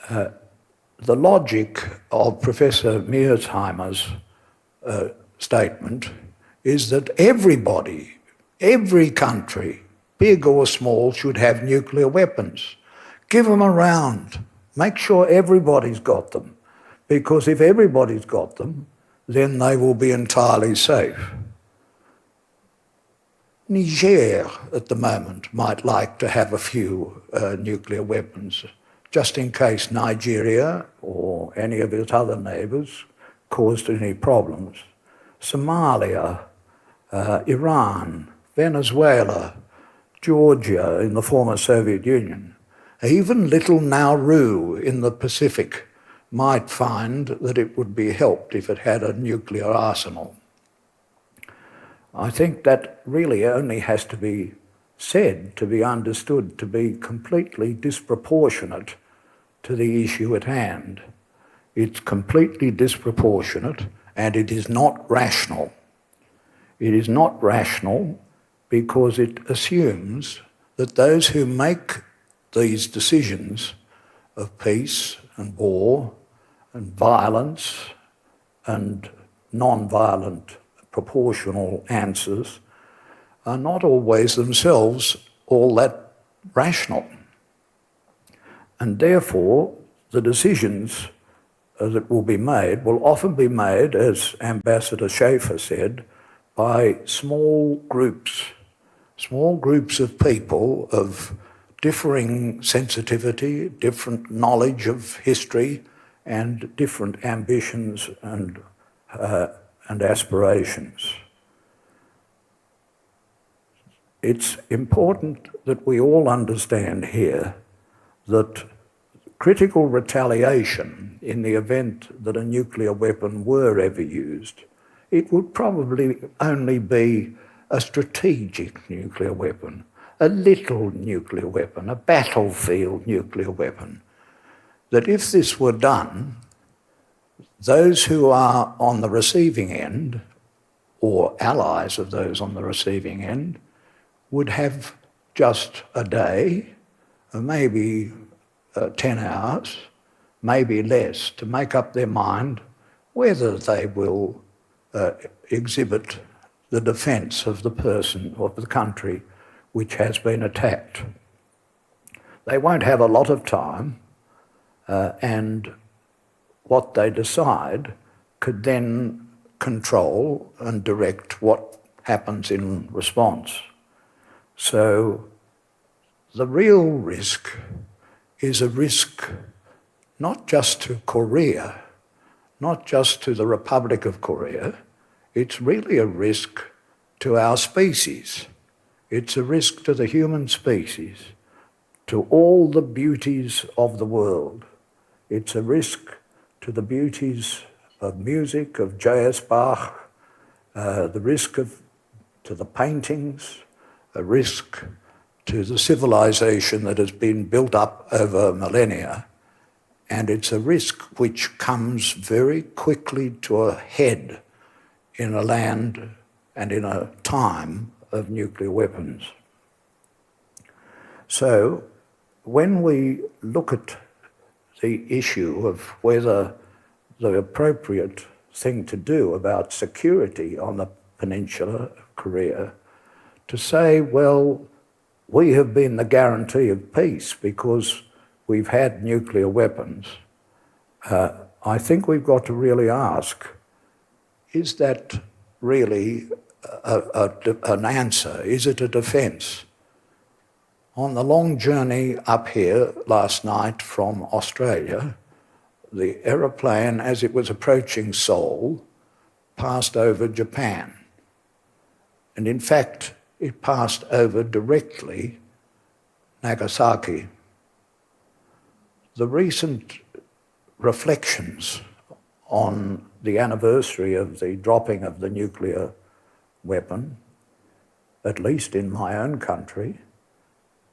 The logic of Professor Mearsheimer's statement is that everybody, every country, big or small, should have nuclear weapons. Give them around. Make sure everybody's got them. Because if everybody's got them, then they will be entirely safe. Niger, at the moment, might like to have a few nuclear weapons, just in case Nigeria or any of its other neighbours caused any problems. Somalia, Iran, Venezuela, Georgia in the former Soviet Union, even little Nauru in the Pacific might find that it would be helped if it had a nuclear arsenal. I think that really only has to be said, to be understood, to be completely disproportionate to the issue at hand. It's completely disproportionate and it is not rational. It is not rational because it assumes that those who make these decisions of peace and war and violence and non-violent proportional answers are not always themselves all that rational. And therefore, the decisions that will be made will often be made, as Ambassador Schaefer said, by small groups of people of differing sensitivity, different knowledge of history, and different ambitions and aspirations. It's important that we all understand here that critical retaliation in the event that a nuclear weapon were ever used, it would probably only be a strategic nuclear weapon, a little nuclear weapon, a battlefield nuclear weapon. That if this were done, those who are on the receiving end, or allies of those on the receiving end, would have just a day, or maybe 10 hours, maybe less, to make up their mind whether they will exhibit the defence of the person or the country which has been attacked. They won't have a lot of time, and what they decide could then control and direct what happens in response. So the real risk is a risk not just to Korea, not just to the Republic of Korea, it's really a risk to our species. It's a risk to the human species, to all the beauties of the world. It's a risk to the beauties of music, of J.S. Bach, the risk to the paintings, a risk to the civilization that has been built up over millennia. And it's a risk which comes very quickly to a head in a land and in a time of nuclear weapons. So when we look at the issue of whether the appropriate thing to do about security on the peninsula of Korea, to say, well, we have been the guarantee of peace because we've had nuclear weapons, I think we've got to really ask, is that really an answer? Is it a defence? On the long journey up here last night from Australia, the aeroplane, as it was approaching Seoul, passed over Japan. And in fact, it passed over directly Nagasaki. The recent reflections on the anniversary of the dropping of the nuclear weapon, at least in my own country,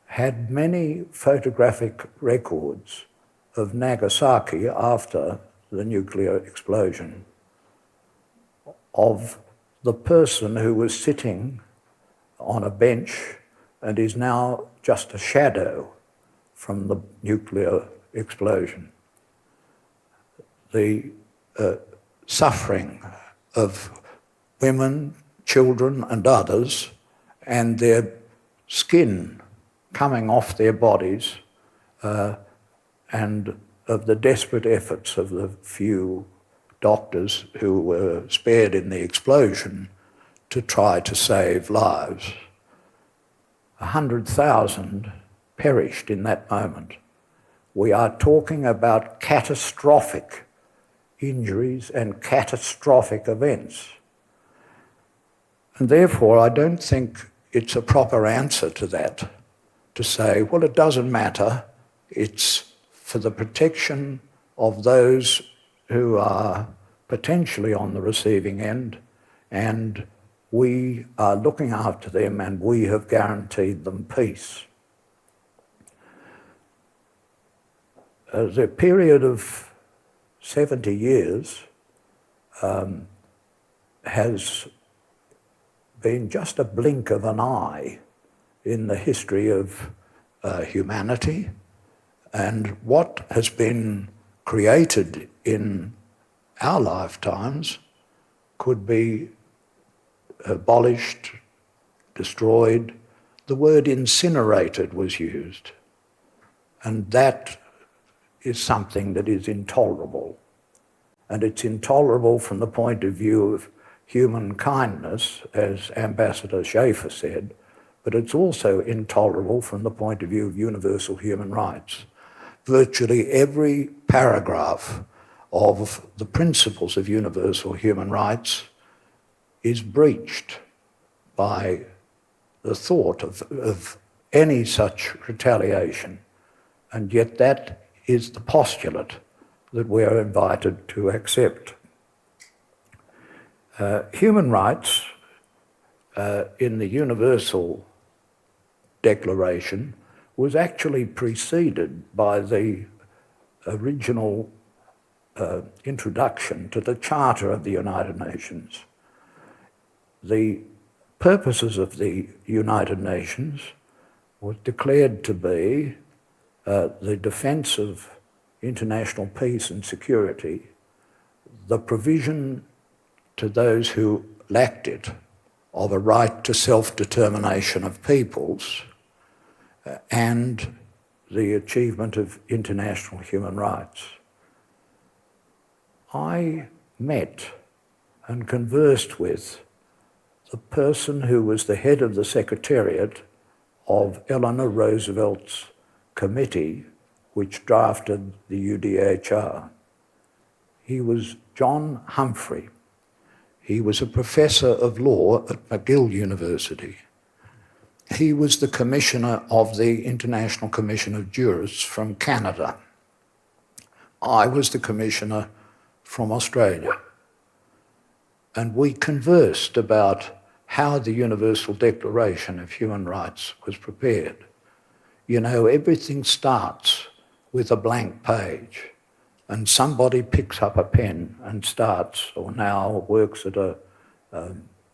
had many photographic records of Nagasaki after the nuclear explosion, of the person who was sitting on a bench and is now just a shadow from the nuclear explosion. The suffering of women, children and others, and their skin coming off their bodies, and of the desperate efforts of the few doctors who were spared in the explosion to try to save lives. 100,000 perished in that moment. We are talking about catastrophic injuries and catastrophic events. And therefore, I don't think it's a proper answer to that, to say, well, it doesn't matter, it's for the protection of those who are potentially on the receiving end, and we are looking after them and we have guaranteed them peace. The period of 70 years has been just a blink of an eye in the history of humanity, and what has been created in our lifetimes could be abolished, destroyed. The word incinerated was used, and that is something that is intolerable. And it's intolerable from the point of view of human kindness, as Ambassador Schaefer said, but it's also intolerable from the point of view of universal human rights. Virtually every paragraph of the principles of universal human rights is breached by the thought of any such retaliation. And yet that is the postulate that we are invited to accept. Human rights in the Universal Declaration was actually preceded by the original introduction to the Charter of the United Nations. The purposes of the United Nations was declared to be the defence of international peace and security, the provision to those who lacked it of a right to self-determination of peoples, and the achievement of international human rights. I met and conversed with the person who was the head of the Secretariat of Eleanor Roosevelt's committee which drafted the UDHR. He was John Humphrey. He was a professor of law at McGill University. He was the commissioner of the International Commission of Jurists from Canada. I was the commissioner from Australia. And we conversed about how the Universal Declaration of Human Rights was prepared. You know, everything starts with a blank page, and somebody picks up a pen and starts, or now works at a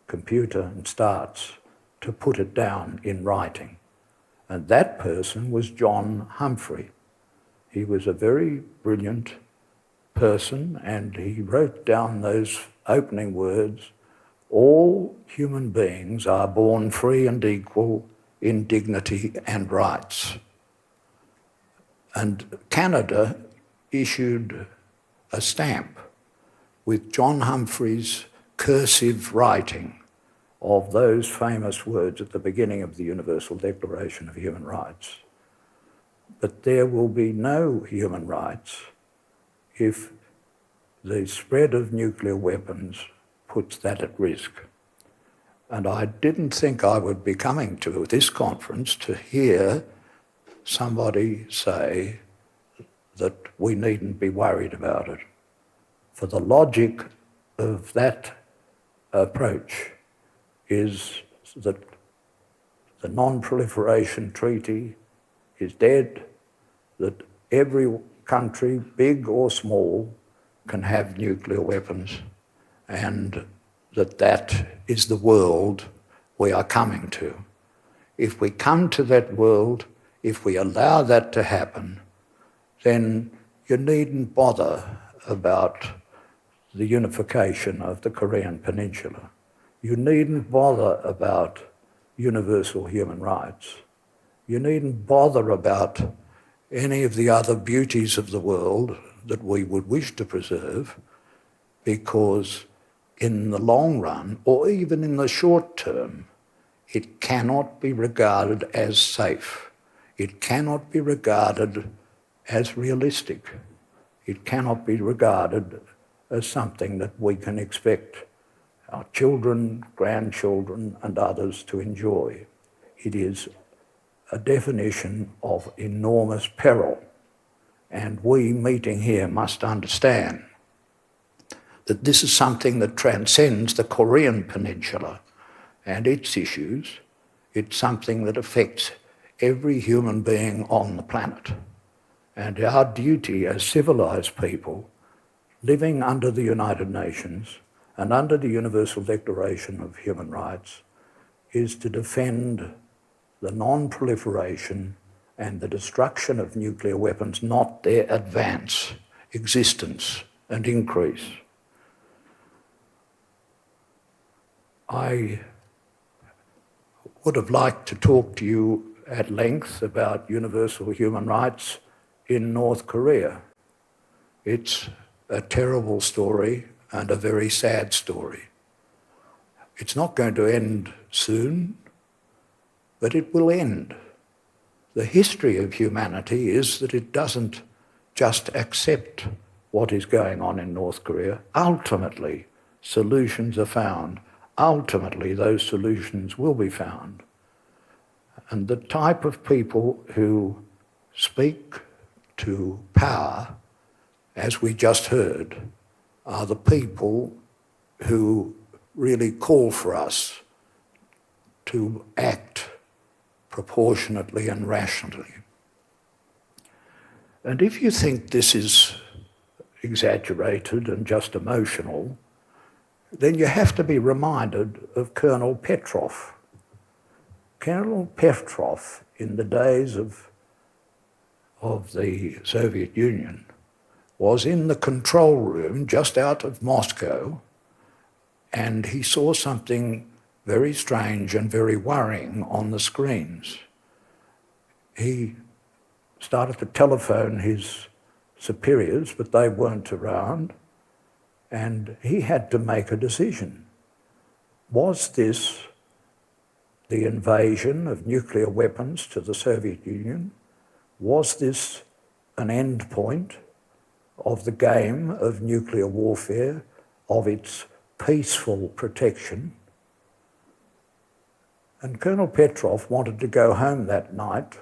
computer and starts to put it down in writing. And that person was John Humphrey. He was a very brilliant person, and he wrote down those opening words: all human beings are born free and equal in dignity and rights. And Canada issued a stamp with John Humphrey's cursive writing of those famous words at the beginning of the Universal Declaration of Human Rights. But there will be no human rights if the spread of nuclear weapons puts that at risk. And I didn't think I would be coming to this conference to hear somebody say that we needn't be worried about it. For the logic of that approach is that the Non-Proliferation Treaty is dead, that every country, big or small, can have nuclear weapons, and that is the world we are coming to. If we come to that world, if we allow that to happen, then you needn't bother about the unification of the Korean Peninsula. You needn't bother about universal human rights. You needn't bother about any of the other beauties of the world that we would wish to preserve, because in the long run, or even in the short term, it cannot be regarded as safe. It cannot be regarded as realistic. It cannot be regarded as something that we can expect our children, grandchildren, and others to enjoy. It is a definition of enormous peril. And we meeting here must understand that this is something that transcends the Korean Peninsula and its issues. It's something that affects every human being on the planet. And our duty as civilized people living under the United Nations and under the Universal Declaration of Human Rights is to defend the non-proliferation and the destruction of nuclear weapons, not their advance, existence, and increase. I would have liked to talk to you at length about universal human rights in North Korea. It's a terrible story and a very sad story. It's not going to end soon, but it will end. The history of humanity is that it doesn't just accept what is going on in North Korea. Ultimately, solutions are found. Ultimately, those solutions will be found. And the type of people who speak to power, as we just heard, are the people who really call for us to act proportionately and rationally. And if you think this is exaggerated and just emotional, then you have to be reminded of Colonel Petrov. Colonel Petrov, in the days of the Soviet Union, was in the control room just out of Moscow, and he saw something very strange and very worrying on the screens. He started to telephone his superiors, but they weren't around, and he had to make a decision. Was this the invasion of nuclear weapons to the Soviet Union? Was this an end point of the game of nuclear warfare, of its peaceful protection? And Colonel Petrov wanted to go home that night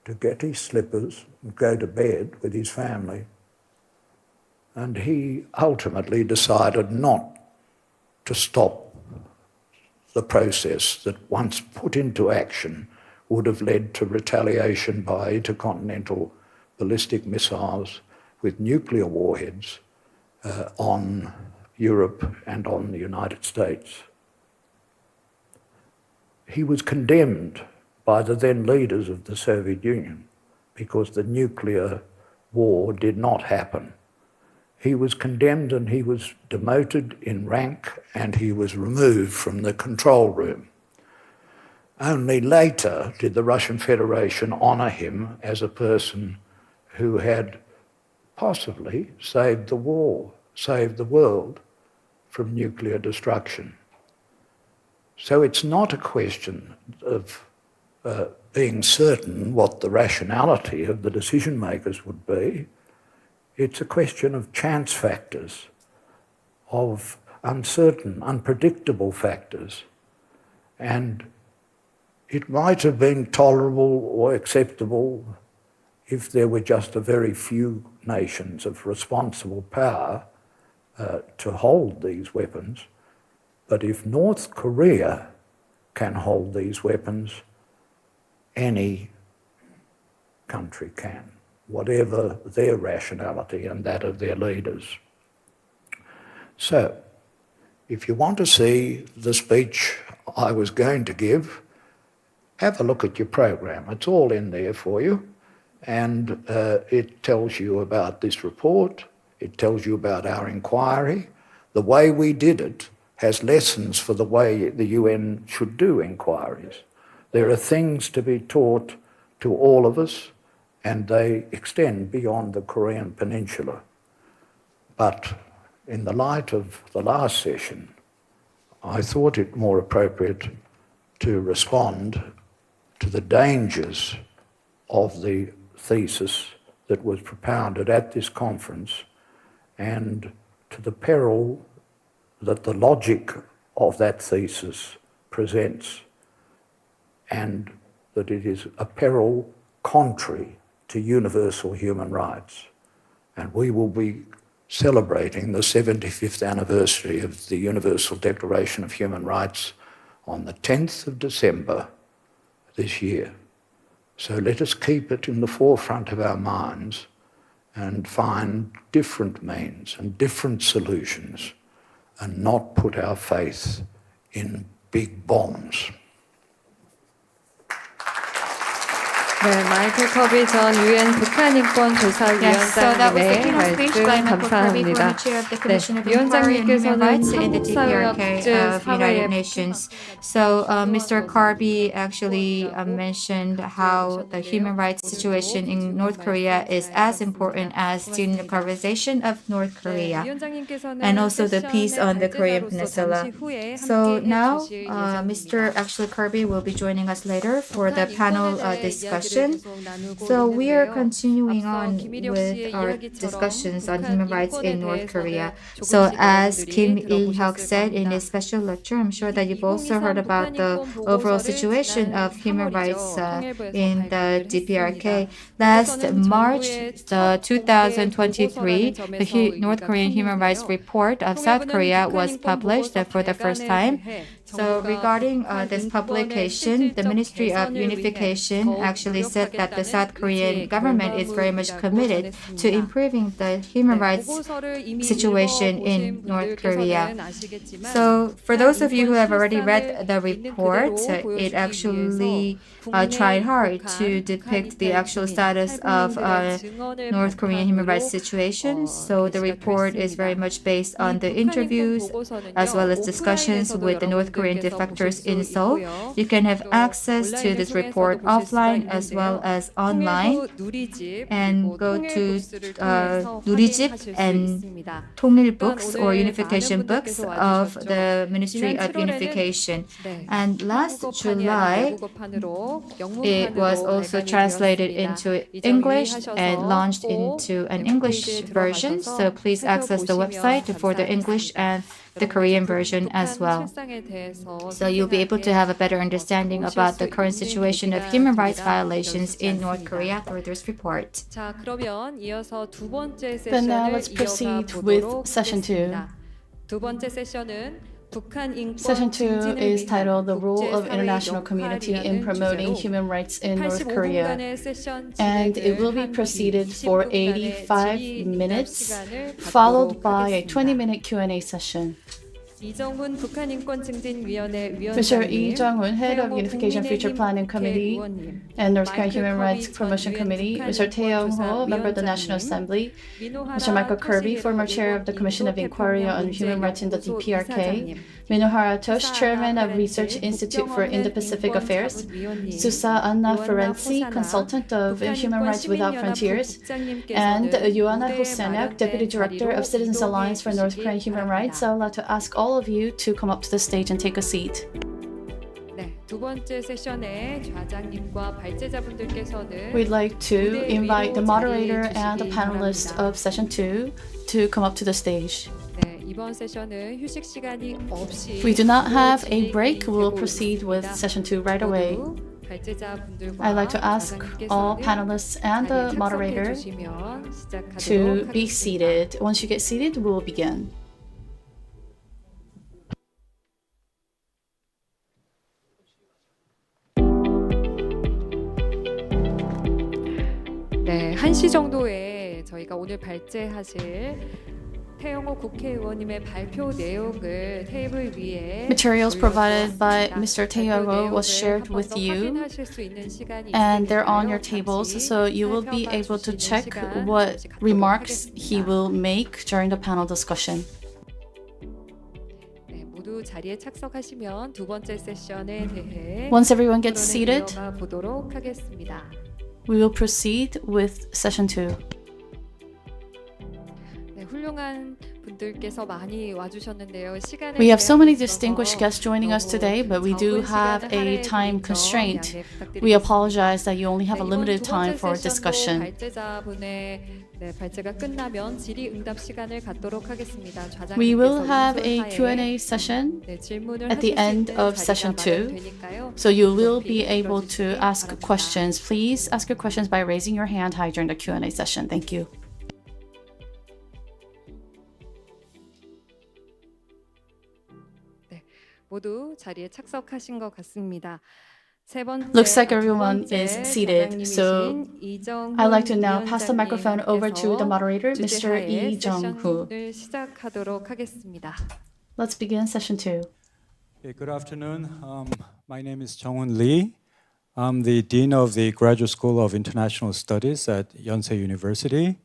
to get his slippers and go to bed with his family. And he ultimately decided not to stop the process that, once put into action, would have led to retaliation by intercontinental ballistic missiles with nuclear warheads on Europe and on the United States. He was condemned by the then leaders of the Soviet Union because the nuclear war did not happen. He was condemned and he was demoted in rank and he was removed from the control room. Only later did the Russian Federation honor him as a person who had possibly saved the war, saved the world from nuclear destruction. So it's not a question of being certain what the rationality of the decision makers would be. It's a question of chance factors, of uncertain, unpredictable factors. And it might have been tolerable or acceptable if there were just a very few nations of responsible power to hold these weapons. But if North Korea can hold these weapons, any country can, whatever their rationality and that of their leaders. So, if you want to see the speech I was going to give, have a look at your program. It's all in there for you, and it tells you about this report, it tells you about our inquiry. The way we did it has lessons for the way the UN should do inquiries. There are things to be taught to all of us, and they extend beyond the Korean Peninsula. But in the light of the last session, I thought it more appropriate to respond to the dangers of the thesis that was propounded at this conference and to the peril that the logic of that thesis presents, and that it is a peril contrary to universal human rights. And we will be celebrating the 75th anniversary of the Universal Declaration of Human Rights on the 10th of December this year. So let us keep it in the forefront of our minds and find different means and different solutions and not put our faith in big bombs. 네, 마이클 커비 전 유엔 북한 인권 Yes, so that was the 조사위원장님의 keynote speech by 말씀 Michael Kirby, 감사합니다. former chair of the 네, Commission of Inquiry on Human 위원장님께서는 Rights in the 한국사회학 DPRK 국제 of United 사회의 Nations. So Mr. Kirby actually mentioned how the human rights situation in North Korea is as important as the denuclearization of North Korea and also the peace on the Korean Peninsula. So now Mr. actually Kirby will be joining us later for the panel discussion. So we are continuing on with our discussions on human rights in North Korea. So as Kim Il-hyuk said in his special lecture, I'm sure that you've also heard about the overall situation of human rights in the DPRK. Last March, the 2023, the North Korean Human Rights Report of South Korea was published for the first time. So regarding this publication, the Ministry of Unification actually said that the South Korean government is very much committed to improving the human rights situation in North Korea. So for those of you who have already read the report, it actually tried hard to depict the actual status of North Korean human rights situation. So the report is very much based on the interviews as well as discussions with the North Korean defectors in Seoul. You can have access to this report offline as well as online and go to 누리집 and 통일 books or unification books of the Ministry of Unification. And last July, it was also translated into English and launched into an English version. So please access the website for the English and the Korean version as well. So you'll be able to have a better understanding about the current situation of human rights violations in North Korea through this report. Then now let's proceed with session 2. Session 2 is titled The Role of International Community in Promoting Human Rights in North Korea, and it will be preceded for 85 minutes, followed by a 20-minute Q&A session. Mr. Lee Jung-hoon, Head of Unification Future Planning Committee and North Korean Human Rights Promotion Committee, Mr. Tae Young-ho, Member of the National Assembly, Mr. Michael Kirby, former Chair of the Commission of Inquiry on Human Rights in the DPRK, Minohara Tosh, Chairman of Research Institute for Indo-Pacific Affairs, Susa Anna Ferenczi, Consultant of Human Rights Without Frontiers, and Ioana Hoseniak, Deputy Director of Citizens Alliance for North Korean Human Rights. I would like to ask all of you to come up to the stage and take a seat. We'd like to invite the moderator and the panelists of session 2 to come up to the stage. We do not have a break. We'll proceed with session 2 right away. I'd like to ask all panelists and the moderator to be seated. Once you get seated, we will begin. 네, 1시 정도에 저희가 오늘 발제하실 태영호 국회의원님의 발표 내용을 테이블 위에 Materials provided by Mr. Tae Young-ho was shared with you, and they're on your tables, so you will be able to check what remarks he will make during the panel discussion. 모두 자리에 착석하시면 두 번째 세션에 대해 Once everyone gets seated, 이어가 보도록 하겠습니다. we will proceed with session 2. 훌륭한 분들께서 많이 와주셨는데요. 시간에 We have so many distinguished guests joining us today, but we do have a time constraint. We apologize that you only have a limited time for discussion. 발제가 끝나면 질의응답 시간을 갖도록 하겠습니다. We will have a Q&A session at the end of session 2, so you will be able to ask questions. Please ask your questions by raising your hand high during the Q&A session. Thank you. 모두 자리에 착석하신 것 같습니다. Looks like everyone is seated, so I'd like to now pass the microphone over to the moderator, Mr. Lee Jung-ho. Let's begin session 2. Good afternoon. My name is Jung-hoon Lee. I'm the Dean of the Graduate School of International Studies at Yonsei University.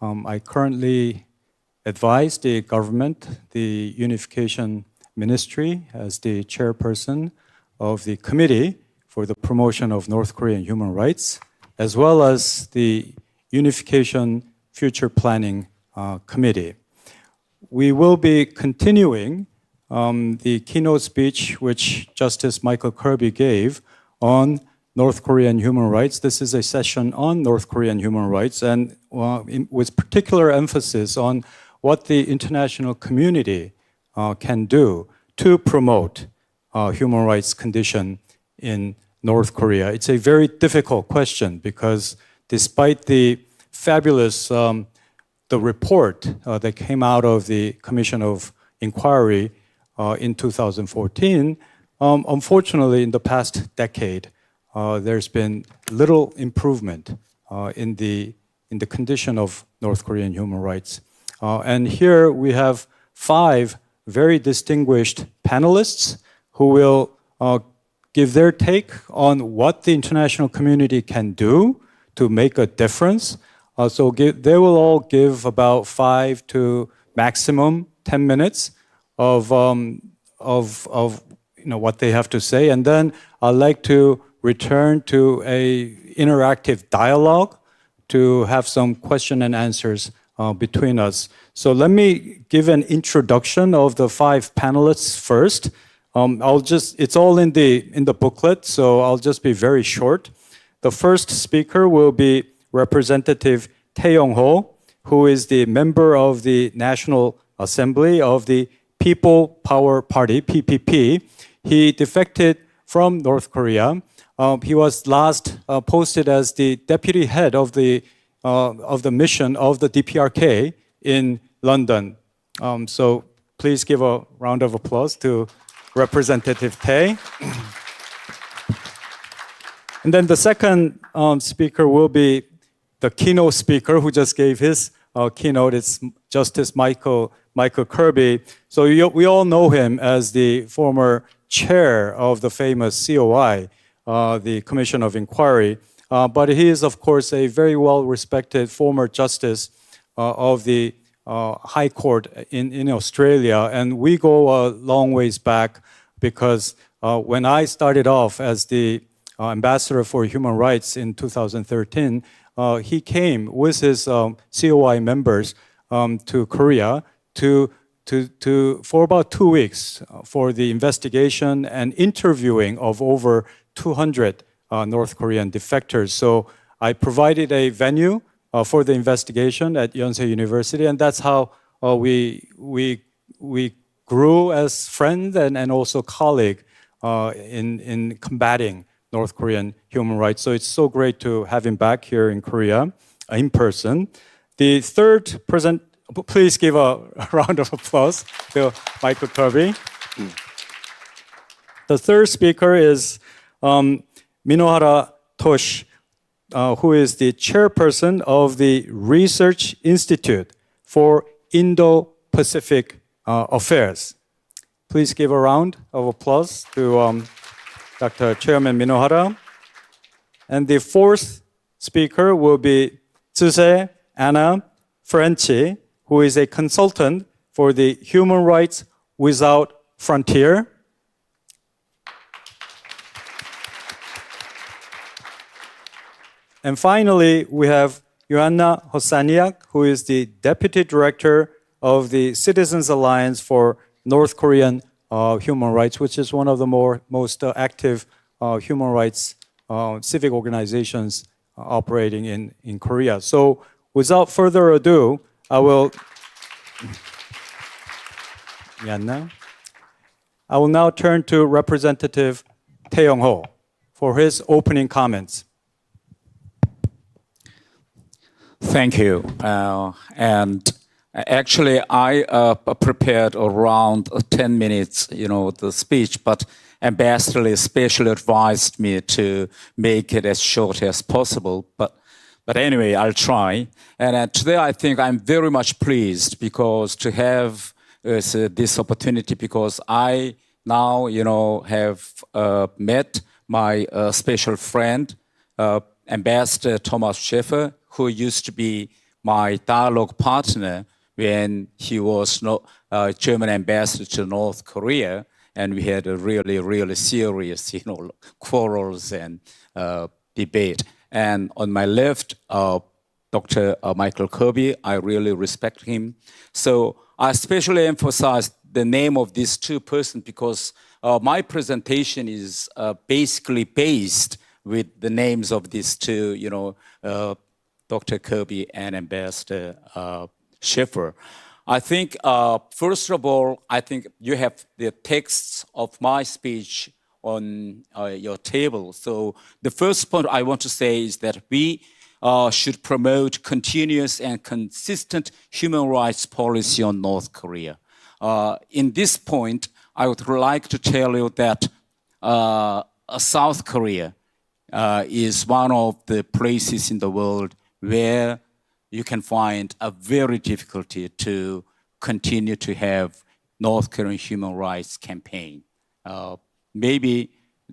I currently advise the government, the Unification Ministry, as the chairperson of the Committee for the Promotion of North Korean Human Rights, as well as the Unification Future Planning Committee. We will be continuing the keynote speech which Justice Michael Kirby gave on North Korean human rights. This is a session on North Korean human rights and with particular emphasis on what the international community can do to promote human rights condition in North Korea. It's a very difficult question because despite the fabulous the report that came out of the Commission of Inquiry in 2014, unfortunately, in the past decade, there's been little improvement in the condition of North Korean human rights. And here we have 5 very distinguished panelists who will give their take on what the international community can do to make a difference. So they will all give about 5 to maximum 10 minutes of what they have to say, and then I'd like to return to a interactive dialogue to have some question and answers between us. So let me give an introduction of the 5 panelists first. It's all in the booklet, so I'll just be very short. The first speaker will be Representative Tae Yong-ho, who is the member of the National Assembly of the People Power Party, PPP. He defected from North Korea. He was last posted as the deputy head of the mission of the DPRK in London. So please give a round of applause to Representative Tae. And then the second speaker will be the keynote speaker who just gave his keynote. It's Justice Michael Kirby. So we all know him as the former chair of the famous COI, the Commission of Inquiry. But he is, of course, a very well-respected former justice of the High Court in Australia. And we go a long ways back because when I started off as the ambassador for human rights in 2013, he came with his COI members to Korea for about 2 weeks for the investigation and interviewing of over 200 North Korean defectors. So I provided a venue for the investigation at Yonsei University, and that's how we grew as friends and also colleague in combating North Korean human rights. So it's so great to have him back here in Korea in person. The third please give a round of applause to Michael Kirby. The third speaker is Minohara Tosh, who is the chairperson of the Research Institute for Indo-Pacific Affairs. Please give a round of applause to Dr. Chairman Minohara. And the fourth speaker will be Tsuse Anna Franchi, who is a consultant for the Human Rights Without Frontier. And finally, we have Joanna Hossaniak, who is the Deputy Director of the Citizens Alliance for North Korean Human Rights, which is one of the most active human rights civic organizations operating in Korea. So without further ado, I will now turn to Representative Tae Yong-ho for his opening comments. Thank you. And actually, I prepared around 10 minutes, the speech, but Ambassador especially advised me to make it as short as possible. But anyway, I'll try. And today, I think I'm very much pleased because to have this opportunity, because I now, have met my special friend, Ambassador Thomas Schäfer, who used to be my dialogue partner when he was German ambassador to North Korea, and we had a really, really serious, quarrels and debate. And on my left, Dr. Michael Kirby, I really respect him. So I especially emphasize the name of these two persons because my presentation is basically based with the names of these two, Dr. Kirby and Ambassador Schäfer. I think, first of all, I think you have the texts of my speech on your table. So the first point I want to say is that we should promote continuous and consistent human rights policy on North Korea. In this point, I would like to tell you that South Korea is one of the places in the world where you can find a very difficulty to continue to have North Korean human rights campaign. Maybe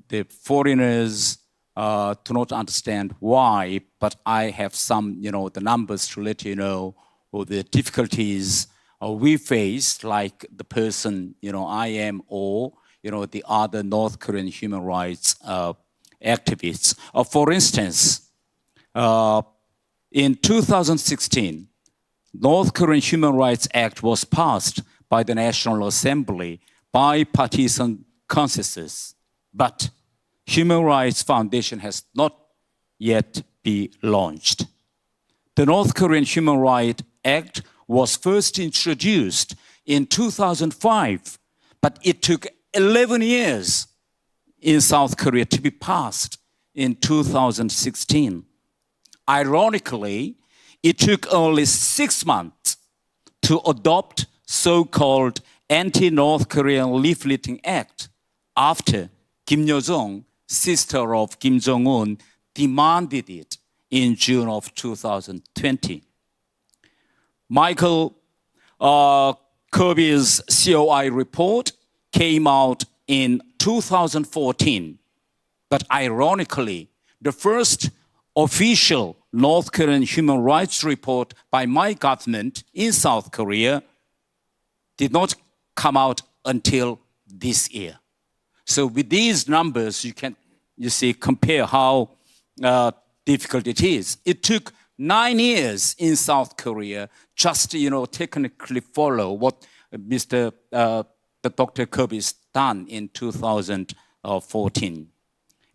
the foreigners do not understand why, but I have some, the numbers to let you know the difficulties we face, like the person, I am, or, the other North Korean human rights activists. For instance, in 2016, North Korean Human Rights Act was passed by the National Assembly by partisan consensus, but Human Rights Foundation has not yet been launched. The North Korean Human Rights Act was first introduced in 2005, but it took 11 years in South Korea to be passed in 2016. Ironically, it took only 6 months to adopt so-called Anti-North Korean Leafleting Act after Kim Yo-jong, sister of Kim Jong-un, demanded it in June of 2020. Michael Kirby's COI report came out in 2014, but ironically, the first official North Korean human rights report by my government in South Korea did not come out until this year. So with these numbers, you can, compare how difficult it is. It took 9 years in South Korea just to, technically follow what Dr. Kirby's done in 2014.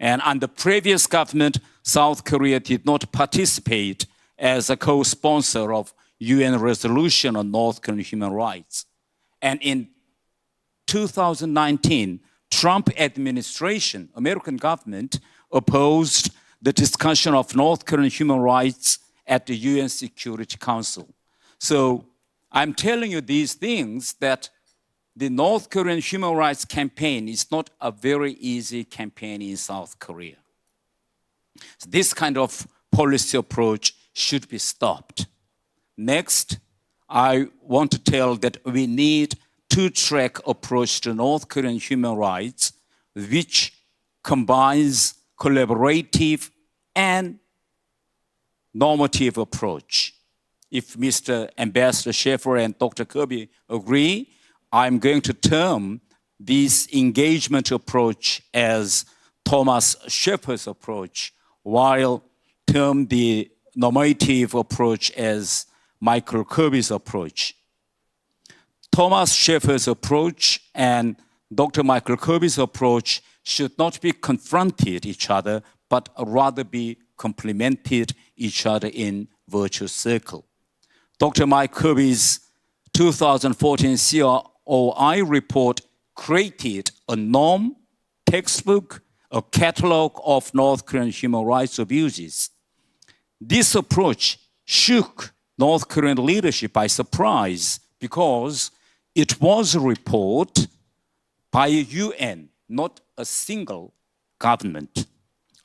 And under previous government, South Korea did not participate as a co-sponsor of UN resolution on North Korean human rights. And in 2019, Trump administration, American government, opposed the discussion of North Korean human rights at the UN Security Council. So I'm telling you these things that the North Korean human rights campaign is not a very easy campaign in South Korea. So this kind of policy approach should be stopped. Next, I want to tell that we need two-track approach to North Korean human rights, which combines collaborative and normative approach. If Mr. Ambassador Schäfer and Dr. Kirby agree, I'm going to term this engagement approach as Thomas Schäfer's approach, while term the normative approach as Michael Kirby's approach. Thomas Schäfer's approach and Dr. Michael Kirby's approach should not be confronted each other, but rather be complemented each other in virtuous circle. Dr. Mike Kirby's 2014 COI report created a norm, textbook, a catalog of North Korean human rights abuses. This approach shook North Korean leadership by surprise because it was a report by a UN, not a single government.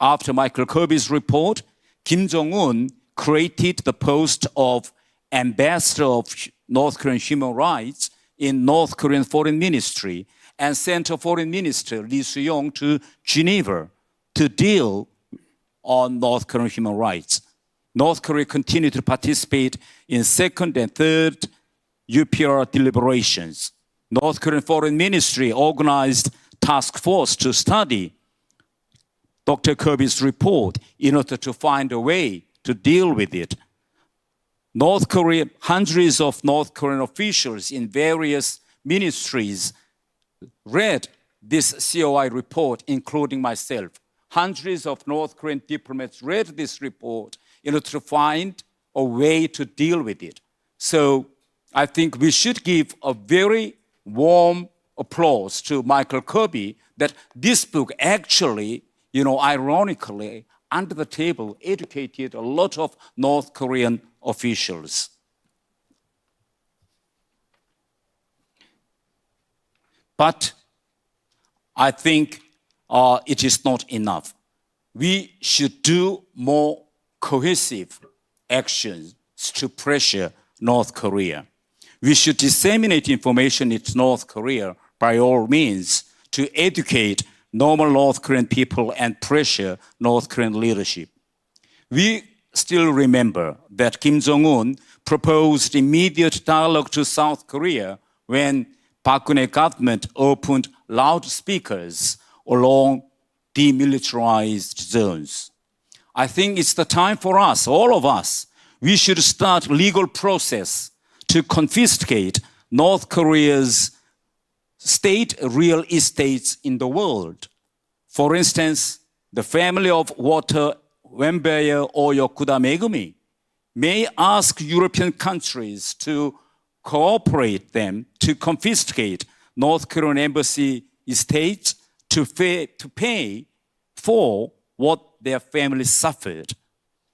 After Michael Kirby's report, Kim Jong-un created the post of Ambassador of North Korean Human Rights in North Korean Foreign Ministry and sent a Foreign Minister, Lee Soo-yong, to Geneva to deal on North Korean human rights. North Korea continued to participate in second and third UPR deliberations. North Korean Foreign Ministry organized task force to study Dr. Kirby's report in order to find a way to deal with it. North Korea, hundreds of North Korean officials in various ministries read this COI report, including myself. Hundreds of North Korean diplomats read this report in order to find a way to deal with it. So I think we should give a very warm applause to Michael Kirby that this book actually, ironically, under the table, educated a lot of North Korean officials. But I think it is not enough. We should do more cohesive actions to pressure North Korea. We should disseminate information in North Korea by all means to educate normal North Korean people and pressure North Korean leadership. We still remember that Kim Jong-un proposed immediate dialogue to South Korea when Park Geun-hye government opened loudspeakers along demilitarized zones. I think it's the time for us, all of us, we should start legal process to confiscate North Korea's state real estates in the world. For instance, the family of Walter Wembeyer or Yokuda Megumi may ask European countries to cooperate them to confiscate North Korean embassy estates to pay for what their family suffered.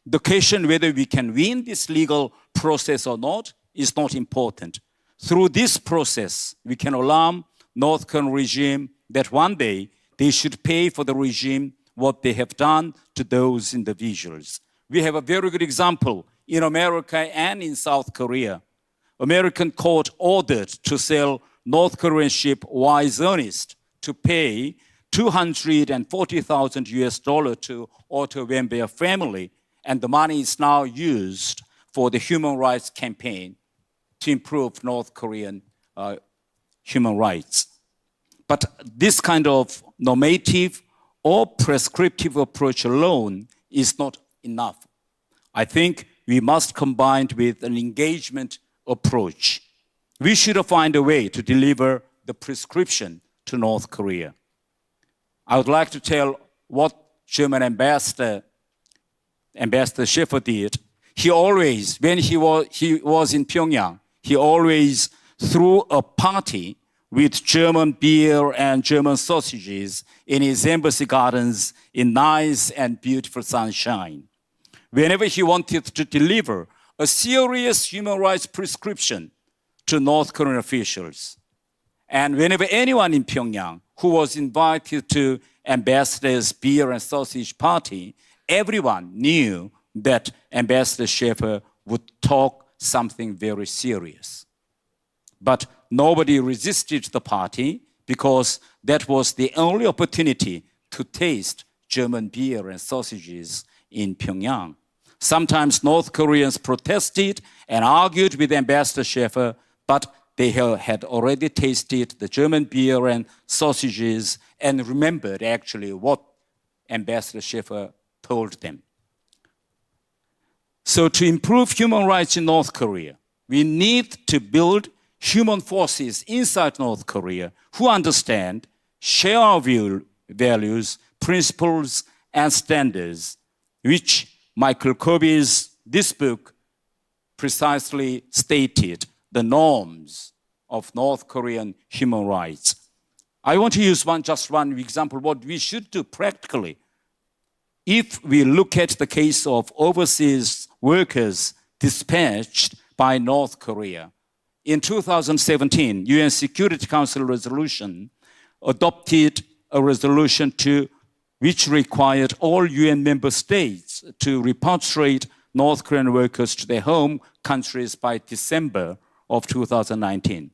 The question whether we can win this legal process or not is not important. Through this process, we can alarm North Korean regime that one day they should pay for the regime what they have done to those individuals. We have a very good example in America and in South Korea. American court ordered to sell North Korean ship Wise Ernest to pay $240,000 to Otto Wembeyer family, and the money is now used for the human rights campaign to improve North Korean human rights. But this kind of normative or prescriptive approach alone is not enough. I think we must combine with an engagement approach. We should find a way to deliver the prescription to North Korea. I would like to tell what German Ambassador Schäfer did. He always, when he was in Pyongyang, he always threw a party with German beer and German sausages in his embassy gardens in nice and beautiful sunshine. Whenever he wanted to deliver a serious human rights prescription to North Korean officials, and whenever anyone in Pyongyang who was invited to Ambassador's beer and sausage party, everyone knew that Ambassador Schäfer would talk something very serious. But nobody resisted the party because that was the only opportunity to taste German beer and sausages in Pyongyang. Sometimes North Koreans protested and argued with Ambassador Schäfer, but they had already tasted the German beer and sausages and remembered actually what Ambassador Schäfer told them. So to improve human rights in North Korea, we need to build human forces inside North Korea who understand, share our values, principles, and standards, which Michael Kirby's this book precisely stated, the norms of North Korean human rights. I want to use just one example, what we should do practically. If we look at the case of overseas workers dispatched by North Korea, in 2017, UN Security Council resolution adopted a resolution which required all UN member states to repatriate North Korean workers to their home countries by December of 2019.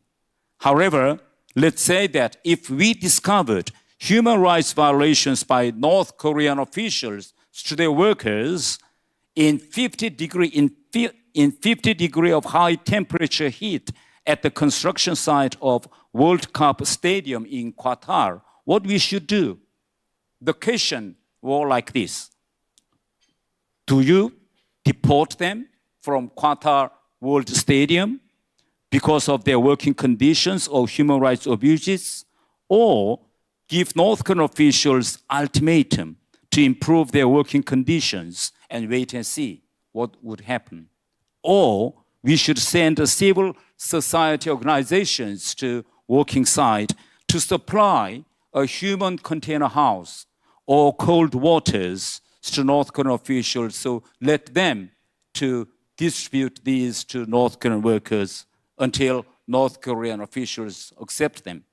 However, let's say that if we discovered human rights violations by North Korean officials to their workers in 50 degree of high temperature heat at the construction site of World Cup Stadium in Qatar, what we should do? The question was like this. Do you deport them from Qatar World Stadium because of their working conditions or human rights abuses, or give North Korean officials ultimatum to improve their working conditions and wait and see what would happen? Or we should send civil society organizations to working site to supply a human container house or cold waters to North Korean officials, so let them to distribute these to North Korean workers until North Korean officials accept them.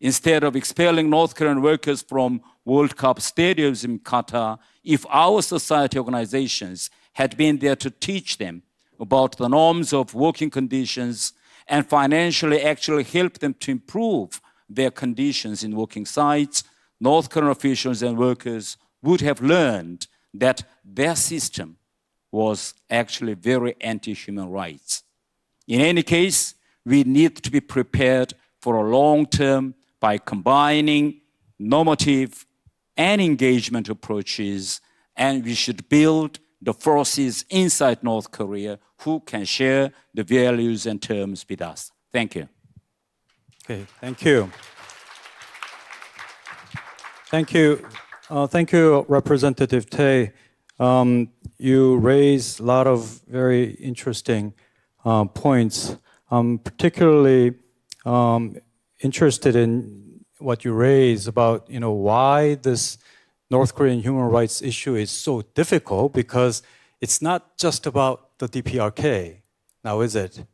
Instead of expelling North Korean workers from World Cup stadiums in Qatar, if our society organizations had been there to teach them about the norms of working conditions and financially actually help them to improve their conditions in working sites, North Korean officials and workers would have learned that their system was actually very anti-human rights. In any case, we need to be prepared for a long term by combining normative and engagement approaches, and we should build the forces inside North Korea who can share the values and terms with us. Thank you. Okay, thank you. Thank you. Thank you, Representative Tae. You raised a lot of very interesting points. I'm particularly interested in what you raised about, why this North Korean human rights issue is so difficult, because it's not just about the DPRK, now is it?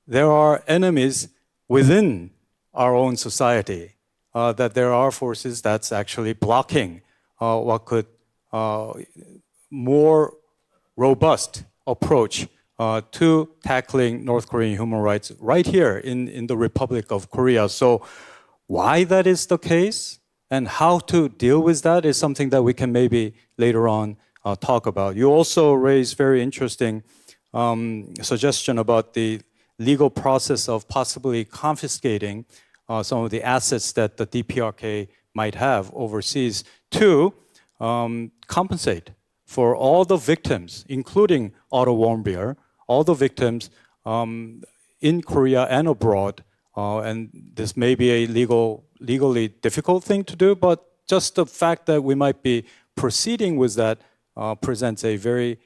There are enemies within our own society, that there are forces that's actually blocking what could more robust approach to tackling North Korean human rights right here in the Republic of Korea. So why that is the case and how to deal with that is something that we can maybe later on talk about. You also raised very interesting suggestion about the legal process of possibly confiscating some of the assets that the DPRK might have overseas to compensate for all the victims, including Otto Warmbier, all the victims in Korea and abroad. And this may be a legally difficult thing to do, but just the fact that we might be proceeding with that presents a very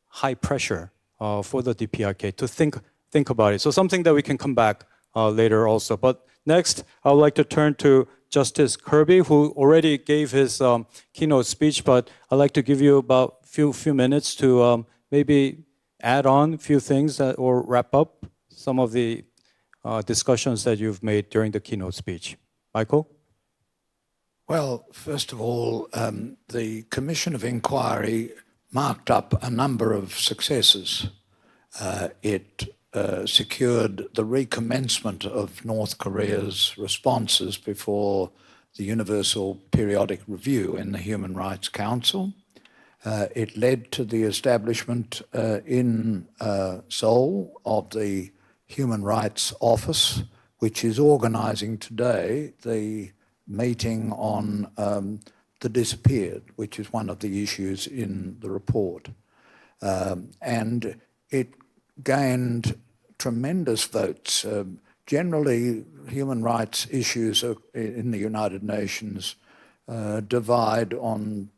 high pressure for the DPRK to think about it. So something that we can come back later also. But next, I would like to turn to Justice Kirby, who already gave his keynote speech, but I'd like to give you about few minutes to maybe add on a few things or wrap up some of the discussions that you've made during the keynote speech. Michael? Well, first of all, the Commission of Inquiry marked up a number of successes. It secured the recommencement of North Korea's responses before the Universal Periodic Review in the Human Rights Council. It led to the establishment in Seoul of the Human Rights Office, which is organizing today the meeting on the disappeared, which is one of the issues in the report. And it gained tremendous votes. Generally, human rights issues in the United Nations divide on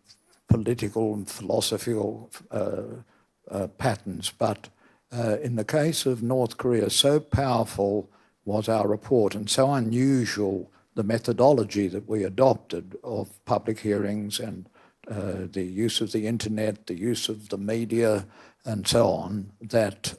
political and philosophical patterns. But in the case of North Korea, so powerful was our report and so unusual the methodology that we adopted of public hearings and the use of the internet, the use of the media, and so on, that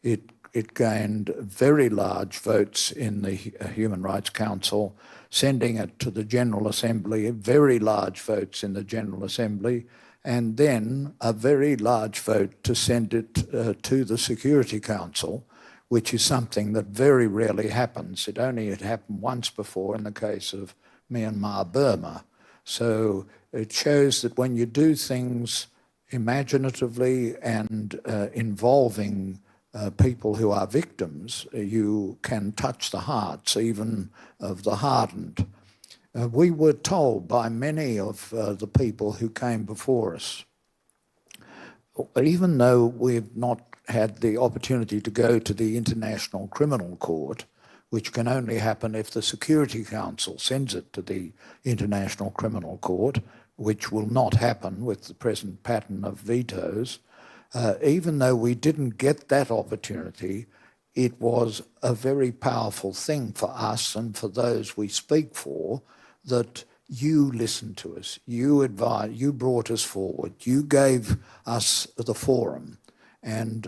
it gained very large votes in the Human Rights Council, sending it to the General Assembly, very large votes in the General Assembly, and then a very large vote to send it to the Security Council, which is something that very rarely happens. It only had happened once before in the case of Myanmar, Burma. So it shows that when you do things imaginatively and involving people who are victims, you can touch the hearts even of the hardened. We were told by many of the people who came before us, even though we've not had the opportunity to go to the International Criminal Court, which can only happen if the Security Council sends it to the International Criminal Court, which will not happen with the present pattern of vetoes. Even though we didn't get that opportunity, it was a very powerful thing for us and for those we speak for that you listened to us, you advised, you brought us forward, you gave us the forum. And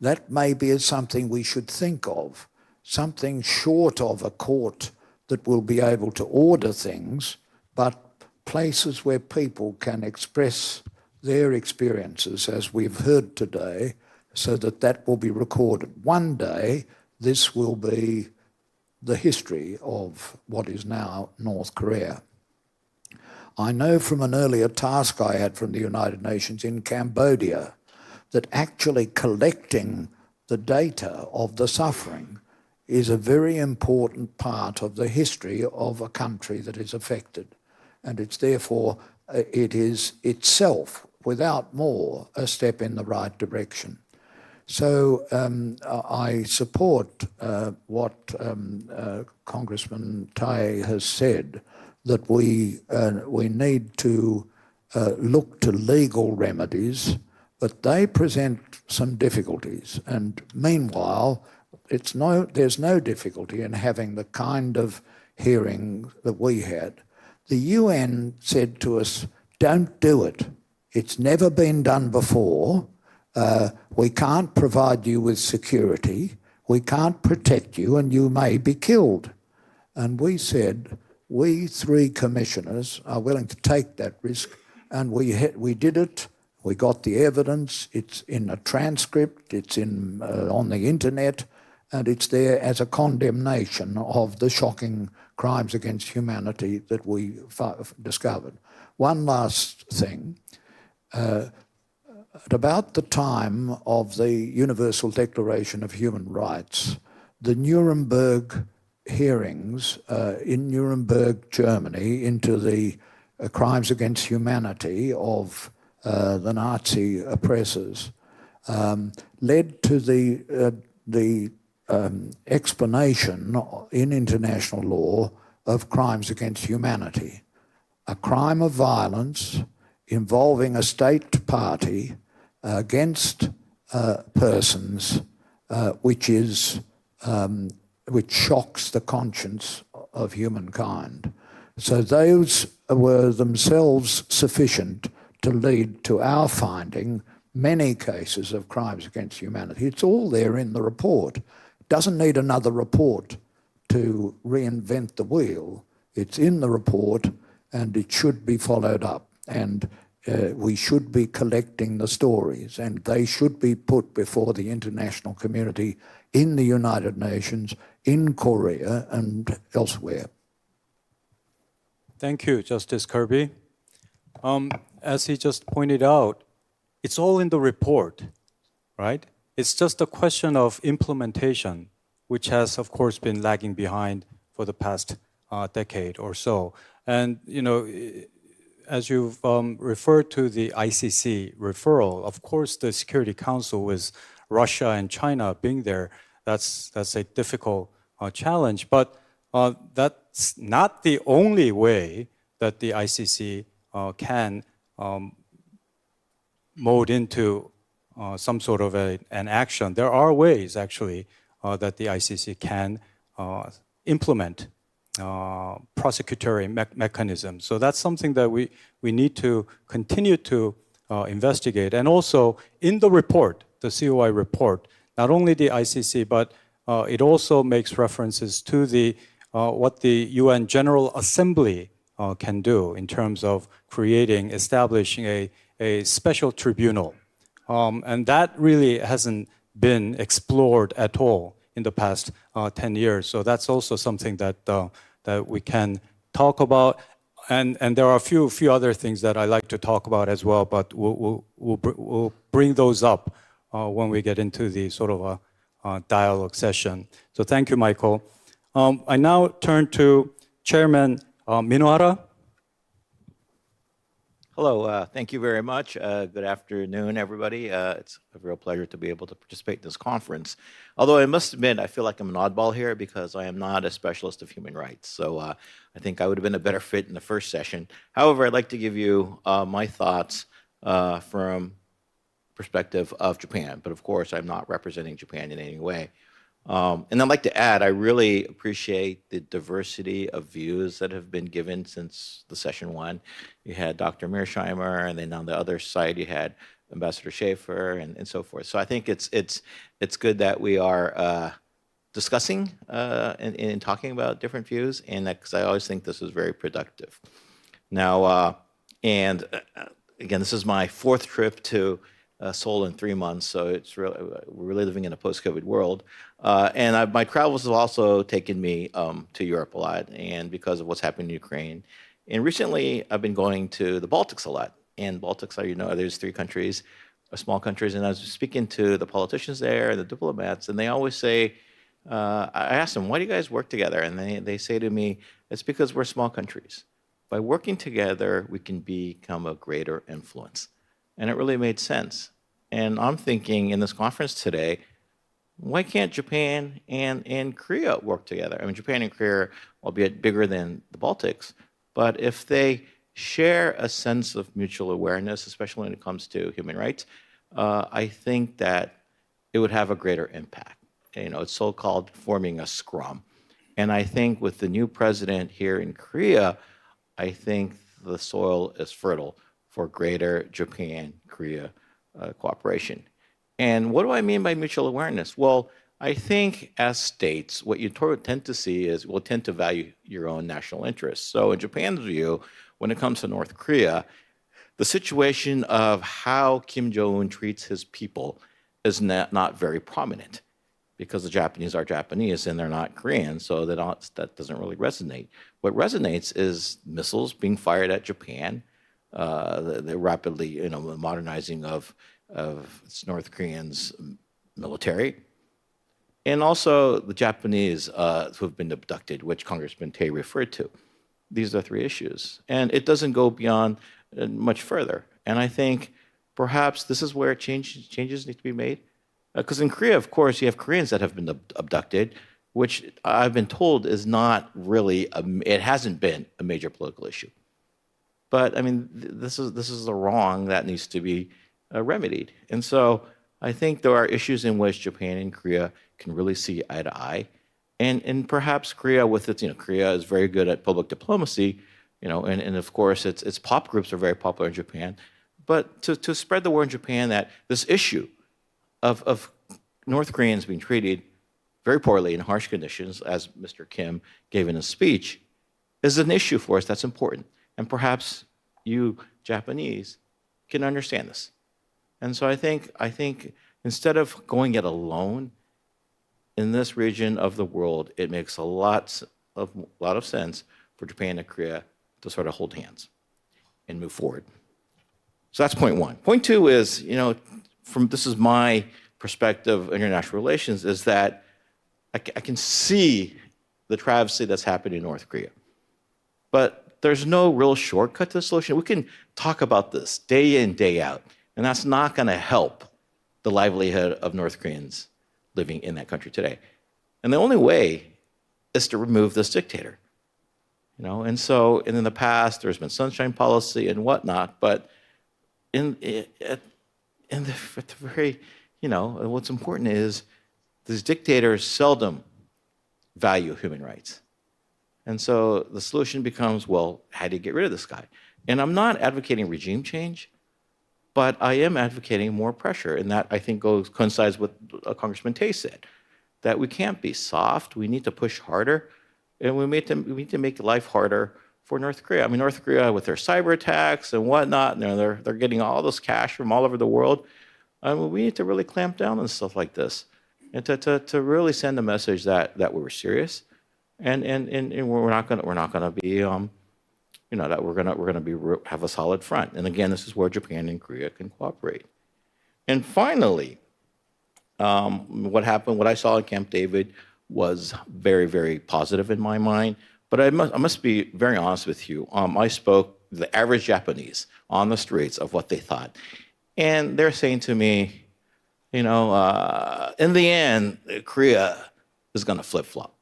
that maybe is something we should think of, something short of a court that will be able to order things, but places where people can express their experiences, as we've heard today, so that that will be recorded. One day, this will be the history of what is now North Korea. I know from an earlier task I had from the United Nations in Cambodia that actually collecting the data of the suffering is a very important part of the history of a country that is affected. And it's therefore, it is itself, without more, a step in the right direction. So I support what Congressman Tai has said, that we need to look to legal remedies, but they present some difficulties. And meanwhile, there's no difficulty in having the kind of hearing that we had. The UN said to us, don't do it. It's never been done before. We can't provide you with security. We can't protect you, and you may be killed. And we said, we 3 commissioners are willing to take that risk, and we did it. We got the evidence. It's in a transcript. It's on the internet, and it's there as a condemnation of the shocking crimes against humanity that we discovered. One last thing. At about the time of the Universal Declaration of Human Rights, the Nuremberg hearings in Nuremberg, Germany, into the crimes against humanity of the Nazi oppressors, led to the explanation in international law of crimes against humanity. A crime of violence involving a state party against persons which shocks the conscience of humankind. So those were themselves sufficient to lead to our finding many cases of crimes against humanity. It's all there in the report. It doesn't need another report to reinvent the wheel. It's in the report, and it should be followed up. And we should be collecting the stories, and they should be put before the international community in the United Nations, in Korea, and elsewhere. Thank you, Justice Kirby. As he just pointed out, it's all in the report, right? It's just a question of implementation, which has, of course, been lagging behind for the past decade or so. And, you know, as you've referred to the ICC referral, of course, the Security Council with Russia and China being there, that's a difficult challenge. But that's not the only way that the ICC can mode into some sort of an action. There are ways, actually, that the ICC can implement prosecutory mechanisms. So that's something that we need to continue to investigate. And also in the report, the COI report, not only the ICC, but it also makes references to the what the UN General Assembly can do in terms of establishing a special tribunal. And that really hasn't been explored at all in the past 10 years. So that's also something that we can talk about, and there are a few other things that I like to talk about as well, but we'll bring those up when we get into the sort of a dialogue session. So thank you, Michael. I now turn to Chairman Minohara. Hello, thank you very much. Good afternoon, everybody. It's a real pleasure to be able to participate in this conference. Although I must admit, I feel like I'm an oddball here because I am not a specialist of human rights. So I think I would have been a better fit in the first session. However, I'd like to give you my thoughts from perspective of Japan. But of course, I'm not representing Japan in any way. And I'd like to add, I really appreciate the diversity of views that have been given since the session one. You had Dr. Mearsheimer, and then on the other side, you had Ambassador Schaefer, and so forth. So I think it's good that we are discussing and talking about different views, and because I always think this is very productive. Now, again, this is my fourth trip to Seoul in 3 months, so it's really, we're really living in a post-COVID world. And my travels have also taken me to Europe a lot, and because of what's happening in Ukraine. And recently, I've been going to the Baltics a lot. And Baltics are, you know, there's 3 countries, small countries, and I was speaking to the politicians there and the diplomats, and they always say, I asked them, why do you guys work together? And they say to me, it's because we're small countries. By working together, we can become a greater influence. And it really made sense. And I'm thinking in this conference today, why can't Japan and Korea work together? I mean, Japan and Korea, albeit bigger than the Baltics, but if they share a sense of mutual awareness, especially when it comes to human rights, I think that it would have a greater impact. You know, it's so-called forming a scrum. And I think with the new president here in Korea, I think the soil is fertile for greater Japan-Korea cooperation. And what do I mean by mutual awareness? Well, I think as states, what you tend to see is we'll tend to value your own national interests. So in Japan's view, when it comes to North Korea, the situation of how Kim Jong-un treats his people is not very prominent because the Japanese are Japanese and they're not Korean, so that doesn't really resonate. What resonates is missiles being fired at Japan, the rapidly, you know, modernizing of North Korean's military, and also the Japanese who have been abducted, which Congressman Tay referred to. These are 3 issues, and it doesn't go beyond much further. And I think perhaps this is where changes need to be made, because in Korea, of course, you have Koreans that have been abducted, which I've been told is not really it hasn't been a major political issue. But I mean, this is the wrong that needs to be remedied. And so I think there are issues in which Japan and Korea can really see eye to eye. And perhaps Korea with its, you know, Korea is very good at public diplomacy, you know, and of course its pop groups are very popular in Japan. But to spread the word in Japan that this issue of North Koreans being treated very poorly in harsh conditions, as Mr. Kim gave in his speech, is an issue for us that's important. And perhaps you Japanese can understand this. And so I think instead of going it alone in this region of the world, it makes a lot of sense for Japan and Korea to sort of hold hands and move forward. So that's point 1. Point 2 is, you know, this is my perspective of international relations, is that I can see the travesty that's happened in North Korea. But there's no real shortcut to the solution. We can talk about this day in, day out, and that's not going to help the livelihood of North Koreans living in that country today. And the only way is to remove this dictator. You know, and so in the past, there's been sunshine policy and whatnot, but at the very, you know, what's important is these dictators seldom value human rights. And so the solution becomes, well, how do you get rid of this guy? And I'm not advocating regime change, but I am advocating more pressure. And that, I think, coincides with what Congressman Tay said, that we can't be soft. We need to push harder. And we need to make life harder for North Korea. I mean, North Korea, with their cyber attacks and whatnot, you know, they're getting all this cash from all over the world. I mean, we need to really clamp down on stuff like this and to really send a message that we're serious. and we're not gonna be that we're gonna have a solid front. And again, this is where Japan and Korea can cooperate. And finally, what I saw in Camp David was very, very positive in my mind. But I must be very honest with you. I spoke the average Japanese on the streets of what they thought, and they're saying to me, in the end, Korea is going to flip-flop.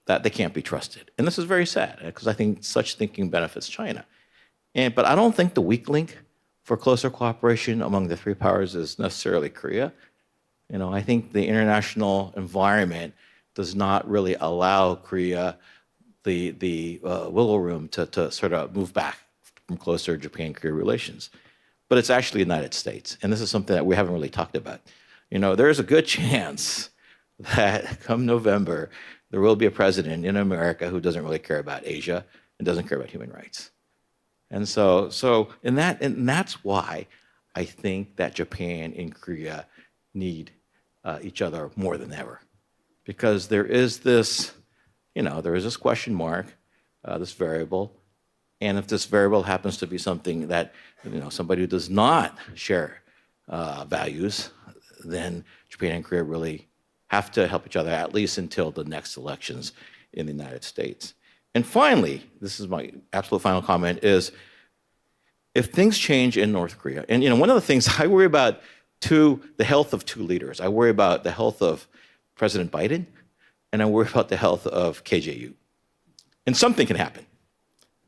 That they can't be trusted. And this is very sad, because I think such thinking benefits China. But I don't think the weak link for closer cooperation among the three powers is necessarily Korea. I think the international environment does not really allow Korea the wiggle room to sort of move back from closer Japan-Korea relations. But it's actually the United States. And this is something that we haven't really talked about. There's a good chance that come November, there will be a president in America who doesn't really care about Asia and doesn't care about human rights. And that's why I think that Japan and Korea need each other more than ever, because there is this question mark, this variable, and if this variable happens to be something that somebody who does not share values, then Japan and Korea really have to help each other, at least until the next elections in the United States. And finally, this is my absolute final comment, is if things change in North Korea, and one of the things I worry about, the health of two leaders. I worry about the health of President Biden, and I worry about the health of KJU. And something can happen.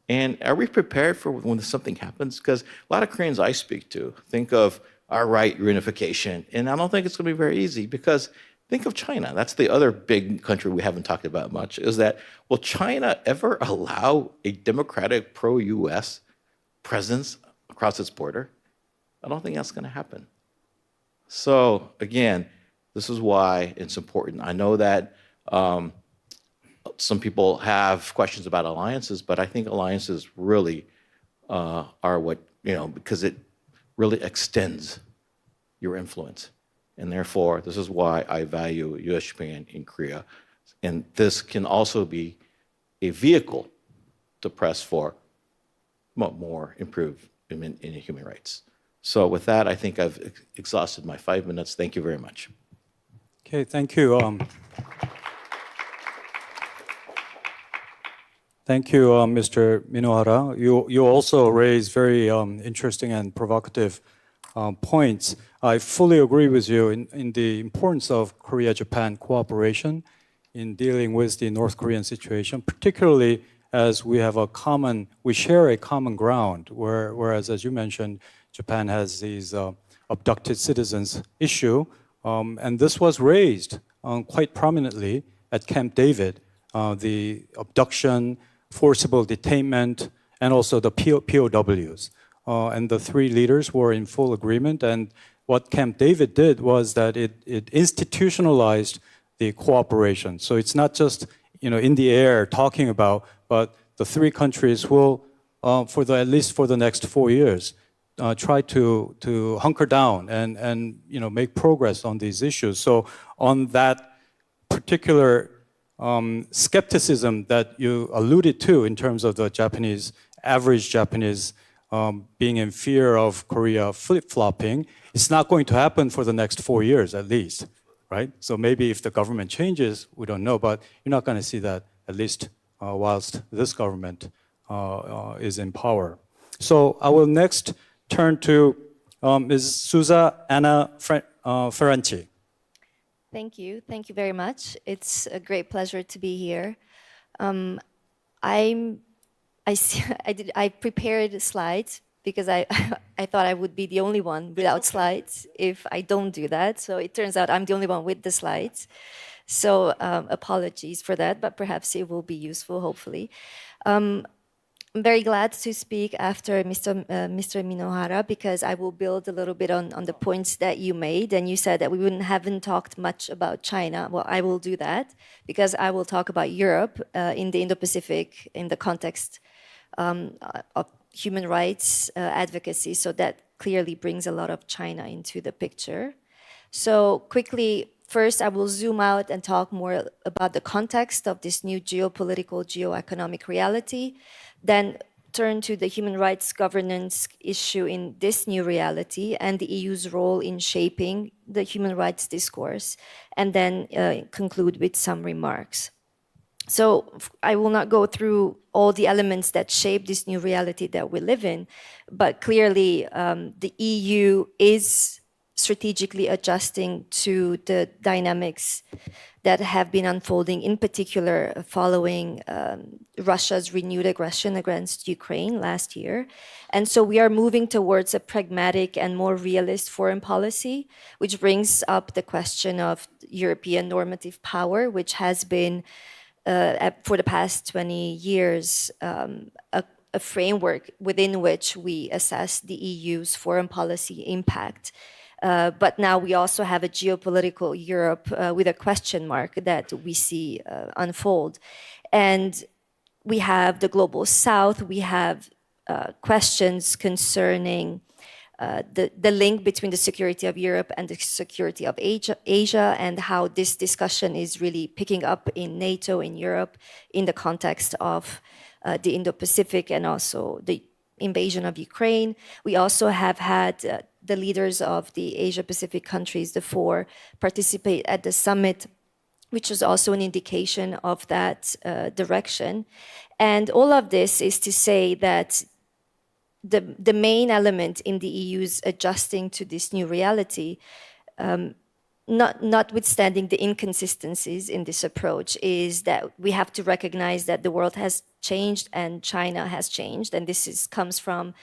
And are we prepared for when something happens? Because a lot of Koreans I speak to think of our right reunification, and I don't think it's going to be very easy, because think of China. That's the other big country we haven't talked about much, is that, will China ever allow a democratic pro-US presence across its border? I don't think that's going to happen. So again, this is why it's important. I know that some people have questions about alliances, but I think alliances really are what, because it really extends your influence. And therefore, this is why I value US, Japan, and Korea. And this can also be a vehicle to press for more improvement in human rights. So with that, I think I've exhausted my 5 minutes. Thank you very much. Okay, thank you. Thank you, Mr. Minohara. You also raised very interesting and provocative points. I fully agree with you in the importance of Korea-Japan cooperation in dealing with the North Korean situation, particularly as we share a common ground, whereas, as you mentioned, Japan has these abducted citizens issue, and this was raised quite prominently at Camp David, the abduction, forcible detainment, and also the POWs. And the three leaders were in full agreement, and what Camp David did was that it institutionalized the cooperation. So it's not just in the air talking about, but the three countries will, at least for the next 4 years, try to hunker down and make progress on these issues. So on that particular skepticism that you alluded to in terms of the average Japanese being in fear of Korea flip-flopping, it's not going to happen for the next 4 years at least, right? So maybe if the government changes, we don't know, but you're not going to see that at least whilst this government is in power. So I will next turn to Ms. Susa Anna Ferranci. Thank you. Thank you very much. It's a great pleasure to be here. I prepared slides because I thought I would be the only one without slides if I don't do that. So it turns out I'm the only one with the slides. So apologies for that, but perhaps it will be useful, hopefully. I'm very glad to speak after Mr. Minohara because I will build a little bit on the points that you made. And you said that we haven't talked much about China. Well, I will do that because I will talk about Europe in the Indo-Pacific in the context of human rights advocacy. So that clearly brings a lot of China into the picture. So quickly, first, I will zoom out and talk more about the context of this new geopolitical, geoeconomic reality, then turn to the human rights governance issue in this new reality and the EU's role in shaping the human rights discourse, and then conclude with some remarks. So I will not go through all the elements that shape this new reality that we live in, but clearly the EU is strategically adjusting to the dynamics that have been unfolding, in particular following Russia's renewed aggression against Ukraine last year. And so we are moving towards a pragmatic and more realist foreign policy, which brings up the question of European normative power, which has been, for the past 20 years, a framework within which we assess the EU's foreign policy impact. But now we also have a geopolitical Europe with a question mark that we see unfold. And we have the global south, we have questions concerning the link between the security of Europe and the security of Asia, and how this discussion is really picking up in NATO, in Europe, in the context of the Indo-Pacific and also the invasion of Ukraine. We also have had the leaders of the Asia-Pacific countries, the four, participate at the summit, which is also an indication of that direction. And all of this is to say that the main element in the EU's adjusting to this new reality, notwithstanding the inconsistencies in this approach, is that we have to recognize that the world has changed and China has changed. And this comes from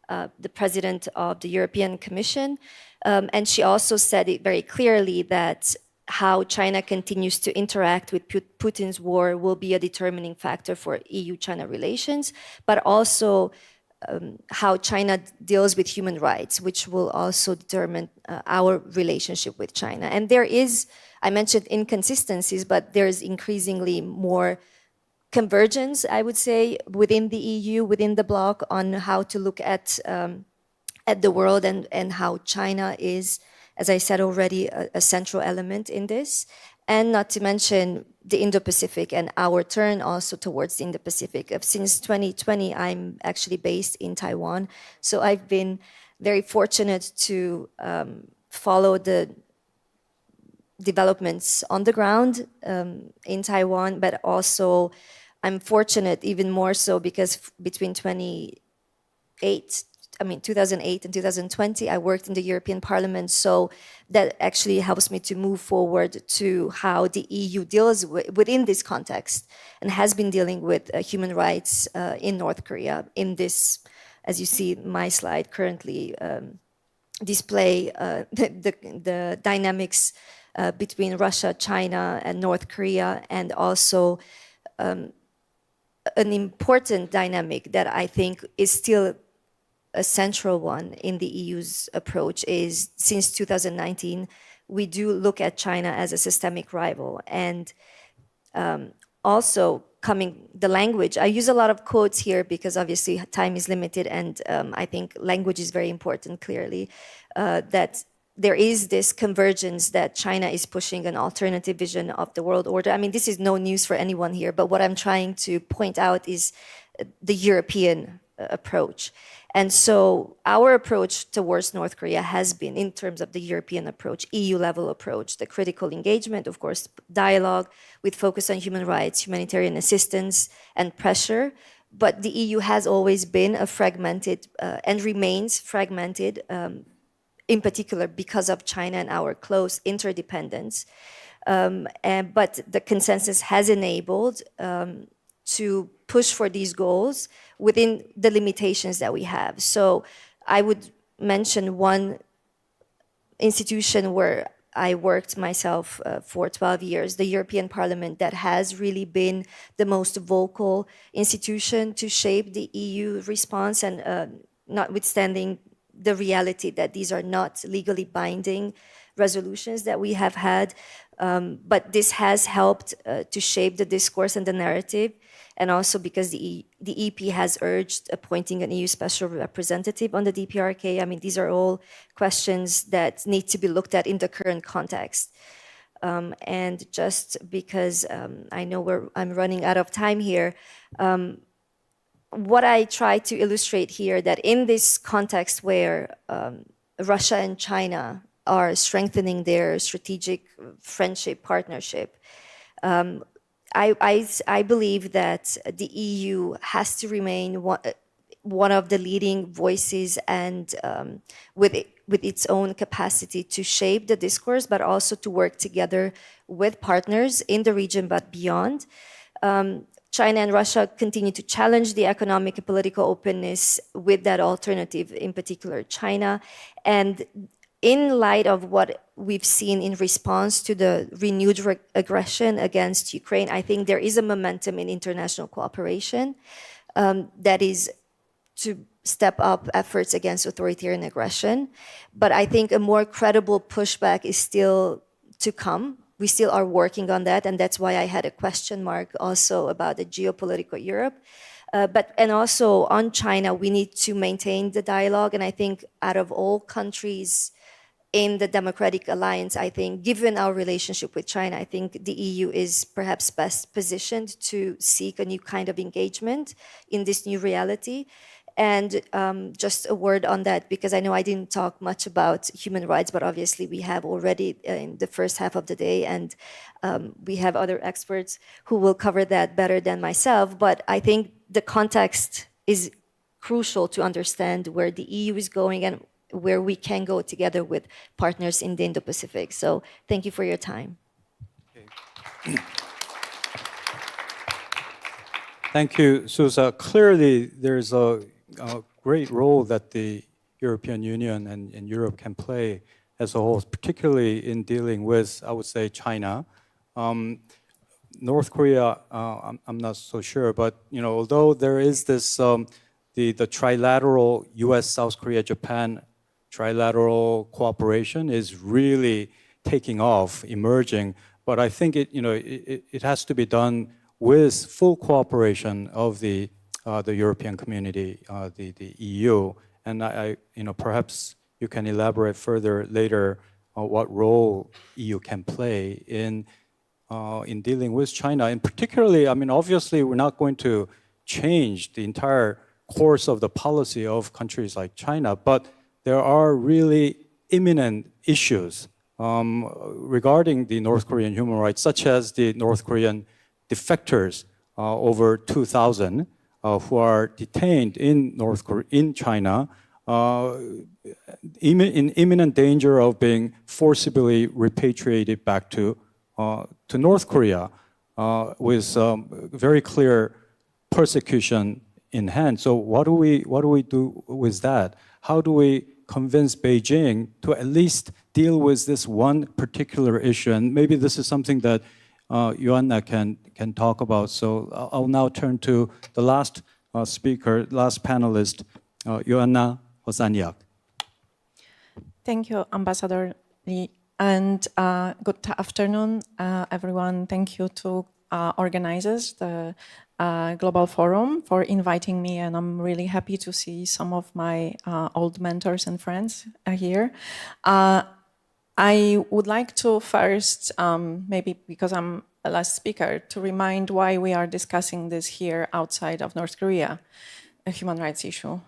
the president of the European Commission. And she also said it very clearly that how China continues to interact with Putin's war will be a determining factor for EU-China relations, but also how China deals with human rights, which will also determine our relationship with China. And there is, I mentioned inconsistencies, but there's increasingly more convergence, I would say, within the EU, within the bloc, on how to look at the world and how China is, as I said already, a central element in this. And not to mention the Indo-Pacific and our turn also towards the Indo-Pacific. Since 2020, I'm actually based in Taiwan. So I've been very fortunate to follow the developments on the ground in Taiwan, but also I'm fortunate even more so because between 2008 and 2020, I worked in the European Parliament, so that actually helps me to move forward to how the EU deals within this context and has been dealing with human rights in North Korea. In this, as you see my slide currently, display the dynamics between Russia, China, and North Korea, and also an important dynamic that I think is still a central one in the EU's approach is, since 2019, we do look at China as a systemic rival. And also the language, I use a lot of quotes here because obviously time is limited, and I think language is very important, clearly, that there is this convergence that China is pushing an alternative vision of the world order. I mean, this is no news for anyone here, but what I'm trying to point out is the European approach. And so our approach towards North Korea has been, in terms of the European approach, EU-level approach, the critical engagement, of course, dialogue with focus on human rights, humanitarian assistance, and pressure. But the EU has always been a fragmented and remains fragmented, in particular because of China and our close interdependence. But the consensus has enabled to push for these goals within the limitations that we have. So I would mention one institution where I worked myself for 12 years, the European Parliament, that has really been the most vocal institution to shape the EU response, and notwithstanding the reality that these are not legally binding resolutions that we have had, but this has helped to shape the discourse and the narrative. And also because the EP has urged appointing an EU special representative on the DPRK. I mean, these are all questions that need to be looked at in the current context. And just because I know I'm running out of time here, what I try to illustrate here that in this context where Russia and China are strengthening their strategic friendship partnership, I believe that the EU has to remain one of the leading voices and with its own capacity to shape the discourse, but also to work together with partners in the region but beyond. China and Russia continue to challenge the economic and political openness with that alternative, in particular China. And in light of what we've seen in response to the renewed aggression against Ukraine, I think there is a momentum in international cooperation that is to step up efforts against authoritarian aggression. But I think a more credible pushback is still to come. We still are working on that, and that's why I had a question mark also about the geopolitical Europe. And also on China, we need to maintain the dialogue, and I think out of all countries in the Democratic Alliance, I think given our relationship with China, I think the EU is perhaps best positioned to seek a new kind of engagement in this new reality. And just a word on that, because I know I didn't talk much about human rights, but obviously we have already in the first half of the day, and we have other experts who will cover that better than myself. But I think the context is crucial to understand where the EU is going and where we can go together with partners in the Indo-Pacific. So thank you for your time. Thank you, Susa. Clearly, there's a great role that the European Union and Europe can play as a whole, particularly in dealing with, I would say, China. North Korea, I'm not so sure, but although there is this the trilateral U.S., South Korea, Japan trilateral cooperation is really taking off, emerging, but I think it has to be done with full cooperation of the European community, the EU, and perhaps you can elaborate further later on what role EU can play in dealing with China, and particularly, obviously, we're not going to change the entire course of the policy of countries like China, but there are really imminent issues regarding the North Korean human rights, such as the North Korean defectors, over 2,000, who are detained in China, in imminent danger of being forcibly repatriated back to North Korea, with very clear persecution in hand. So what do we do with that? How do we convince Beijing to at least deal with this one particular issue? And maybe this is something that Joanna can talk about. So I'll now turn to the last speaker, last panelist, Joanna Hosaniak. Thank you, Ambassador Lee. And good afternoon, everyone. Thank you to organizers, the Global Forum, for inviting me. And I'm really happy to see some of my old mentors and friends here. I would like to first, maybe because I'm the last speaker, to remind why we are discussing this here outside of North Korea, a human rights issue.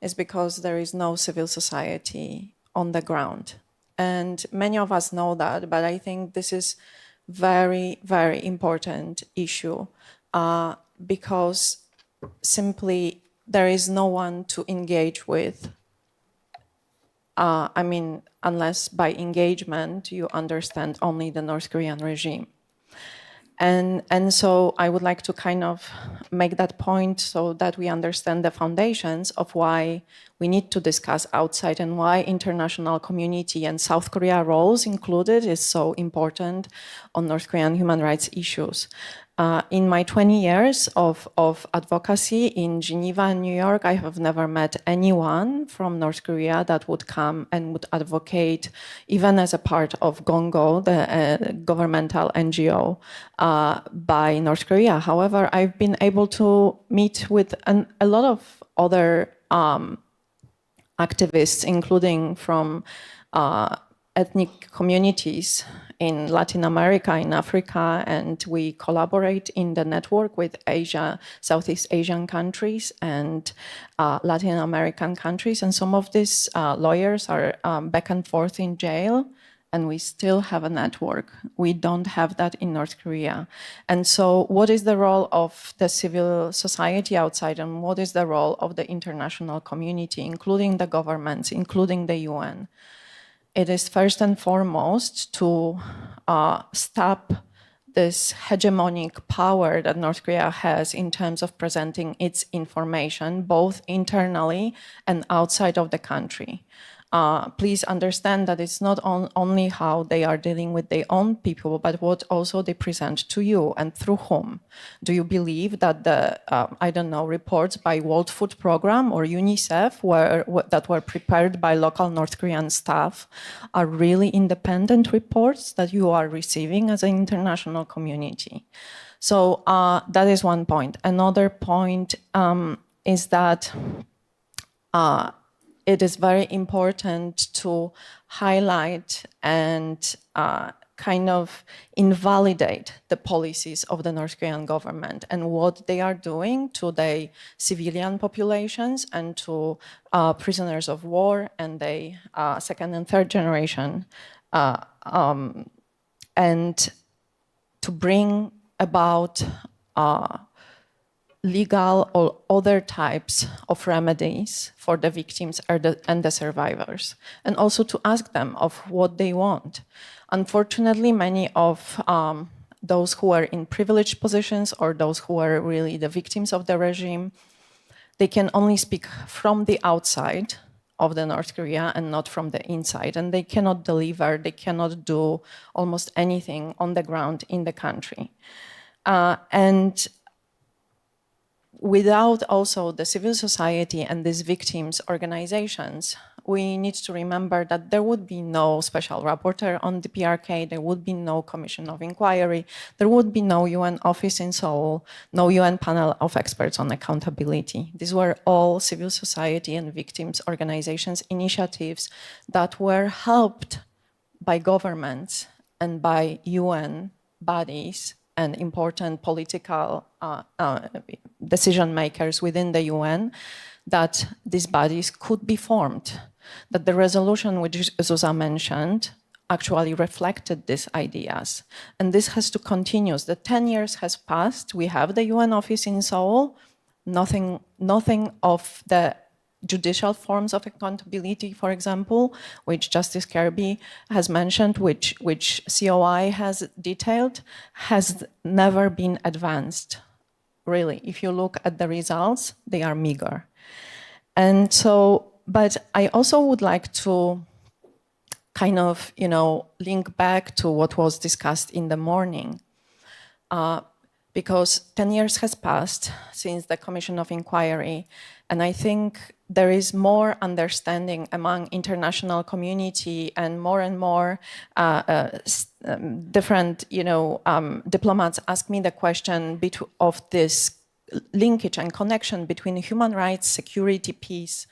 It's because there is no civil society on the ground. And many of us know that, but I think this is very, very important issue because simply there is no one to engage with. Unless by engagement you understand only the North Korean regime. And so I would like to kind of make that point so that we understand the foundations of why we need to discuss outside and why international community and South Korea roles included is so important on North Korean human rights issues. In my 20 years of advocacy in Geneva and New York, I have never met anyone from North Korea that would come and would advocate, even as a part of GONGO, the governmental NGO, by North Korea. However, I've been able to meet with a lot of other activists, including from ethnic communities in Latin America, in Africa, and we collaborate in the network with Asia, Southeast Asian countries and Latin American countries. And some of these lawyers are back and forth in jail, and we still have a network. We don't have that in North Korea. And so what is the role of the civil society outside, and what is the role of the international community, including the governments, including the UN? It is first and foremost to stop this hegemonic power that North Korea has in terms of presenting its information, both internally and outside of the country. Please understand that it's not only how they are dealing with their own people, but what also they present to you and through whom. Do you believe that the, I don't know, reports by World Food Program or UNICEF that were prepared by local North Korean staff are really independent reports that you are receiving as an international community? So that is one point. Another point is that it is very important to highlight and kind of invalidate the policies of the North Korean government and what they are doing to the civilian populations and to prisoners of war and the second and third generation, and to bring about legal or other types of remedies for the victims and the survivors, and also to ask them of what they want. Unfortunately, many of those who are in privileged positions or those who are really the victims of the regime, they can only speak from the outside of the North Korea and not from the inside, and they cannot deliver, they cannot do almost anything on the ground in the country. And without also the civil society and these victims' organizations, we need to remember that there would be no special rapporteur on the PRK, there would be no commission of inquiry, there would be no UN office in Seoul, no UN panel of experts on accountability. These were all civil society and victims' organizations' initiatives that were helped by governments and by UN bodies and important political decision makers within the UN, that these bodies could be formed, that the resolution which Zsuzsa mentioned actually reflected these ideas. And this has to continue. The 10 years has passed. We have the UN office in Seoul. Nothing of the judicial forms of accountability, for example, which Justice Kirby has mentioned, which COI has detailed, has never been advanced. Really, if you look at the results, they are meager. And so, but I also would like to kind of, link back to what was discussed in the morning. Because 10 years has passed since the Commission of Inquiry, and I think there is more understanding among international community and more different, diplomats ask me the question of this linkage and connection between human rights, security, peace,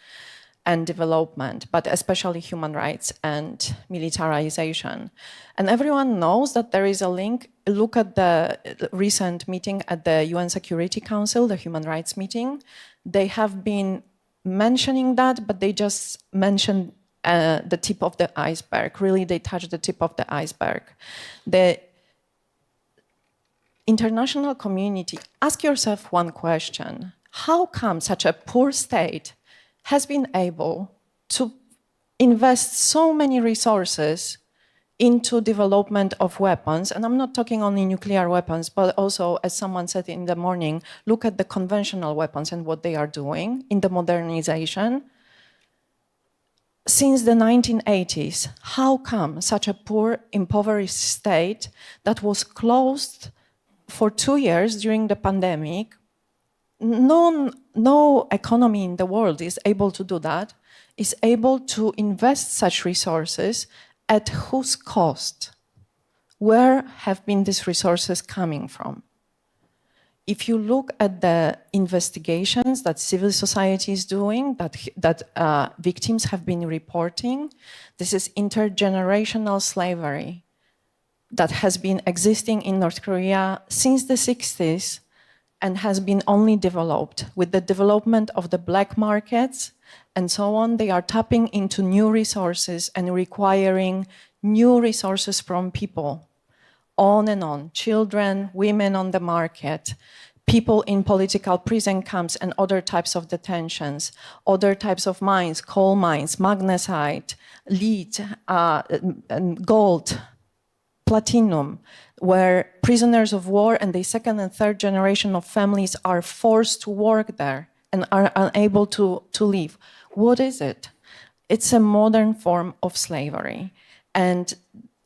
and development, but especially human rights and militarization. And everyone knows that there is a link. Look at the recent meeting at the UN Security Council, the human rights meeting. They have been mentioning that, but they just mentioned the tip of the iceberg. Really, they touched the tip of the iceberg. The international community, ask yourself one question. How come such a poor state has been able to invest so many resources into development of weapons? And I'm not talking only nuclear weapons, but also, as someone said in the morning, look at the conventional weapons and what they are doing in the modernization. Since the 1980s, how come such a poor, impoverished state that was closed for 2 years during the pandemic, no economy in the world is able to do that, is able to invest such resources at whose cost? Where have been these resources coming from? if you look at the investigations that civil society is doing, that victims have been reporting, this is intergenerational slavery that has been existing in North Korea since the 60s and has been only developed. With the development of the black markets and so on, they are tapping into new resources and requiring new resources from people. On and on, children, women on the market, people in political prison camps and other types of detentions, other types of mines, coal mines, magnesite, lead, gold, platinum, where prisoners of war and the second and third generation of families are forced to work there and are unable to live. What is it? It's a modern form of slavery. And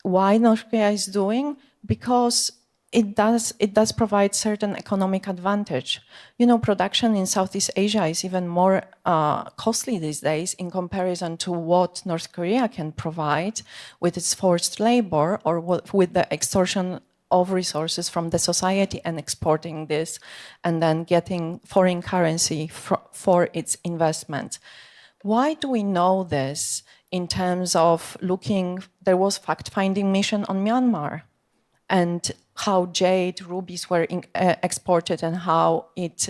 why North Korea is doing? Because it does provide certain economic advantage. You know, production in Southeast Asia is even more costly these days in comparison to what North Korea can provide with its forced labor or with the extortion of resources from the society and exporting this and then getting foreign currency for its investment. Why do we know this in terms of looking, there was fact-finding mission on Myanmar and how jade, rubies were exported and how it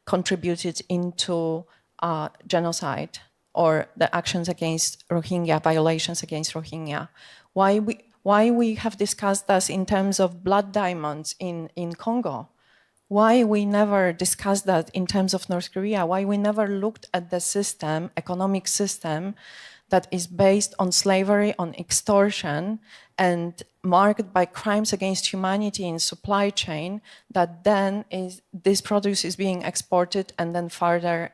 contributed into genocide or the actions against Rohingya, violations against Rohingya. Why we have discussed this in terms of blood diamonds in Congo? Why we never discussed that in terms of North Korea? Why we never looked at the system, economic system, that is based on slavery, on extortion, and marked by crimes against humanity in supply chain, that then this produce is being exported and then further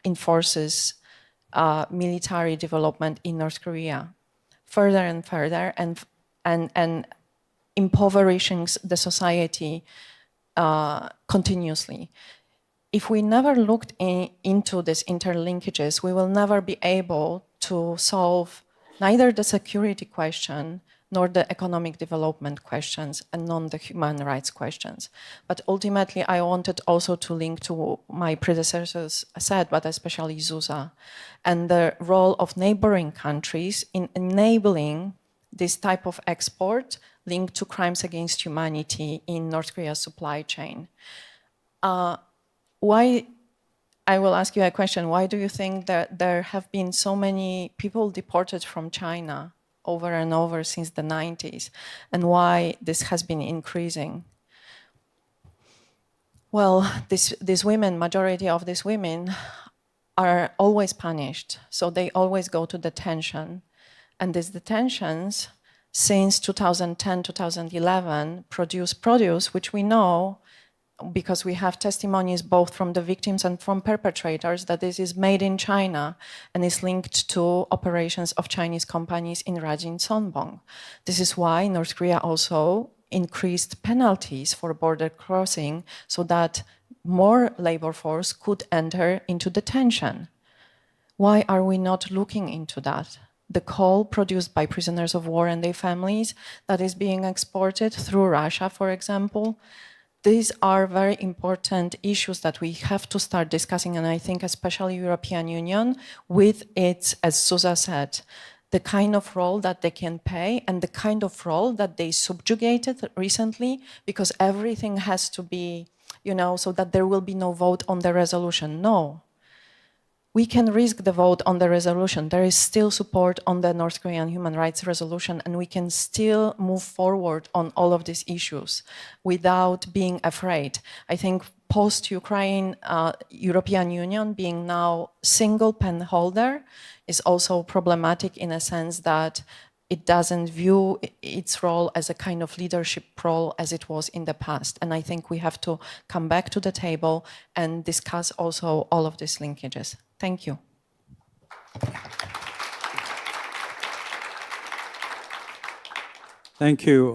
enforces military development in North Korea, further and further, and impoverishing the society continuously. If we never looked into these interlinkages, we will never be able to solve neither the security question nor the economic development questions and nor the human rights questions. But ultimately, I wanted also to link to my predecessors said, but especially Zsuzsa, and the role of neighboring countries in enabling this type of export linked to crimes against humanity in North Korea's supply chain. Why, I will ask you a question, why do you think that there have been so many people deported from China over and over since the 90s, and why this has been increasing? Well, these women, majority of these women are always punished, so they always go to detention. And these detentions, since 2010, 2011, produce, which we know, because we have testimonies both from the victims and from perpetrators, that this is made in China and is linked to operations of Chinese companies in Rajin Sonbong. This is why North Korea also increased penalties for border crossing so that more labor force could enter into detention. Why are we not looking into that? The coal produced by prisoners of war and their families that is being exported through Russia, for example, these are very important issues that we have to start discussing, and I think especially European Union with its, as Zsuzsa said, the kind of role that they can play and the kind of role that they subjugated recently, because everything has to be, you know, so that there will be no vote on the resolution. No. We can risk the vote on the resolution. There is still support on the North Korean human rights resolution, and we can still move forward on all of these issues without being afraid. I think post-Ukraine European Union being now single pen holder is also problematic in a sense that it doesn't view its role as a kind of leadership role as it was in the past. And I think we have to come back to the table and discuss also all of these linkages. Thank you. Thank you.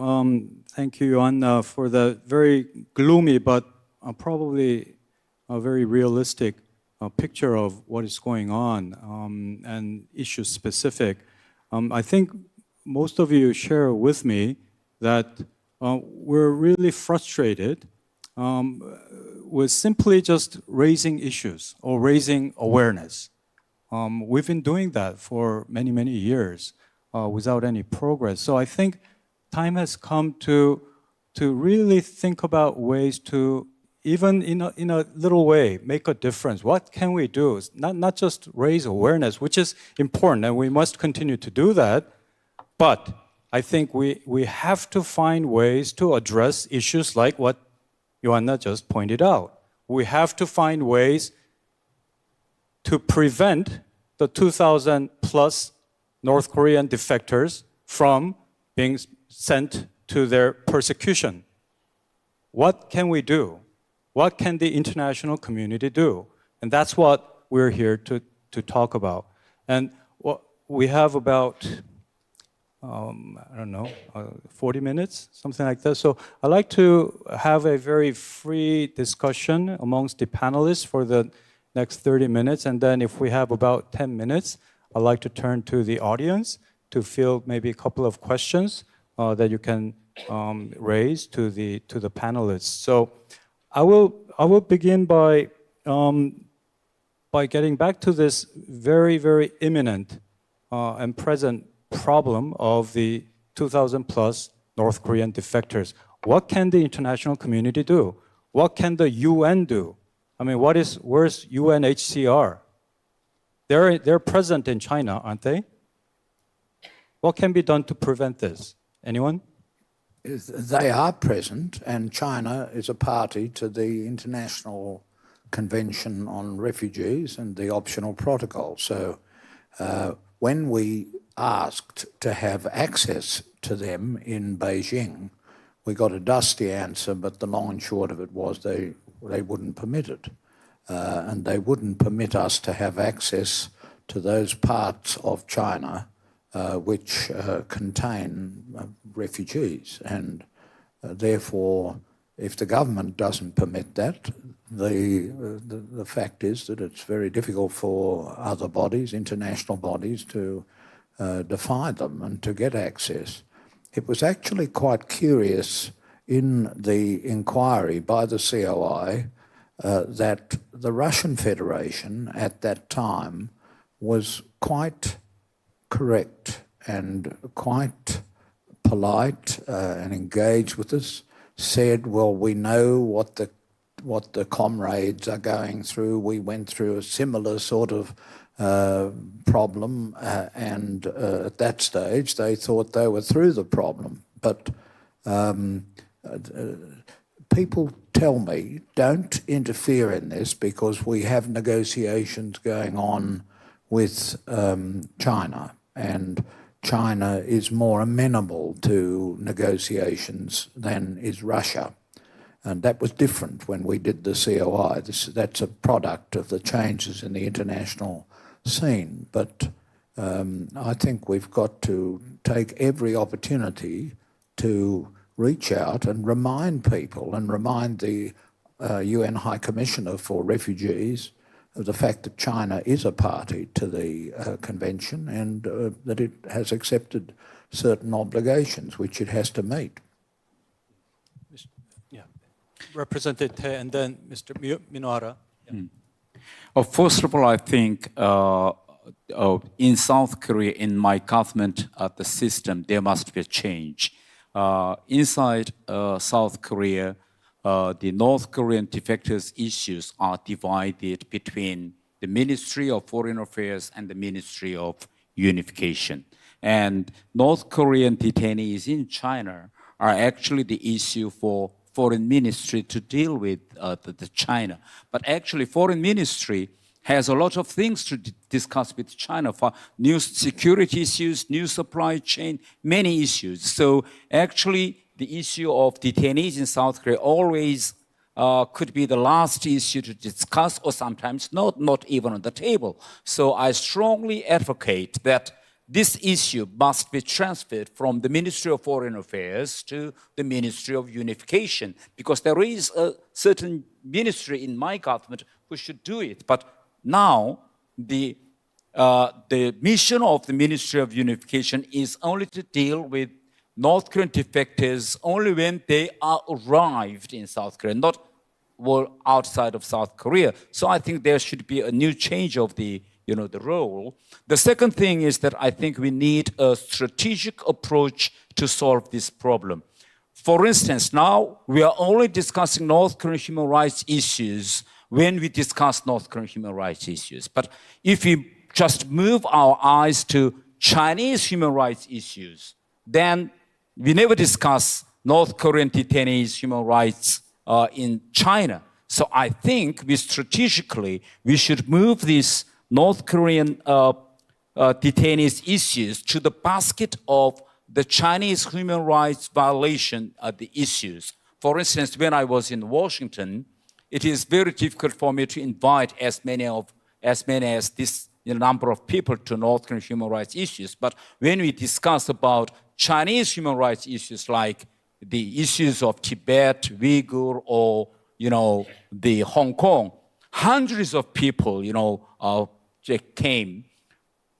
Thank you, Anna, for the very gloomy but probably a very realistic picture of what is going on and issue specific. I think most of you share with me that we're really frustrated was simply just raising issues or raising awareness. We've been doing that for many, many years without any progress. So I think time has come to really think about ways to, even in a little way, make a difference. What can we do? Not just raise awareness, which is important, and we must continue to do that, but I think we have to find ways to address issues like what Joanna just pointed out. We have to find ways to prevent the 2,000 plus North Korean defectors from being sent to their persecution. What can we do? What can the international community do? And that's what we're here to talk about. And we have about, 40 minutes, something like that. So I'd like to have a very free discussion amongst the panelists for the next 30 minutes. And then if we have about 10 minutes, I'd like to turn to the audience to field maybe a couple of questions that you can raise to the panelists. So I will begin by getting back to this very, very imminent and present problem of the 2,000 plus North Korean defectors. What can the international community do? What can the UN do? I mean, where's UNHCR? They're present in China, aren't they? What can be done to prevent this? Anyone? They are present, and China is a party to the International Convention on Refugees and the optional protocol. So when we asked to have access to them in Beijing, we got a dusty answer, but the long and short of it was they wouldn't permit it. And they wouldn't permit us to have access to those parts of China which contain refugees. And therefore, if the government doesn't permit that, the fact is that it's very difficult for other bodies, international bodies, to defy them and to get access. It was actually quite curious in the inquiry by the COI that the Russian Federation at that time was quite correct and quite polite and engaged with us, said, well, we know what the comrades are going through. We went through a similar sort of problem, and at that stage they thought they were through the problem. But people tell me, don't interfere in this because we have negotiations going on with China, and China is more amenable to negotiations than is Russia. And that was different when we did the COI. That's a product of the changes in the international scene. But I think we've got to take every opportunity to reach out and remind people and remind the UN High Commissioner for Refugees of the fact that China is a party to the convention and that it has accepted certain obligations which it has to meet. Representative Tae, and then Mr. Minohara. First of all, I think in South Korea, in my government, the system, there must be a change. Inside South Korea, the North Korean defectors issues are divided between the Ministry of Foreign Affairs and the Ministry of Unification. And North Korean detainees in China are actually the issue for Foreign Ministry to deal with the China. But actually, Foreign Ministry has a lot of things to discuss with China for new security issues, new supply chain, many issues. So actually, the issue of detainees in South Korea always could be the last issue to discuss, or sometimes not even on the table. So I strongly advocate that this issue must be transferred from the Ministry of Foreign Affairs to the Ministry of Unification, because there is a certain ministry in my government who should do it. But now the mission of the Ministry of Unification is only to deal with North Korean defectors only when they are arrived in South Korea, not world outside of South Korea. So I think there should be a new change of the role. The second thing is that I think we need a strategic approach to solve this problem. For instance, now we are only discussing North Korean human rights issues when we discuss North Korean human rights issues. But if we just move our eyes to Chinese human rights issues, then we never discuss North Korean detainees' human rights in China. So I think we should move these North Korean detainees' issues to the basket of the Chinese human rights violation the issues. For instance, when I was in Washington, it is very difficult for me to invite as many as this number of people to North Korean human rights issues. But when we discuss about Chinese human rights issues like the issues of Tibet, Uyghur, or the Hong Kong, hundreds of people came.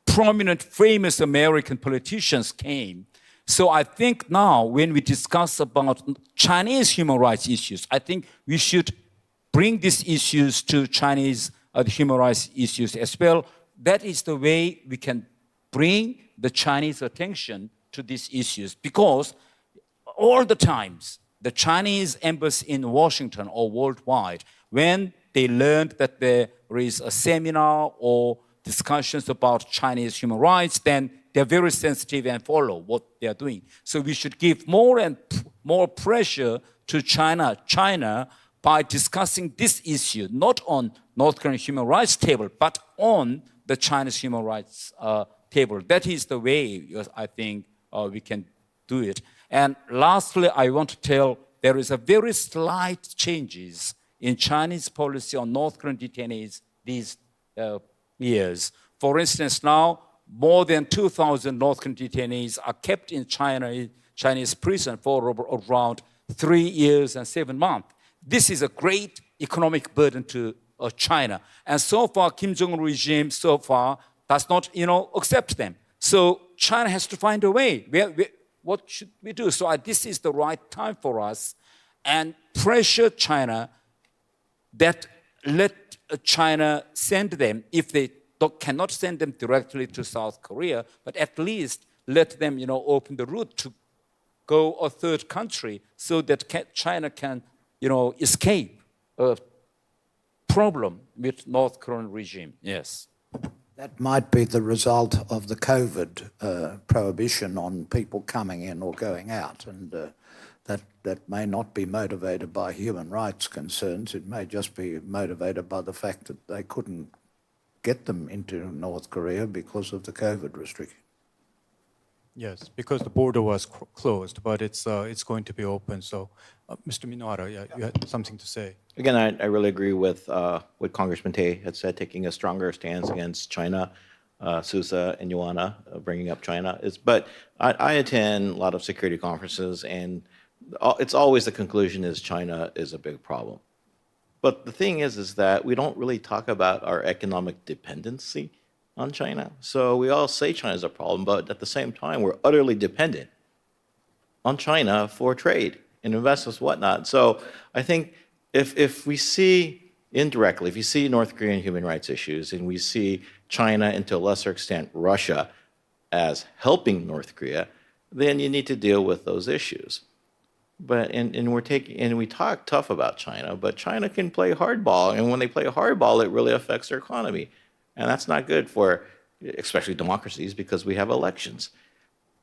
Prominent, famous American politicians came. So I think now when we discuss about Chinese human rights issues, I think we should bring these issues to Chinese human rights issues as well. That is the way we can bring the Chinese attention to these issues, because all the times the Chinese embassy in Washington or worldwide, when they learned that there is a seminar or discussions about Chinese human rights, then they're very sensitive and follow what they're doing. So we should give more and more pressure to China by discussing this issue, not on North Korean human rights table, but on the Chinese human rights table. That is the way I think we can do it. And lastly, I want to tell there is a very slight changes in Chinese policy on North Korean detainees these years. For instance, now more than 2,000 North Korean detainees are kept in Chinese prison for around 3 years and 7 months. This is a great economic burden to China. And so far, Kim Jong-un regime so far does not, accept them. So China has to find a way. What should we do? So this is the right time for us, and pressure China that let China send them, if they cannot send them directly to South Korea, but at least let them, open the route to go a third country so that China can, escape a problem with North Korean regime. Yes. That might be the result of the COVID prohibition on people coming in or going out, and that may not be motivated by human rights concerns. It may just be motivated by the fact that they couldn't get them into North Korea because of the COVID restriction. Yes, because the border was closed, but it's going to be open. So, Mr. Minohara, you had something to say. Again, I really agree with what Congressman Tay had said, taking a stronger stance against China. Sousa and Ioana bringing up China. But I attend a lot of security conferences, and it's always the conclusion is China is a big problem. But the thing is that we don't really talk about our economic dependency on China. So we all say China is a problem, but at the same time, we're utterly dependent on China for trade and investments, whatnot. So I think if we see indirectly, if you see North Korean human rights issues, and we see China, and to a lesser extent Russia, as helping North Korea, then you need to deal with those issues. But we talk tough about China, but China can play hardball, and when they play hardball, it really affects their economy, and that's not good for, especially democracies, because we have elections.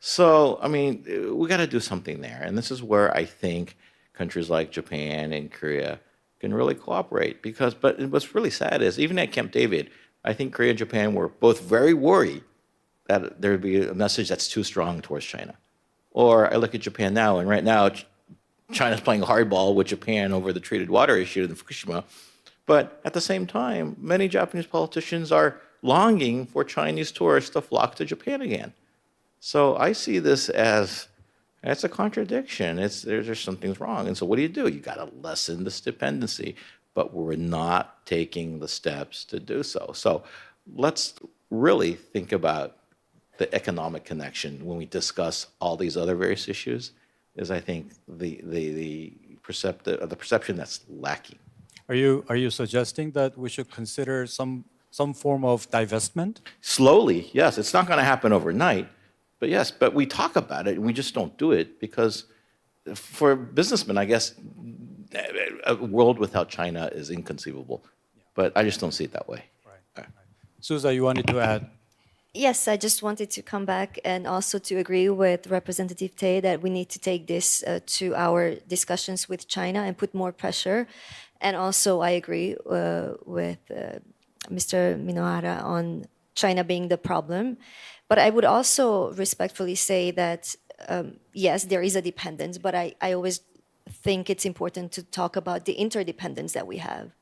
So I mean, we got to do something there, and this is where I think countries like Japan and Korea can really cooperate. But what's really sad is even at Camp David, I think Korea and Japan were both very worried that there would be a message that's too strong towards China. Or I look at Japan now, and right now China's playing hardball with Japan over the treated water issue in Fukushima. But at the same time, many Japanese politicians are longing for Chinese tourists to flock to Japan again. So I see this as it's a contradiction. There's something's wrong. And so what do? You got to lessen this dependency, but we're not taking the steps to do so. So let's really think about the economic connection when we discuss all these other various issues. Is I think the perception that's lacking. Are you suggesting that we should consider some form of divestment? Slowly, yes. It's not going to happen overnight, but yes. But we talk about it, and we just don't do it because, for businessmen, I guess, a world without China is inconceivable. But I just don't see it that way. Susa, you wanted to add? Yes, I just wanted to come back and also to agree with Representative Tay that we need to take this to our discussions with China and put more pressure. And also, I agree with Mr. Minohara on China being the problem. But I would also respectfully say that, yes, there is a dependence, but I always think it's important to talk about the interdependence that we have,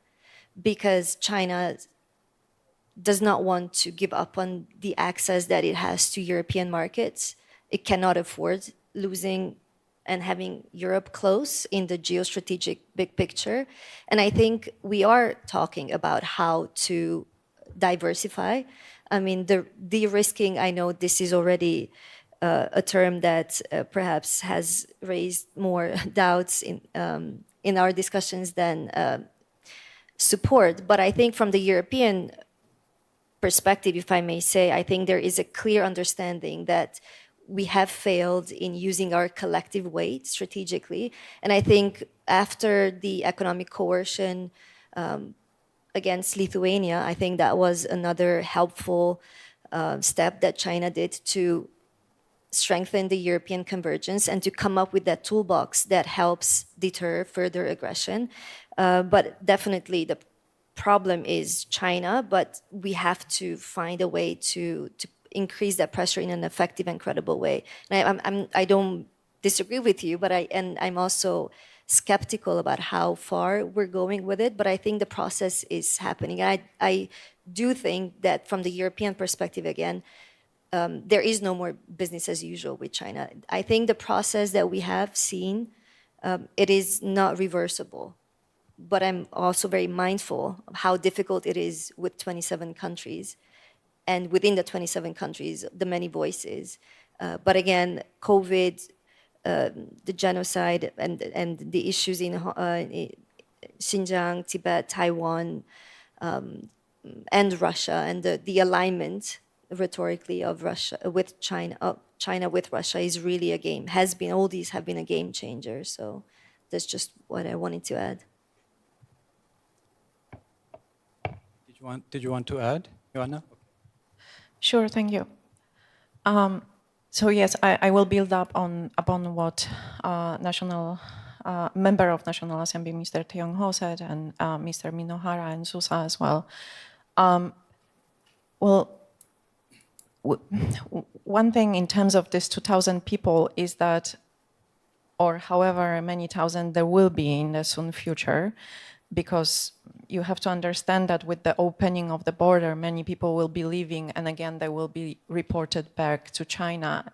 because China does not want to give up on the access that it has to European markets. It cannot afford losing and having Europe close in the geostrategic big picture. And I think we are talking about how to diversify. I mean, the de-risking, I know this is already a term that perhaps has raised more doubts in our discussions than support. But I think from the European perspective, if I may say, I think there is a clear understanding that we have failed in using our collective weight strategically. And I think after the economic coercion against Lithuania, I think that was another helpful step that China did to strengthen the European convergence and to come up with that toolbox that helps deter further aggression. But definitely the problem is China, but we have to find a way to increase that pressure in an effective and credible way. And I don't disagree with you, but I'm also skeptical about how far we're going with it, but I think the process is happening. I do think that from the European perspective, again, there is no more business as usual with China. I think the process that we have seen, it is not reversible. But I'm also very mindful of how difficult it is with 27 countries, and within the 27 countries, the many voices. But again, COVID, the genocide, and the issues in Xinjiang, Tibet, Taiwan, and Russia, and the alignment rhetorically of Russia with China, China with Russia is really a game. All these have been a game changer. So that's just what I wanted to add. Did you want to add, Joanna? Sure, thank you. So yes, I will build upon what national member of National Assembly, Mr. Tae Yong-ho said, and Mr. Minohara and Susa as well. One thing in terms of this 2,000 people is that, or however many thousand there will be in the soon future, because you have to understand that with the opening of the border, many people will be leaving, and again, they will be reported back to China.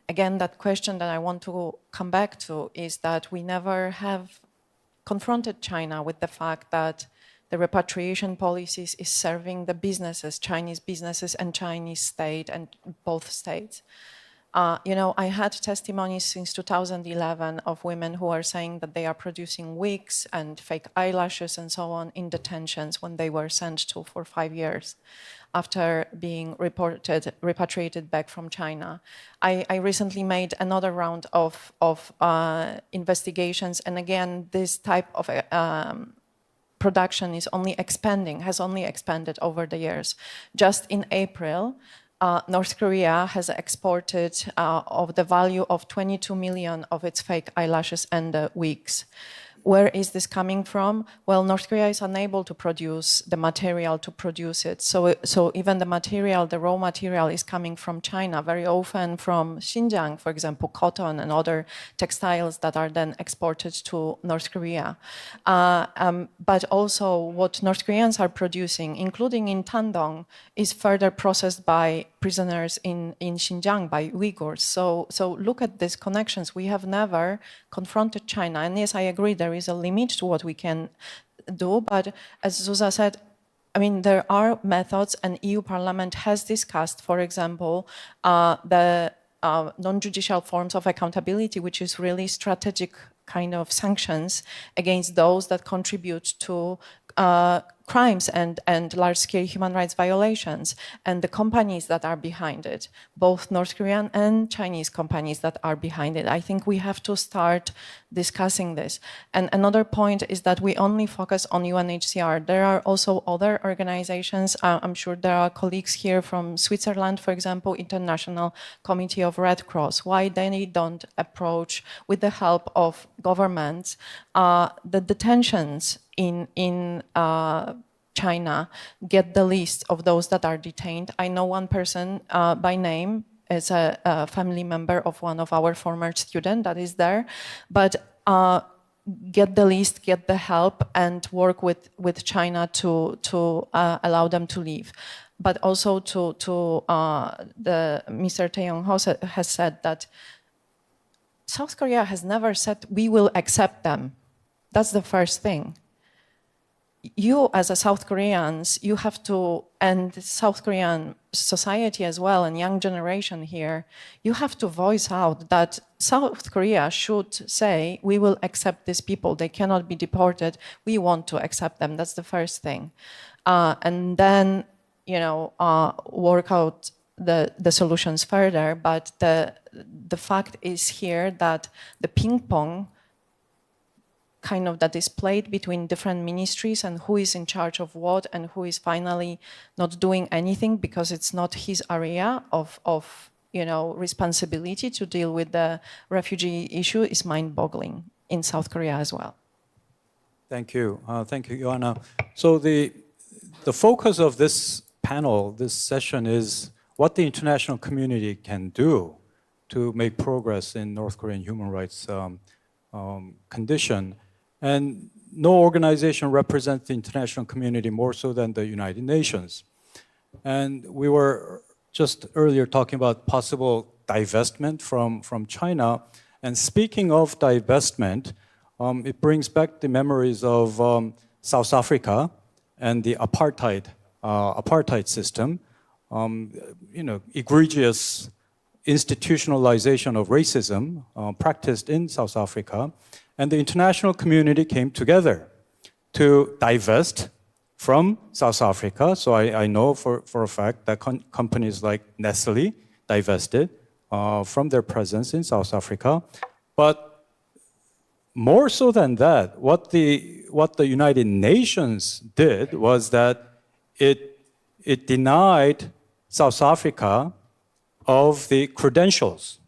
Again, that question that I want to come back to is that we never have confronted China with the fact that the repatriation policies is serving the businesses, Chinese businesses and Chinese state, and both states. I had testimonies since 2011 of women who are saying that they are producing wigs and fake eyelashes and so on in detentions when they were sent to for 5 years after being repatriated back from China. I recently made another round of investigations, and again, this type of production is has only expanded over the years. Just in April, North Korea has exported of the value of 22 million of its fake eyelashes and wigs. Where is this coming from? Well, North Korea is unable to produce the material to produce it. So even the raw material is coming from China, very often from Xinjiang, for example, cotton and other textiles that are then exported to North Korea. But also what North Koreans are producing, including in Tandong, is further processed by prisoners in Xinjiang, by Uyghurs. So look at these connections. We have never confronted China. And yes, I agree, there is a limit to what we can do. But as Susa said, I mean, there are methods, and EU Parliament has discussed, for example, the non-judicial forms of accountability, which is really strategic kind of sanctions against those that contribute to crimes and large-scale human rights violations, and the companies that are behind it, both North Korean and Chinese companies that are behind it. I think we have to start discussing this. And another point is that we only focus on UNHCR. There are also other organizations. I'm sure there are colleagues here from Switzerland, for example, International Committee of Red Cross. Why they don't approach, with the help of governments, the detentions in China, get the list of those that are detained. I know one person by name as a family member of one of our former students that is there, but get the list, get the help, and work with China to allow them to leave. But also Mr. Tae Yong-ho has said that South Korea has never said we will accept them. That's the first thing. You, as a South Koreans, you have to, and South Korean society as well, and young generation here, you have to voice out that South Korea should say, we will accept these people. They cannot be deported. We want to accept them. That's the first thing. And then, work out the solutions further. But the fact is here that the ping pong kind of that is played between different ministries and who is in charge of what and who is finally not doing anything because it's not his area of responsibility to deal with the refugee issue is mind-boggling in South Korea as well. Thank you. Thank you, Joanna. So the focus of this panel, this session, is what the international community can do to make progress in North Korean human rights condition. And no organization represents the international community more so than the United Nations. And we were just earlier talking about possible divestment from China. And speaking of divestment, it brings back the memories of South Africa and the apartheid system. Egregious institutionalization of racism practiced in South Africa. And the international community came together to divest from South Africa. So I know for a fact that companies like Nestle divested from their presence in South Africa. But more so than that, what the United Nations did was that it denied South Africa of the credentials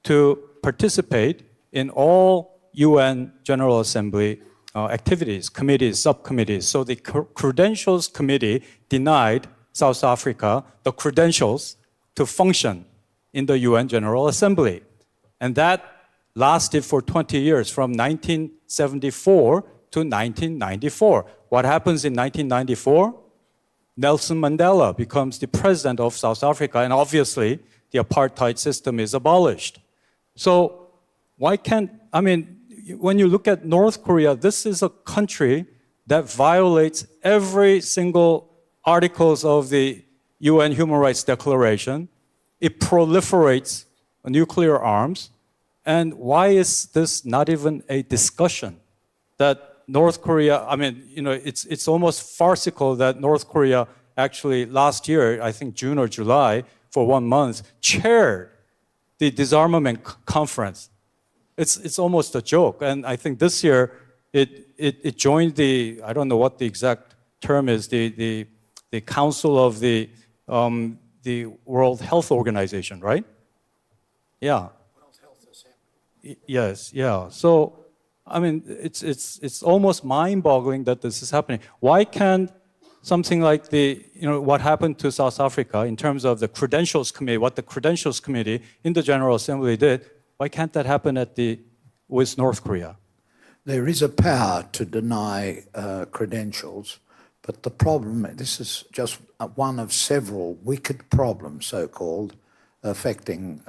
to participate in all UN General Assembly activities, committees, subcommittees. So the Credentials Committee denied South Africa the credentials to function in the UN General Assembly. And that lasted for 20 years, from 1974 to 1994. What happens in 1994? Nelson Mandela becomes the president of South Africa, and obviously the apartheid system is abolished. So when you look at North Korea, this is a country that violates every single articles of the UN Human Rights Declaration. It proliferates nuclear arms. And why is this not even a discussion that North Korea, it's almost farcical that North Korea actually last year, I think June or July, for 1 month, chaired the disarmament conference. It's almost a joke. And I think this year it joined the, I don't know what the exact term is, the Council of the World Health Organization, right? Yeah. Yes, yeah. So, it's almost mind-boggling that this is happening. Why can't something like what happened to South Africa in terms of the Credentials Committee, what the Credentials Committee in the General Assembly did, why can't that happen with North Korea? There is a power to deny credentials, but the problem, this is just one of several wicked problems, so-called, affecting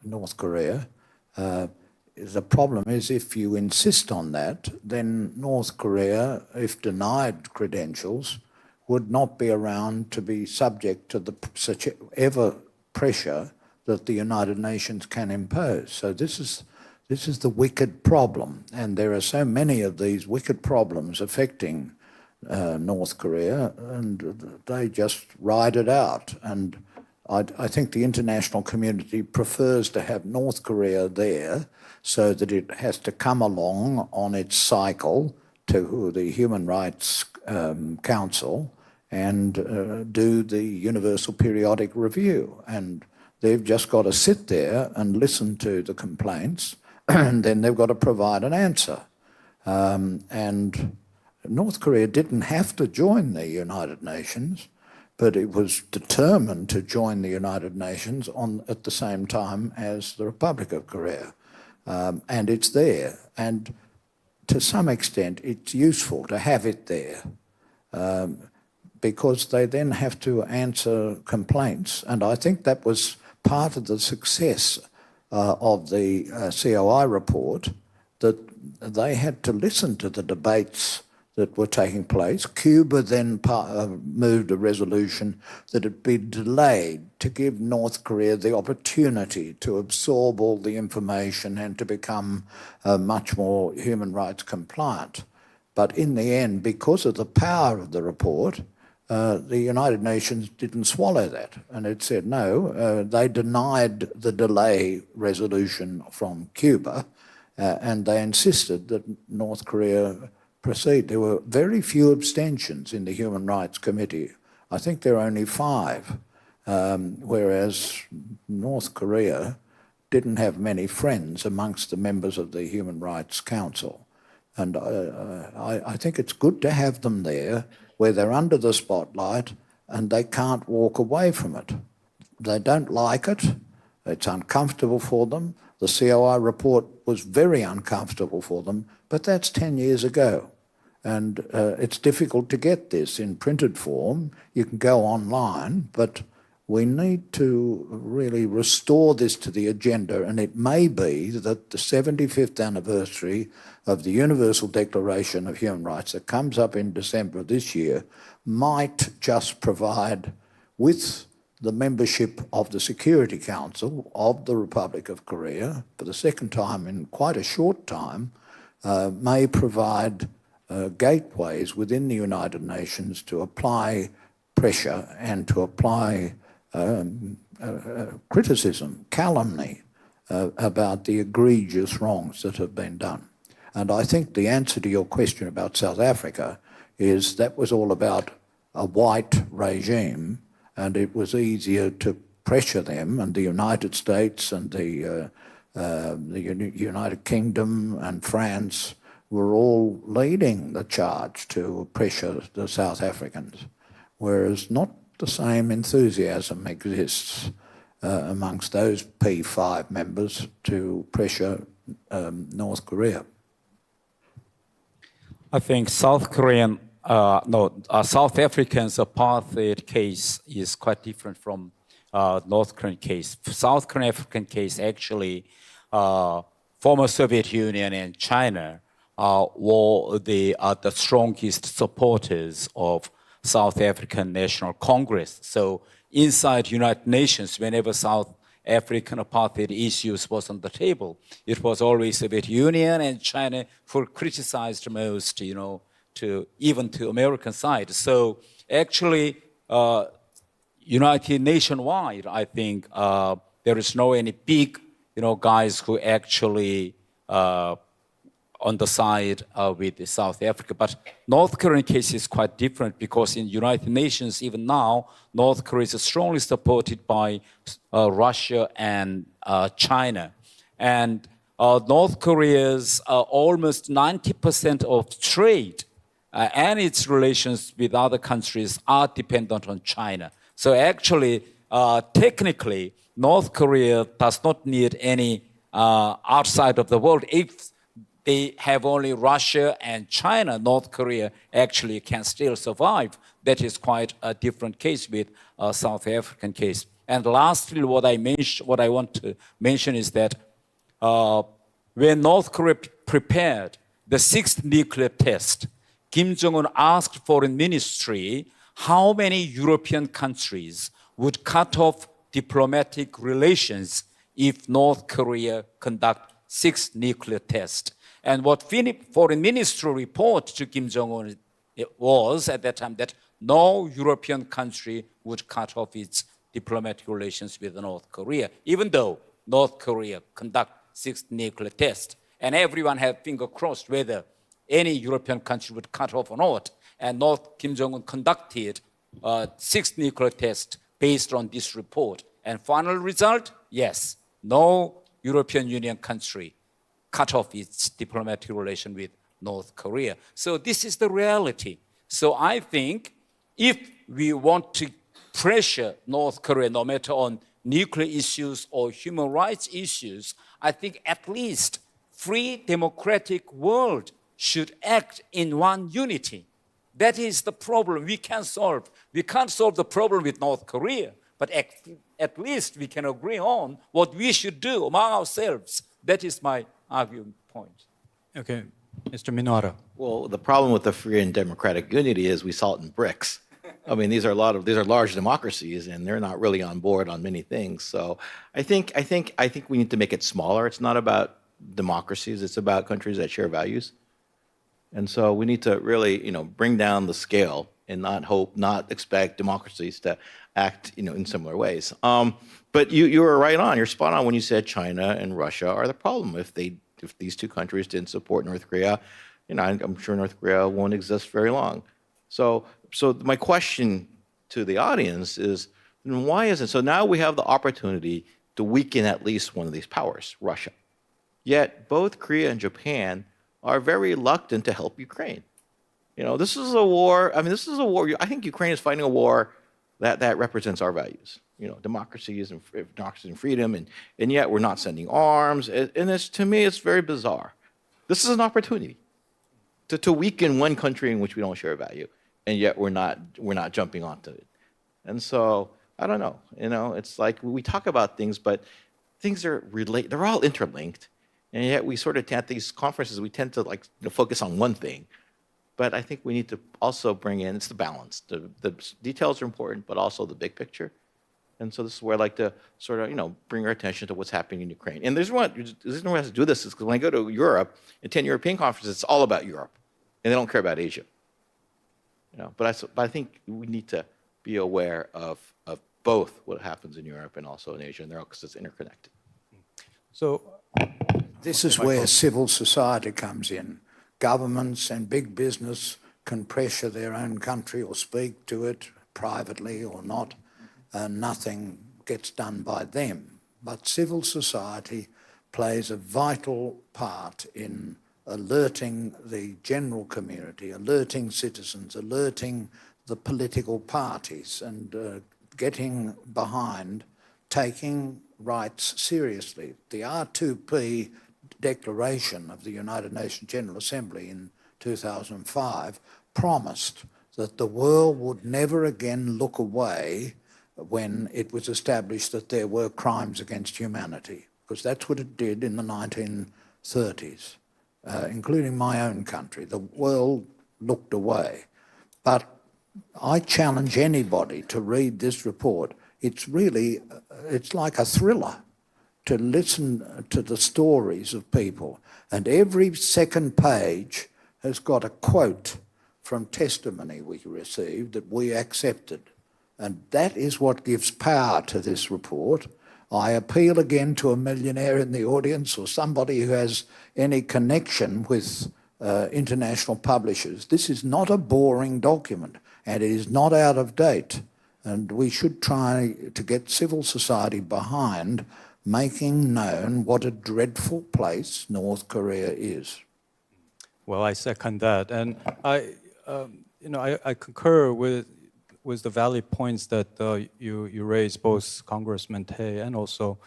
North Korea. The problem is if you insist on that, then North Korea, if denied credentials, would not be around to be subject to such ever pressure that the United Nations can impose. So this is This is the wicked problem, and there are so many of these wicked problems affecting North Korea, and they just ride it out. And I think the international community prefers to have North Korea there so that it has to come along on its cycle to the Human Rights Council and do the Universal Periodic Review. And they've just got to sit there and listen to the complaints, and then they've got to provide an answer. And North Korea didn't have to join the United Nations, but it was determined to join the United Nations at the same time as the Republic of Korea. And it's there. And to some extent, it's useful to have it there because they then have to answer complaints. And I think that was part of the success of the COI report, that they had to listen to the debates that were taking place. Cuba then moved a resolution that had been delayed to give North Korea the opportunity to absorb all the information and to become much more human rights compliant. But in the end, because of the power of the report, the United Nations didn't swallow that, and it said no. They denied the delay resolution from Cuba, and they insisted that North Korea proceed. There were very few abstentions in the Human Rights Committee. I think there are only 5, whereas North Korea didn't have many friends amongst the members of the Human Rights Council. And I think it's good to have them there where they're under the spotlight and they can't walk away from it. They don't like it. It's uncomfortable for them. The COI report was very uncomfortable for them, but that's 10 years ago. And it's difficult to get this in printed form. You can go online, but we need to really restore this to the agenda. And it may be that the 75th anniversary of the Universal Declaration of Human Rights that comes up in December of this year might just provide, with the membership of the Security Council of the Republic of Korea, for the second time in quite a short time, may provide gateways within the United Nations to apply pressure and to apply criticism, calumny about the egregious wrongs that have been done. And I think the answer to your question about South Africa is that was all about a white regime, and it was easier to pressure them, and the United States and the United Kingdom and France were all leading the charge to pressure the South Africans, whereas not the same enthusiasm exists amongst those P5 members to pressure North Korea. I think South African's apartheid case is quite different from North Korean case. South Korean African case, actually, former Soviet Union and China were the strongest supporters of South African National Congress. So inside United Nations, whenever South African apartheid issues was on the table, it was always Soviet Union and China who criticized most, even to American side. So actually, United Nation-wide, I think there is no any big, guys who actually on the side with South Africa. But North Korean case is quite different because in United Nations, even now, North Korea is strongly supported by Russia and China. And North Korea's almost 90% of trade and its relations with other countries are dependent on China. So actually, technically, North Korea does not need any outside of the world. If they have only Russia and China, North Korea actually can still survive. That is quite a different case with South African case. And lastly, what I want to mention is that when North Korea prepared the 6th nuclear test, Kim Jong-un asked Foreign Ministry how many European countries would cut off diplomatic relations if North Korea conduct sixth nuclear test. And what Foreign Ministry report to Kim Jong-un was at that time that no European country would cut off its diplomatic relations with North Korea, even though North Korea conduct sixth nuclear test. And everyone had finger crossed whether any European country would cut off or not. And Kim Jong-un conducted sixth nuclear test based on this report. And final result, yes, no European Union country cut off its diplomatic relation with North Korea. So this is the reality. So I think if we want to pressure North Korea, no matter on nuclear issues or human rights issues, I think at least free democratic world should act in one unity. That is the problem we can solve. We can't solve the problem with North Korea, but at least we can agree on what we should do among ourselves. That is my argument point. Okay, Mr. Minoru. Well, the problem with the free and democratic unity is we saw it in BRICS. I mean, these are large democracies, and they're not really on board on many things. So I think we need to make it smaller. It's not about democracies; it's about countries that share values. And so we need to really, bring down the scale and not expect democracies to act, in similar ways. But you were right on. You're spot on when you said China and Russia are the problem. If these two countries didn't support North Korea, I'm sure North Korea won't exist very long. So my question to the audience is, why is it? So now we have the opportunity to weaken at least one of these powers, Russia. Yet both Korea and Japan are very reluctant to help Ukraine. This is a war. I mean, this is a war. I think Ukraine is fighting a war that represents our values. Democracy and freedom, and yet we're not sending arms. And to me, it's very bizarre. This is an opportunity to weaken one country in which we don't share a value, and yet we're not jumping onto it. And so I don't know. It's like we talk about things, but things are related. They're all interlinked. And yet we sort of, at these conferences, we tend to focus on one thing. But I think we need to also bring in, it's the balance. The details are important, but also the big picture. And so this is where I like to sort of, bring our attention to what's happening in Ukraine. And the reason why I have to do this is because when I go to Europe, attend European conferences, it's all about Europe. And they don't care about Asia. But I think we need to be aware of both what happens in Europe and also in Asia, and because it's interconnected. So this is where civil society comes in. Governments and big business can pressure their own country or speak to it privately or not, and nothing gets done by them. But civil society plays a vital part in alerting the general community, alerting citizens, alerting the political parties, and getting behind taking rights seriously. The R2P Declaration of the United Nations General Assembly in 2005 promised that the world would never again look away when it was established that there were crimes against humanity, because that's what it did in the 1930s, including my own country. The world looked away. But I challenge anybody to read this report. It's like a thriller to listen to the stories of people. And every second page has got a quote from testimony we received that we accepted. And that is what gives power to this report. I appeal again to a millionaire in the audience or somebody who has any connection with international publishers. This is not a boring document, and it is not out of date. And we should try to get civil society behind making known what a dreadful place North Korea is. Well, I second that, and I concur with the valid points that you raised, both Congressman Tae and also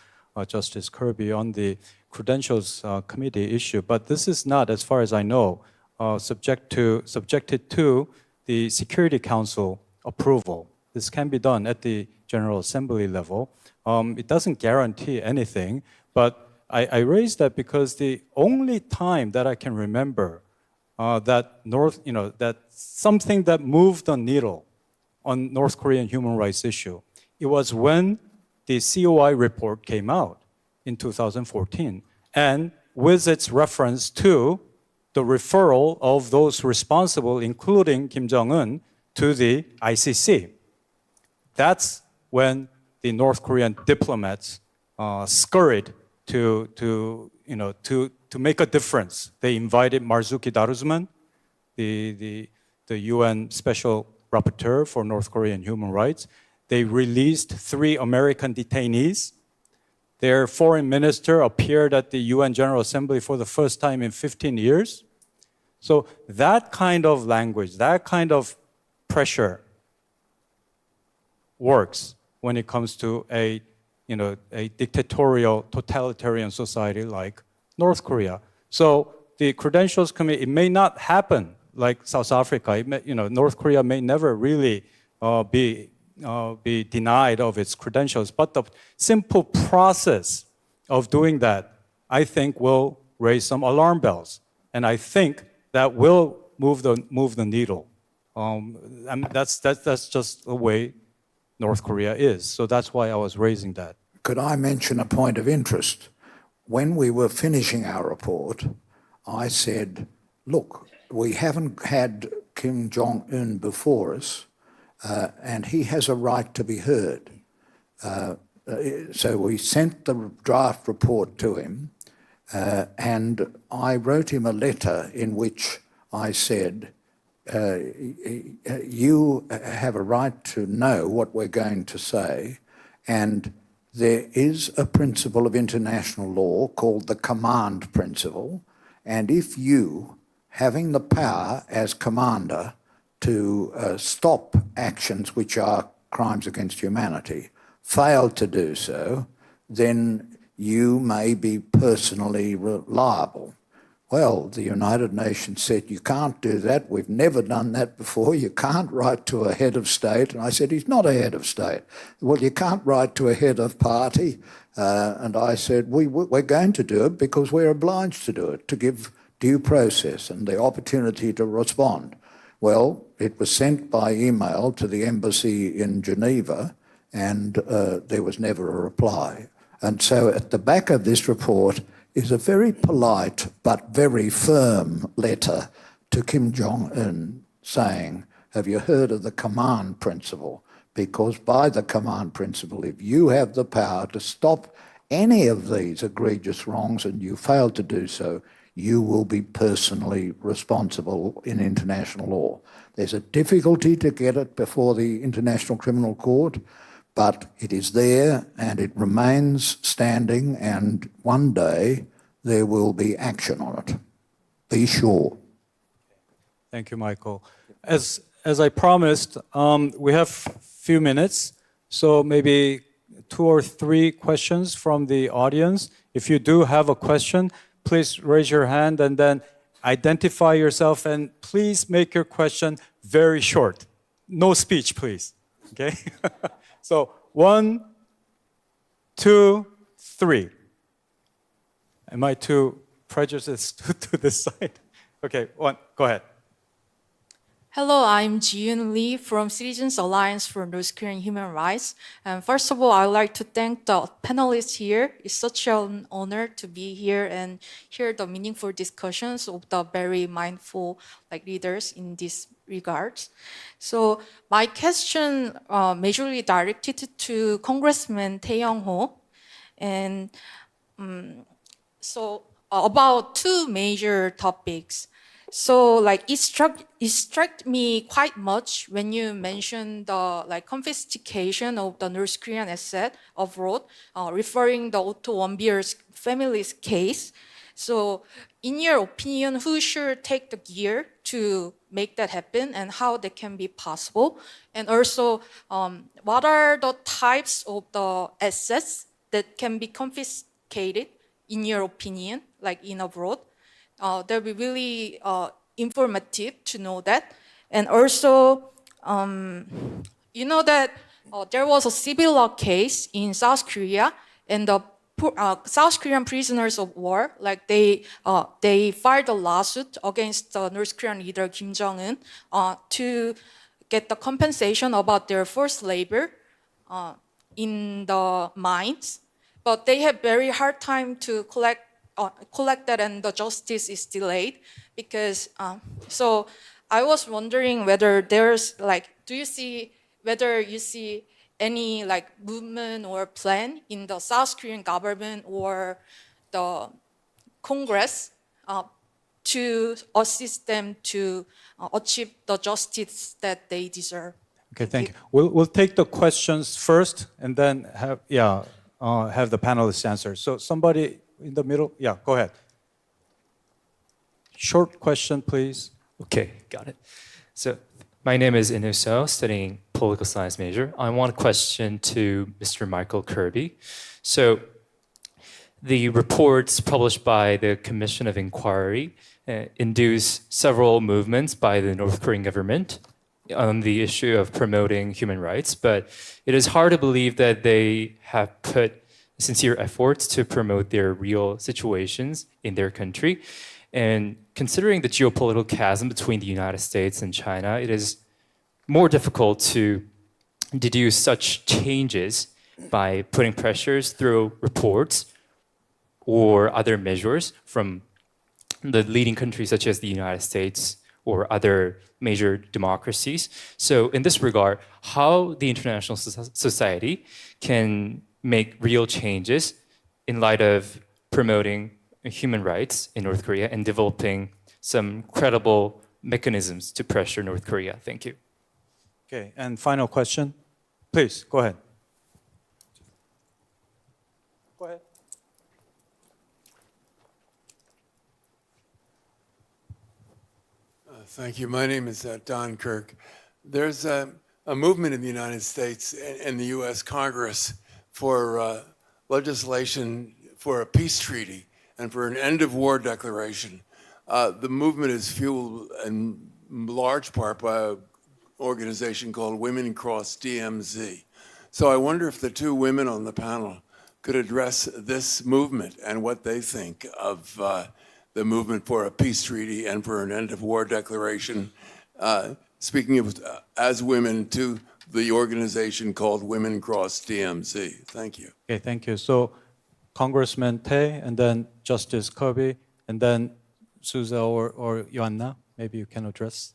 Justice Kirby, on the Credentials Committee issue. But this is not, as far as I know, subjected to the Security Council approval. This can be done at the General Assembly level. It doesn't guarantee anything, but I raise that because the only time that I can remember that something that moved the needle on North Korean human rights issue, it was when the COI report came out in 2014. And with its reference to the referral of those responsible, including Kim Jong-un, to the ICC. That's when the North Korean diplomats scurried to make a difference. They invited Marzuki Darusman, the UN Special Rapporteur for North Korean human rights. They released 3 American detainees. Their foreign minister appeared at the UN General Assembly for the first time in 15 years. So that kind of language, that kind of pressure works when it comes to a dictatorial, totalitarian society like North Korea. So the Credentials Committee, it may not happen like South Africa. North Korea may never really be denied of its credentials, but the simple process of doing that, I think, will raise some alarm bells, and I think that will move the needle. That's just the way North Korea is. So that's why I was raising that. Could I mention a point of interest? When we were finishing our report, I said, look, we haven't had Kim Jong-un before us, and he has a right to be heard. So we sent the draft report to him, and I wrote him a letter in which I said, you have a right to know what we're going to say, and there is a principle of international law called the command principle, and if you, having the power as commander to stop actions which are crimes against humanity, fail to do so, then you may be personally liable. Well, the United Nations said, you can't do that. We've never done that before. You can't write to a head of state. And I said, he's not a head of state. Well, you can't write to a head of party. And I said, we're going to do it because we're obliged to do it, to give due process and the opportunity to respond. Well, it was sent by email to the embassy in Geneva, and there was never a reply. And so at the back of this report is a very polite but very firm letter to Kim Jong-un saying, have you heard of the command principle? Because by the command principle, if you have the power to stop any of these egregious wrongs and you fail to do so, you will be personally responsible in international law. There's a difficulty to get it before the International Criminal Court, but it is there and it remains standing, and one day there will be action on it. Be sure. Thank you, Michael. As I promised, we have a few minutes, so maybe 2 or 3 questions from the audience. If you do have a question, please raise your hand and then identify yourself, and please make your question very short. No speech, please. Okay? So 1, 2, 3. Am I too prejudiced to this side? Okay, 1, go ahead. Hello, I'm Ji-Yoon Lee from Citizens Alliance for North Korean Human Rights. And first of all, I would like to thank the panelists here. It's such an honor to be here and hear the meaningful discussions of the very mindful leaders in this regards. So my question majorly directed to Congressman Tae Young-ho, and so about 2 major topics. So it struck me quite much when you mentioned the confiscation of the North Korean asset abroad, referring the Otto Warmbier's family's case. So in your opinion, who should take the gear to make that happen and how that can be possible? And also, what are the types of the assets that can be confiscated in your opinion, in abroad? That would be really informative to know that. And also, you know that there was a civil law case in South Korea, and the South Korean prisoners of war, they filed a lawsuit against the North Korean leader Kim Jong-un to get the compensation about their forced labor in the mines. But they had very hard time to collect collected and the justice is delayed, because so I was wondering whether there's like, whether you see any like movement or plan in the South Korean government or the Congress to assist them to achieve the justice that they deserve. Okay, thank you. We'll take the questions first and then have the panelists answer. So somebody in the middle, yeah, go ahead. Short question, please. Okay, got it. So my name is Inu So, studying political science major. I want a question to Mr. Michael Kirby. So the reports published by the Commission of Inquiry induce several movements by the North Korean government on the issue of promoting human rights, but it is hard to believe that they have put sincere efforts to promote their real situations in their country. And considering the geopolitical chasm between the United States and China, it is more difficult to deduce such changes by putting pressures through reports or other measures from the leading countries such as the United States or other major democracies. So in this regard, how the international society can make real changes in light of promoting human rights in North Korea and developing some credible mechanisms to pressure North Korea. Thank you. Okay, and final question. Please, go ahead. Go ahead. Thank you. My name is Don Kirk. There's a movement in the United States and the U.S. Congress for legislation for a peace treaty and for an end-of-war declaration. The movement is fueled in large part by an organization called Women Cross DMZ. So I wonder if the two women on the panel could address this movement and what they think of the movement for a peace treaty and for an end-of-war declaration, speaking of as women to the organization called Women Cross DMZ. Thank you. Okay, thank you. So Congressman Tae, and then Justice Kirby, and then Souza or Joanna, maybe you can address.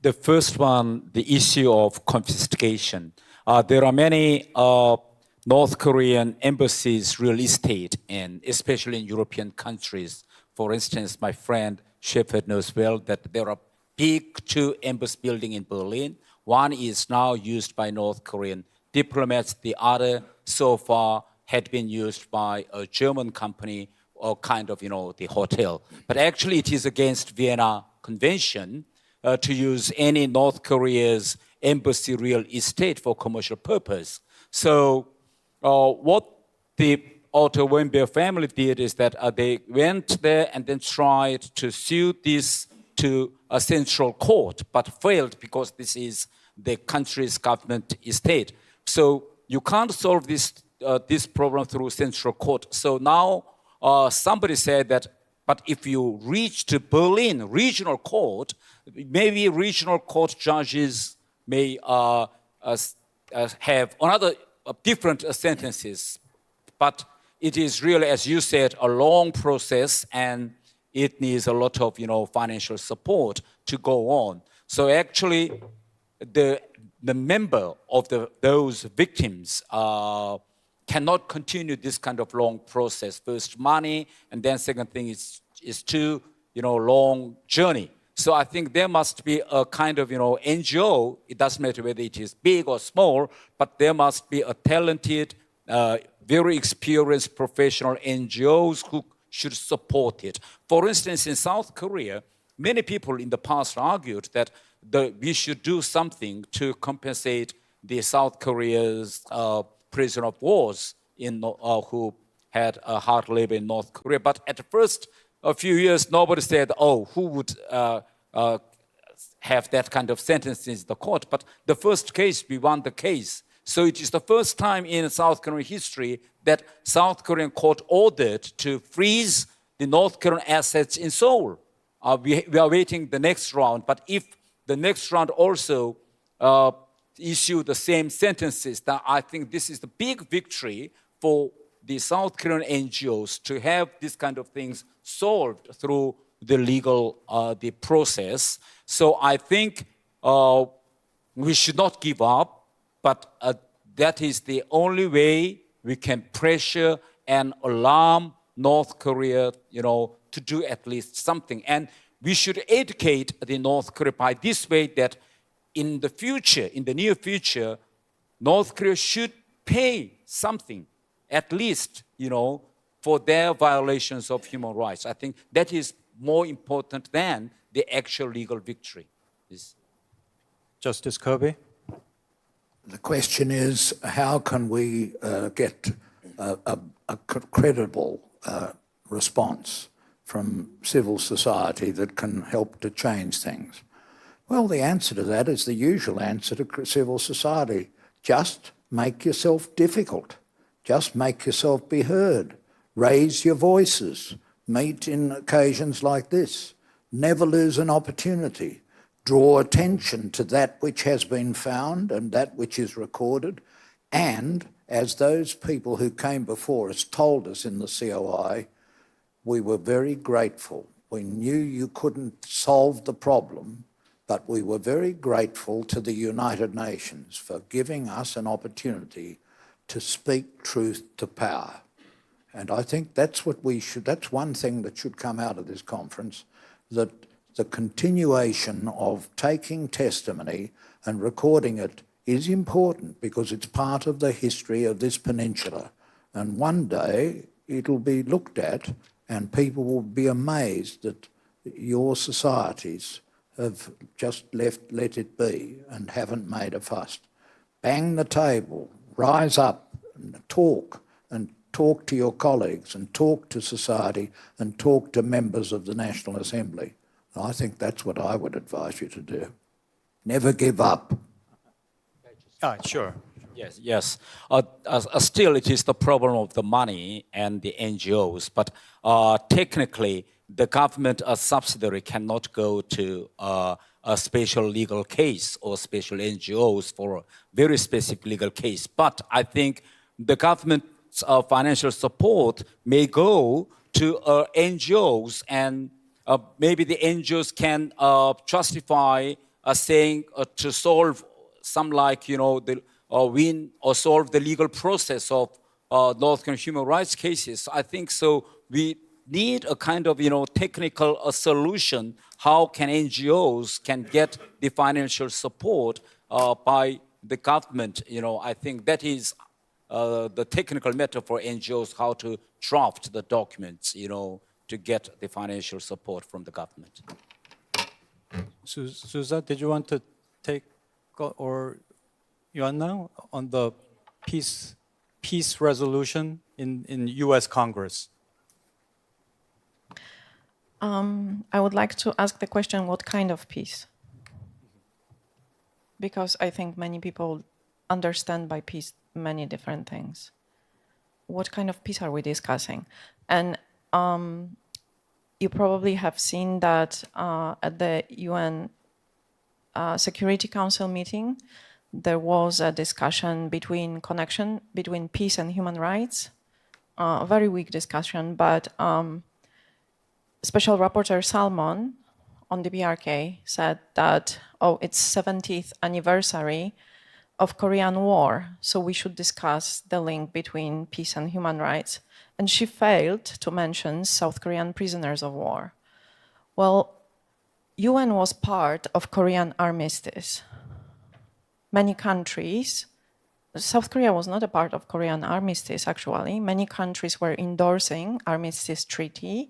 The first one, the issue of confiscation. There are many North Korean embassies, real estate, and especially in European countries. For instance, my friend Shepard knows well that there are big two embassy buildings in Berlin. One is now used by North Korean diplomats. The other, so far, had been used by a German company or kind of, the hotel. But actually, it is against Vienna Convention to use any North Korea's embassy real estate for commercial purpose. So what the Otto Wember family did is that they went there and then tried to sue this to a central court, but failed because this is the country's government estate. So you can't solve this problem through central court. So now somebody said that, but if you reach to Berlin regional court, maybe regional court judges may have another different sentences. But it is really, as you said, a long process, and it needs a lot of financial support to go on. So actually, the member of those victims cannot continue this kind of long process. First, money, and then second thing is too long journey. So I think there must be a kind of NGO. It doesn't matter whether it is big or small, but there must be a talented, very experienced professional NGOs who should support it. For instance, in South Korea, many people in the past argued that we should do something to compensate the South Korea's prisoner of wars who had hard labor in North Korea. But at first, a few years, nobody said, oh, who would have that kind of sentence in the court? But the first case, we won the case. So it is the first time in South Korean history that South Korean court ordered to freeze the North Korean assets in Seoul. We are waiting the next round, but if the next round also issue the same sentences, then I think this is the big victory for the South Korean NGOs to have these kind of things solved through the legal the process. So I think we should not give up, but that is the only way we can pressure and alarm North Korea, to do at least something. And we should educate the North Korea by this way that in the future, in the near future, North Korea should pay something, at least, for their violations of human rights. I think that is more important than the actual legal victory. Justice Kirby? The question is, how can we get a credible response from civil society that can help to change things? Well, the answer to that is the usual answer to civil society. Just make yourself difficult. Just make yourself be heard. Raise your voices. Meet in occasions like this. Never lose an opportunity. Draw attention to that which has been found and that which is recorded. And as those people who came before us told us in the COI, we were very grateful. We knew you couldn't solve the problem, but we were very grateful to the United Nations for giving us an opportunity to speak truth to power. And I think that's what that's one thing that should come out of this conference, that the continuation of taking testimony and recording it is important because it's part of the history of this peninsula. And one day it'll be looked at and people will be amazed that your societies have just let it be and haven't made a fuss. Bang the table, rise up and talk to your colleagues and talk to society and talk to members of the National Assembly. I think that's what I would advise you to do. Never give up. Sure. Yes. Still, it is the problem of the money and the NGOs, but technically, the government subsidiary cannot go to a special legal case or special NGOs for a very specific legal case. But I think the government's financial support may go to NGOs, and maybe the NGOs can justify saying to solve some win or solve the legal process of North Korean human rights cases. I think so. We need a kind of technical solution. How can NGOs can get the financial support by the government? I think that is the technical matter for NGOs, how to draft the documents, to get the financial support from the government. Susa, did you want to take, or Yuan now, on the peace resolution in U.S. Congress? I would like to ask the question, what kind of peace? Because I think many people understand by peace many different things. What kind of peace are we discussing? And you probably have seen that at the UN Security Council meeting, there was a discussion connection between peace and human rights. A very weak discussion, but Special Rapporteur Salmon on the DPRK said that, it's 70th anniversary of Korean War, so we should discuss the link between peace and human rights. And she failed to mention South Korean prisoners of war. Well, UN was part of Korean armistice. Many countries, South Korea was not a part of Korean armistice, actually. Many countries were endorsing armistice treaty.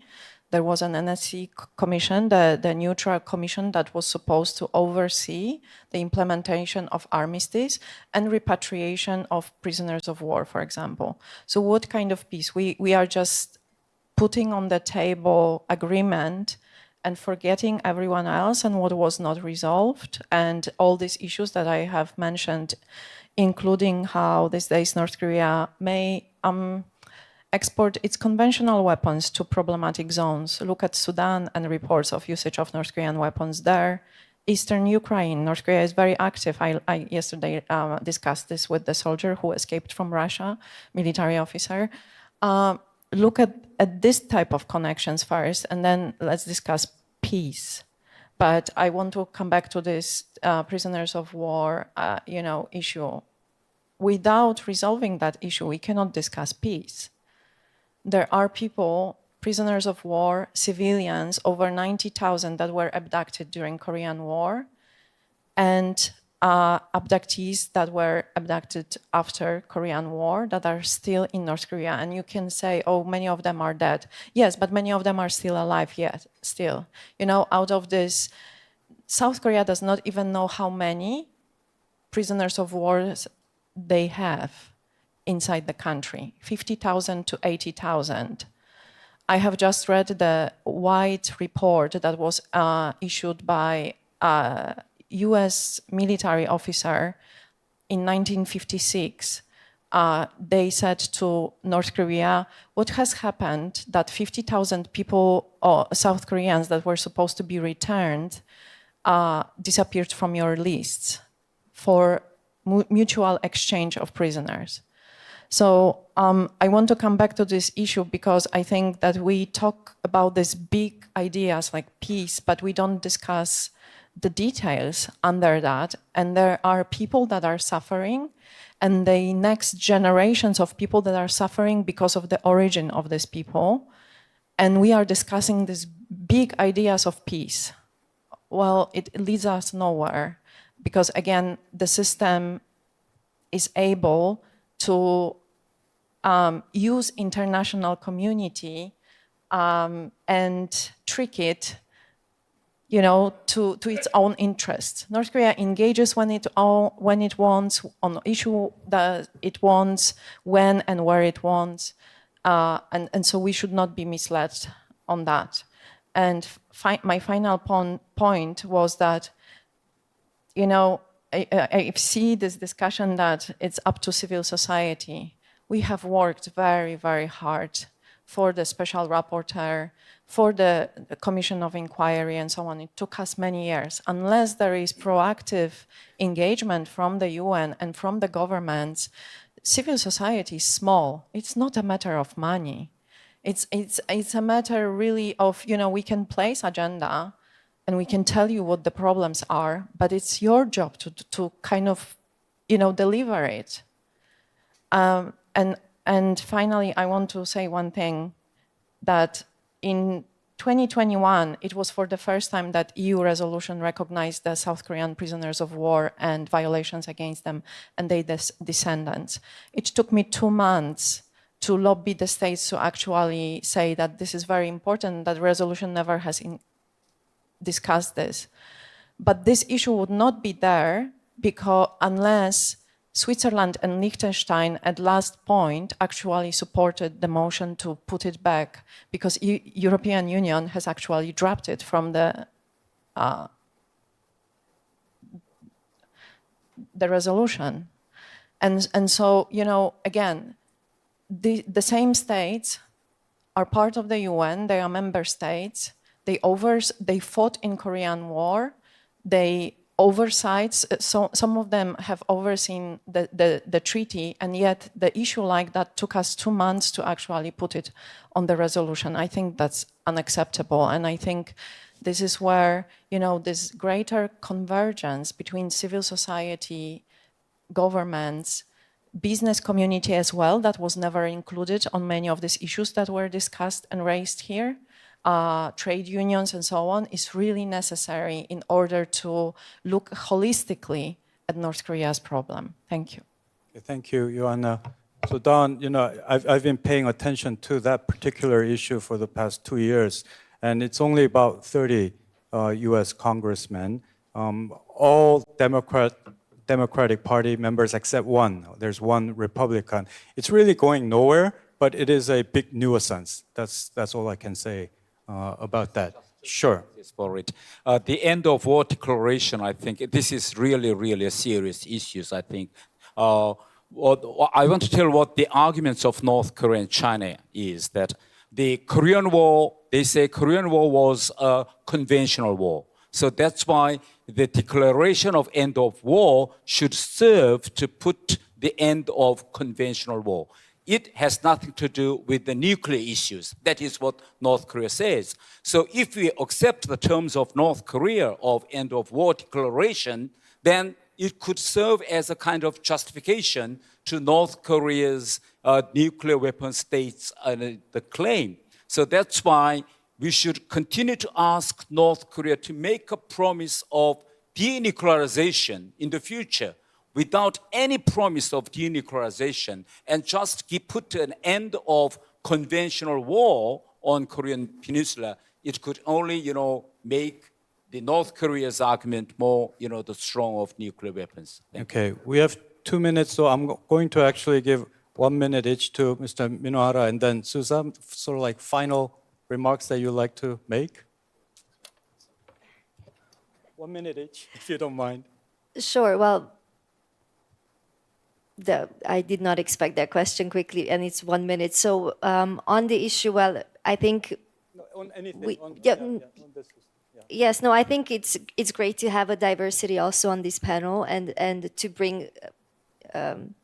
There was an NSC commission, the neutral commission that was supposed to oversee the implementation of armistice and repatriation of prisoners of war, for example. So what kind of peace? We are just putting on the table agreement and forgetting everyone else and what was not resolved, and all these issues that I have mentioned, including how these days North Korea may export its conventional weapons to problematic zones. Look at Sudan and reports of usage of North Korean weapons there. Eastern Ukraine, North Korea is very active. I yesterday discussed this with the soldier who escaped from Russia, military officer. look at this type of connections first, and then let's discuss peace. But I want to come back to this prisoners of war, issue. Without resolving that issue, we cannot discuss peace. There are people, prisoners of war, civilians, over 90,000 that were abducted during Korean War, and abductees that were abducted after Korean War that are still in North Korea. And you can say, oh, many of them are dead. Yes, but many of them are still alive yet, still. Out of this, South Korea does not even know how many prisoners of war they have inside the country, 50,000 to 80,000. I have just read the White report that was issued by US military officer in 1956. They said to North Korea, what has happened that 50,000 people, South Koreans that were supposed to be returned, disappeared from your lists for mutual exchange of prisoners. So I want to come back to this issue because I think that we talk about these big ideas like peace, but we don't discuss the details under that. And there are people that are suffering, and the next generations of people that are suffering because of the origin of these people. And we are discussing these big ideas of peace. Well, it leads us nowhere because, again, the system is able to use international community and trick it, to its own interest. North Korea engages when it wants, on issue that it wants, when and where it wants, and so we should not be misled on that. And my final point was that, I see this discussion that it's up to civil society. We have worked very, very hard for the special rapporteur, for the commission of inquiry and so on. It took us many years. Unless there is proactive engagement from the UN and from the governments, civil society is small. It's not a matter of money. It's a matter really of, we can place agenda and we can tell you what the problems are, but it's your job to kind of, deliver it. And finally, I want to say one thing, that in 2021, it was for the first time that EU resolution recognized the South Korean prisoners of war and violations against them and their descendants. It took me 2 months to lobby the states to actually say that this is very important, that resolution never has discussed this. But this issue would not be there unless Switzerland and Liechtenstein at last point actually supported the motion to put it back, because European Union has actually dropped it from the resolution. And so, again, the same states are part of the UN, they are member states, they fought in Korean War, they oversights, so some of them have overseen the treaty, and yet the issue like that took us 2 months to actually put it on the resolution. I think that's unacceptable, and I think this is where, this greater convergence between civil society, governments, business community as well, that was never included on many of these issues that were discussed and raised here, trade unions and so on, is really necessary in order to look holistically at North Korea's problem. Thank you. Thank you, Joanna. So Don, I've been paying attention to that particular issue for the past 2 years, and it's only about 30 U.S. congressmen, all Democratic Party members except one. There's one Republican. It's really going nowhere, but it is a big nuisance. That's all I can say about that. Sure. For it. The end of war declaration, I think this is really, really a serious issue. I think. I want to tell what the arguments of North Korea and China is, that the Korean War, they say Korean War was a conventional war. So that's why the declaration of end of war should serve to put the end of conventional war. it has nothing to do with the nuclear issues. That is what North Korea says. So if we accept the terms of North Korea of end of war declaration, then it could serve as a kind of justification to North Korea's nuclear weapon states the claim. So that's why we should continue to ask North Korea to make a promise of denuclearization in the future without any promise of denuclearization, and just put an end of conventional war on Korean Peninsula. It could only, make the North Korea's argument more, the strong of nuclear weapons. Okay, we have 2 minutes, so I'm going to actually give 1 minute each to Mr. Minohara and then Susan, sort of like final remarks that you'd like to make. 1 minute each, if you don't mind. Sure. Well, I did not expect that question quickly, and it's 1 minute. So on the issue, well, I think On anything, yes, no, I think it's great to have a diversity also on this panel and to bring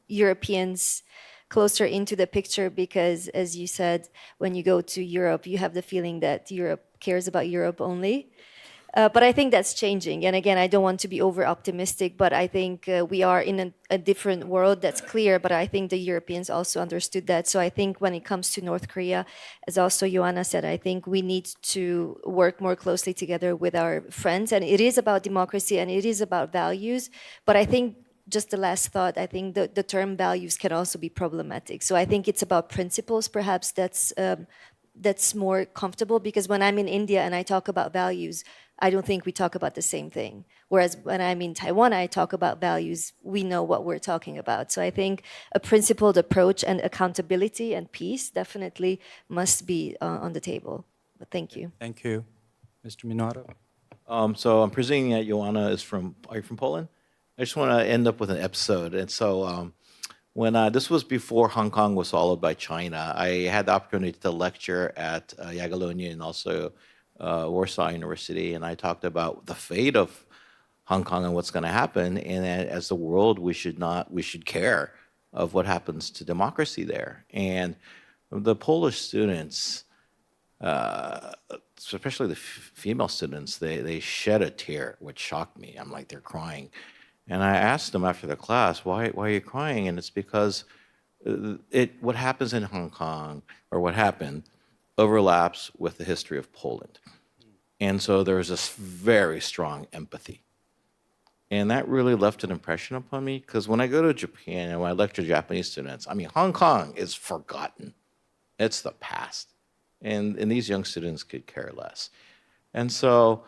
Europeans closer into the picture, because as you said, when you go to Europe, you have the feeling that Europe cares about Europe only. But I think that's changing. And again, I don't want to be over optimistic, but I think we are in a different world, that's clear. But I think the Europeans also understood that. So I think when it comes to North Korea, as also Joanna said, I think we need to work more closely together with our friends. And it is about democracy and it is about values. But I think just the last thought, I think the term values can also be problematic. So I think it's about principles, perhaps that's more comfortable, because when I'm in India and I talk about values, I don't think we talk about the same thing. Whereas when I'm in Taiwan, I talk about values, we know what we're talking about. So I think a principled approach and accountability and peace definitely must be on the table. But thank you. Thank you. Mr. Minohara. So I'm presuming that Joanna are you from Poland? I just want to end up with an episode. And so when this was before Hong Kong was swallowed by China, I had the opportunity to lecture at Jagiellonian and also Warsaw University, and I talked about the fate of Hong Kong and what's going to happen. And as the world, we should care of what happens to democracy there. And the Polish students, especially the female students, they shed a tear, which shocked me. I'm like, they're crying. And I asked them after the class, why are you crying? And it's because what happens in Hong Kong, or what happened, overlaps with the history of Poland. And so there's this very strong empathy. And that really left an impression upon me, because when I go to Japan and when I lecture Japanese students, I mean, Hong Kong is forgotten. It's the past. And these young students could care less. And so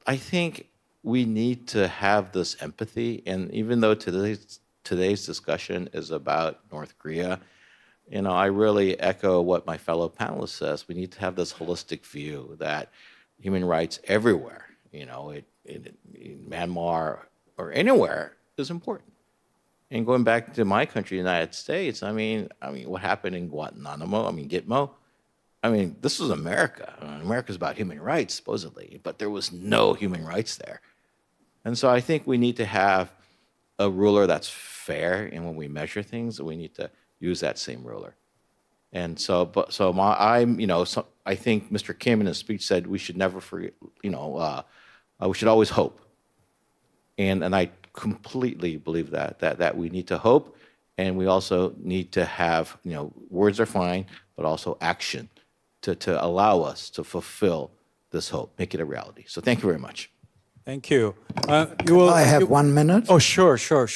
I think we need to have this empathy. And even though today's discussion is about North Korea, I really echo what my fellow panelist says. We need to have this holistic view that human rights everywhere, in Myanmar or anywhere, is important. And going back to my country, the United States, I mean, what happened in Guantanamo? Gitmo. This was America. America's about human rights, supposedly, but there was no human rights there. And so I think we need to have a ruler that's fair, and when we measure things, we need to use that same ruler. And so I think Mr. Kim in his speech said we should never forget, we should always hope. And I completely believe that we need to hope, and we also need to have, words are fine, but also action to allow us to fulfill this hope, make it a reality. So thank you very much. Thank you. I have 1 minute? Oh, sure. You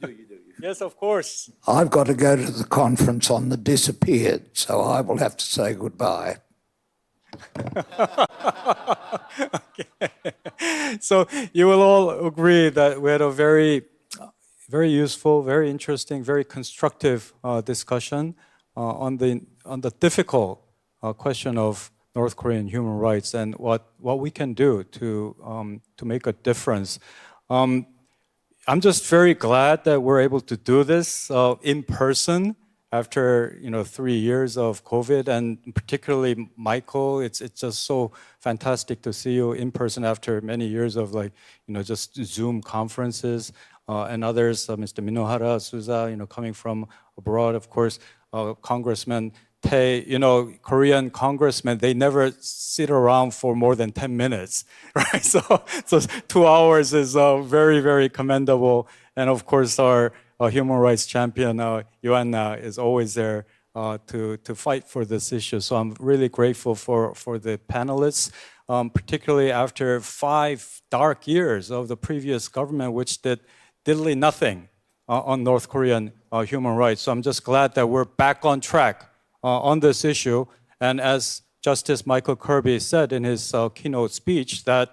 do. Yes, of course. I've got to go to the conference on the disappeared, so I will have to say goodbye. Okay. So you will all agree that we had a very, very useful, very interesting, very constructive discussion on the difficult question of North Korean human rights and what we can do to make a difference. I'm just very glad that we're able to do this in person after 3 years of COVID, and particularly Michael. It's just so fantastic to see you in person after many years of just Zoom conferences. and others, Mr. Minohara Suza, coming from abroad, of course, Congressman Tae, Korean congressmen, they never sit around for more than 10 minutes, right? So 2 hours is very, very commendable. And of course, our human rights champion, Joanna, is always there to fight for this issue. So I'm really grateful for the panelists, particularly after 5 dark years of the previous government, which did diddly nothing on North Korean human rights. So I'm just glad that we're back on track on this issue. And as Justice Michael Kirby said in his keynote speech, that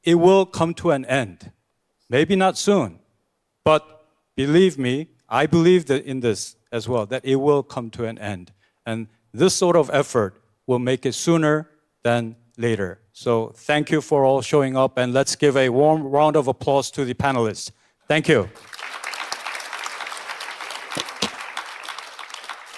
it will come to an end. Maybe not soon, but believe me, I believe that in this as well, that it will come to an end. And this sort of effort will make it sooner than later. So thank you for all showing up, and let's give a warm round of applause to the panelists. Thank you.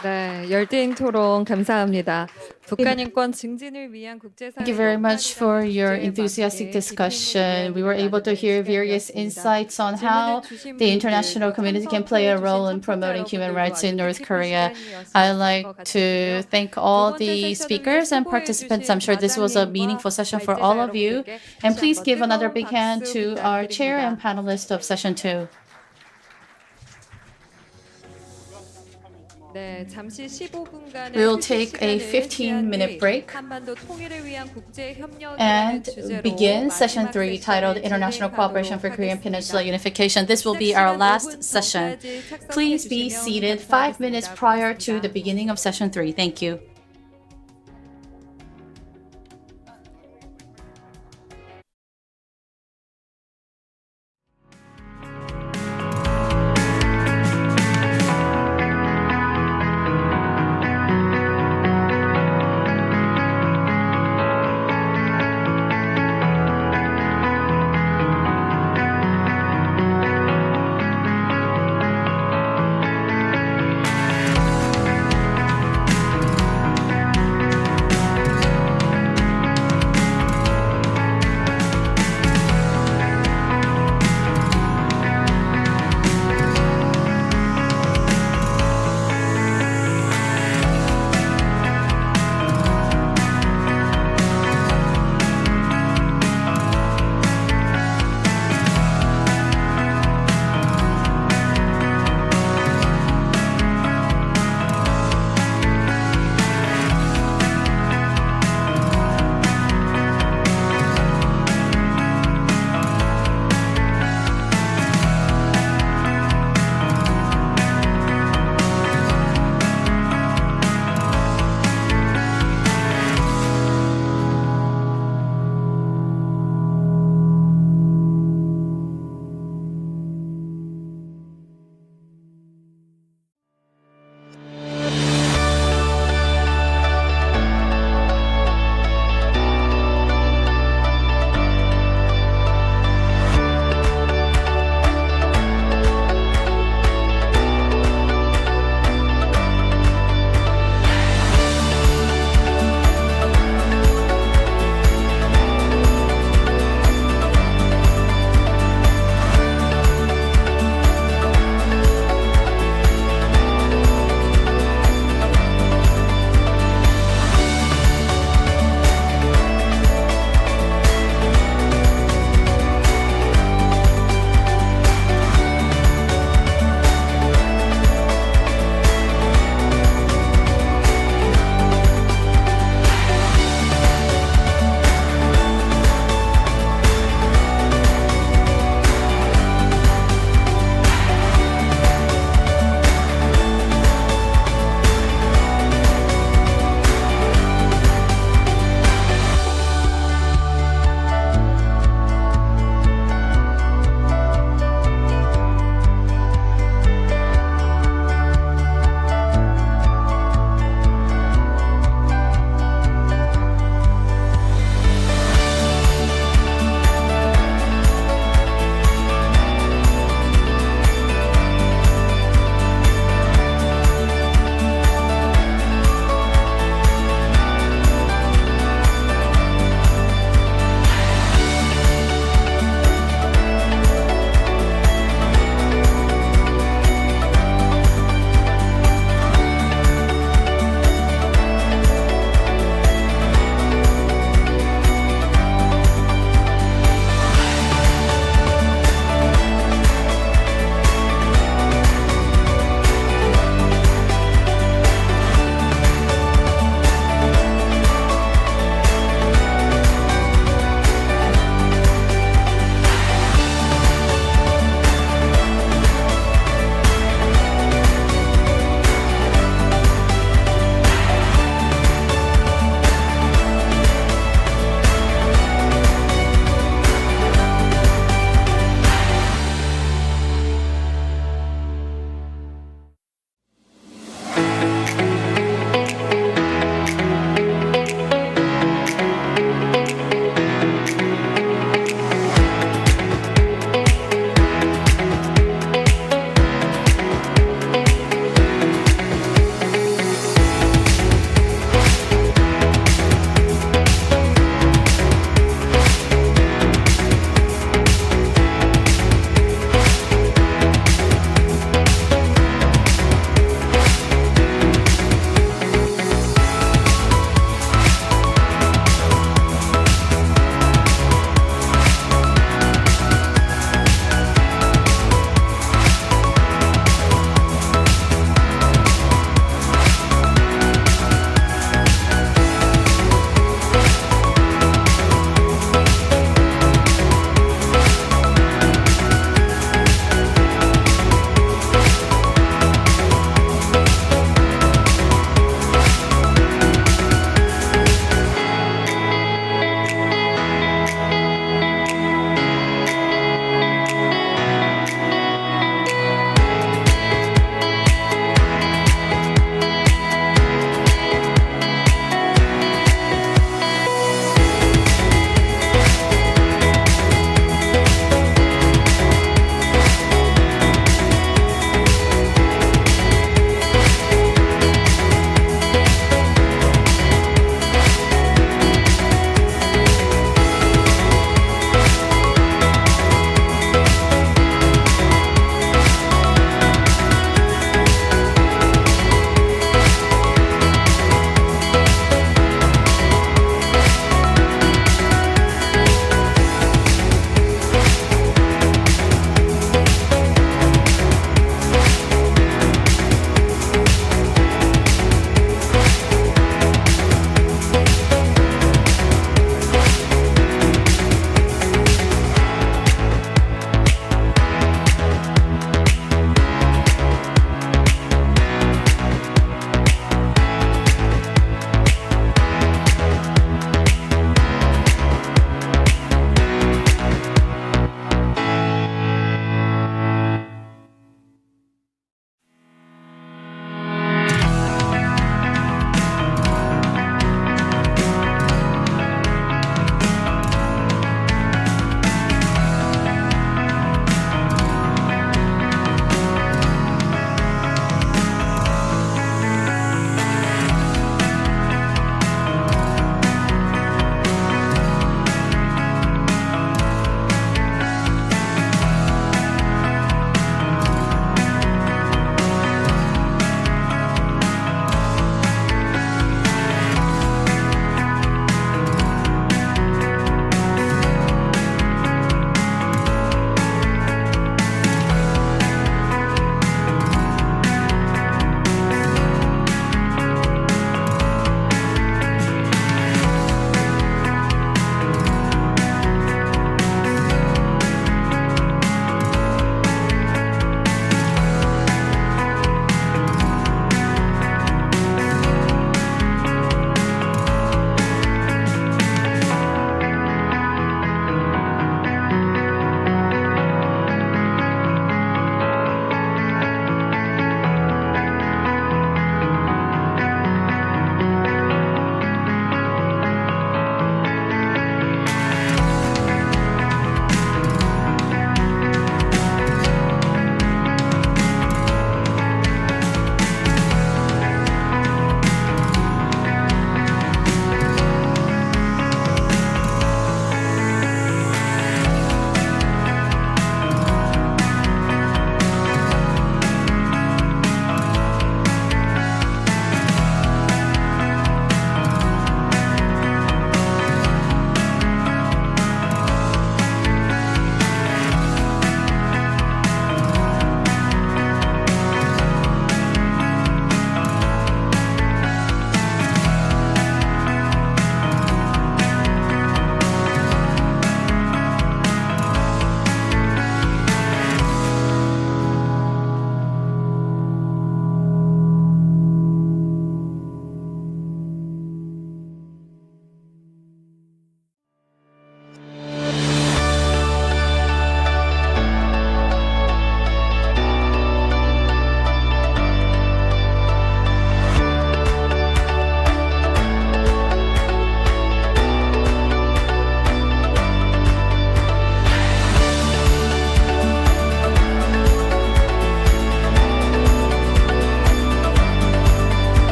네, 열띤 토론 감사합니다. 국가인권 증진을 위한 국제사회 Thank you very much for your enthusiastic discussion. We were able to hear various insights on how the international community can play a role in promoting human rights in North Korea. I'd like to thank all the speakers and participants. I'm sure this was a meaningful session for all of you. And please give another big hand to our chair and panelists of session 2. 네, 잠시 15분간의 We will take a 15-minute break 한반도 통일을 위한 국제 협력이라는 and 주제로 begin session 마지막 3 titled 세션을 International Cooperation for Korean 진행하도록 Peninsula 하겠습니다. Unification. This will be our last session. Please be seated 5 minutes prior to the beginning of session 3. Thank you.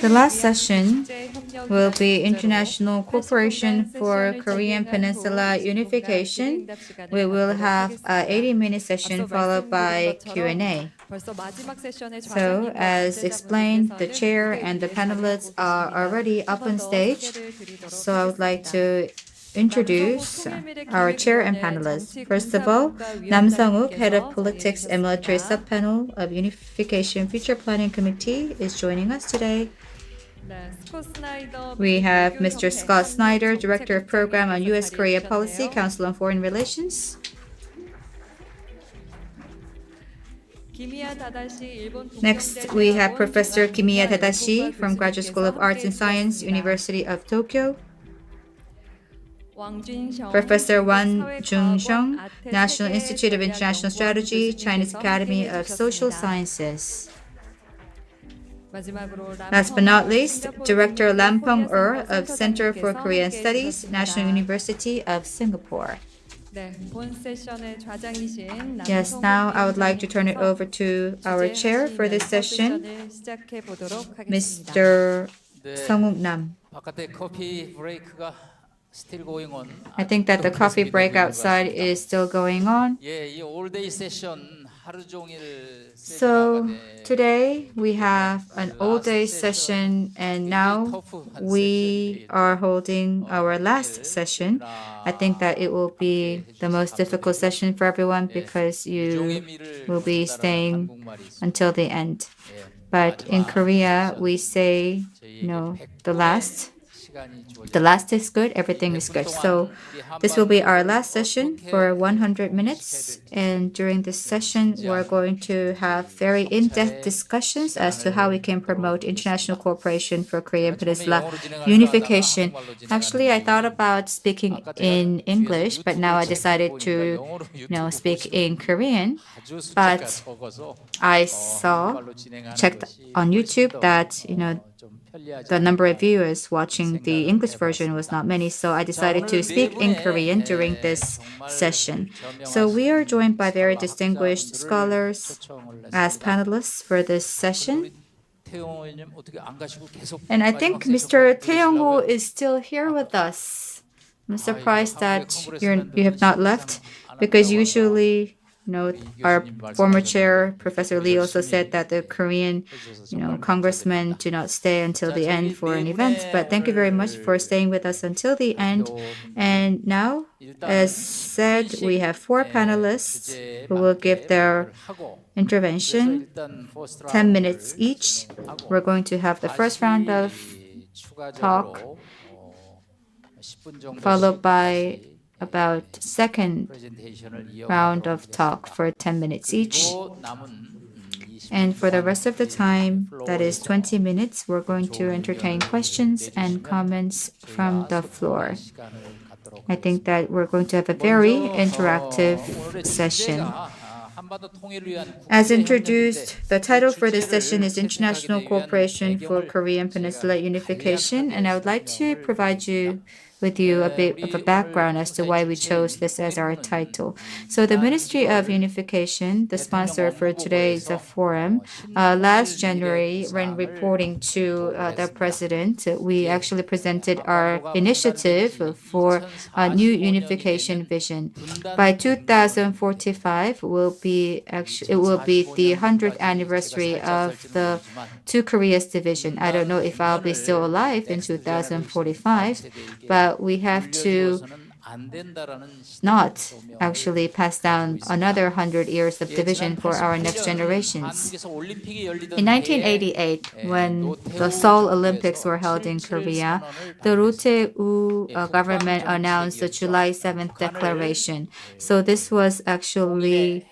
The last session will be International Cooperation for Korean Peninsula Unification. We will have an 80-minute session followed by Q&A. So, as explained, the chair and the panelists are already up on stage. So I would like to introduce our chair and panelists. First of all, Nam Sung-wook, Head of Politics and Military Subpanel of Unification Future Planning Committee, is joining us today. We have Mr. Scott Snyder, Director of Program on U.S.-Korea Policy, Council on Foreign Relations. Next, we have Professor Kimiya Tadashi from Graduate School of Arts and Science, University of Tokyo. Professor Wang Jung-seong, National Institute of International Strategy, Chinese Academy of Social Sciences. Last but not least, Director Lam Pong-er of Center for Korean Studies, National University of Singapore. Yes, now I would like to turn it over to our chair for this session, Mr. Sung-wook Nam. I think that the coffee break outside is still going on. So today we have an all-day session, and now we are holding our last session. I think that it will be the most difficult session for everyone because you will be staying until the end. But in Korea, we say, the last is good, everything is good. So this will be our last session for 100 minutes. And during this session, we're going to have very in-depth discussions as to how we can promote international cooperation for Korean Peninsula unification. Actually, I thought about speaking in English, but now I decided to speak in Korean. But I checked on YouTube that, the number of viewers watching the English version was not many, so I decided to speak in Korean during this session. So we are joined by very distinguished scholars as panelists for this session. And I think Mr. Tae Young-ho is still here with us. I'm surprised that you have not left, because usually our former chair, Professor Lee, also said that the Korean, congressmen do not stay until the end for an event. But thank you very much for staying with us until the end. And now, as said, we have 4 panelists who will give their intervention, 10 minutes each. We're going to have the first round of talk, followed by about second round of talk for 10 minutes each. And for the rest of the time, that is 20 minutes, we're going to entertain questions and comments from the floor. I think that we're going to have a very interactive session. As introduced, the title for this session is International Cooperation for Korean Peninsula Unification, and I would like to provide you with you a bit of a background as to why we chose this as our title. So the Ministry of Unification, the sponsor for today's forum, last January, when reporting to the President, we actually presented our initiative for a new unification vision. By 2045, it will be the 100th anniversary of the Two Koreas division. I don't know if I'll be still alive in 2045, but we have to not actually pass down another 100 years of division for our next generations. In 1988, when the Seoul Olympics were held in Korea, the Roh Tae-woo government announced the July 7th Declaration. So this was actually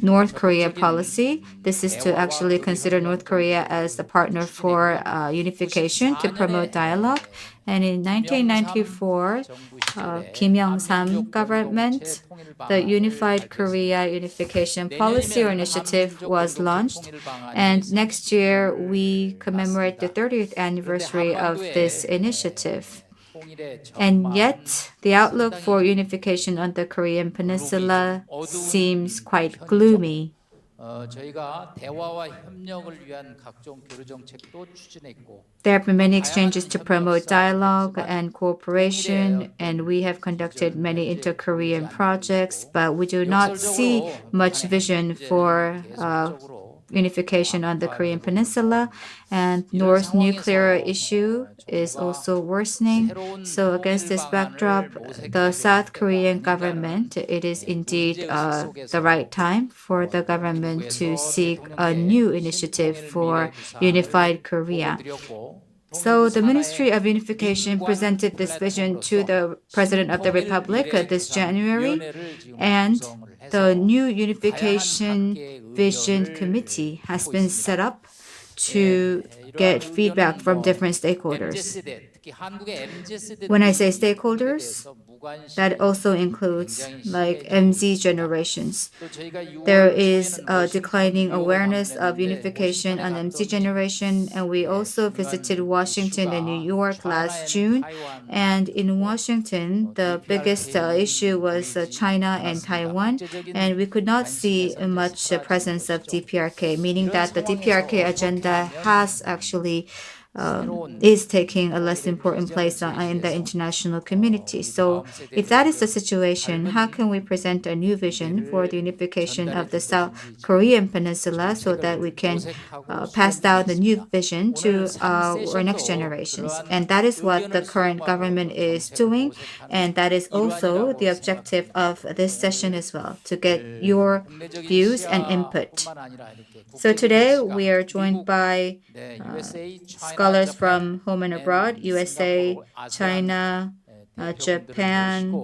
North Korea policy. This is to actually consider North Korea as a partner for unification to promote dialogue. And in 1994, Kim Young-sam government, the Unified Korea Unification Policy or Initiative was launched. And next year, we commemorate the 30th anniversary of this initiative. And yet, the outlook for unification on the Korean Peninsula seems quite gloomy. 저희가 대화와 협력을 위한 각종 교류 정책도 추진했고 There have been many exchanges to promote dialogue and cooperation, and we have conducted many inter-Korean projects, but we do not see much vision for unification on the Korean Peninsula, and North nuclear issue is also worsening. So against this backdrop, the South Korean government, it is indeed the right time for the government to seek a new initiative for unified Korea. So the Ministry of Unification presented this vision to the President of the Republic this January, and the new Unification Vision Committee has been set up to get feedback from different stakeholders. When I say stakeholders, that also includes like MZ generations. There is a declining awareness of unification on MZ generation, and we also visited Washington and New York last June. And in Washington, the biggest issue was China and Taiwan, and we could not see much presence of DPRK, meaning that the DPRK agenda has actually is taking a less important place in the international community. So if that is the situation, how can we present a new vision for the unification of the South Korean Peninsula so that we can pass down the new vision to our next generations? And that is what the current government is doing, and that is also the objective of this session as well, to get your views and input. So today we are joined by scholars from home and abroad, USA, China, Japan,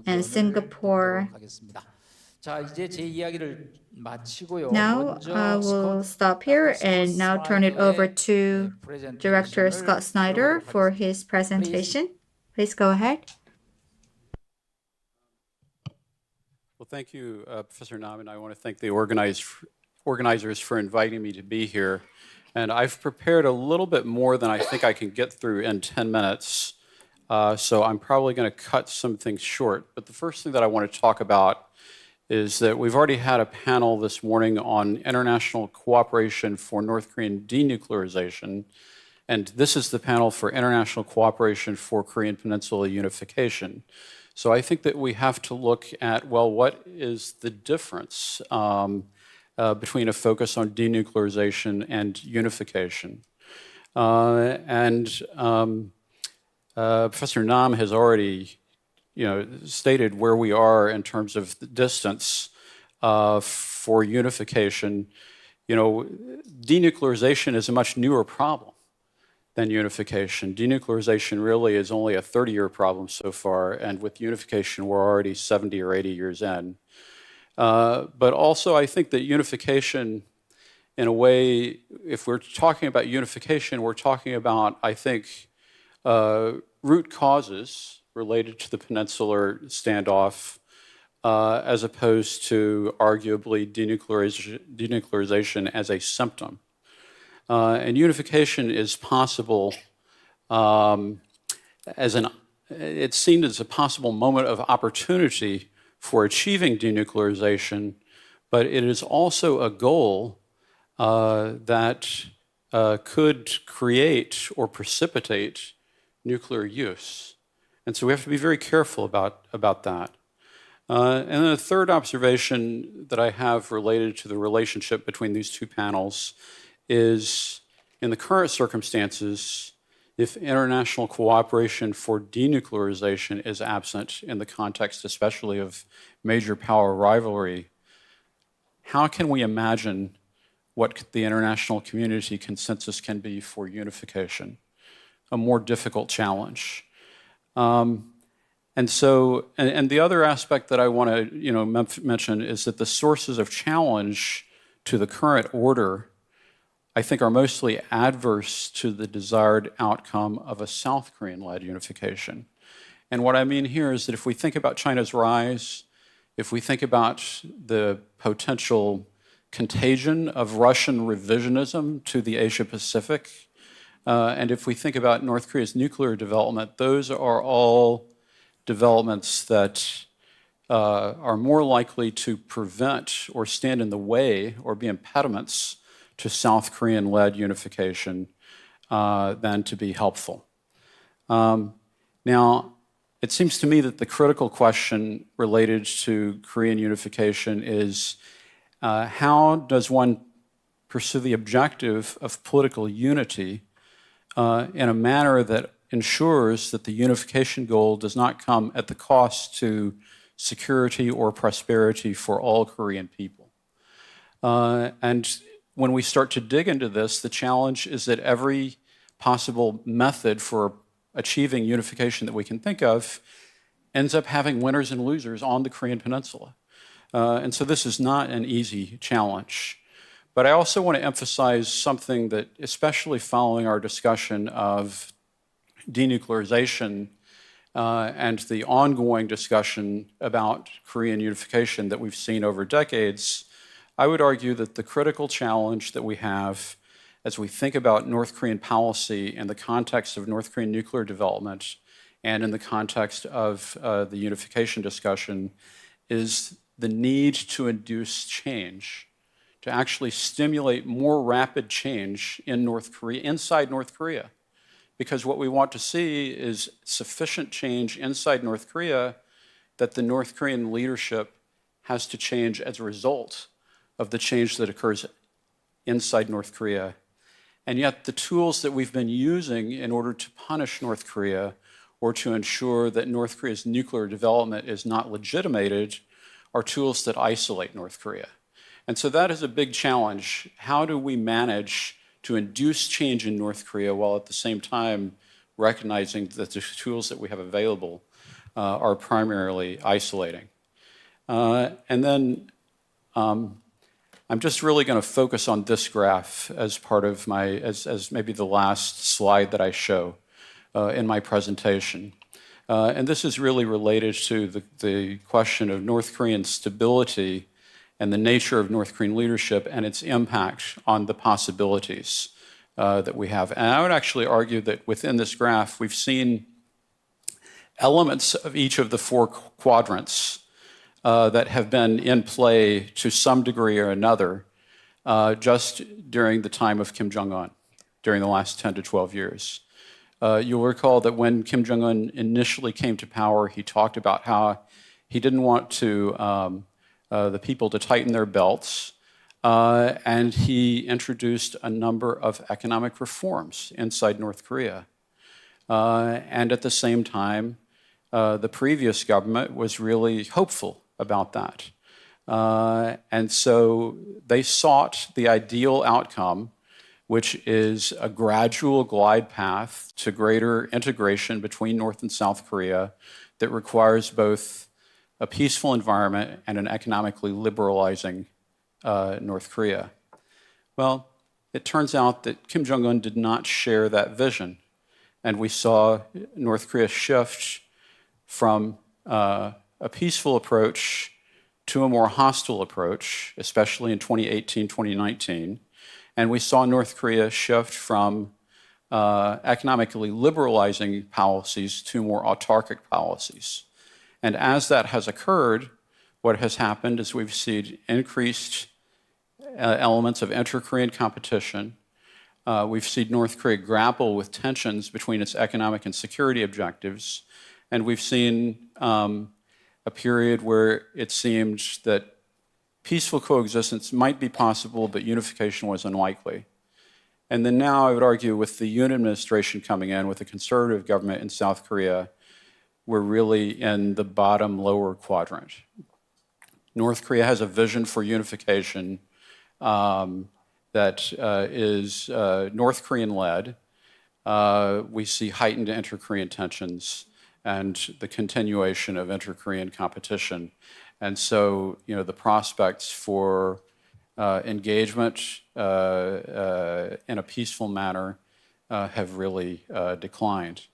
and Singapore. Now we'll stop here and now turn it over to Director Scott Snyder for his presentation. Please go ahead. Well, thank you, Professor Nam, and I want to thank the organizers for inviting me to be here. And I've prepared a little bit more than I think I can get through in 10 minutes. So I'm probably going to cut some things short. But the first thing that I want to talk about is that we've already had a panel this morning on international cooperation for North Korean denuclearization. And this is the panel for international cooperation for Korean Peninsula unification. So I think that we have to look at, well, what is the difference between a focus on denuclearization and unification. Professor Nam has already stated where we are in terms of the distance for unification. Denuclearization is a much newer problem than unification. Denuclearization really is only a 30-year problem so far, and with unification, we're already 70 or 80 years in. But also, I think that unification, in a way, if we're talking about unification, we're talking about, I think, root causes related to the peninsular standoff, as opposed to arguably denuclearization as a symptom. And unification is possible it's seen as a possible moment of opportunity for achieving denuclearization, but it is also a goal that could create or precipitate nuclear use. And so we have to be very careful about that. And then the third observation that I have related to the relationship between these two panels is, in the current circumstances, if international cooperation for denuclearization is absent in the context especially of major power rivalry, how can we imagine what the international community consensus can be for unification? A more difficult challenge. And the other aspect that I want to mention is that the sources of challenge to the current order, I think, are mostly adverse to the desired outcome of a South Korean-led unification. And what I mean here is that if we think about China's rise, if we think about the potential contagion of Russian revisionism to the Asia-Pacific, and if we think about North Korea's nuclear development, those are all developments that are more likely to prevent or stand in the way or be impediments to South Korean-led unification than to be helpful. Now, it seems to me that the critical question related to Korean unification is how does one pursue the objective of political unity in a manner that ensures that the unification goal does not come at the cost to security or prosperity for all Korean people. And when we start to dig into this, the challenge is that every possible method for achieving unification that we can think of ends up having winners and losers on the Korean Peninsula. And so this is not an easy challenge. But I also want to emphasize something that, especially following our discussion of denuclearization and the ongoing discussion about Korean unification that we've seen over decades, I would argue that the critical challenge that we have as we think about North Korean policy in the context of North Korean nuclear development and in the context of the unification discussion is the need to induce change, to actually stimulate more rapid change in North Korea, inside North Korea. Because what we want to see is sufficient change inside North Korea that the North Korean leadership has to change as a result of the change that occurs inside North Korea. And yet the tools that we've been using in order to punish North Korea or to ensure that North Korea's nuclear development is not legitimated are tools that isolate North Korea. And so that is a big challenge. How do we manage to induce change in North Korea while at the same time recognizing that the tools that we have available are primarily isolating? And then I'm just really going to focus on this graph as part of my, as maybe the last slide that I show in my presentation. And this is really related to the question of North Korean stability and the nature of North Korean leadership and its impact on the possibilities that we have. And I would actually argue that within this graph, we've seen elements of each of the four quadrants that have been in play to some degree or another just during the time of Kim Jong-un, during the last 10 to 12 years. You'll recall that when Kim Jong-un initially came to power, he talked about how he didn't want to the people to tighten their belts, and he introduced a number of economic reforms inside North Korea. And at the same time, the previous government was really hopeful about that. And so they sought the ideal outcome, which is a gradual glide path to greater integration between North and South Korea that requires both a peaceful environment and an economically liberalizing North Korea. Well, it turns out that Kim Jong-un did not share that vision. And we saw North Korea shift from a peaceful approach to a more hostile approach, especially in 2018, 2019. And we saw North Korea shift from economically liberalizing policies to more autarkic policies. And as that has occurred, what has happened is we've seen increased elements of inter-Korean competition. We've seen North Korea grapple with tensions between its economic and security objectives. And we've seen a period where it seemed that peaceful coexistence might be possible, but unification was unlikely. And then now I would argue with the Yoon administration coming in, with a conservative government in South Korea, we're really in the bottom lower quadrant. North Korea has a vision for unification that is North Korean-led. We see heightened inter-Korean tensions and the continuation of inter-Korean competition. And so, you know, the prospects for engagement in a peaceful manner have really declined.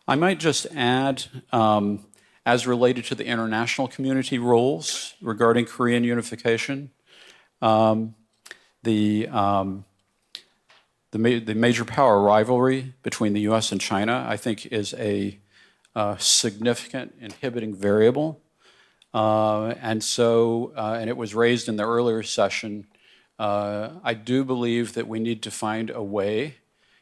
I might just add, as related to the international community roles regarding Korean unification, the major power rivalry between the US and China, I think, is a significant inhibiting variable. And it was raised in the earlier session. I do believe that we need to find a way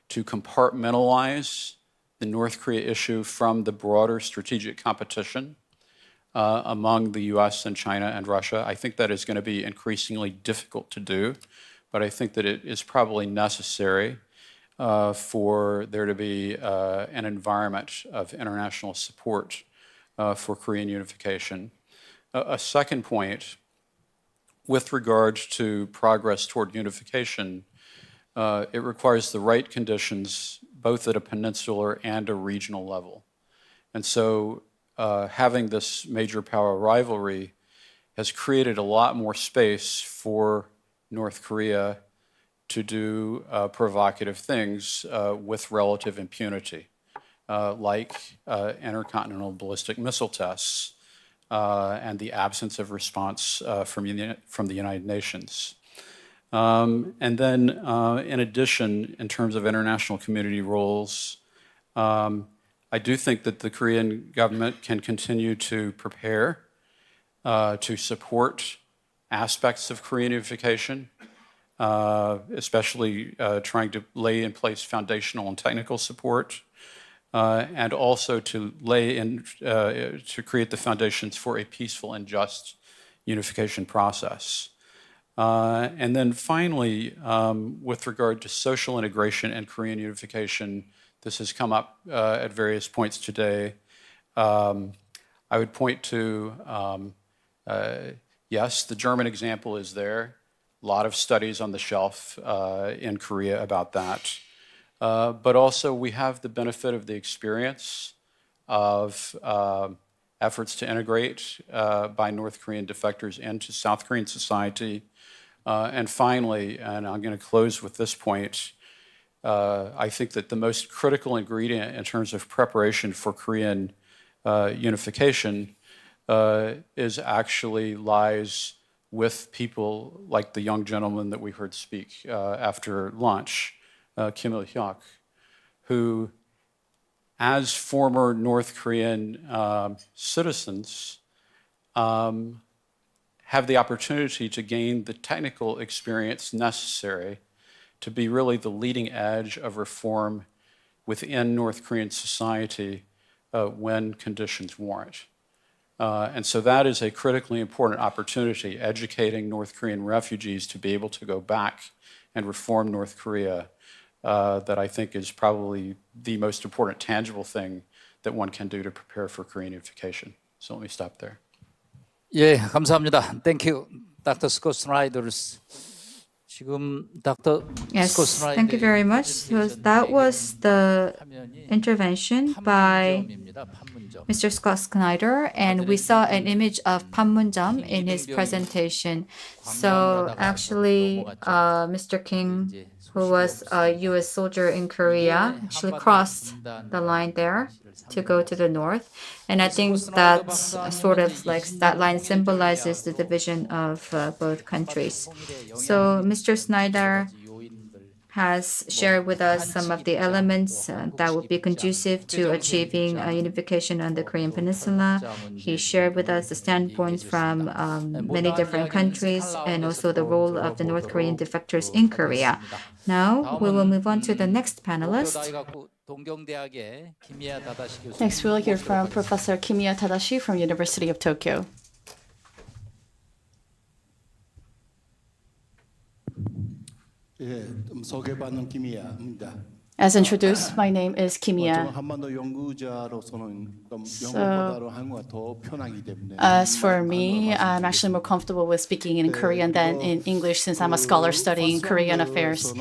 to compartmentalize the North Korea issue from the broader strategic competition among the US and China and Russia. I think that is going to be increasingly difficult to do, but I think that it is probably necessary for there to be an environment of international support for Korean unification. A second point, with regard to progress toward unification, it requires the right conditions both at a peninsular and a regional level. And so having this major power rivalry has created a lot more space for North Korea to do provocative things with relative impunity, like intercontinental ballistic missile tests and the absence of response from the United Nations. And then, in addition, in terms of international community roles, I do think that the Korean government can continue to prepare to support aspects of Korean unification, especially trying to lay in place foundational and technical support, and also to lay in to create the foundations for a peaceful and just unification process. And then finally, with regard to social integration and Korean unification, this has come up at various points today. I would point to, yes, the German example is there. A lot of studies on the shelf in Korea about that. But also we have the benefit of the experience of efforts to integrate by North Korean defectors into South Korean society. And finally, and I'm going to close with this point, I think that the most critical ingredient in terms of preparation for Korean unification is actually lies with people like the young gentleman that we heard speak after lunch, Kim Il-hyuk, who, as former North Korean citizens, have the opportunity to gain the technical experience necessary to be really the leading edge of reform within North Korean society when conditions warrant. And so that is a critically important opportunity, educating North Korean refugees to be able to go back and reform North Korea, that I think is probably the most important tangible thing that one can do to prepare for Korean unification. So let me stop there. 예, 감사합니다. Thank you, Dr. Scott Snyder's. 지금 Dr. Yes, Scott Snyder. thank you very much. So that was the intervention by Mr. Scott Snyder, and we saw an image of Panmunjom in his presentation. So actually, Mr. King, who was a U.S. soldier in Korea, actually crossed the line there to go to the north. And I think that sort of like that line symbolizes the division of both countries. So Mr. Snyder has shared with us some of the elements that would be conducive to achieving unification on the Korean Peninsula. He shared with us the standpoints from many different countries and also the role of the North Korean defectors in Korea. Now we will move on to the next panelist. Next, we'll hear from Professor Kimiya Tadashi from University of Tokyo. As introduced, my name is Kimiya. As for me, I'm actually more comfortable with speaking in Korean than in English since I'm a scholar studying Korean affairs.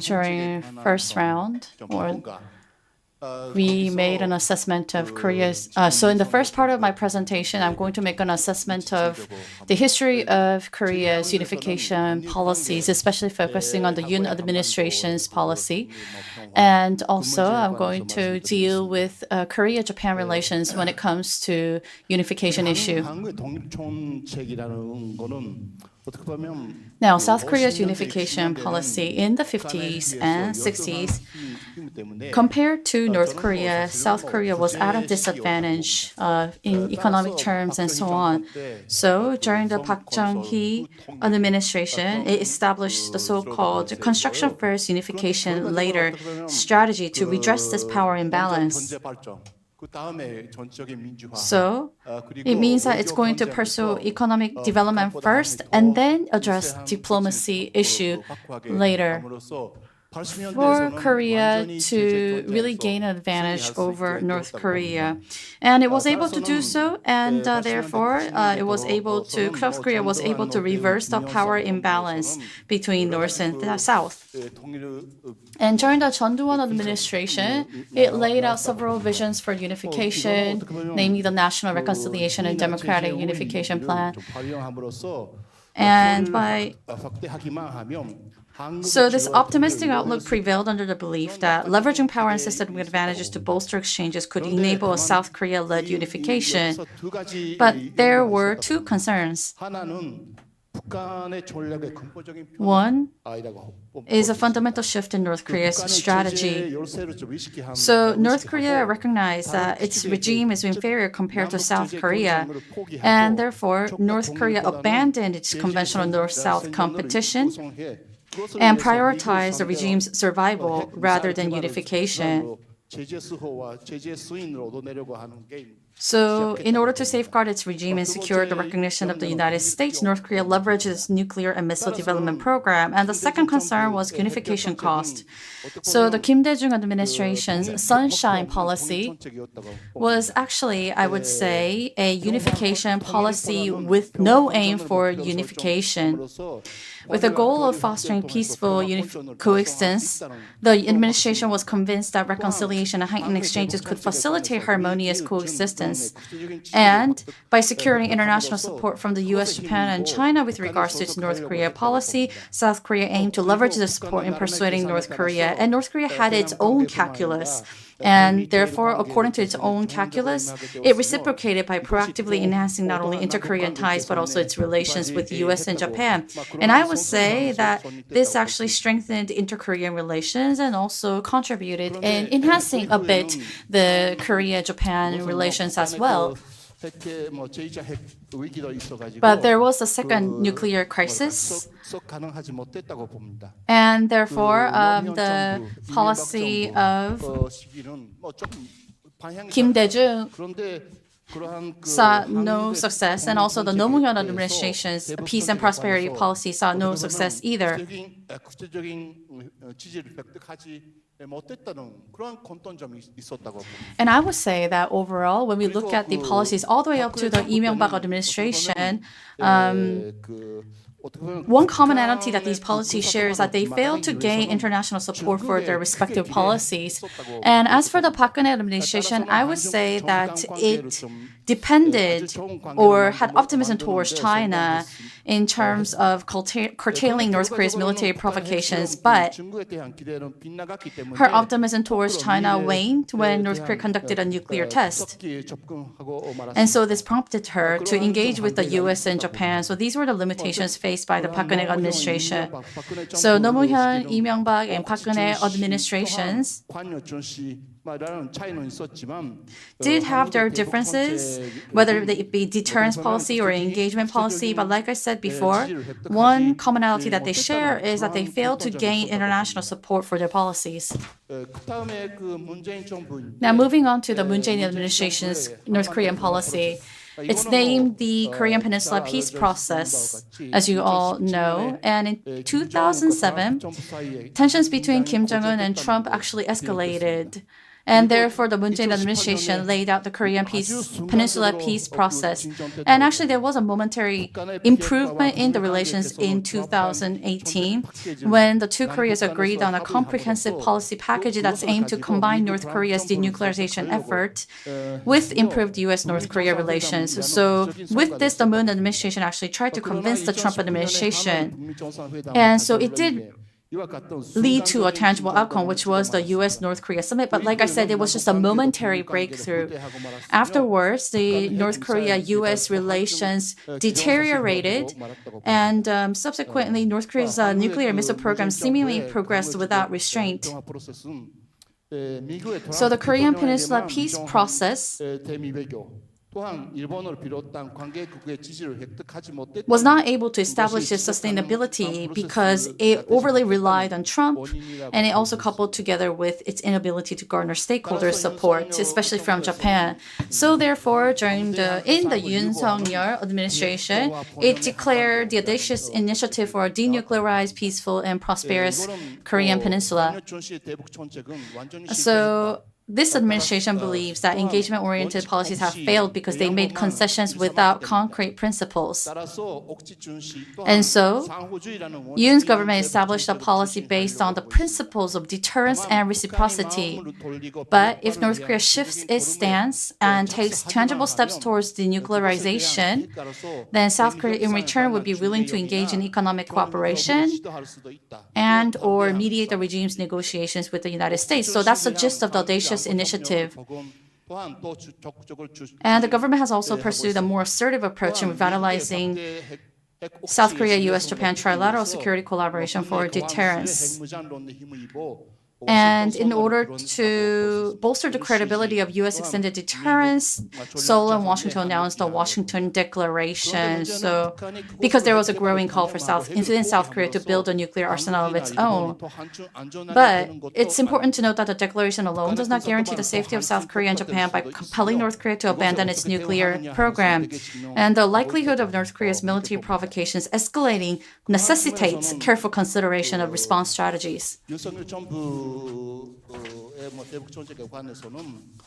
During first round, we made an assessment of Korea's. So in the first part of my presentation, I'm going to make an assessment of the history of Korea's unification policies, especially focusing on the Yoon administration's policy. And also, I'm going to deal with Korea-Japan relations when it comes to unification issue. Now, South Korea's unification policy in the 50s and 60s, compared to North Korea, South Korea was at a disadvantage in economic terms and so on. So during the Park Chung-hee administration, it established the so-called construction first, unification later strategy to redress this power imbalance. So it means that it's going to pursue economic development first and then address diplomacy issue later. For Korea to really gain an advantage over North Korea. And it was able to do so, and therefore South Korea was able to reverse the power imbalance between North and South. And during the Chun Doo-won administration, it laid out several visions for unification, namely the National Reconciliation and Democratic Unification Plan. And so this optimistic outlook prevailed under the belief that leveraging power and systemic advantages to bolster exchanges could enable a South Korea-led unification. But there were two concerns. One is a fundamental shift in North Korea's strategy. So North Korea recognized that its regime is inferior compared to South Korea, and therefore North Korea abandoned its conventional North-South competition and prioritize the regime's survival rather than unification. So, in order to safeguard its regime and secure the recognition of the United States, North Korea leveraged its nuclear and missile development program. And the second concern was unification cost. So, the Kim Dae-jung administration's sunshine policy was actually, I would say, a unification policy with no aim for unification. With the goal of fostering peaceful coexistence, the administration was convinced that reconciliation and heightened exchanges could facilitate harmonious coexistence. And by securing international support from the US, Japan, and China with regards to its North Korea policy, South Korea aimed to leverage the support in persuading North Korea. And North Korea had its own calculus. And therefore, according to its own calculus, it reciprocated by proactively enhancing not only inter-Korean ties, but also its relations with the US and Japan. And I would say that this actually strengthened inter-Korean relations and also contributed in enhancing a bit the Korea-Japan relations as well. But there was a second nuclear crisis, and therefore the policy of Kim Dae-jung saw no success, and also the Roh Moo-hyun administration's peace and prosperity policy saw no success either. And I would say that overall, when we look at the policies all the way up to the Lee Myung-bak administration, one commonality that these policies share is that they failed to gain international support for their respective policies. And as for the Park Geun-hye administration, I would say that it depended or had optimism towards China in terms of curtailing North Korea's military provocations, but her optimism towards China waned when North Korea conducted a nuclear test. And so this prompted her to engage with the US and Japan. So these were the limitations faced by the Park Geun-hye administration. So Roh Moo-hyun, Lee Myung-bak, and Park Geun-hye administrations did have their differences, whether it be deterrence policy or engagement policy. But like I said before, one commonality that they share is that they failed to gain international support for their policies. Now, moving on to the Moon Jae-in administration's North Korean policy. It's named the Korean Peninsula Peace Process, as you all know. And in 2007, tensions between Kim Jong-un and Trump actually escalated. And therefore, the Moon Jae-in administration laid out the Korean Peninsula Peace Process. And actually, there was a momentary improvement in the relations in 2018 when the two Koreas agreed on a comprehensive policy package that's aimed to combine North Korea's denuclearization effort with improved U.S.-North Korea relations. So with this, the Moon administration actually tried to convince the Trump administration. And so it did lead to a tangible outcome, which was the US-North Korea summit. But like I said, it was just a momentary breakthrough. Afterwards, the North Korea-US relations deteriorated, and subsequently, North Korea's nuclear missile program seemingly progressed without restraint. So the Korean Peninsula peace process was not able to establish its sustainability because it overly relied on Trump, and it also coupled together with its inability to garner stakeholder support, especially from Japan. So therefore, in the Yoon Suk-yeol administration, it declared the audacious initiative for a denuclearized, peaceful, and prosperous Korean Peninsula. So this administration believes that engagement-oriented policies have failed because they made concessions without concrete principles. And so, Yoon's government established a policy based on the principles of deterrence and reciprocity. But if North Korea shifts its stance and takes tangible steps towards denuclearization, then South Korea in return would be willing to engage in economic cooperation and or mediate the regime's negotiations with the United States. So that's the gist of the audacious initiative. And the government has also pursued a more assertive approach in revitalizing South Korea, US, Japan trilateral security collaboration for deterrence. And in order to bolster the credibility of U.S. extended deterrence, Seoul and Washington announced the Washington Declaration. So, because there was a growing call for within South Korea to build a nuclear arsenal of its own. But it's important to note that the declaration alone does not guarantee the safety of South Korea and Japan by compelling North Korea to abandon its nuclear program. And the likelihood of North Korea's military provocations escalating necessitates careful consideration of response strategies.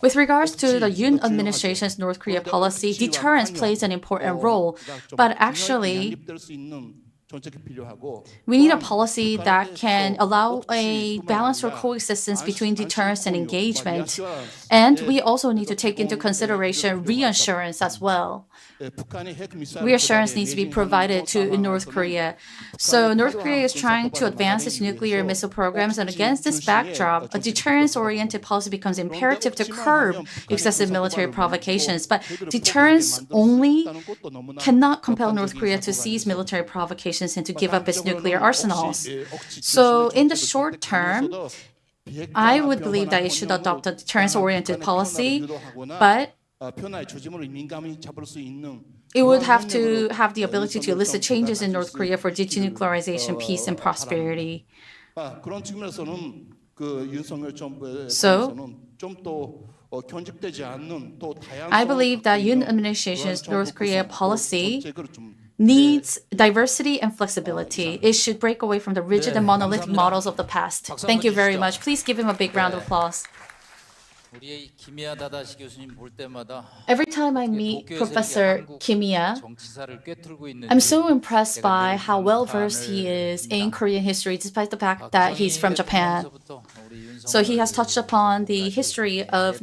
With regards to the Yoon administration's North Korea policy, deterrence plays an important role, but actually, we need a policy that can allow a balance or coexistence between deterrence and engagement. And we also need to take into consideration reassurance as well. Reassurance needs to be provided to North Korea. So North Korea is trying to advance its nuclear missile programs, and against this backdrop, a deterrence-oriented policy becomes imperative to curb excessive military provocations. But deterrence only cannot compel North Korea to cease military provocations and to give up its nuclear arsenals. So in the short term, I would believe that it should adopt a deterrence-oriented policy, but it would have to have the ability to elicit changes in North Korea for denuclearization, peace, and prosperity. So, I believe that Yoon administration's North Korea policy needs diversity and flexibility. It should break away from the rigid and monolithic models of the past. Thank you very much. Please give him a big round of applause. Every time I meet Professor Kimiya, I'm so impressed by how well-versed he is in Korean history, despite the fact that he's from Japan. So he has touched upon the history of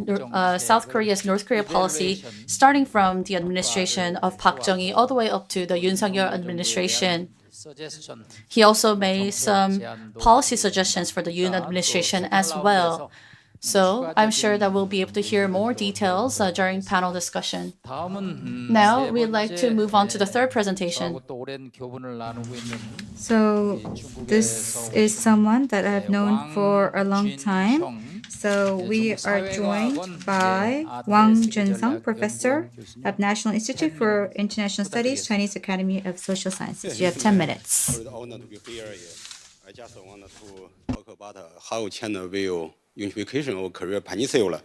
South Korea's North Korea policy, starting from the administration of Park Chung-hee all the way up to the Yoon Suk-yeol administration. He also made some policy suggestions for the Yoon administration as well. So I'm sure that we'll be able to hear more details during panel discussion. Now we'd like to move on to the third presentation. So this is someone that I've known for a long time. So we are joined by Wang Jun-sung, Professor of National Institute for International Studies, Chinese Academy of Social Sciences. You have 10 minutes. I just wanted to talk about how China will unification of Korea Peninsula.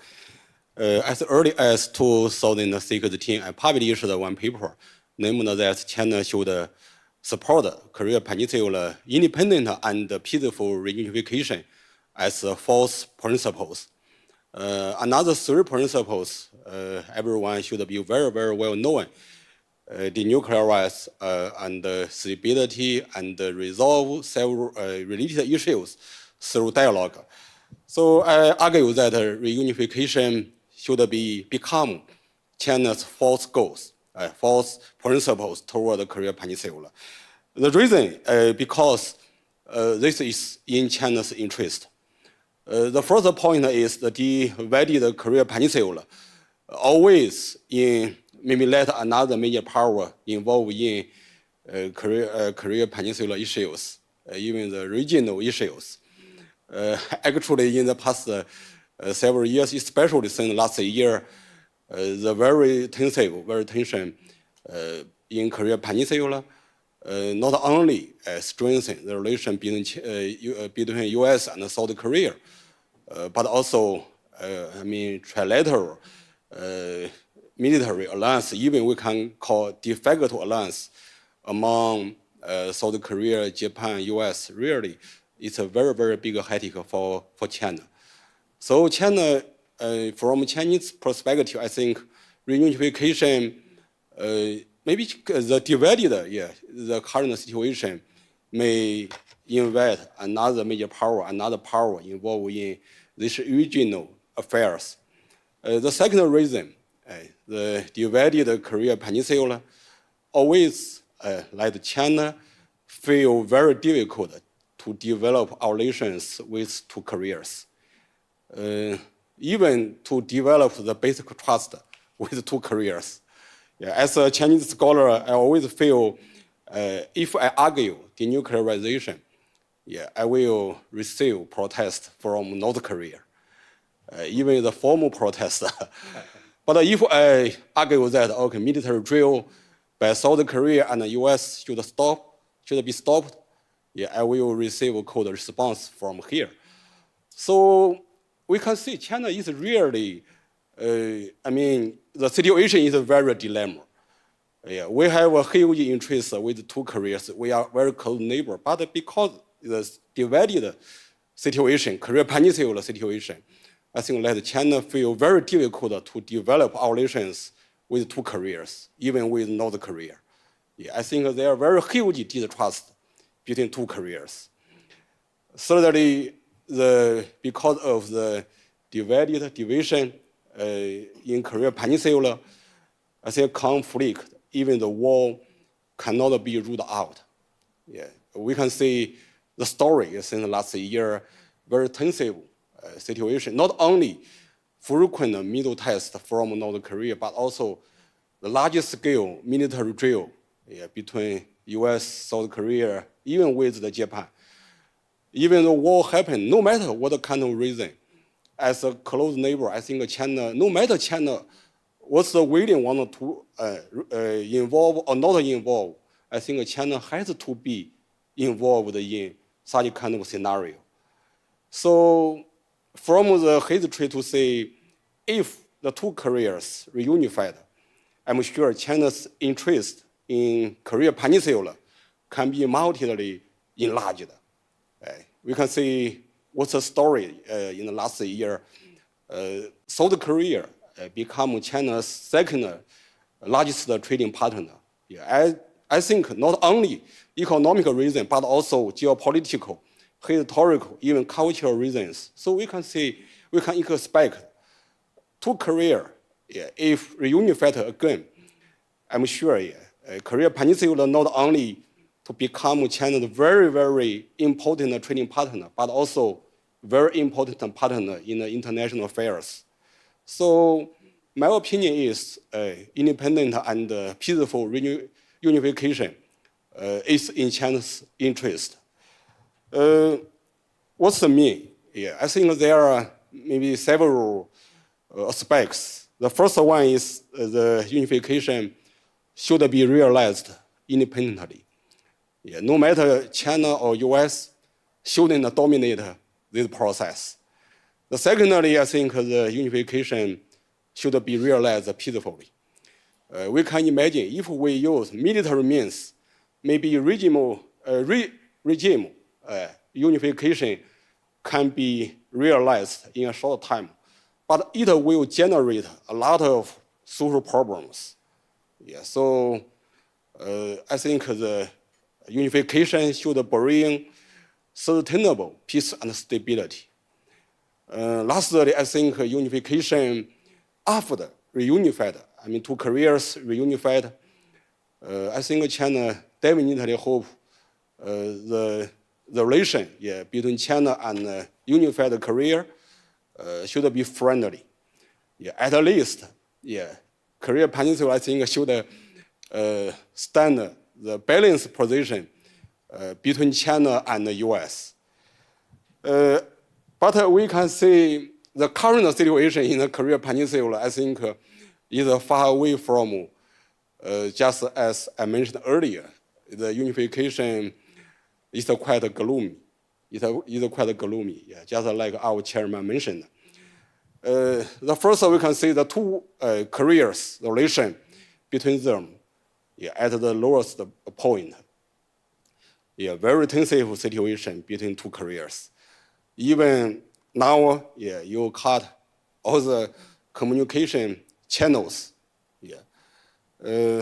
As early as 2016, I published one paper named that China should support Korea Peninsula independent and peaceful reunification as fourth principles. Another three principles, everyone should be very, very well known. Denuclearize and stability and resolve several related issues through dialogue. So I argue that reunification should become China's fourth goals, fourth principles toward the Korea Peninsula. The reason because this is in China's interest. The first point is the divided Korea Peninsula always maybe let another major power involved in Korea Peninsula issues, even the regional issues. Actually, in the past several years, especially since last year, the very tension in Korea Peninsula not only strengthen the relation between U.S. and South Korea, but also, trilateral military alliance, even we can call de facto alliance among South Korea, Japan, U.S. Really, it's a very, very big headache for China. So China, from Chinese perspective, I think reunification, maybe the divided, the current situation may invite another major power, another power involved in this regional affairs. The second reason, the divided Korea Peninsula always let China feel very difficult to develop our relations with two Koreas. Even to develop the basic trust with two Koreas. As a Chinese scholar, I always feel if I argue denuclearization, I will receive protest from North Korea, even the formal protest. But if I argue that, okay, military drill by South Korea and the US should be stopped, I will receive a cold response from here. So we can see China is really, the situation is a very dilemma. We have a huge interest with two Koreas. We are very close neighbor, but because the divided situation, Korea Peninsula situation, I think let China feel very difficult to develop our relations with two Koreas, even with North Korea. I think there are very huge distrust between two Koreas. Thirdly, because of the division in Korea Peninsula, I think conflict, even the war, cannot be ruled out. We can see the story since last year, very tensive situation. Not only frequent missile tests from North Korea, but also the largest scale military drill between US, South Korea, even with the Japan. Even the war happened, no matter what kind of reason, as a close neighbor, I think China, no matter China what's the willing want to involve or not involve, I think China has to be involved in such kind of scenario. So from the history to say, if the two Koreas reunified, I'm sure China's interest in Korea Peninsula can be multiply enlarged. We can see what's the story in the last year. South Korea become China's second largest trading partner. I think not only economic reason, but also geopolitical, historical, even cultural reasons. So we can see, we can expect to Korea, if reunified again, I'm sure Korea Peninsula not only to become China's very, very important trading partner, but also very important partner in the international affairs. So my opinion is independent and peaceful reunification is in China's interest. What's the mean? I think there are maybe several aspects. The first one is the unification should be realized independently. No matter China or US shouldn't dominate this process. The secondly, I think the unification should be realized peacefully. We can imagine if we use military means, maybe regime unification can be realized in a short time, but it will generate a lot of social problems. So I think the unification should bring sustainable peace and stability. Lastly, I think unification after reunified, two Koreas reunified, I think China definitely hope the the relation between China and unified Korea should be friendly. At least, Korea Peninsula, I think, should stand the balanced position between China and the US. But we can see the current situation in the Korea Peninsula, I think, is far away from, just as I mentioned earlier, the unification is quite gloomy. It's quite gloomy, just like our chairman mentioned. The first, we can see the two Koreas, the relation between them, at the lowest point. Very tensive situation between two Koreas. Even now, you cut all the communication channels.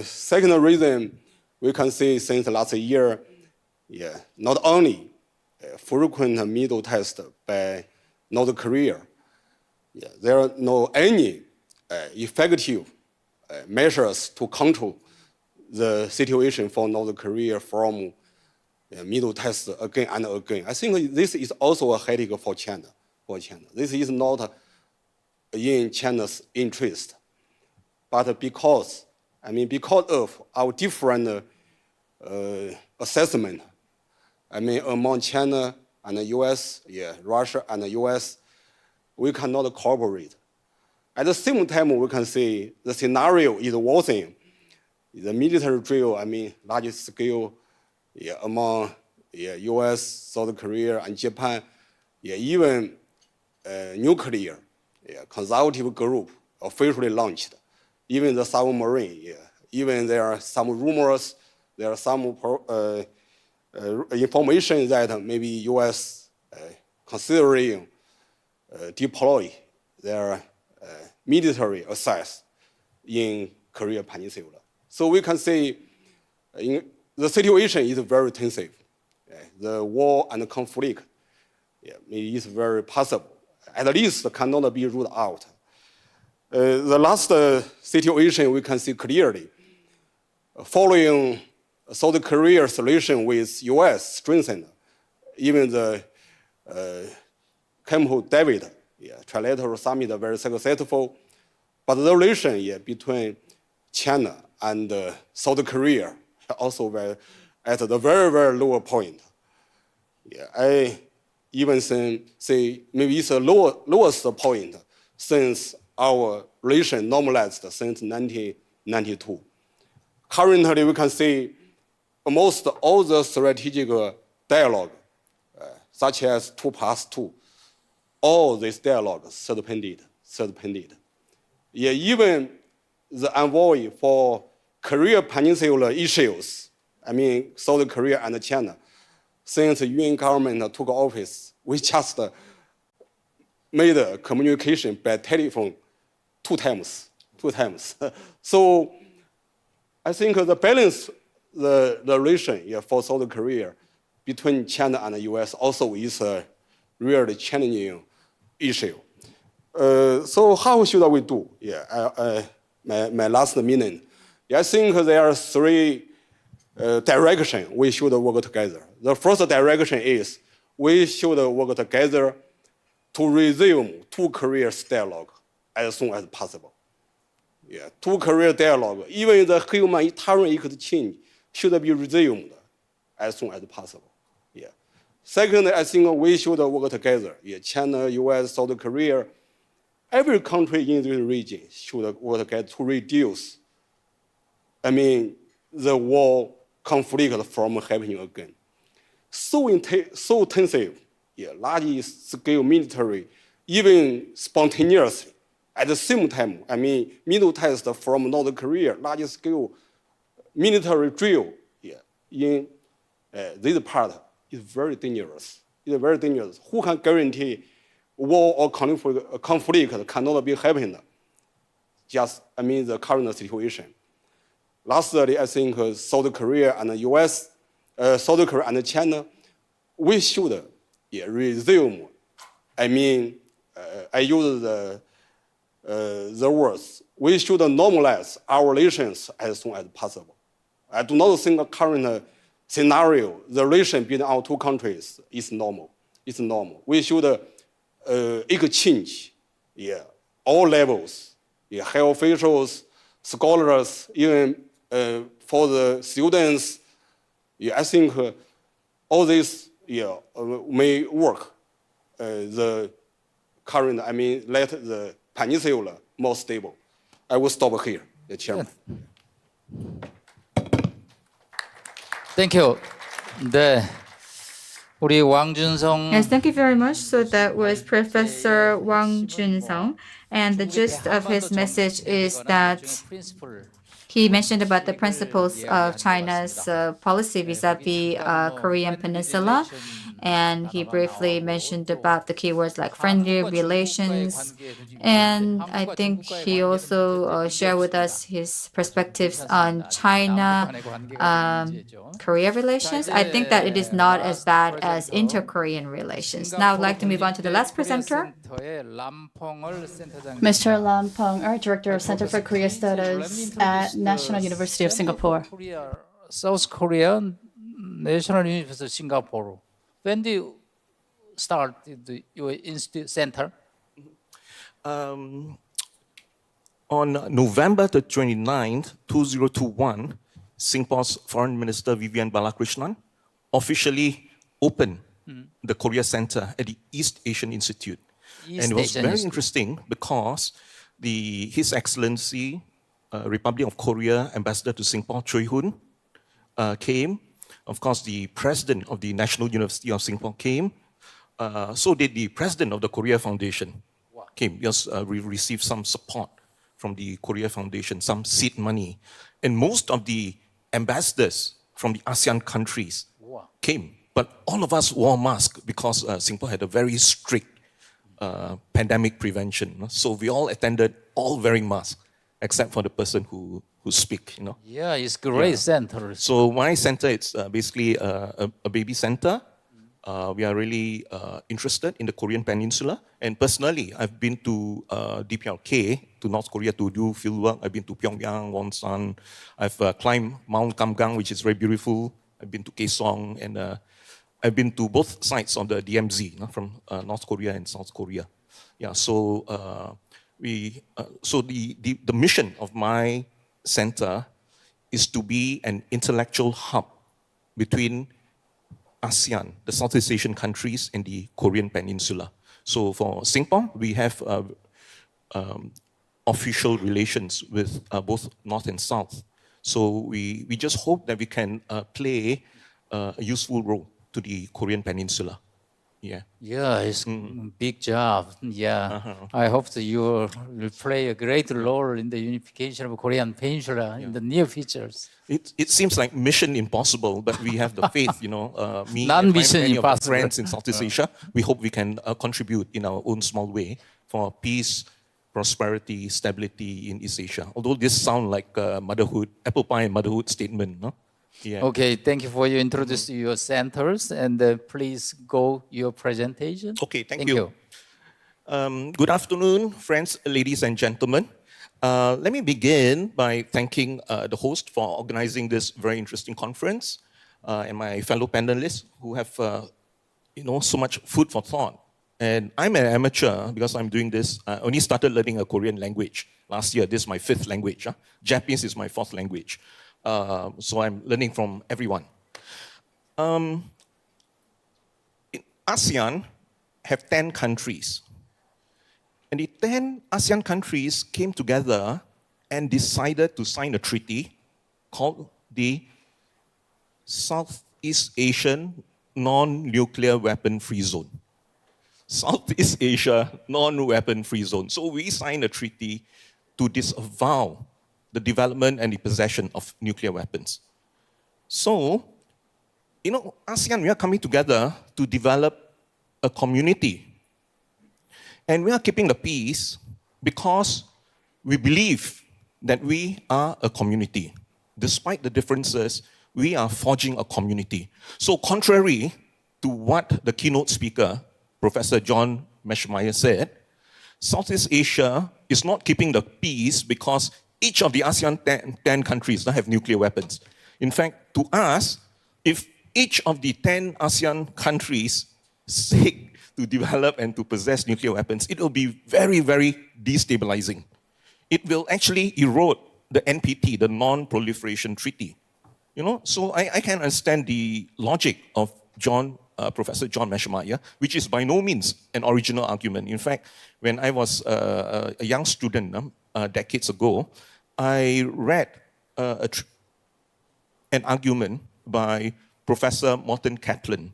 Second reason, we can see since last year, not only frequent missile tests by North Korea, there are no any effective measures to control the situation for North Korea from missile tests again and again. I think this is also a headache for China. This is not in China's interest, but because of our different assessment, among China and the US, Russia and the US, we cannot cooperate. At the same time, we can see the scenario is worsening. The military drill, large scale, among US, South Korea, and Japan, even nuclear, consultative group officially launched. Even the submarine, even there are some rumors, there are some information that maybe US considering deploy their military assets in Korea Peninsula. So we can say the situation is very tensive. The war and conflict is very possible. At least cannot be ruled out. The last situation we can see clearly, following South Korea's relation with US strengthened, even the Camp David trilateral summit very successful, but the relation between China and South Korea also were at the very, very lower point. I even say maybe it's the lowest point since our relation normalized since 1992. Currently, we can see almost all the strategic dialogue, such as 2+2, all this dialogue suspended. Even the envoy for Korea Peninsula issues, South Korea and China, since the UN government took office, we just made a communication by telephone two times. So I think the balance, the relation for South Korea between China and the US also is a really challenging issue. So how should we do? My last minute. I think there are three directions we should work together. The first direction is we should work together to resume two Korea's dialogue as soon as possible. Two Korea dialogue, even the humanitarian exchange should be resumed as soon as possible. Second, I think we should work together. China, US, South Korea, every country in this region should work together to reduce, the war conflict from happening again. So tensive, large scale military, even spontaneously. At the same time, missile test from North Korea, large scale military drill, in this part is very dangerous. It's very dangerous. Who can guarantee war or conflict cannot be happening? Just, the current situation. Lastly, I think South Korea and the US, South Korea and China, we should resume. I use the words. We should normalize our relations as soon as possible. I do not think the current scenario, the relation between our two countries is normal. It's normal. We should exchange, all levels, health officials, scholars, even for the students. I think all this, may work. The current, let the peninsula more stable. I will stop here, the chairman. Thank you. 네, 우리 왕준성. Yes, thank you very much. So that was Professor Wang Junsong, and the gist of his message is that he mentioned about the principles of China's policy vis-a-vis Korean Peninsula, and he briefly mentioned about the keywords like friendly relations, and I think he also shared with us his perspectives on China-Korea relations. I think that it is not as bad as inter-Korean relations. Now I'd like to move on to the last presenter. Mr. Lam Pong, our Director of Center for Korea Studies at National University of Singapore. South Korea National University of Singapore. When do you start your institute center? On November the 29th, 2021, Singapore's Foreign Minister Vivian Balakrishnan officially opened the Korea Center at the East Asian Institute. And it was very interesting because His Excellency, Republic of Korea Ambassador to Singapore, Choi Hoon, came. Of course, the president of the National University of Singapore came. So did the president of the Korea Foundation came. Yes, we received some support from the Korea Foundation, some seed money. And most of the ambassadors from the ASEAN countries came. But all of us wore masks because Singapore had a very strict pandemic prevention. So we all attended, all wearing masks, except for the person who speak. Yeah, it's great center. So my center, it's basically a baby center. We are really interested in the Korean Peninsula. And personally, I've been to DPRK, to North Korea, to do fieldwork. I've been to Pyongyang, Wonsan. I've climbed Mount Kamgang, which is very beautiful. I've been to Kaesong, and I've been to both sides of the DMZ, from North Korea and South Korea. Yeah, so the mission of my center is to be an intellectual hub between ASEAN, the Southeast Asian countries, and the Korean Peninsula. So for Singapore, we have official relations with both North and South. So we just hope that we can play a useful role to the Korean Peninsula. Yeah. Yeah, it's a big job. Yeah. I hope that you will play a great role in the unification of Korean Peninsula in the near future. It seems like mission impossible, but we have the faith, me Non-mission and many of our impossible. friends in Southeast Asia. We hope we can contribute in our own small way for peace, prosperity, stability in East Asia. Although this sounds like motherhood, apple pie and motherhood statement, no? Yeah. Okay, thank you for introducing your centers, and please go your presentation. Okay, thank you. Good afternoon, friends, ladies and gentlemen. Let me begin by thanking the host for organizing this very interesting conference, and my fellow panelists who have, so much food for thought. And I'm an amateur because I'm doing this. I only started learning a Korean language last year. This is my 5th language. Japanese is my 4th language. So I'm learning from everyone. ASEAN have 10 countries. And the 10 ASEAN countries came together and decided to sign a treaty called the Southeast Asian Non-Nuclear Weapon Free Zone. Southeast Asia Non-Weapon Free Zone. So we signed a treaty to disavow the development and the possession of nuclear weapons. So, ASEAN, we are coming together to develop a community. And we are keeping the peace because we believe that we are a community. Despite the differences, we are forging a community. So contrary to what the keynote speaker, Professor John Meschmeyer, said, Southeast Asia is not keeping the peace because each of the ASEAN 10 countries don't have nuclear weapons. In fact, to us, if each of the 10 ASEAN countries seek to develop and to possess nuclear weapons, it will be very, very destabilizing. It will actually erode the NPT, the Non-Proliferation Treaty. You know, so I can understand the logic of Professor John Meschmeyer, which is by no means an original argument. In fact, when I was a young student decades ago, I read an argument by Professor Morton Kaplan.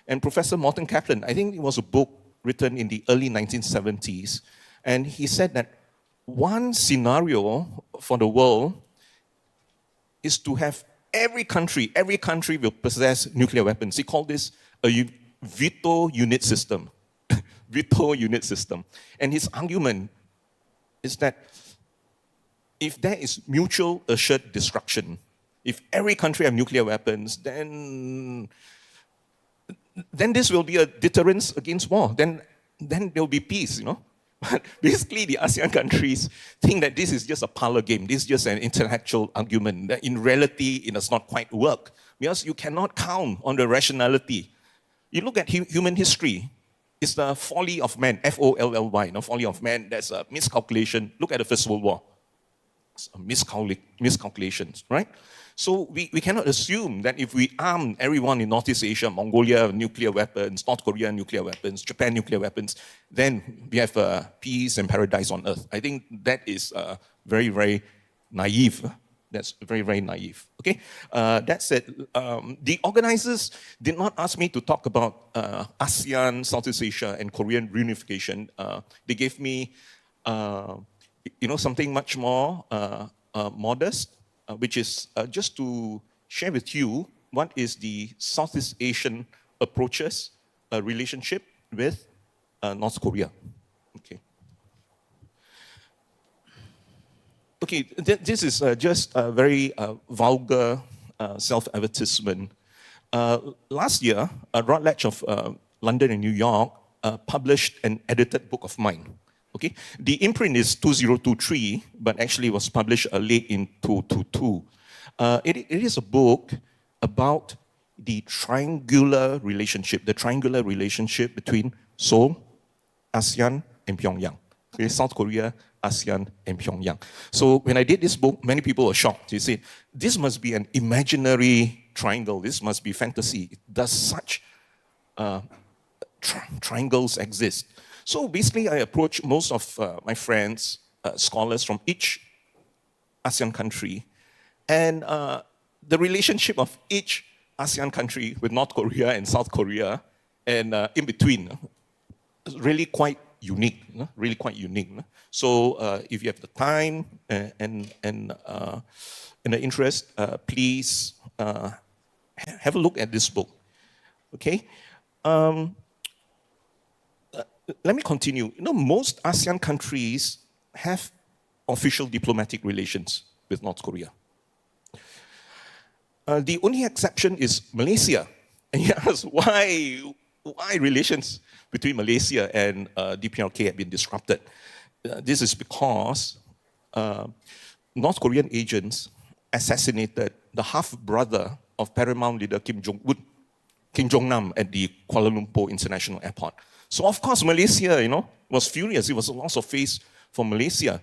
And Professor Morton Kaplan, I think it was a book written in the early 1970s, and he said that one scenario for the world is to have every country will possess nuclear weapons. He called this a veto unit system. Veto unit system. And his argument is that if there is mutual assured destruction, if every country have nuclear weapons, then this will be a deterrence against war. Then there will be peace, you know. But basically, the ASEAN countries think that this is just a parlor game. This is just an intellectual argument. That in reality, it does not quite work because you cannot count on the rationality. You look at human history. It's the folly of man, F-O-L-L-Y, folly of man. That's a miscalculation. Look at the First World War. It's a miscalculations, right? So we cannot assume that if we arm everyone in Northeast Asia, Mongolia nuclear weapons, North Korea nuclear weapons, Japan nuclear weapons, then we have peace and paradise on earth. I think that is very, very naive. That's very, very naive. Okay, that said, the organizers did not ask me to talk about ASEAN, Southeast Asia, and Korean reunification. They gave me, something much more modest, which is just to share with you what is the Southeast Asian approaches relationship with North Korea. Okay, this is just a very vulgar self-advertisement. Last year, Routledge of London and New York published an edited book of mine. Okay, the imprint is 2023, but actually was published late in 2022. It is a book about the triangular relationship between Seoul, ASEAN, and Pyongyang. Okay, South Korea, ASEAN, and Pyongyang. So when I did this book, many people were shocked. They said, this must be an imaginary triangle. This must be fantasy. Does such triangles exist? So basically, I approached most of my friends, scholars from each ASEAN country, and the relationship of each ASEAN country with North Korea and South Korea, and in between, is really quite unique. Really quite unique. So if you have the time and the interest, please have a look at this book. Okay. Let me continue. Most ASEAN countries have official diplomatic relations with North Korea. The only exception is Malaysia. And you ask why relations between Malaysia and DPRK have been disrupted. This is because North Korean agents assassinated the half-brother of paramount leader Kim Jong-nam at the Kuala Lumpur International Airport. So of course, Malaysia, was furious. It was a loss of face for Malaysia.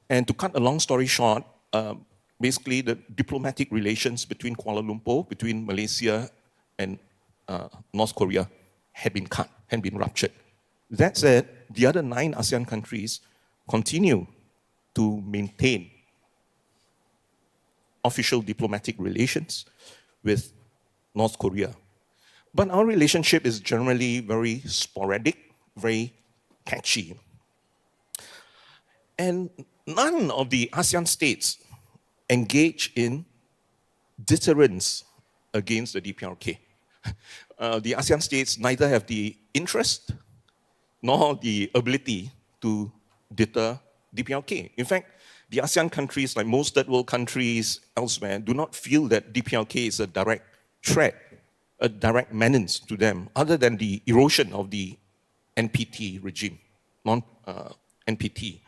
And to cut a long story short, basically the diplomatic relations between Kuala Lumpur, between Malaysia and North Korea had been cut, had been ruptured. That said, the other 9 ASEAN countries continue to maintain official diplomatic relations with North Korea. But our relationship is generally very sporadic, very patchy. And none of the ASEAN states engage in deterrence against the DPRK. The ASEAN states neither have the interest nor the ability to deter DPRK. In fact, the ASEAN countries, like most third world countries elsewhere, do not feel that DPRK is a direct threat, a direct menace to them, other than the erosion of the NPT regime, non-NPT.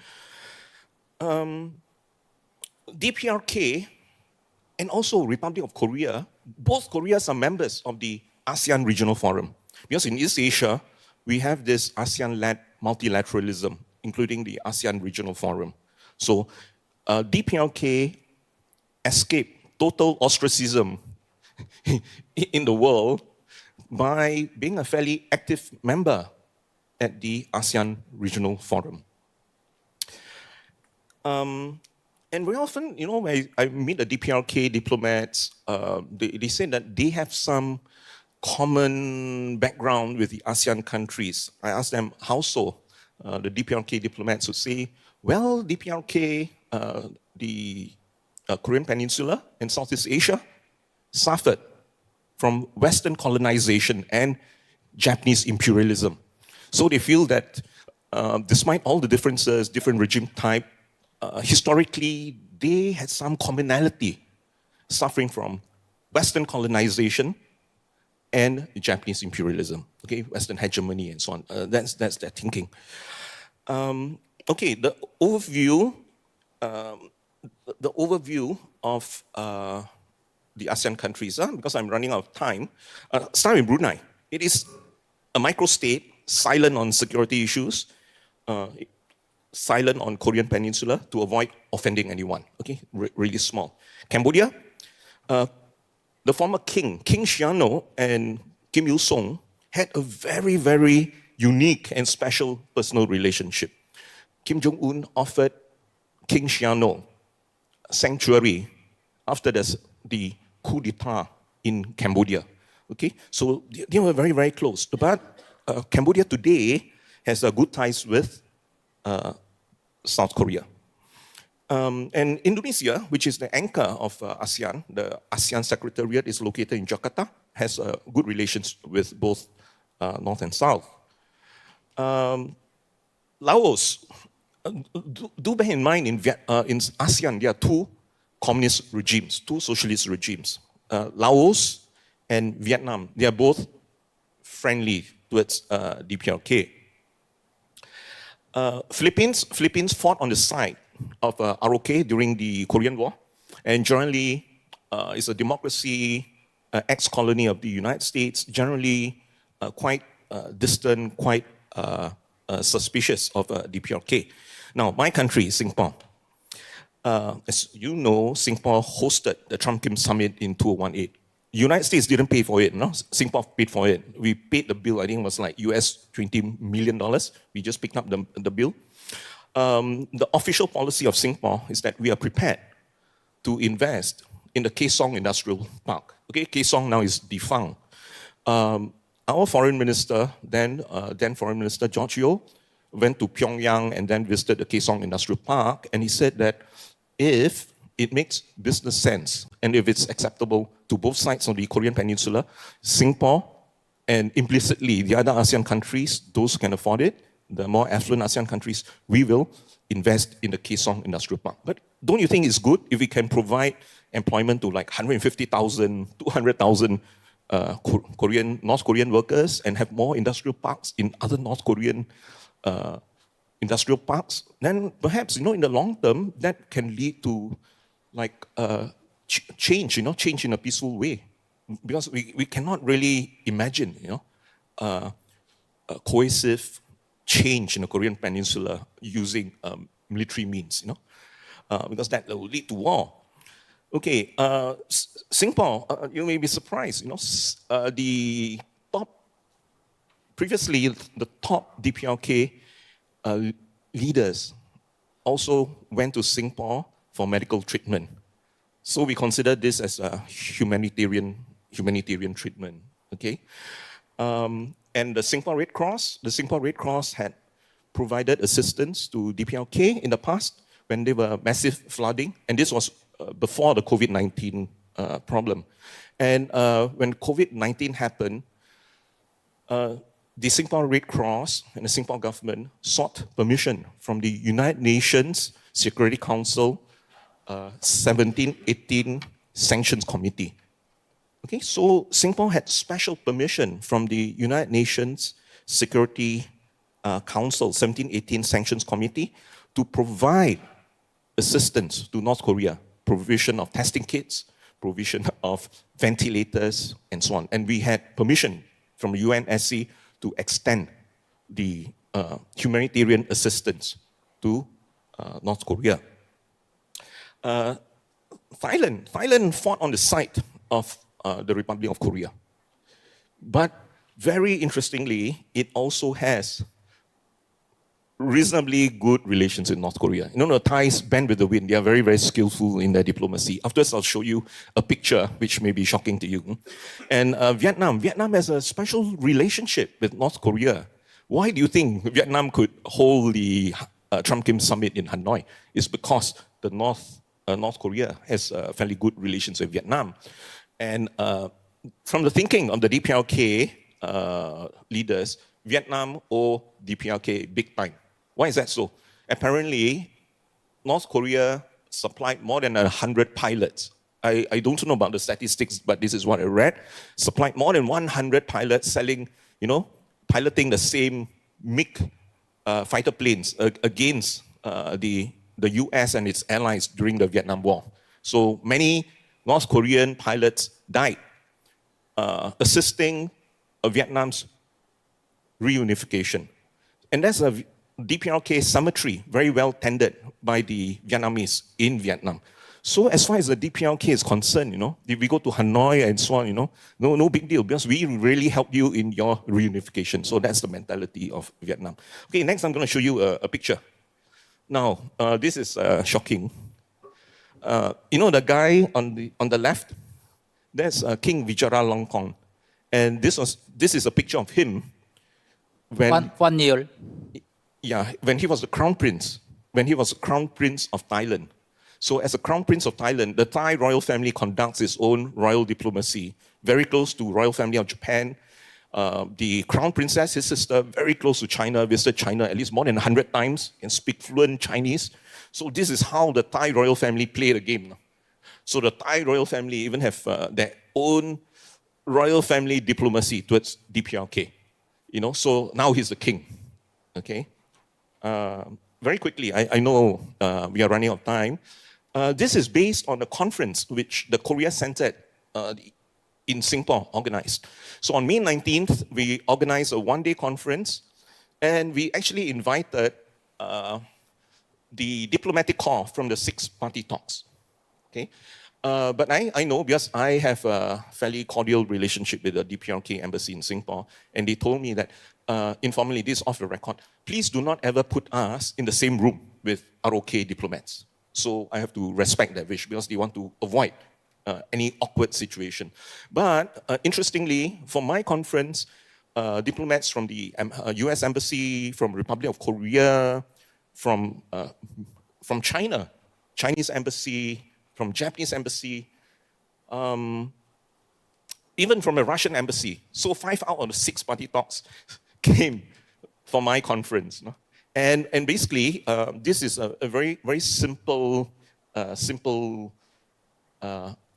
DPRK and also Republic of Korea, both Koreas are members of the ASEAN Regional Forum. Because in East Asia, we have this ASEAN-led multilateralism, including the ASEAN Regional Forum. So DPRK escaped total ostracism in the world by being a fairly active member at the ASEAN Regional Forum. And very often, you know, when I meet the DPRK diplomats, they say that they have some common background with the ASEAN countries. I ask them, how so? The DPRK diplomats would say, well, DPRK, the Korean Peninsula and Southeast Asia suffered from Western colonization and Japanese imperialism. So they feel that despite all the differences, different regime type, historically, they had some commonality, suffering from Western colonization and Japanese imperialism, okay, Western hegemony and so on. That's their thinking. Okay, the overview of the ASEAN countries, because I'm running out of time. Start with Brunei. It is a microstate, silent on security issues, silent on Korean Peninsula to avoid offending anyone. Okay, really small. Cambodia, the former king, King Sihanouk and Kim Il-sung had a very, very unique and special personal relationship. Kim Jong-un offered King Sihanouk sanctuary after the coup d'etat in Cambodia. Okay, so they were very, very close. But Cambodia today has good ties with South Korea. And Indonesia, which is the anchor of ASEAN, the ASEAN Secretariat is located in Jakarta, has good relations with both North and South. Laos, do bear in mind in ASEAN there are two communist regimes, two socialist regimes. Laos and Vietnam, they are both friendly towards DPRK. Philippines fought on the side of ROK during the Korean War, and generally is a democracy, ex-colony of the United States, generally quite distant, quite suspicious of DPRK. Now, my country, Singapore. As you know, Singapore hosted the Trump-Kim Summit in 2018. United States didn't pay for it, no? Singapore paid for it. We paid the bill, I think it was like US $20 million. We just picked up the bill. The official policy of Singapore is that we are prepared to invest in the Kaesong Industrial Park. Okay, Kaesong now is defunct. Our foreign minister, then Foreign Minister George Yeo, went to Pyongyang and then visited the Kaesong Industrial Park, and he said that if it makes business sense and if it's acceptable to both sides of the Korean Peninsula, Singapore and implicitly the other ASEAN countries, those who can afford it, the more affluent ASEAN countries, we will invest in the Kaesong Industrial Park. But don't you think it's good if we can provide employment to like 150,000, 200,000 North Korean workers and have more industrial parks in other North Korean industrial parks? Then perhaps, in the long term, that can lead to like change, change in a peaceful way. Because we cannot really imagine, a cohesive change in the Korean Peninsula using military means, because that will lead to war. Okay, Singapore, you may be surprised, previously the top DPRK leaders also went to Singapore for medical treatment. So we consider this as a humanitarian treatment, okay? And the Singapore Red Cross had provided assistance to DPRK in the past when there were massive flooding, and this was before the COVID-19 problem. And when COVID-19 happened, the Singapore Red Cross and the Singapore government sought permission from the United Nations Security Council 1718 Sanctions Committee. Okay, so Singapore had special permission from the United Nations Security Council 1718 Sanctions Committee to provide assistance to North Korea, provision of testing kits, provision of ventilators and so on. And we had permission from UNSC to extend the humanitarian assistance to North Korea. Thailand fought on the side of the Republic of Korea. But very interestingly, it also has reasonably good relations with North Korea. You know, the Thais bend with the wind. They are very, very skillful in their diplomacy. Afterwards, I'll show you a picture which may be shocking to you. And Vietnam has a special relationship with North Korea. Why do you think Vietnam could hold the Trump-Kim summit in Hanoi? It's because the North Korea has fairly good relations with Vietnam. And from the thinking of the DPRK leaders, Vietnam owe DPRK big time. Why is that so? Apparently, North Korea supplied more than 100 pilots. I don't know about the statistics, but this is what I read. Supplied more than 100 pilots selling, piloting the same MiG fighter planes against the US and its allies during the Vietnam War. So many North Korean pilots died assisting Vietnam's reunification. And that's a DPRK cemetery, very well tended by the Vietnamese in Vietnam. So as far as the DPRK is concerned, if we go to Hanoi and so on, no big deal, because we really help you in your reunification. So that's the mentality of Vietnam. Okay, next I'm going to show you a picture. Now, this is shocking. The guy on the left, that's King Vajiralongkorn. And this is a picture of him when 1 year. Yeah, when he was the crown prince, of Thailand. So as a crown prince of Thailand, the Thai royal family conducts its own royal diplomacy, very close to royal family of Japan. The crown princess, his sister, very close to China, visited China at least more than 100 times, can speak fluent Chinese. So this is how the Thai royal family play the game. So the Thai royal family even have their own royal family diplomacy towards DPRK. So now he's the king. Okay. Very quickly, I know we are running out of time. This is based on a conference which the Korea Center in Singapore organized. So on May 19th, we organized a one-day conference, and we actually invited the diplomatic corps from the 6-party talks. Okay, but I know, because I have a fairly cordial relationship with the DPRK embassy in Singapore, and they told me that informally, this is off the record, please do not ever put us in the same room with ROK diplomats. So I have to respect that wish, because they want to avoid any awkward situation. But interestingly, for my conference, diplomats from the US Embassy, from Republic of Korea, from China, Chinese Embassy, from Japanese Embassy, even from the Russian Embassy. So 5 out of the 6-party talks came for my conference. And basically, this is a very, very simple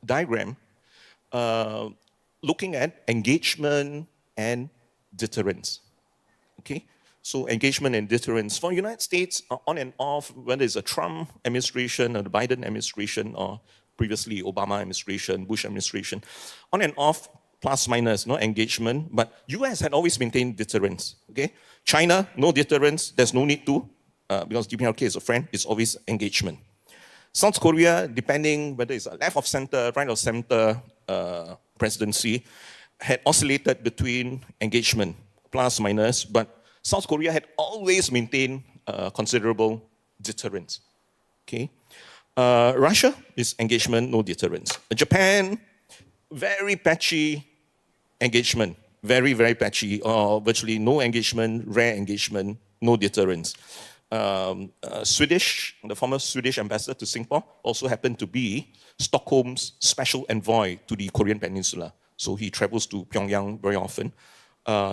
diagram looking at engagement and deterrence. Okay, so engagement and deterrence for the United States, on and off, whether it's a Trump administration or the Biden administration or previously Obama administration, Bush administration, on and off, plus minus, no engagement. But US had always maintained deterrence. Okay, China, no deterrence. There's no need to, because DPRK is a friend. It's always engagement. South Korea, depending whether it's a left of center, right of center presidency, had oscillated between engagement, plus minus, but South Korea had always maintained considerable deterrence. Okay, Russia is engagement, no deterrence. Japan, very patchy engagement, very, very patchy, or virtually no engagement, rare engagement, no deterrence. Swedish, the former Swedish ambassador to Singapore, also happened to be Stockholm's special envoy to the Korean Peninsula. So he travels to Pyongyang very often.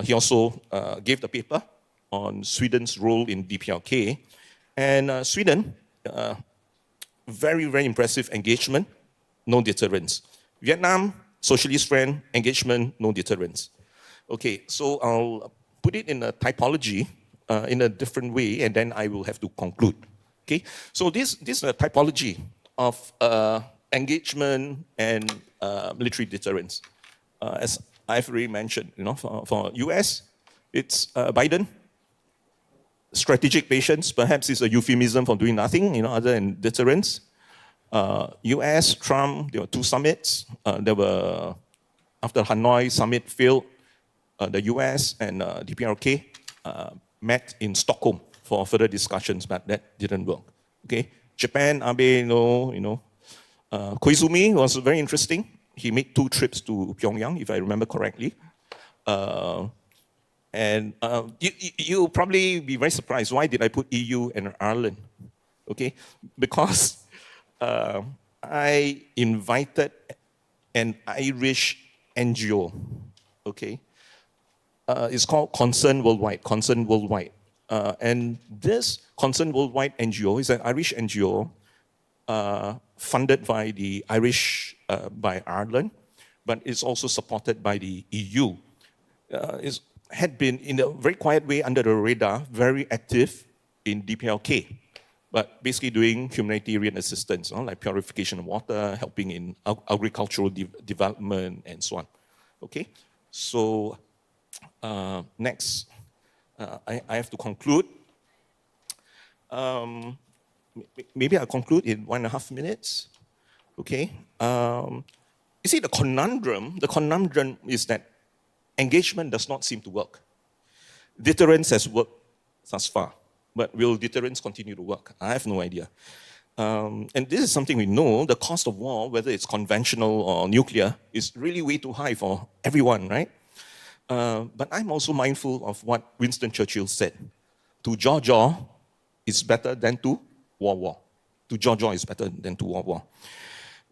He also gave the paper on Sweden's role in DPRK. And Sweden, very, very impressive engagement, no deterrence. Vietnam, socialist friend, engagement, no deterrence. Okay, so I'll put it in a typology in a different way, and then I will have to conclude. Okay, so this is a typology of engagement and military deterrence. As I've already mentioned, for US, it's Biden. Strategic patience, perhaps, is a euphemism for doing nothing, other than deterrence. US, Trump, there were 2 summits. There were, after Hanoi summit failed, the US and DPRK met in Stockholm for further discussions, but that didn't work. Okay, Japan, Abe, Koizumi was very interesting. He made 2 trips to Pyongyang, if I remember correctly. And you'll probably be very surprised. Why did I put EU and Ireland? Okay, because I invited an Irish NGO. Okay, it's called Concern Worldwide. Concern Worldwide, and this Concern Worldwide NGO is an Irish NGO funded by the Irish by Ireland, but it's also supported by the EU. Had been in a very quiet way under the radar, very active in DPLK, but basically doing humanitarian assistance, like purification of water, helping in agricultural development, and so on. Okay, so next, I have to conclude. Maybe I'll conclude in 1.5 minutes. Okay, you see the conundrum is that engagement does not seem to work. Deterrence has worked thus far, but will deterrence continue to work? I have no idea. And this is something we know, the cost of war, whether it's conventional or nuclear, is really way too high for everyone, right? But I'm also mindful of what Winston Churchill said. To jaw is better than to war. To jaw is better than to war.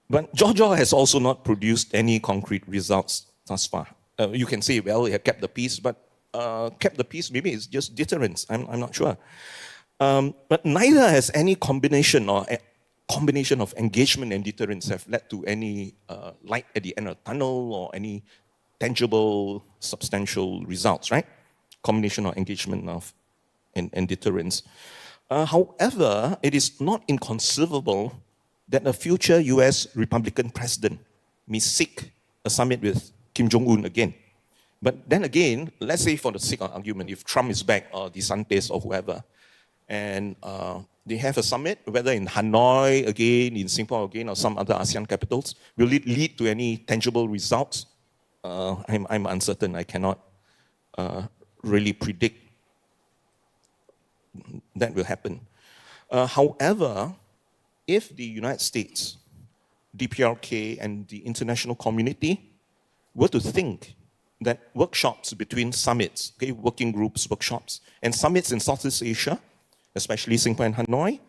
But jaw has also not produced any concrete results thus far. You can say, well, it kept the peace, but kept the peace, maybe it's just deterrence. I'm not sure. But neither has any combination of engagement and deterrence have led to any light at the end of the tunnel or any tangible, substantial results, right? Combination of engagement and deterrence. However, it is not inconceivable that a future US Republican president may seek a summit with Kim Jong-un again. But then again, let's say for the sake of argument, if Trump is back or DeSantis or whoever, and they have a summit, whether in Hanoi again, in Singapore again, or some other ASEAN capitals, will it lead to any tangible results? I'm uncertain. I cannot really predict that will happen. However, if the United States, DPRK, and the international community were to think that workshops between summits, okay, working groups, workshops, and summits in Southeast Asia, especially Singapore and Hanoi,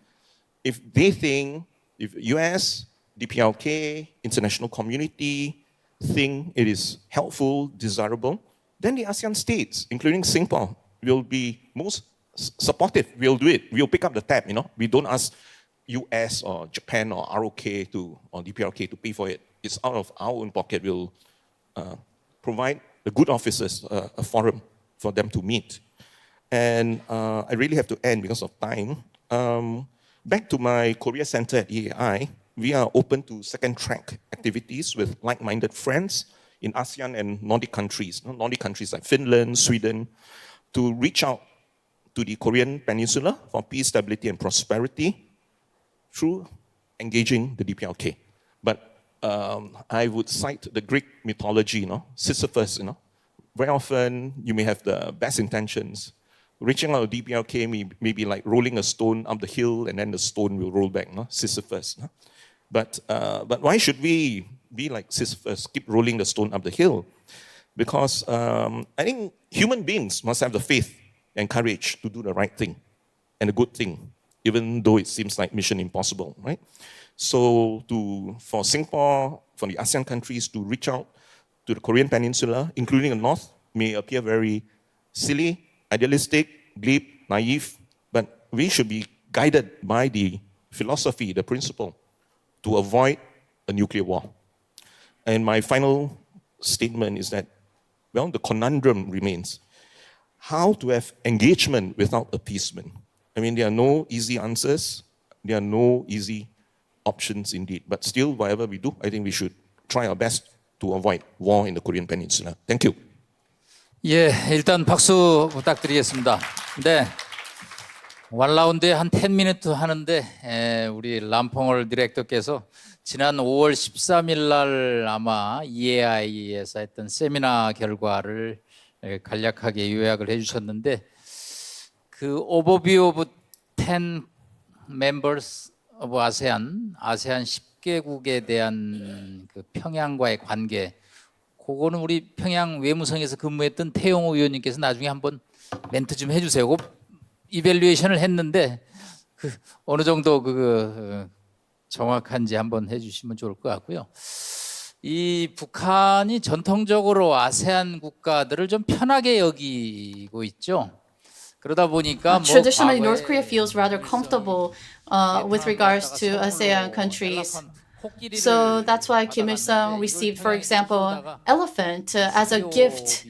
if they think, if US, DPRK, international community think it is helpful, desirable, then the ASEAN states, including Singapore, will be most supportive. We'll do it. We'll pick up the tab, We don't ask US or Japan or ROK or DPRK to pay for it. It's out of our own pocket. We'll provide the good officers a forum for them to meet. And I really have to end because of time. Back to my Korea Center at EAI, we are open to second track activities with like-minded friends in ASEAN and Nordic countries. Nordic countries like Finland, Sweden, to reach out to the Korean Peninsula for peace, stability, and prosperity through engaging the DPRK. But I would cite the Greek mythology, Sisyphus, Very often, you may have the best intentions. Reaching out to DPRK may be like rolling a stone up the hill and then the stone will roll back, Sisyphus. But why should we be like Sisyphus, keep rolling the stone up the hill? Because I think human beings must have the faith and courage to do the right thing and a good thing, even though it seems like mission impossible, right? So for Singapore, for the ASEAN countries to reach out to the Korean Peninsula, including the North, may appear very silly, idealistic, glib, naive, but we should be guided by the philosophy, the principle, to avoid a nuclear war. And my final statement is that, well, the conundrum remains. How to have engagement without appeasement? I mean, there are no easy answers. There are no easy options indeed. But still, whatever we do, I think we should try our best to avoid war in the Korean Peninsula. Thank you. 예, 일단 박수 부탁드리겠습니다. 네. 1라운드에 한 10미니트 하는데 우리 람퐁월 디렉터께서 지난 5월 13일 날 아마 EAI에서 했던 세미나 결과를 간략하게 요약을 해주셨는데 그 overview of 10 members of ASEAN 10개국에 대한 그 평양과의 관계 그거는 우리 평양 외무성에서 근무했던 태용호 의원님께서 나중에 한번 멘트 좀 해주세요. 이밸류에이션을 했는데 그 어느 정도 정확한지 한번 해주시면 좋을 것 같고요. 이 북한이 전통적으로 아세안 국가들을 좀 편하게 여기고 있죠. 그러다 보니까 Traditionally, North Korea feels rather comfortable with regards to ASEAN countries. So that's why Kim Il-sung received, for example, elephant as a gift.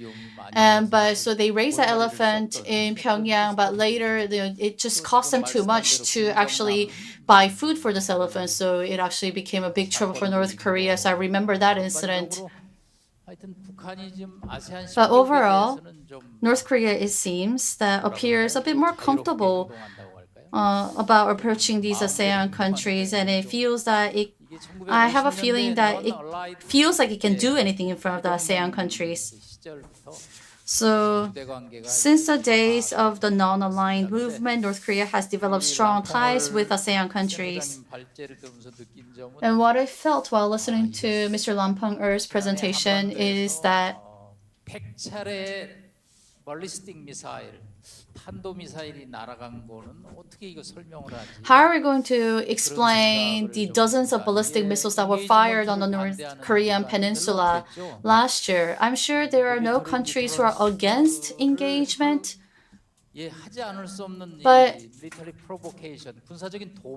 So they raised the elephant in Pyongyang, but later it just cost them too much to actually buy food for this elephant. So it actually became a big trouble for North Korea. So I remember that incident. But overall, North Korea, it seems, that appears a bit more comfortable about approaching these ASEAN countries, and it feels that I have a feeling that it feels like it can do anything in front of the ASEAN countries. So, since the days of the non-aligned movement, North Korea has developed strong ties with ASEAN countries. And what I felt while listening to Mr. Lam Pong-er's presentation is that how are we going to explain the dozens of ballistic missiles that were fired on the North Korean peninsula last year? I'm sure there are no countries who are against engagement, but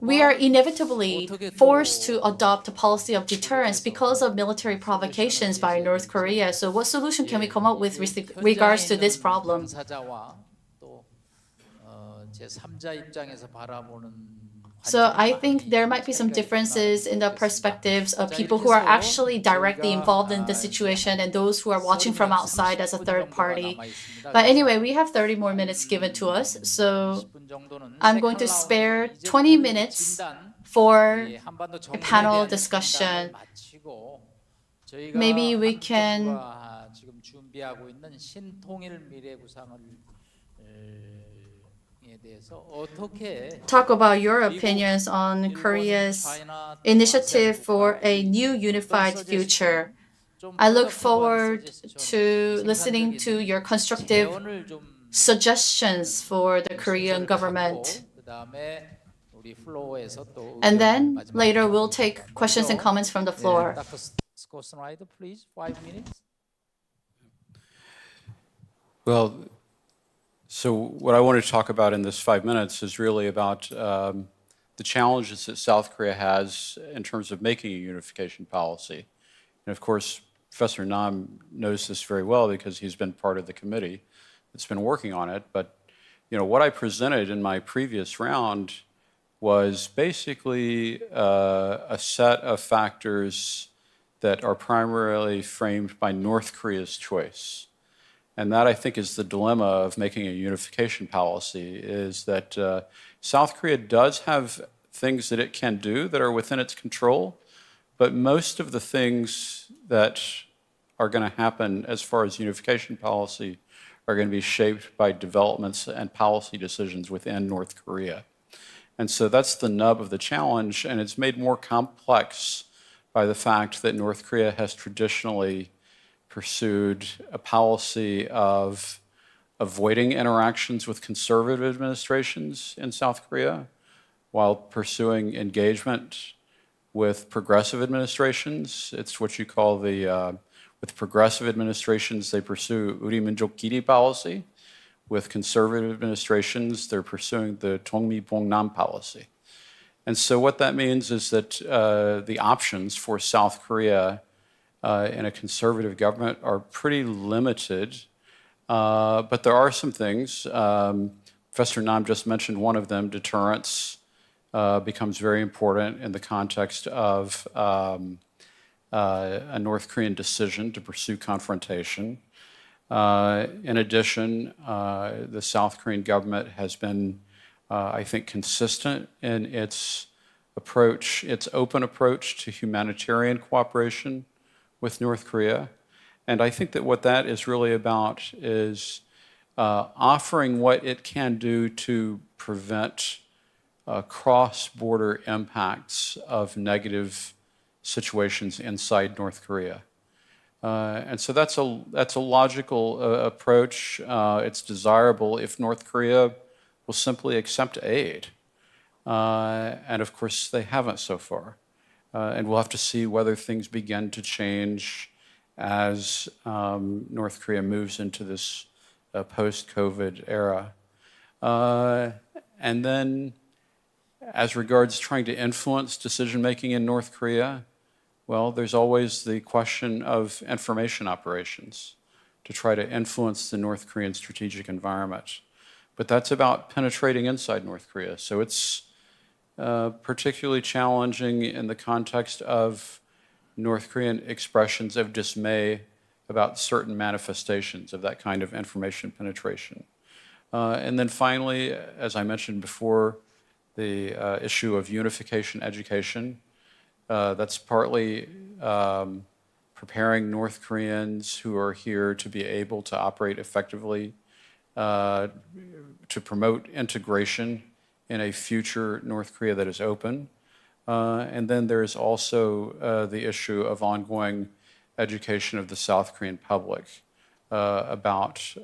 we are inevitably forced to adopt a policy of deterrence because of military provocations by North Korea. So what solution can we come up with regards to this problem? So I think there might be some differences in the perspectives of people who are actually directly involved in the situation and those who are watching from outside as a third party. But anyway, we have 30 more minutes given to us. So I'm going to spare 20 minutes for a panel discussion. Maybe we can talk about your opinions on Korea's initiative for a new unified future. I look forward to listening to your constructive suggestions for the Korean government. And then later we'll take questions and comments from the floor. Please, 5 minutes. Well, so what I want to talk about in this 5 minutes is really about the challenges that South Korea has in terms of making a unification policy. And of course, Professor Nam knows this very well because he's been part of the committee that's been working on it. But what I presented in my previous round was basically a set of factors that are primarily framed by North Korea's choice. And that, I think, is the dilemma of making a unification policy, is that South Korea does have things that it can do that are within its control, but most of the things that are going to happen as far as unification policy are going to be shaped by developments and policy decisions within North Korea. And so that's the nub of the challenge, and it's made more complex by the fact that North Korea has traditionally pursued a policy of avoiding interactions with conservative administrations in South Korea while pursuing engagement with progressive administrations. It's what you call with progressive administrations, they pursue Uri Minjok Giri policy. With conservative administrations, they're pursuing the Tongmi Bongnam policy. And so what that means is that the options for South Korea in a conservative government are pretty limited, but there are some things. Professor Nam just mentioned one of them, deterrence. becomes very important in the context of a North Korean decision to pursue confrontation. In addition, the South Korean government has been, I think, consistent in its approach, its open approach to humanitarian cooperation with North Korea. And I think that what that is really about is offering what it can do to prevent cross-border impacts of negative situations inside North Korea. And so that's a logical approach. It's desirable if North Korea will simply accept aid. And of course, they haven't so far. And we'll have to see whether things begin to change as North Korea moves into this post-COVID era. And then, as regards trying to influence decision-making in North Korea, well, there's always the question of information operations to try to influence the North Korean strategic environment. But that's about penetrating inside North Korea. So it's particularly challenging in the context of North Korean expressions of dismay about certain manifestations of that kind of information penetration. And then finally, as I mentioned before, the issue of unification education. That's partly preparing North Koreans who are here to be able to operate effectively, to promote integration in a future North Korea that is open. And then there's also the issue of ongoing education of the South Korean public about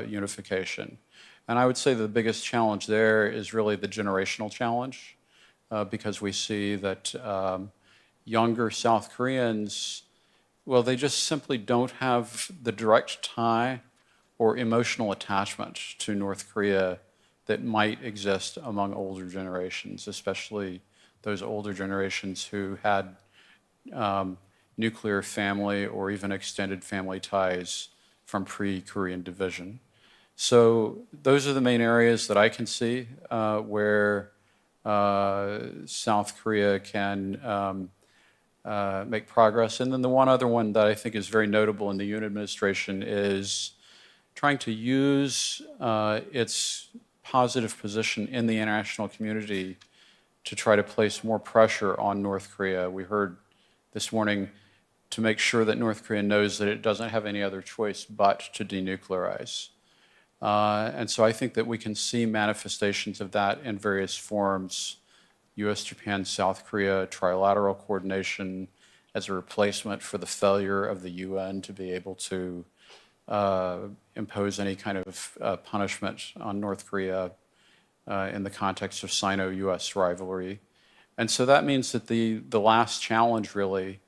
unification. And I would say the biggest challenge there is really the generational challenge, because we see that younger South Koreans, well, they just simply don't have the direct tie or emotional attachment to North Korea that might exist among older generations, especially those older generations who had nuclear family or even extended family ties from pre-Korean division. So those are the main areas that I can see where South Korea can make progress. And then the one other one that I think is very notable in the Yoon administration is trying to use its positive position in the international community to try to place more pressure on North Korea. We heard this morning to make sure that North Korea knows that it doesn't have any other choice but to denuclearize. And so I think that we can see manifestations of that in various forms: US, Japan, South Korea, trilateral coordination as a replacement for the failure of the UN to be able to impose any kind of punishment on North Korea in the context of Sino-US rivalry. And so that means that the last challenge really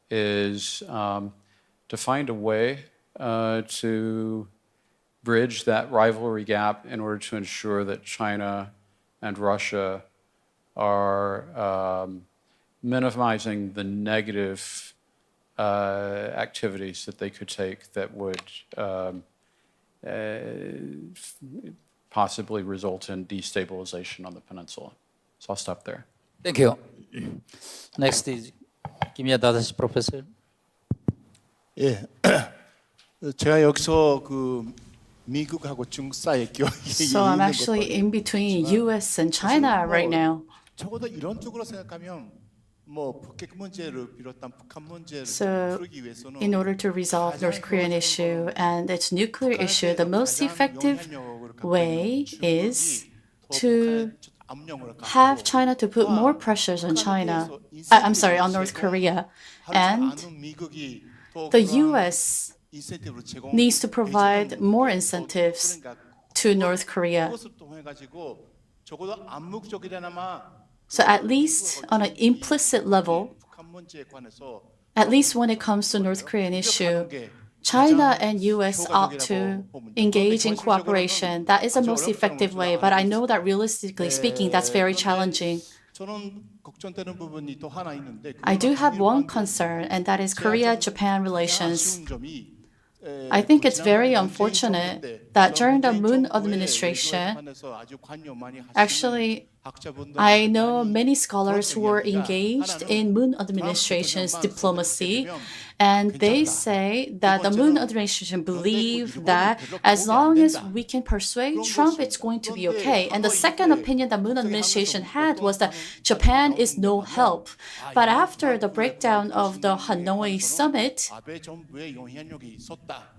is to find a way to bridge that rivalry gap in order to ensure that China and Russia are minimizing the negative activities that they could take that would possibly result in destabilization on the peninsula. So I'll stop there. Thank you. Next is 김희아 다다시 프로페서. 예, 제가 여기서 그 미국하고 중국 사이에 So I'm actually in between US and China right now. 적어도 이런 쪽으로 생각하면 뭐 북핵 문제를 비롯한 북한 문제를 So, 풀기 위해서는 in order to resolve North Korean issue and its nuclear issue, the most effective way is to have China to put more pressures on China. I'm sorry, on North Korea, and the U.S. needs to provide more incentives to North Korea. So at least on an implicit level, at least when it comes to North Korean issue, China and US ought to engage in cooperation. That is the most effective way, but I know that realistically speaking, that's very challenging. I do have one concern, and that is Korea-Japan relations. I think it's very unfortunate that during the Moon administration, actually, I know many scholars who were engaged in Moon administration's diplomacy, and they say that the Moon administration believe that as long as we can persuade Trump, it's going to be okay. And the second opinion the Moon administration had was that Japan is no help. But after the breakdown of the Hanoi summit,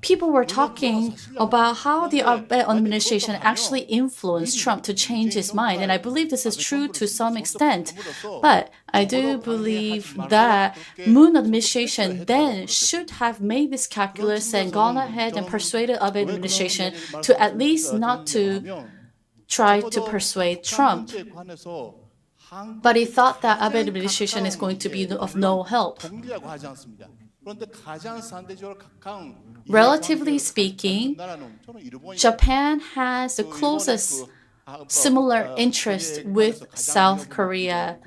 people were talking about how the Abe administration actually influenced Trump to change his mind. And I believe this is true to some extent. But I do believe that Moon administration then should have made this calculus and gone ahead and persuaded Abe administration to at least not to try to persuade Trump. But he thought that Abe administration is going to be of no help. Relatively speaking, Japan has the closest similar interest with South Korea.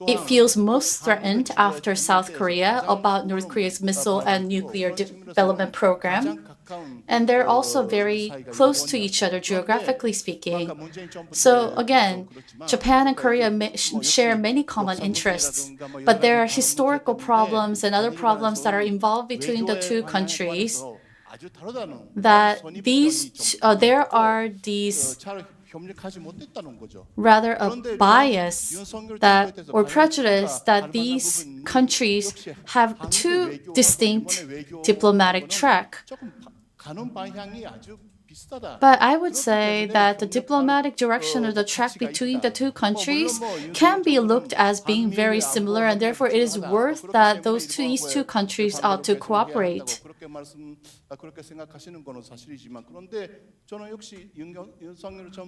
It feels most threatened after South Korea about North Korea's missile and nuclear development program. And they're also very close to each other, geographically speaking. So again, Japan and Korea share many common interests, but there are historical problems and other problems that are involved between the two countries. That there are these rather a bias that or prejudice that these countries have two distinct diplomatic track. But I would say that the diplomatic direction or the track between the two countries can be looked as being very similar, and therefore it is worth that these two countries ought to cooperate.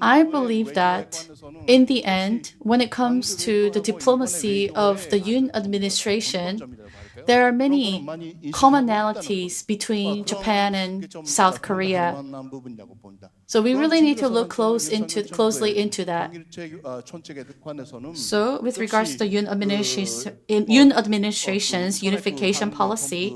I believe that in the end, when it comes to the diplomacy of the Yoon administration, there are many commonalities between Japan and South Korea. So we really need to look closely into that. So with regards to the Yoon administration's unification policy,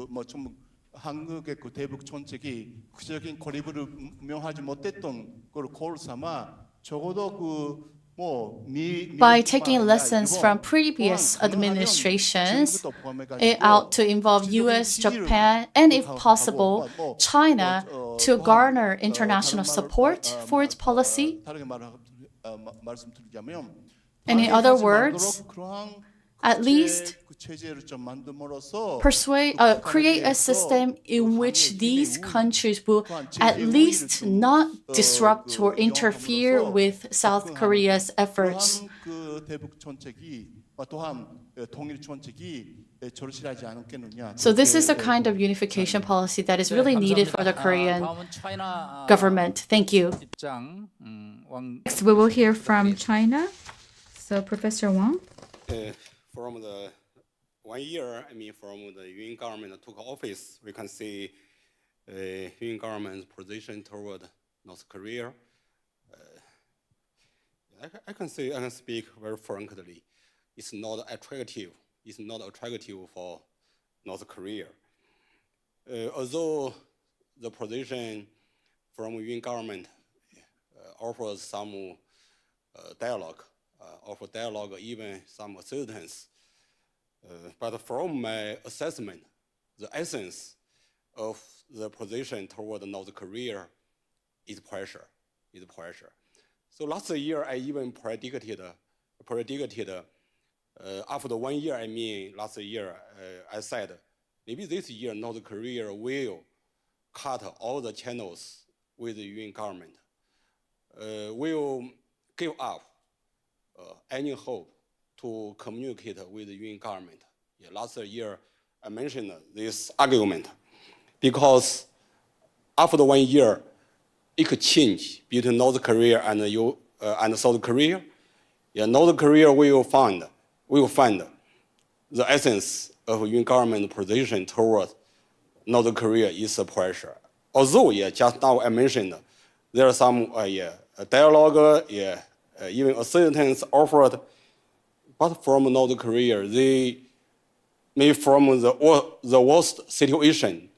한국의 그 대북 정책이 구체적인 거리를 명하지 못했던 걸 거울 삼아 적어도 그 by taking lessons from previous administrations, it ought to involve US, Japan, and if possible, China to garner international support for its policy. And in other words, at least create a system in which these countries will at least not disrupt or interfere with South Korea's efforts. So this is the kind of unification policy that is really needed for the Korean government. Thank you. Next, we will hear from China. So, Professor Wang. From the 1 year, from the Yun government took office, we can see Yun government's position toward North Korea. I can speak very frankly. It's not attractive. It's not attractive for North Korea. Although the position from Yun government offers some dialogue, even some assistance. But from my assessment, the essence of the position toward North Korea is pressure. So last year, I even predicted after 1 year, last year, I said, maybe this year North Korea will cut all the channels with the Yun government, will give up any hope to communicate with the Yun government. Last year, I mentioned this argument because after 1 year, it could change between North Korea and South Korea. North Korea will find the essence of Yun government position toward North Korea is a pressure. Although, just now I mentioned there are some dialogue, even assistance offered, but from North Korea, they may from the worst situation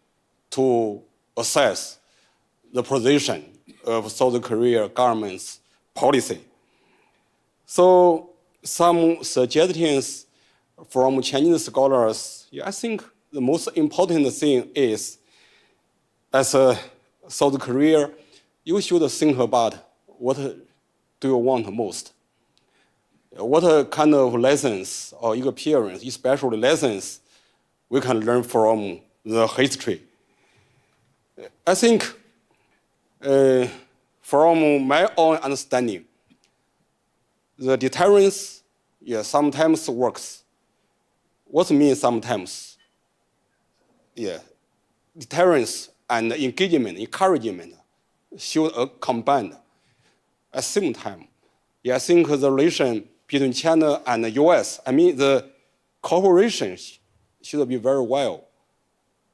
to assess the position of South Korea government's policy. So some suggestions from Chinese scholars, I think the most important thing is, as a South Korea, you should think about what do you want most. What kind of lessons or experience, especially lessons, we can learn from the history. I think from my own understanding, the deterrence, sometimes works. What means sometimes? Deterrence and engagement, encouragement should combine at the same time. I think the relation between China and the US, the cooperation should be very well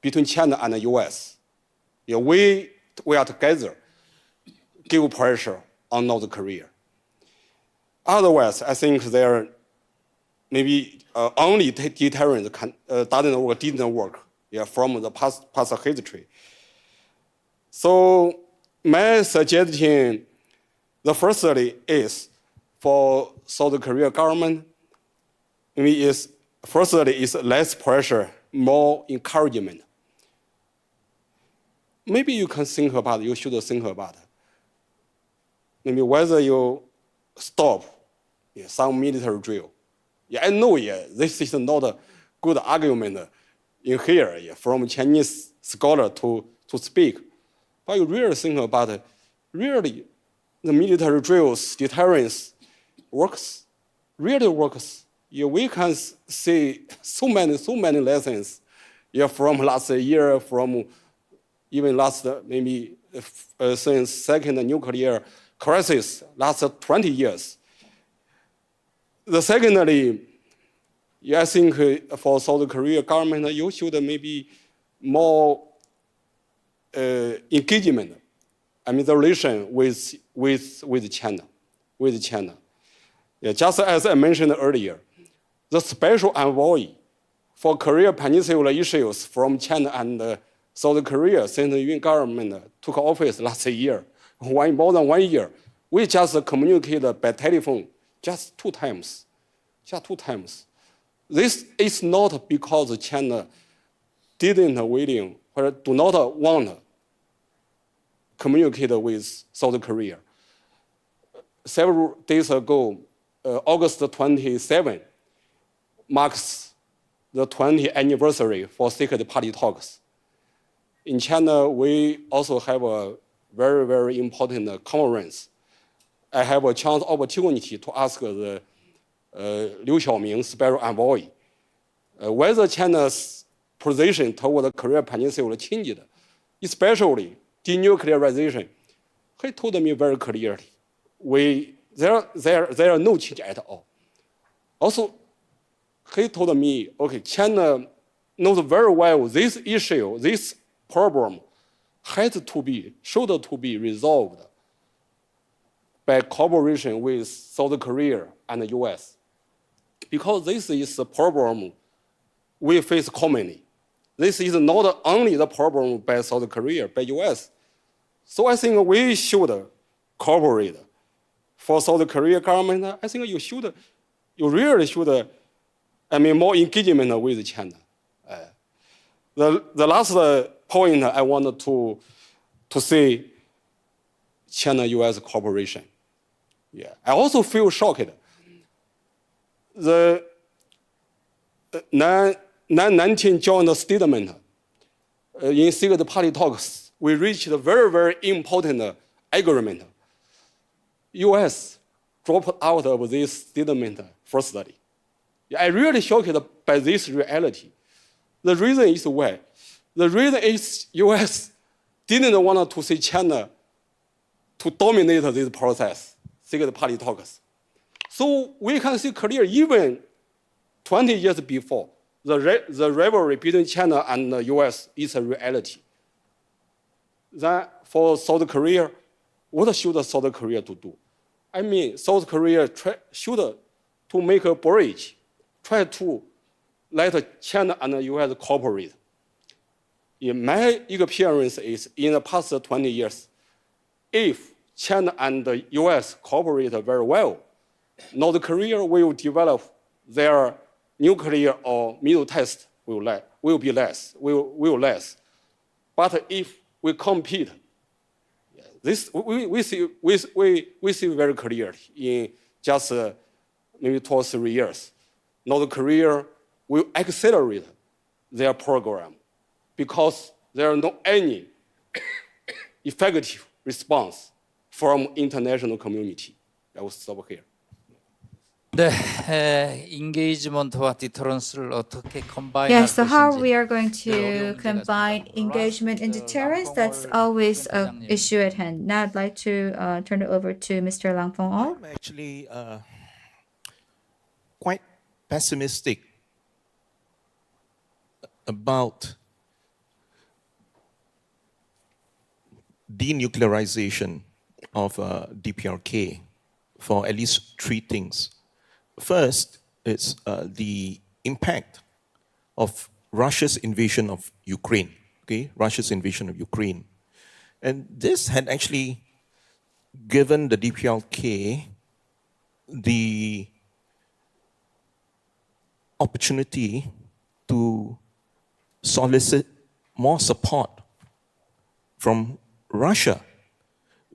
between China and the US. We are together, give pressure on North Korea. Otherwise, I think there maybe only deterrence didn't work from the past history. So my suggestion, the firstly is for South Korea government, firstly is less pressure, more encouragement. Maybe you can think about it, you should think about it. Maybe whether you stop some military drill. I know this is not a good argument in here from Chinese scholar to speak. But you really think about it, really the military drills, deterrence works, really works. We can see so many lessons from last year, from even last maybe since second nuclear crisis, last 20 years. The secondly, I think for South Korea government, you should maybe more engagement. The relation with China. Just as I mentioned earlier, the special envoy for Korea Peninsula issues from China and South Korea since the Yun government took office last year, more than 1 year, we just communicated by telephone just two times. This is not because China didn't willing or do not want to communicate with South Korea. Several days ago, August 27 marks the 20th anniversary for Secret Party talks. In China, we also have a very important conference. I have a chance opportunity to ask the Liu Xiaoming, special envoy, whether China's position toward the Korean Peninsula changed, especially denuclearization. He told me very clearly, there are no change at all. Also, he told me, okay, China knows very well this issue, this problem should to be resolved by cooperation with South Korea and the US. Because this is a problem we face commonly. This is not only the problem by South Korea, by US. So I think we should cooperate. For South Korea government, I think you really should, more engagement with China. The last point I wanted to say, China-US cooperation. I also feel shocked. The 9/19 joint statement in Secret Party talks, we reached a very important agreement. US dropped out of this statement firstly. I really shocked by this reality. The reason is why? The reason is US didn't want to see China to dominate this process, Secret Party talks. So we can see clearly, even 20 years before, the rivalry between China and the US is a reality. Then for South Korea, what should South Korea to do? South Korea should to make a bridge, try to let China and the US cooperate. in my experience is in the past 20 years, if China and the US cooperate very well, North Korea will develop their nuclear or missile test will be less. But if we compete, this we see very clear in just maybe 2 or 3 years. North Korea will accelerate their program because there are no any effective response from international community. I will stop here. 네, 인게이지먼트와 디터런스를 어떻게 컴바인할 Yes, so how 것인지. we are going to combine engagement and deterrence, that's always an issue at hand. Now I'd like to turn it over to Mr. Lang Fong-all. I'm actually quite pessimistic about denuclearization of DPRK for at least 3 things. First, it's the impact of Russia's invasion of Ukraine. Okay, Russia's invasion of Ukraine, and this had actually given the DPRK the opportunity to solicit more support from Russia.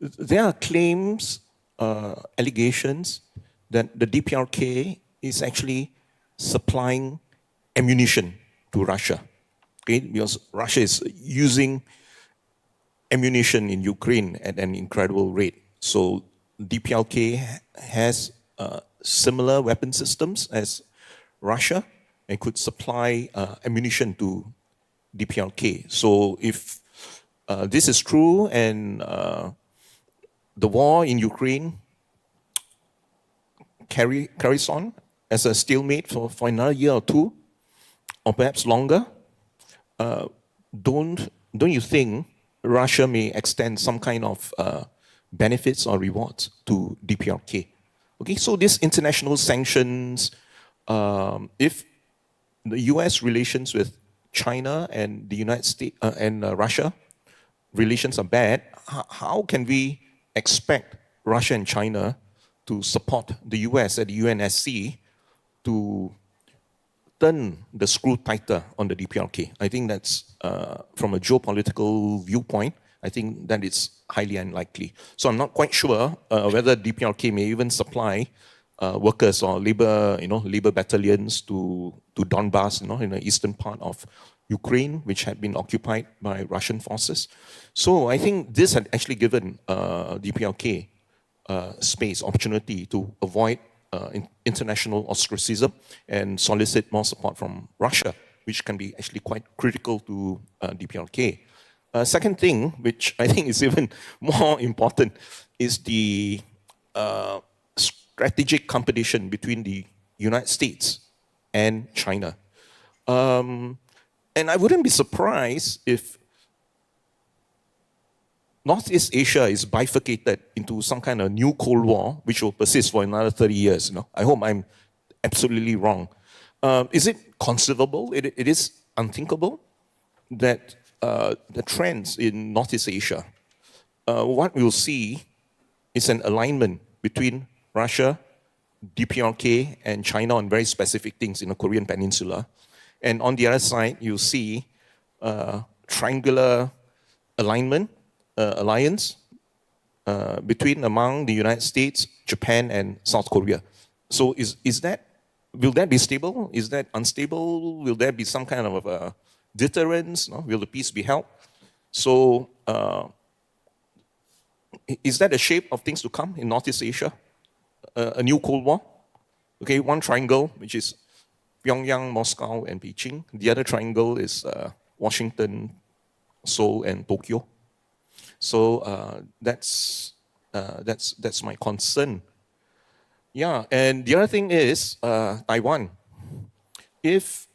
There are claims, allegations that the DPRK is actually supplying ammunition to Russia, okay? Because Russia is using ammunition in Ukraine at an incredible rate. So DPRK has similar weapon systems as Russia and could supply ammunition to DPRK. So if this is true and the war in Ukraine carries on as a stalemate for another year or 2, or perhaps longer, don't you think Russia may extend some kind of benefits or rewards to DPRK? Okay, so these international sanctions, if the U.S. relations with China and the United States and Russia relations are bad, how can we expect Russia and China to support the US at the UNSC to turn the screw tighter on the DPRK? I think that's, from a geopolitical viewpoint, I think that is highly unlikely. So I'm not quite sure whether DPRK may even supply workers or labor battalions to Donbass, in the eastern part of Ukraine, which had been occupied by Russian forces. So I think this had actually given DPRK space, opportunity to avoid international ostracism and solicit more support from Russia, which can be actually quite critical to DPRK. Second thing, which I think is even more important, is the strategic competition between the United States and China. And I wouldn't be surprised if Northeast Asia is bifurcated into some kind of new Cold War, which will persist for another 30 years. I hope I'm absolutely wrong. Is it conceivable? It is unthinkable that the trends in Northeast Asia, what we'll see is an alignment between Russia, DPRK, and China on very specific things in the Korean Peninsula. And on the other side, you see triangular alliance between among the United States, Japan, and South Korea. So will that be stable? Is that unstable? Will there be some kind of a deterrence? No? Will the peace be held? So is that a shape of things to come in Northeast Asia? A new Cold War? Okay, one triangle, which is Pyongyang, Moscow, and Beijing. The other triangle is Washington, Seoul, and Tokyo. So that's my concern. Yeah, and the other thing is Taiwan. If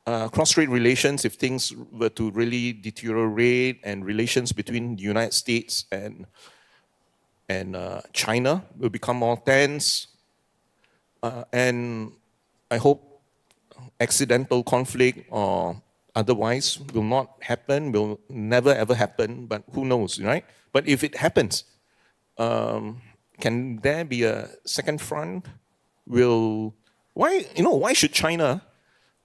cross-strait relations, if things were to really deteriorate and relations between the United States and China will become more tense, and I hope accidental conflict or otherwise will not happen, will never ever happen, but who knows, right? But if it happens, can there be a second front? Why should China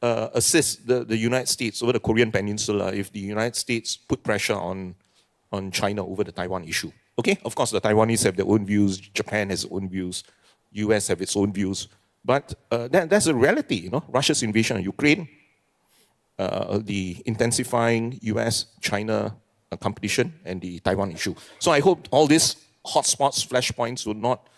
assist the United States over the Korean Peninsula if the United States put pressure on China over the Taiwan issue? Okay, of course the Taiwanese have their own views, Japan has its own views, US have its own views, but that's a reality, Russia's invasion of Ukraine, the intensifying US-China competition, and the Taiwan issue. So I hope all these hotspots, flashpoints will not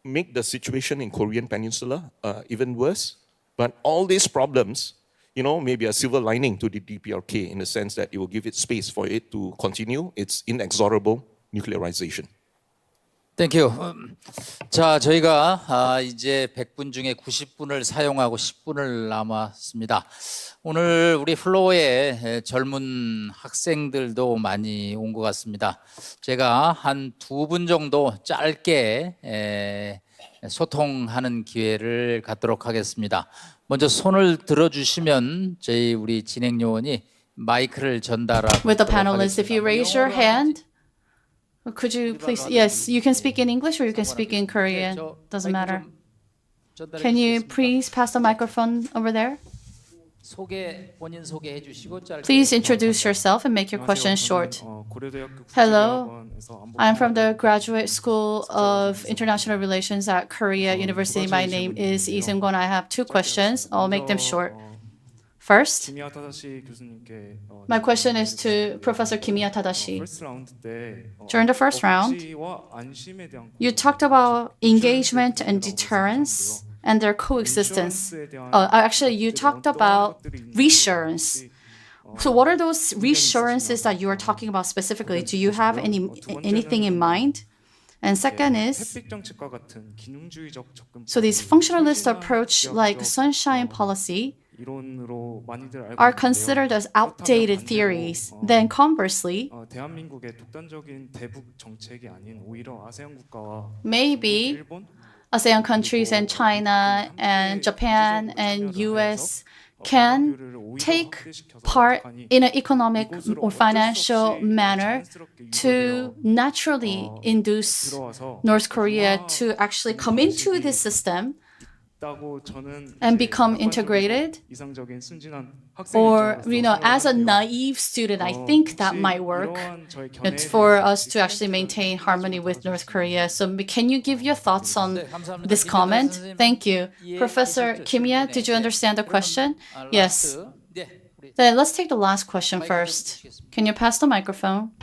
make the situation in Korean Peninsula even worse. But all these problems, may be a silver lining to the DPRK in the sense that it will give it space for it to continue its inexorable nuclearization. 땡큐. 자, 저희가 이제 100분 중에 90분을 사용하고 10분을 남았습니다. 오늘 우리 플로어에 젊은 학생들도 많이 온 것 같습니다. 제가 한 2분 정도 짧게 소통하는 기회를 갖도록 하겠습니다. 먼저 손을 들어주시면 저희 우리 진행 요원이 마이크를 전달하도록 With the panelists, 하겠습니다. if you raise your hand, could you please, yes, you can speak in English or you can speak in Korean, doesn't matter. Can you please pass the microphone over there? 본인 소개해 주시고 짧게. Please introduce yourself and make your question short. Hello, I'm from the Graduate School of International Relations at Korea University. My name is Lee Seung-kwon. I have 2 questions. I'll make them short. First, my question is to Professor Kimiya Tadashi. During the first round, you talked about engagement and deterrence and their coexistence. Actually, you talked about reassurance. So what are those reassurances that you are talking about specifically? Do you have anything in mind? And second is, so this functionalist approach like sunshine policy are considered as outdated theories. Then conversely, maybe ASEAN countries and China and Japan and US can take part in an economic or financial manner to naturally induce North Korea to actually come into this system and become integrated. Or, as a naive student, I think that might work. It's for us to actually maintain harmony with North Korea. So can you give your thoughts on this comment? Thank you. Professor Kimiya, did you understand the question? Yes. Then let's take the last question first. Can you pass the microphone?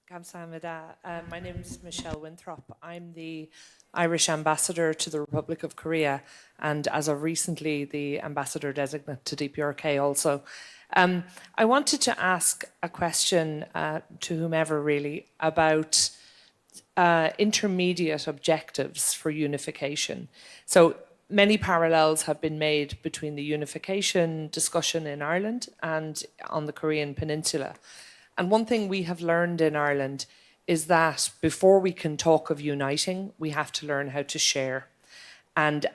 감사합니다. My name is Michelle Winthrop. I'm the Irish ambassador to the Republic of Korea, and as of recently, the ambassador designate to DPRK also. I wanted to ask a question to whomever really about intermediate objectives for unification. So many parallels have been made between the unification discussion in Ireland and on the Korean Peninsula. And one thing we have learned in Ireland is that before we can talk of uniting, we have to learn how to share. And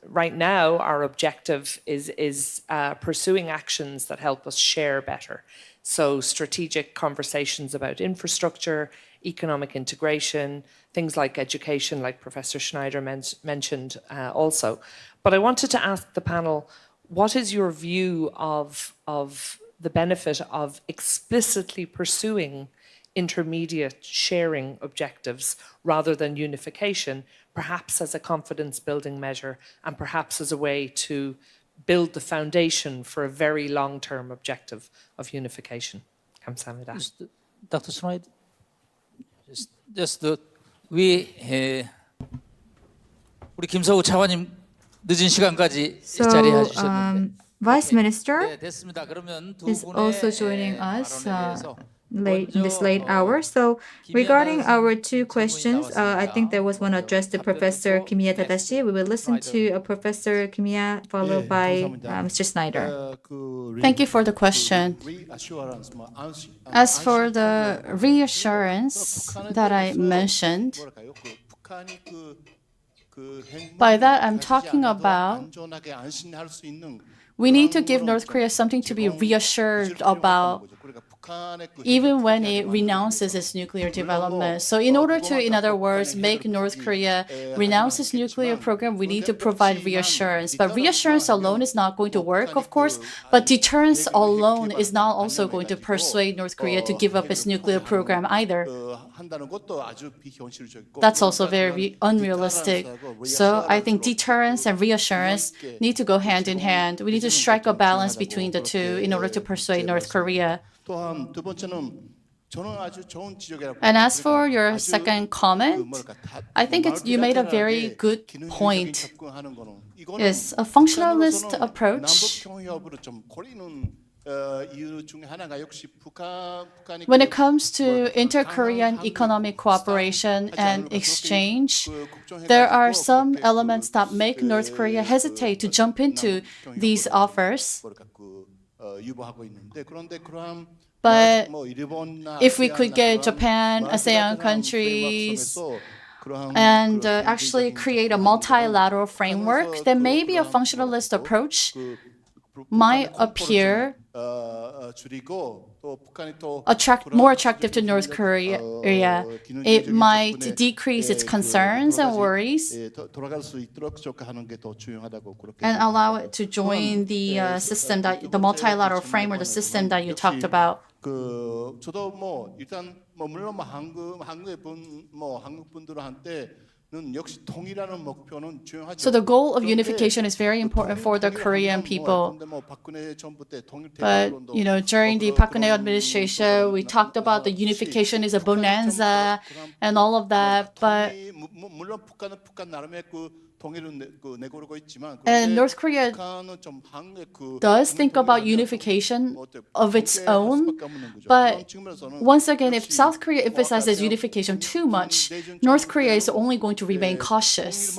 right now, our objective is pursuing actions that help us share better. So strategic conversations about infrastructure, economic integration, things like education, like Professor Schneider mentioned also. But I wanted to ask the panel, what is your view of the benefit of explicitly pursuing intermediate sharing objectives rather than unification, perhaps as a confidence building measure and perhaps as a way to build the foundation for a very long-term objective of unification? 감사합니다. Dr. Schneider, 우리 김서우 차관님 늦은 시간까지 자리해 주셨는데. Vice Minister 네, 됐습니다. 그러면 두 is 분의 also joining us 발언에 대해서 in this late hour. So regarding our 2 questions, I think there was one addressed to Professor Kimiya Tadashi. We will listen to Professor Kimiya followed by Mr. Snyder. Thank you for the question. As for the reassurance that I mentioned, by that I'm talking about we need to give North Korea something to be reassured about, even when it renounces its nuclear development. So in order to, in other words, make North Korea renounce its nuclear program, we need to provide reassurance. But reassurance alone is not going to work, of course, but deterrence alone is not also going to persuade North Korea to give up its nuclear program either. That's also very unrealistic. So I think deterrence and reassurance need to go hand in hand. We need to strike a balance between the two in order to persuade North Korea. And as for your second comment, I think you made a very good point. Yes, a functionalist approach. When it comes to inter-Korean economic cooperation and exchange, there are some elements that make North Korea hesitate to jump into these offers. But if we could get Japan, ASEAN countries, and actually create a multilateral framework, then maybe a functionalist approach might appear more attractive to North Korea. It might decrease its concerns and worries and allow it to join the system, the multilateral framework, the system that you talked about. So the goal of unification is very important for the Korean people. But, during the Park Geun-hye administration, we talked about the unification is a bonanza and all of that. But and North Korea does think about unification of its own, but once again, if South Korea emphasizes unification too much, North Korea is only going to remain cautious.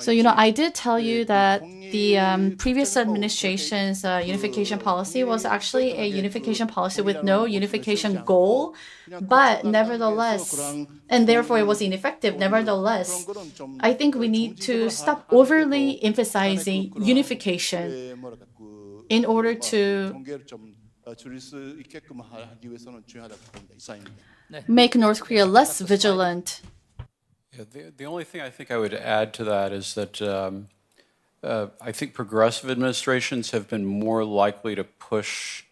So, I did tell you that the previous administration's unification policy was actually a unification policy with no unification goal, but nevertheless, and therefore it was ineffective. Nevertheless, I think we need to stop overly emphasizing unification in order to make North Korea less vigilant. Yeah, the only thing I think I would add to that is that I think progressive administrations have been more likely to push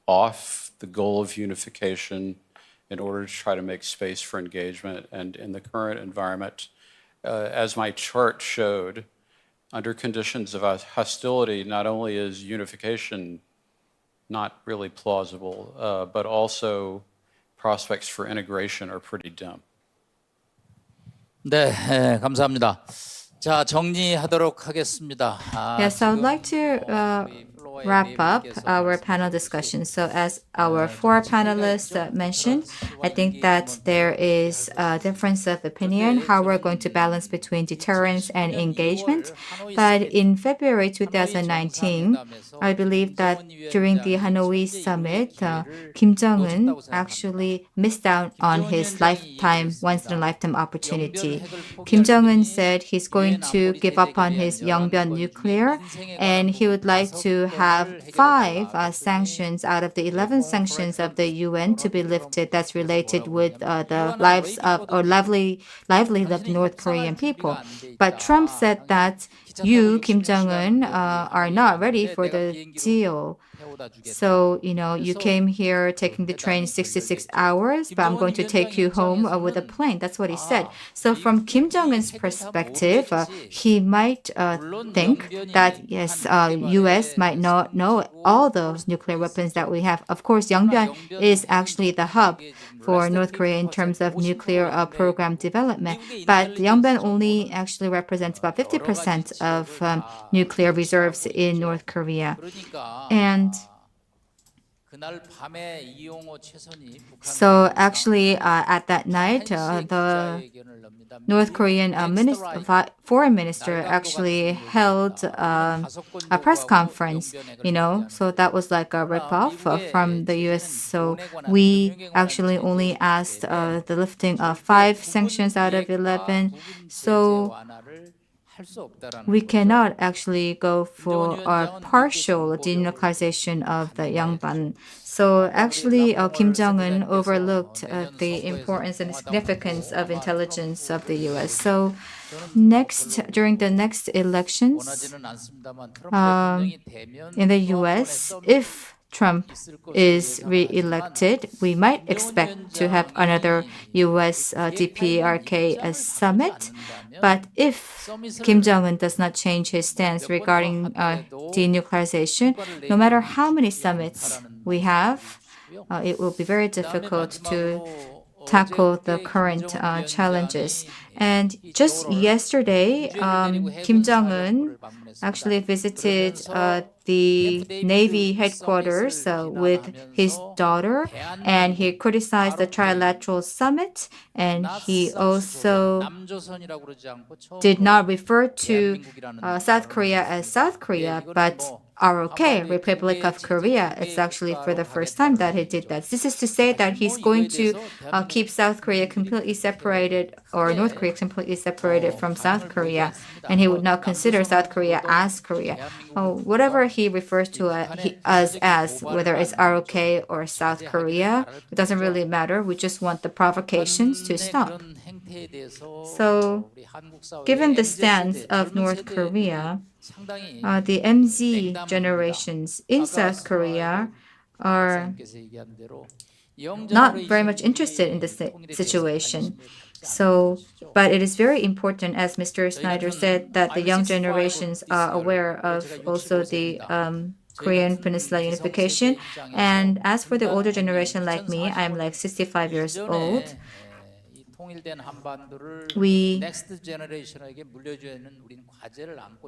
off the goal of unification in order to try to make space for engagement. And in the current environment, as my chart showed, under conditions of hostility, not only is unification not really plausible, but also prospects for integration are pretty dim. 네, 감사합니다. 자, 정리하도록 하겠습니다. Yes, I would like to wrap up our panel discussion. So as our four panelists mentioned, I think that there is a difference of opinion how we're going to balance between deterrence and engagement. But in February 2019, I believe that during the Hanoi summit, Kim Jong-un actually missed out on his once-in-a-lifetime opportunity. Kim Jong-un said he's going to give up on his Yongbyon nuclear, and he would like to have 5 sanctions out of the 11 sanctions of the UN to be lifted that's related with the lives of or livelihood of North Korean people. But Trump said that you, Kim Jong-un, are not ready for the deal. So, you came here taking the train 66 hours, but I'm going to take you home with a plane. That's what he said. So from Kim Jong-un's perspective, he might think that, yes, U.S. might not know all those nuclear weapons that we have. Of course, Yongbyon is actually the hub for North Korea in terms of nuclear program development. But Yongbyon only actually represents about 50% of nuclear reserves in North Korea. And so actually at that night, the North Korean foreign minister actually held a press conference, so that was like a ripoff from the US. So we actually only asked the lifting of 5 sanctions out of 11. So we cannot actually go for a partial denuclearization of the Yangban. So actually, Kim Jong-un overlooked the importance and significance of intelligence of the U.S. So during the next elections in the U.S., if Trump is re-elected, we might expect to have another U.S. DPRK summit. But if Kim Jong-un does not change his stance regarding denuclearization, no matter how many summits we have, it will be very difficult to tackle the current challenges. And just yesterday, Kim Jong-un actually visited the Navy headquarters with his daughter, and he criticized the trilateral summit, and he also did not refer to South Korea as South Korea, but ROK, Republic of Korea. It's actually for the first time that he did that. This is to say that he's going to keep South Korea completely separated, or North Korea completely separated from South Korea, and he would not consider South Korea as Korea. Whatever he refers to us as, whether it's ROK or South Korea, it doesn't really matter. We just want the provocations to stop. So, given the stance of North Korea, the MZ generations in South Korea are not very much interested in this situation. So, but it is very important, as Mr. Snyder said, that the young generations are aware of also the Korean Peninsula unification. And as for the older generation like me, I'm like 65 years old. We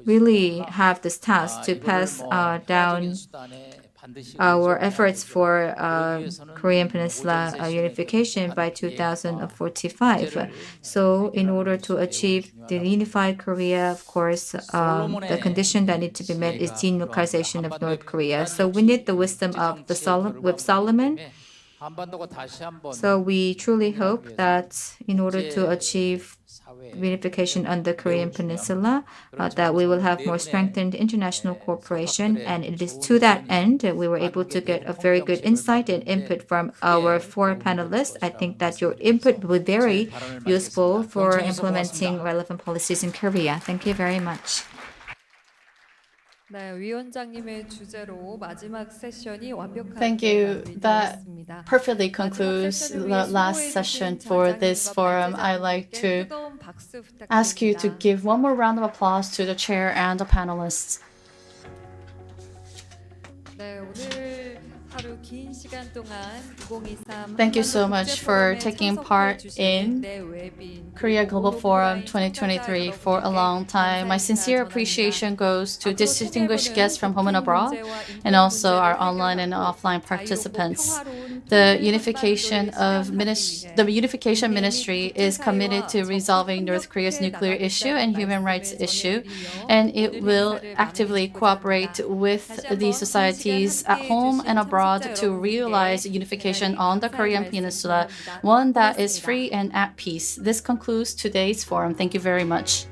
really have this task to pass down our efforts for Korean Peninsula unification by 2045. So in order to achieve the unified Korea, of course, the condition that needs to be met is denuclearization of North Korea. So we need the wisdom of with Solomon. So we truly hope that in order to achieve unification on the Korean Peninsula, that we will have more strengthened international cooperation. And it is to that end that we were able to get a very good insight and input from our four panelists. I think that your input will be very useful for implementing relevant policies in Korea. Thank you very much. 네, 위원장님의 주제로 마지막 세션이 완벽하게 Thank you. That 마무리되었습니다. perfectly concludes the last session for this forum. I'd like to 뜨거운 박수 ask you to 부탁드립니다. give one more round of applause to the chair and the panelists. 네, 오늘 하루 긴 시간 동안 2023 Thank you so much for taking part in Korea Global Forum 2023 for a long time. My sincere appreciation goes to distinguished guests from home and abroad, and also our online and offline participants. The Unification Ministry is committed to resolving North Korea's nuclear issue and human rights issue, and it will actively cooperate with the societies at home and abroad to realize unification on the Korean Peninsula, one that is free and at peace. This concludes today's forum. Thank you very much.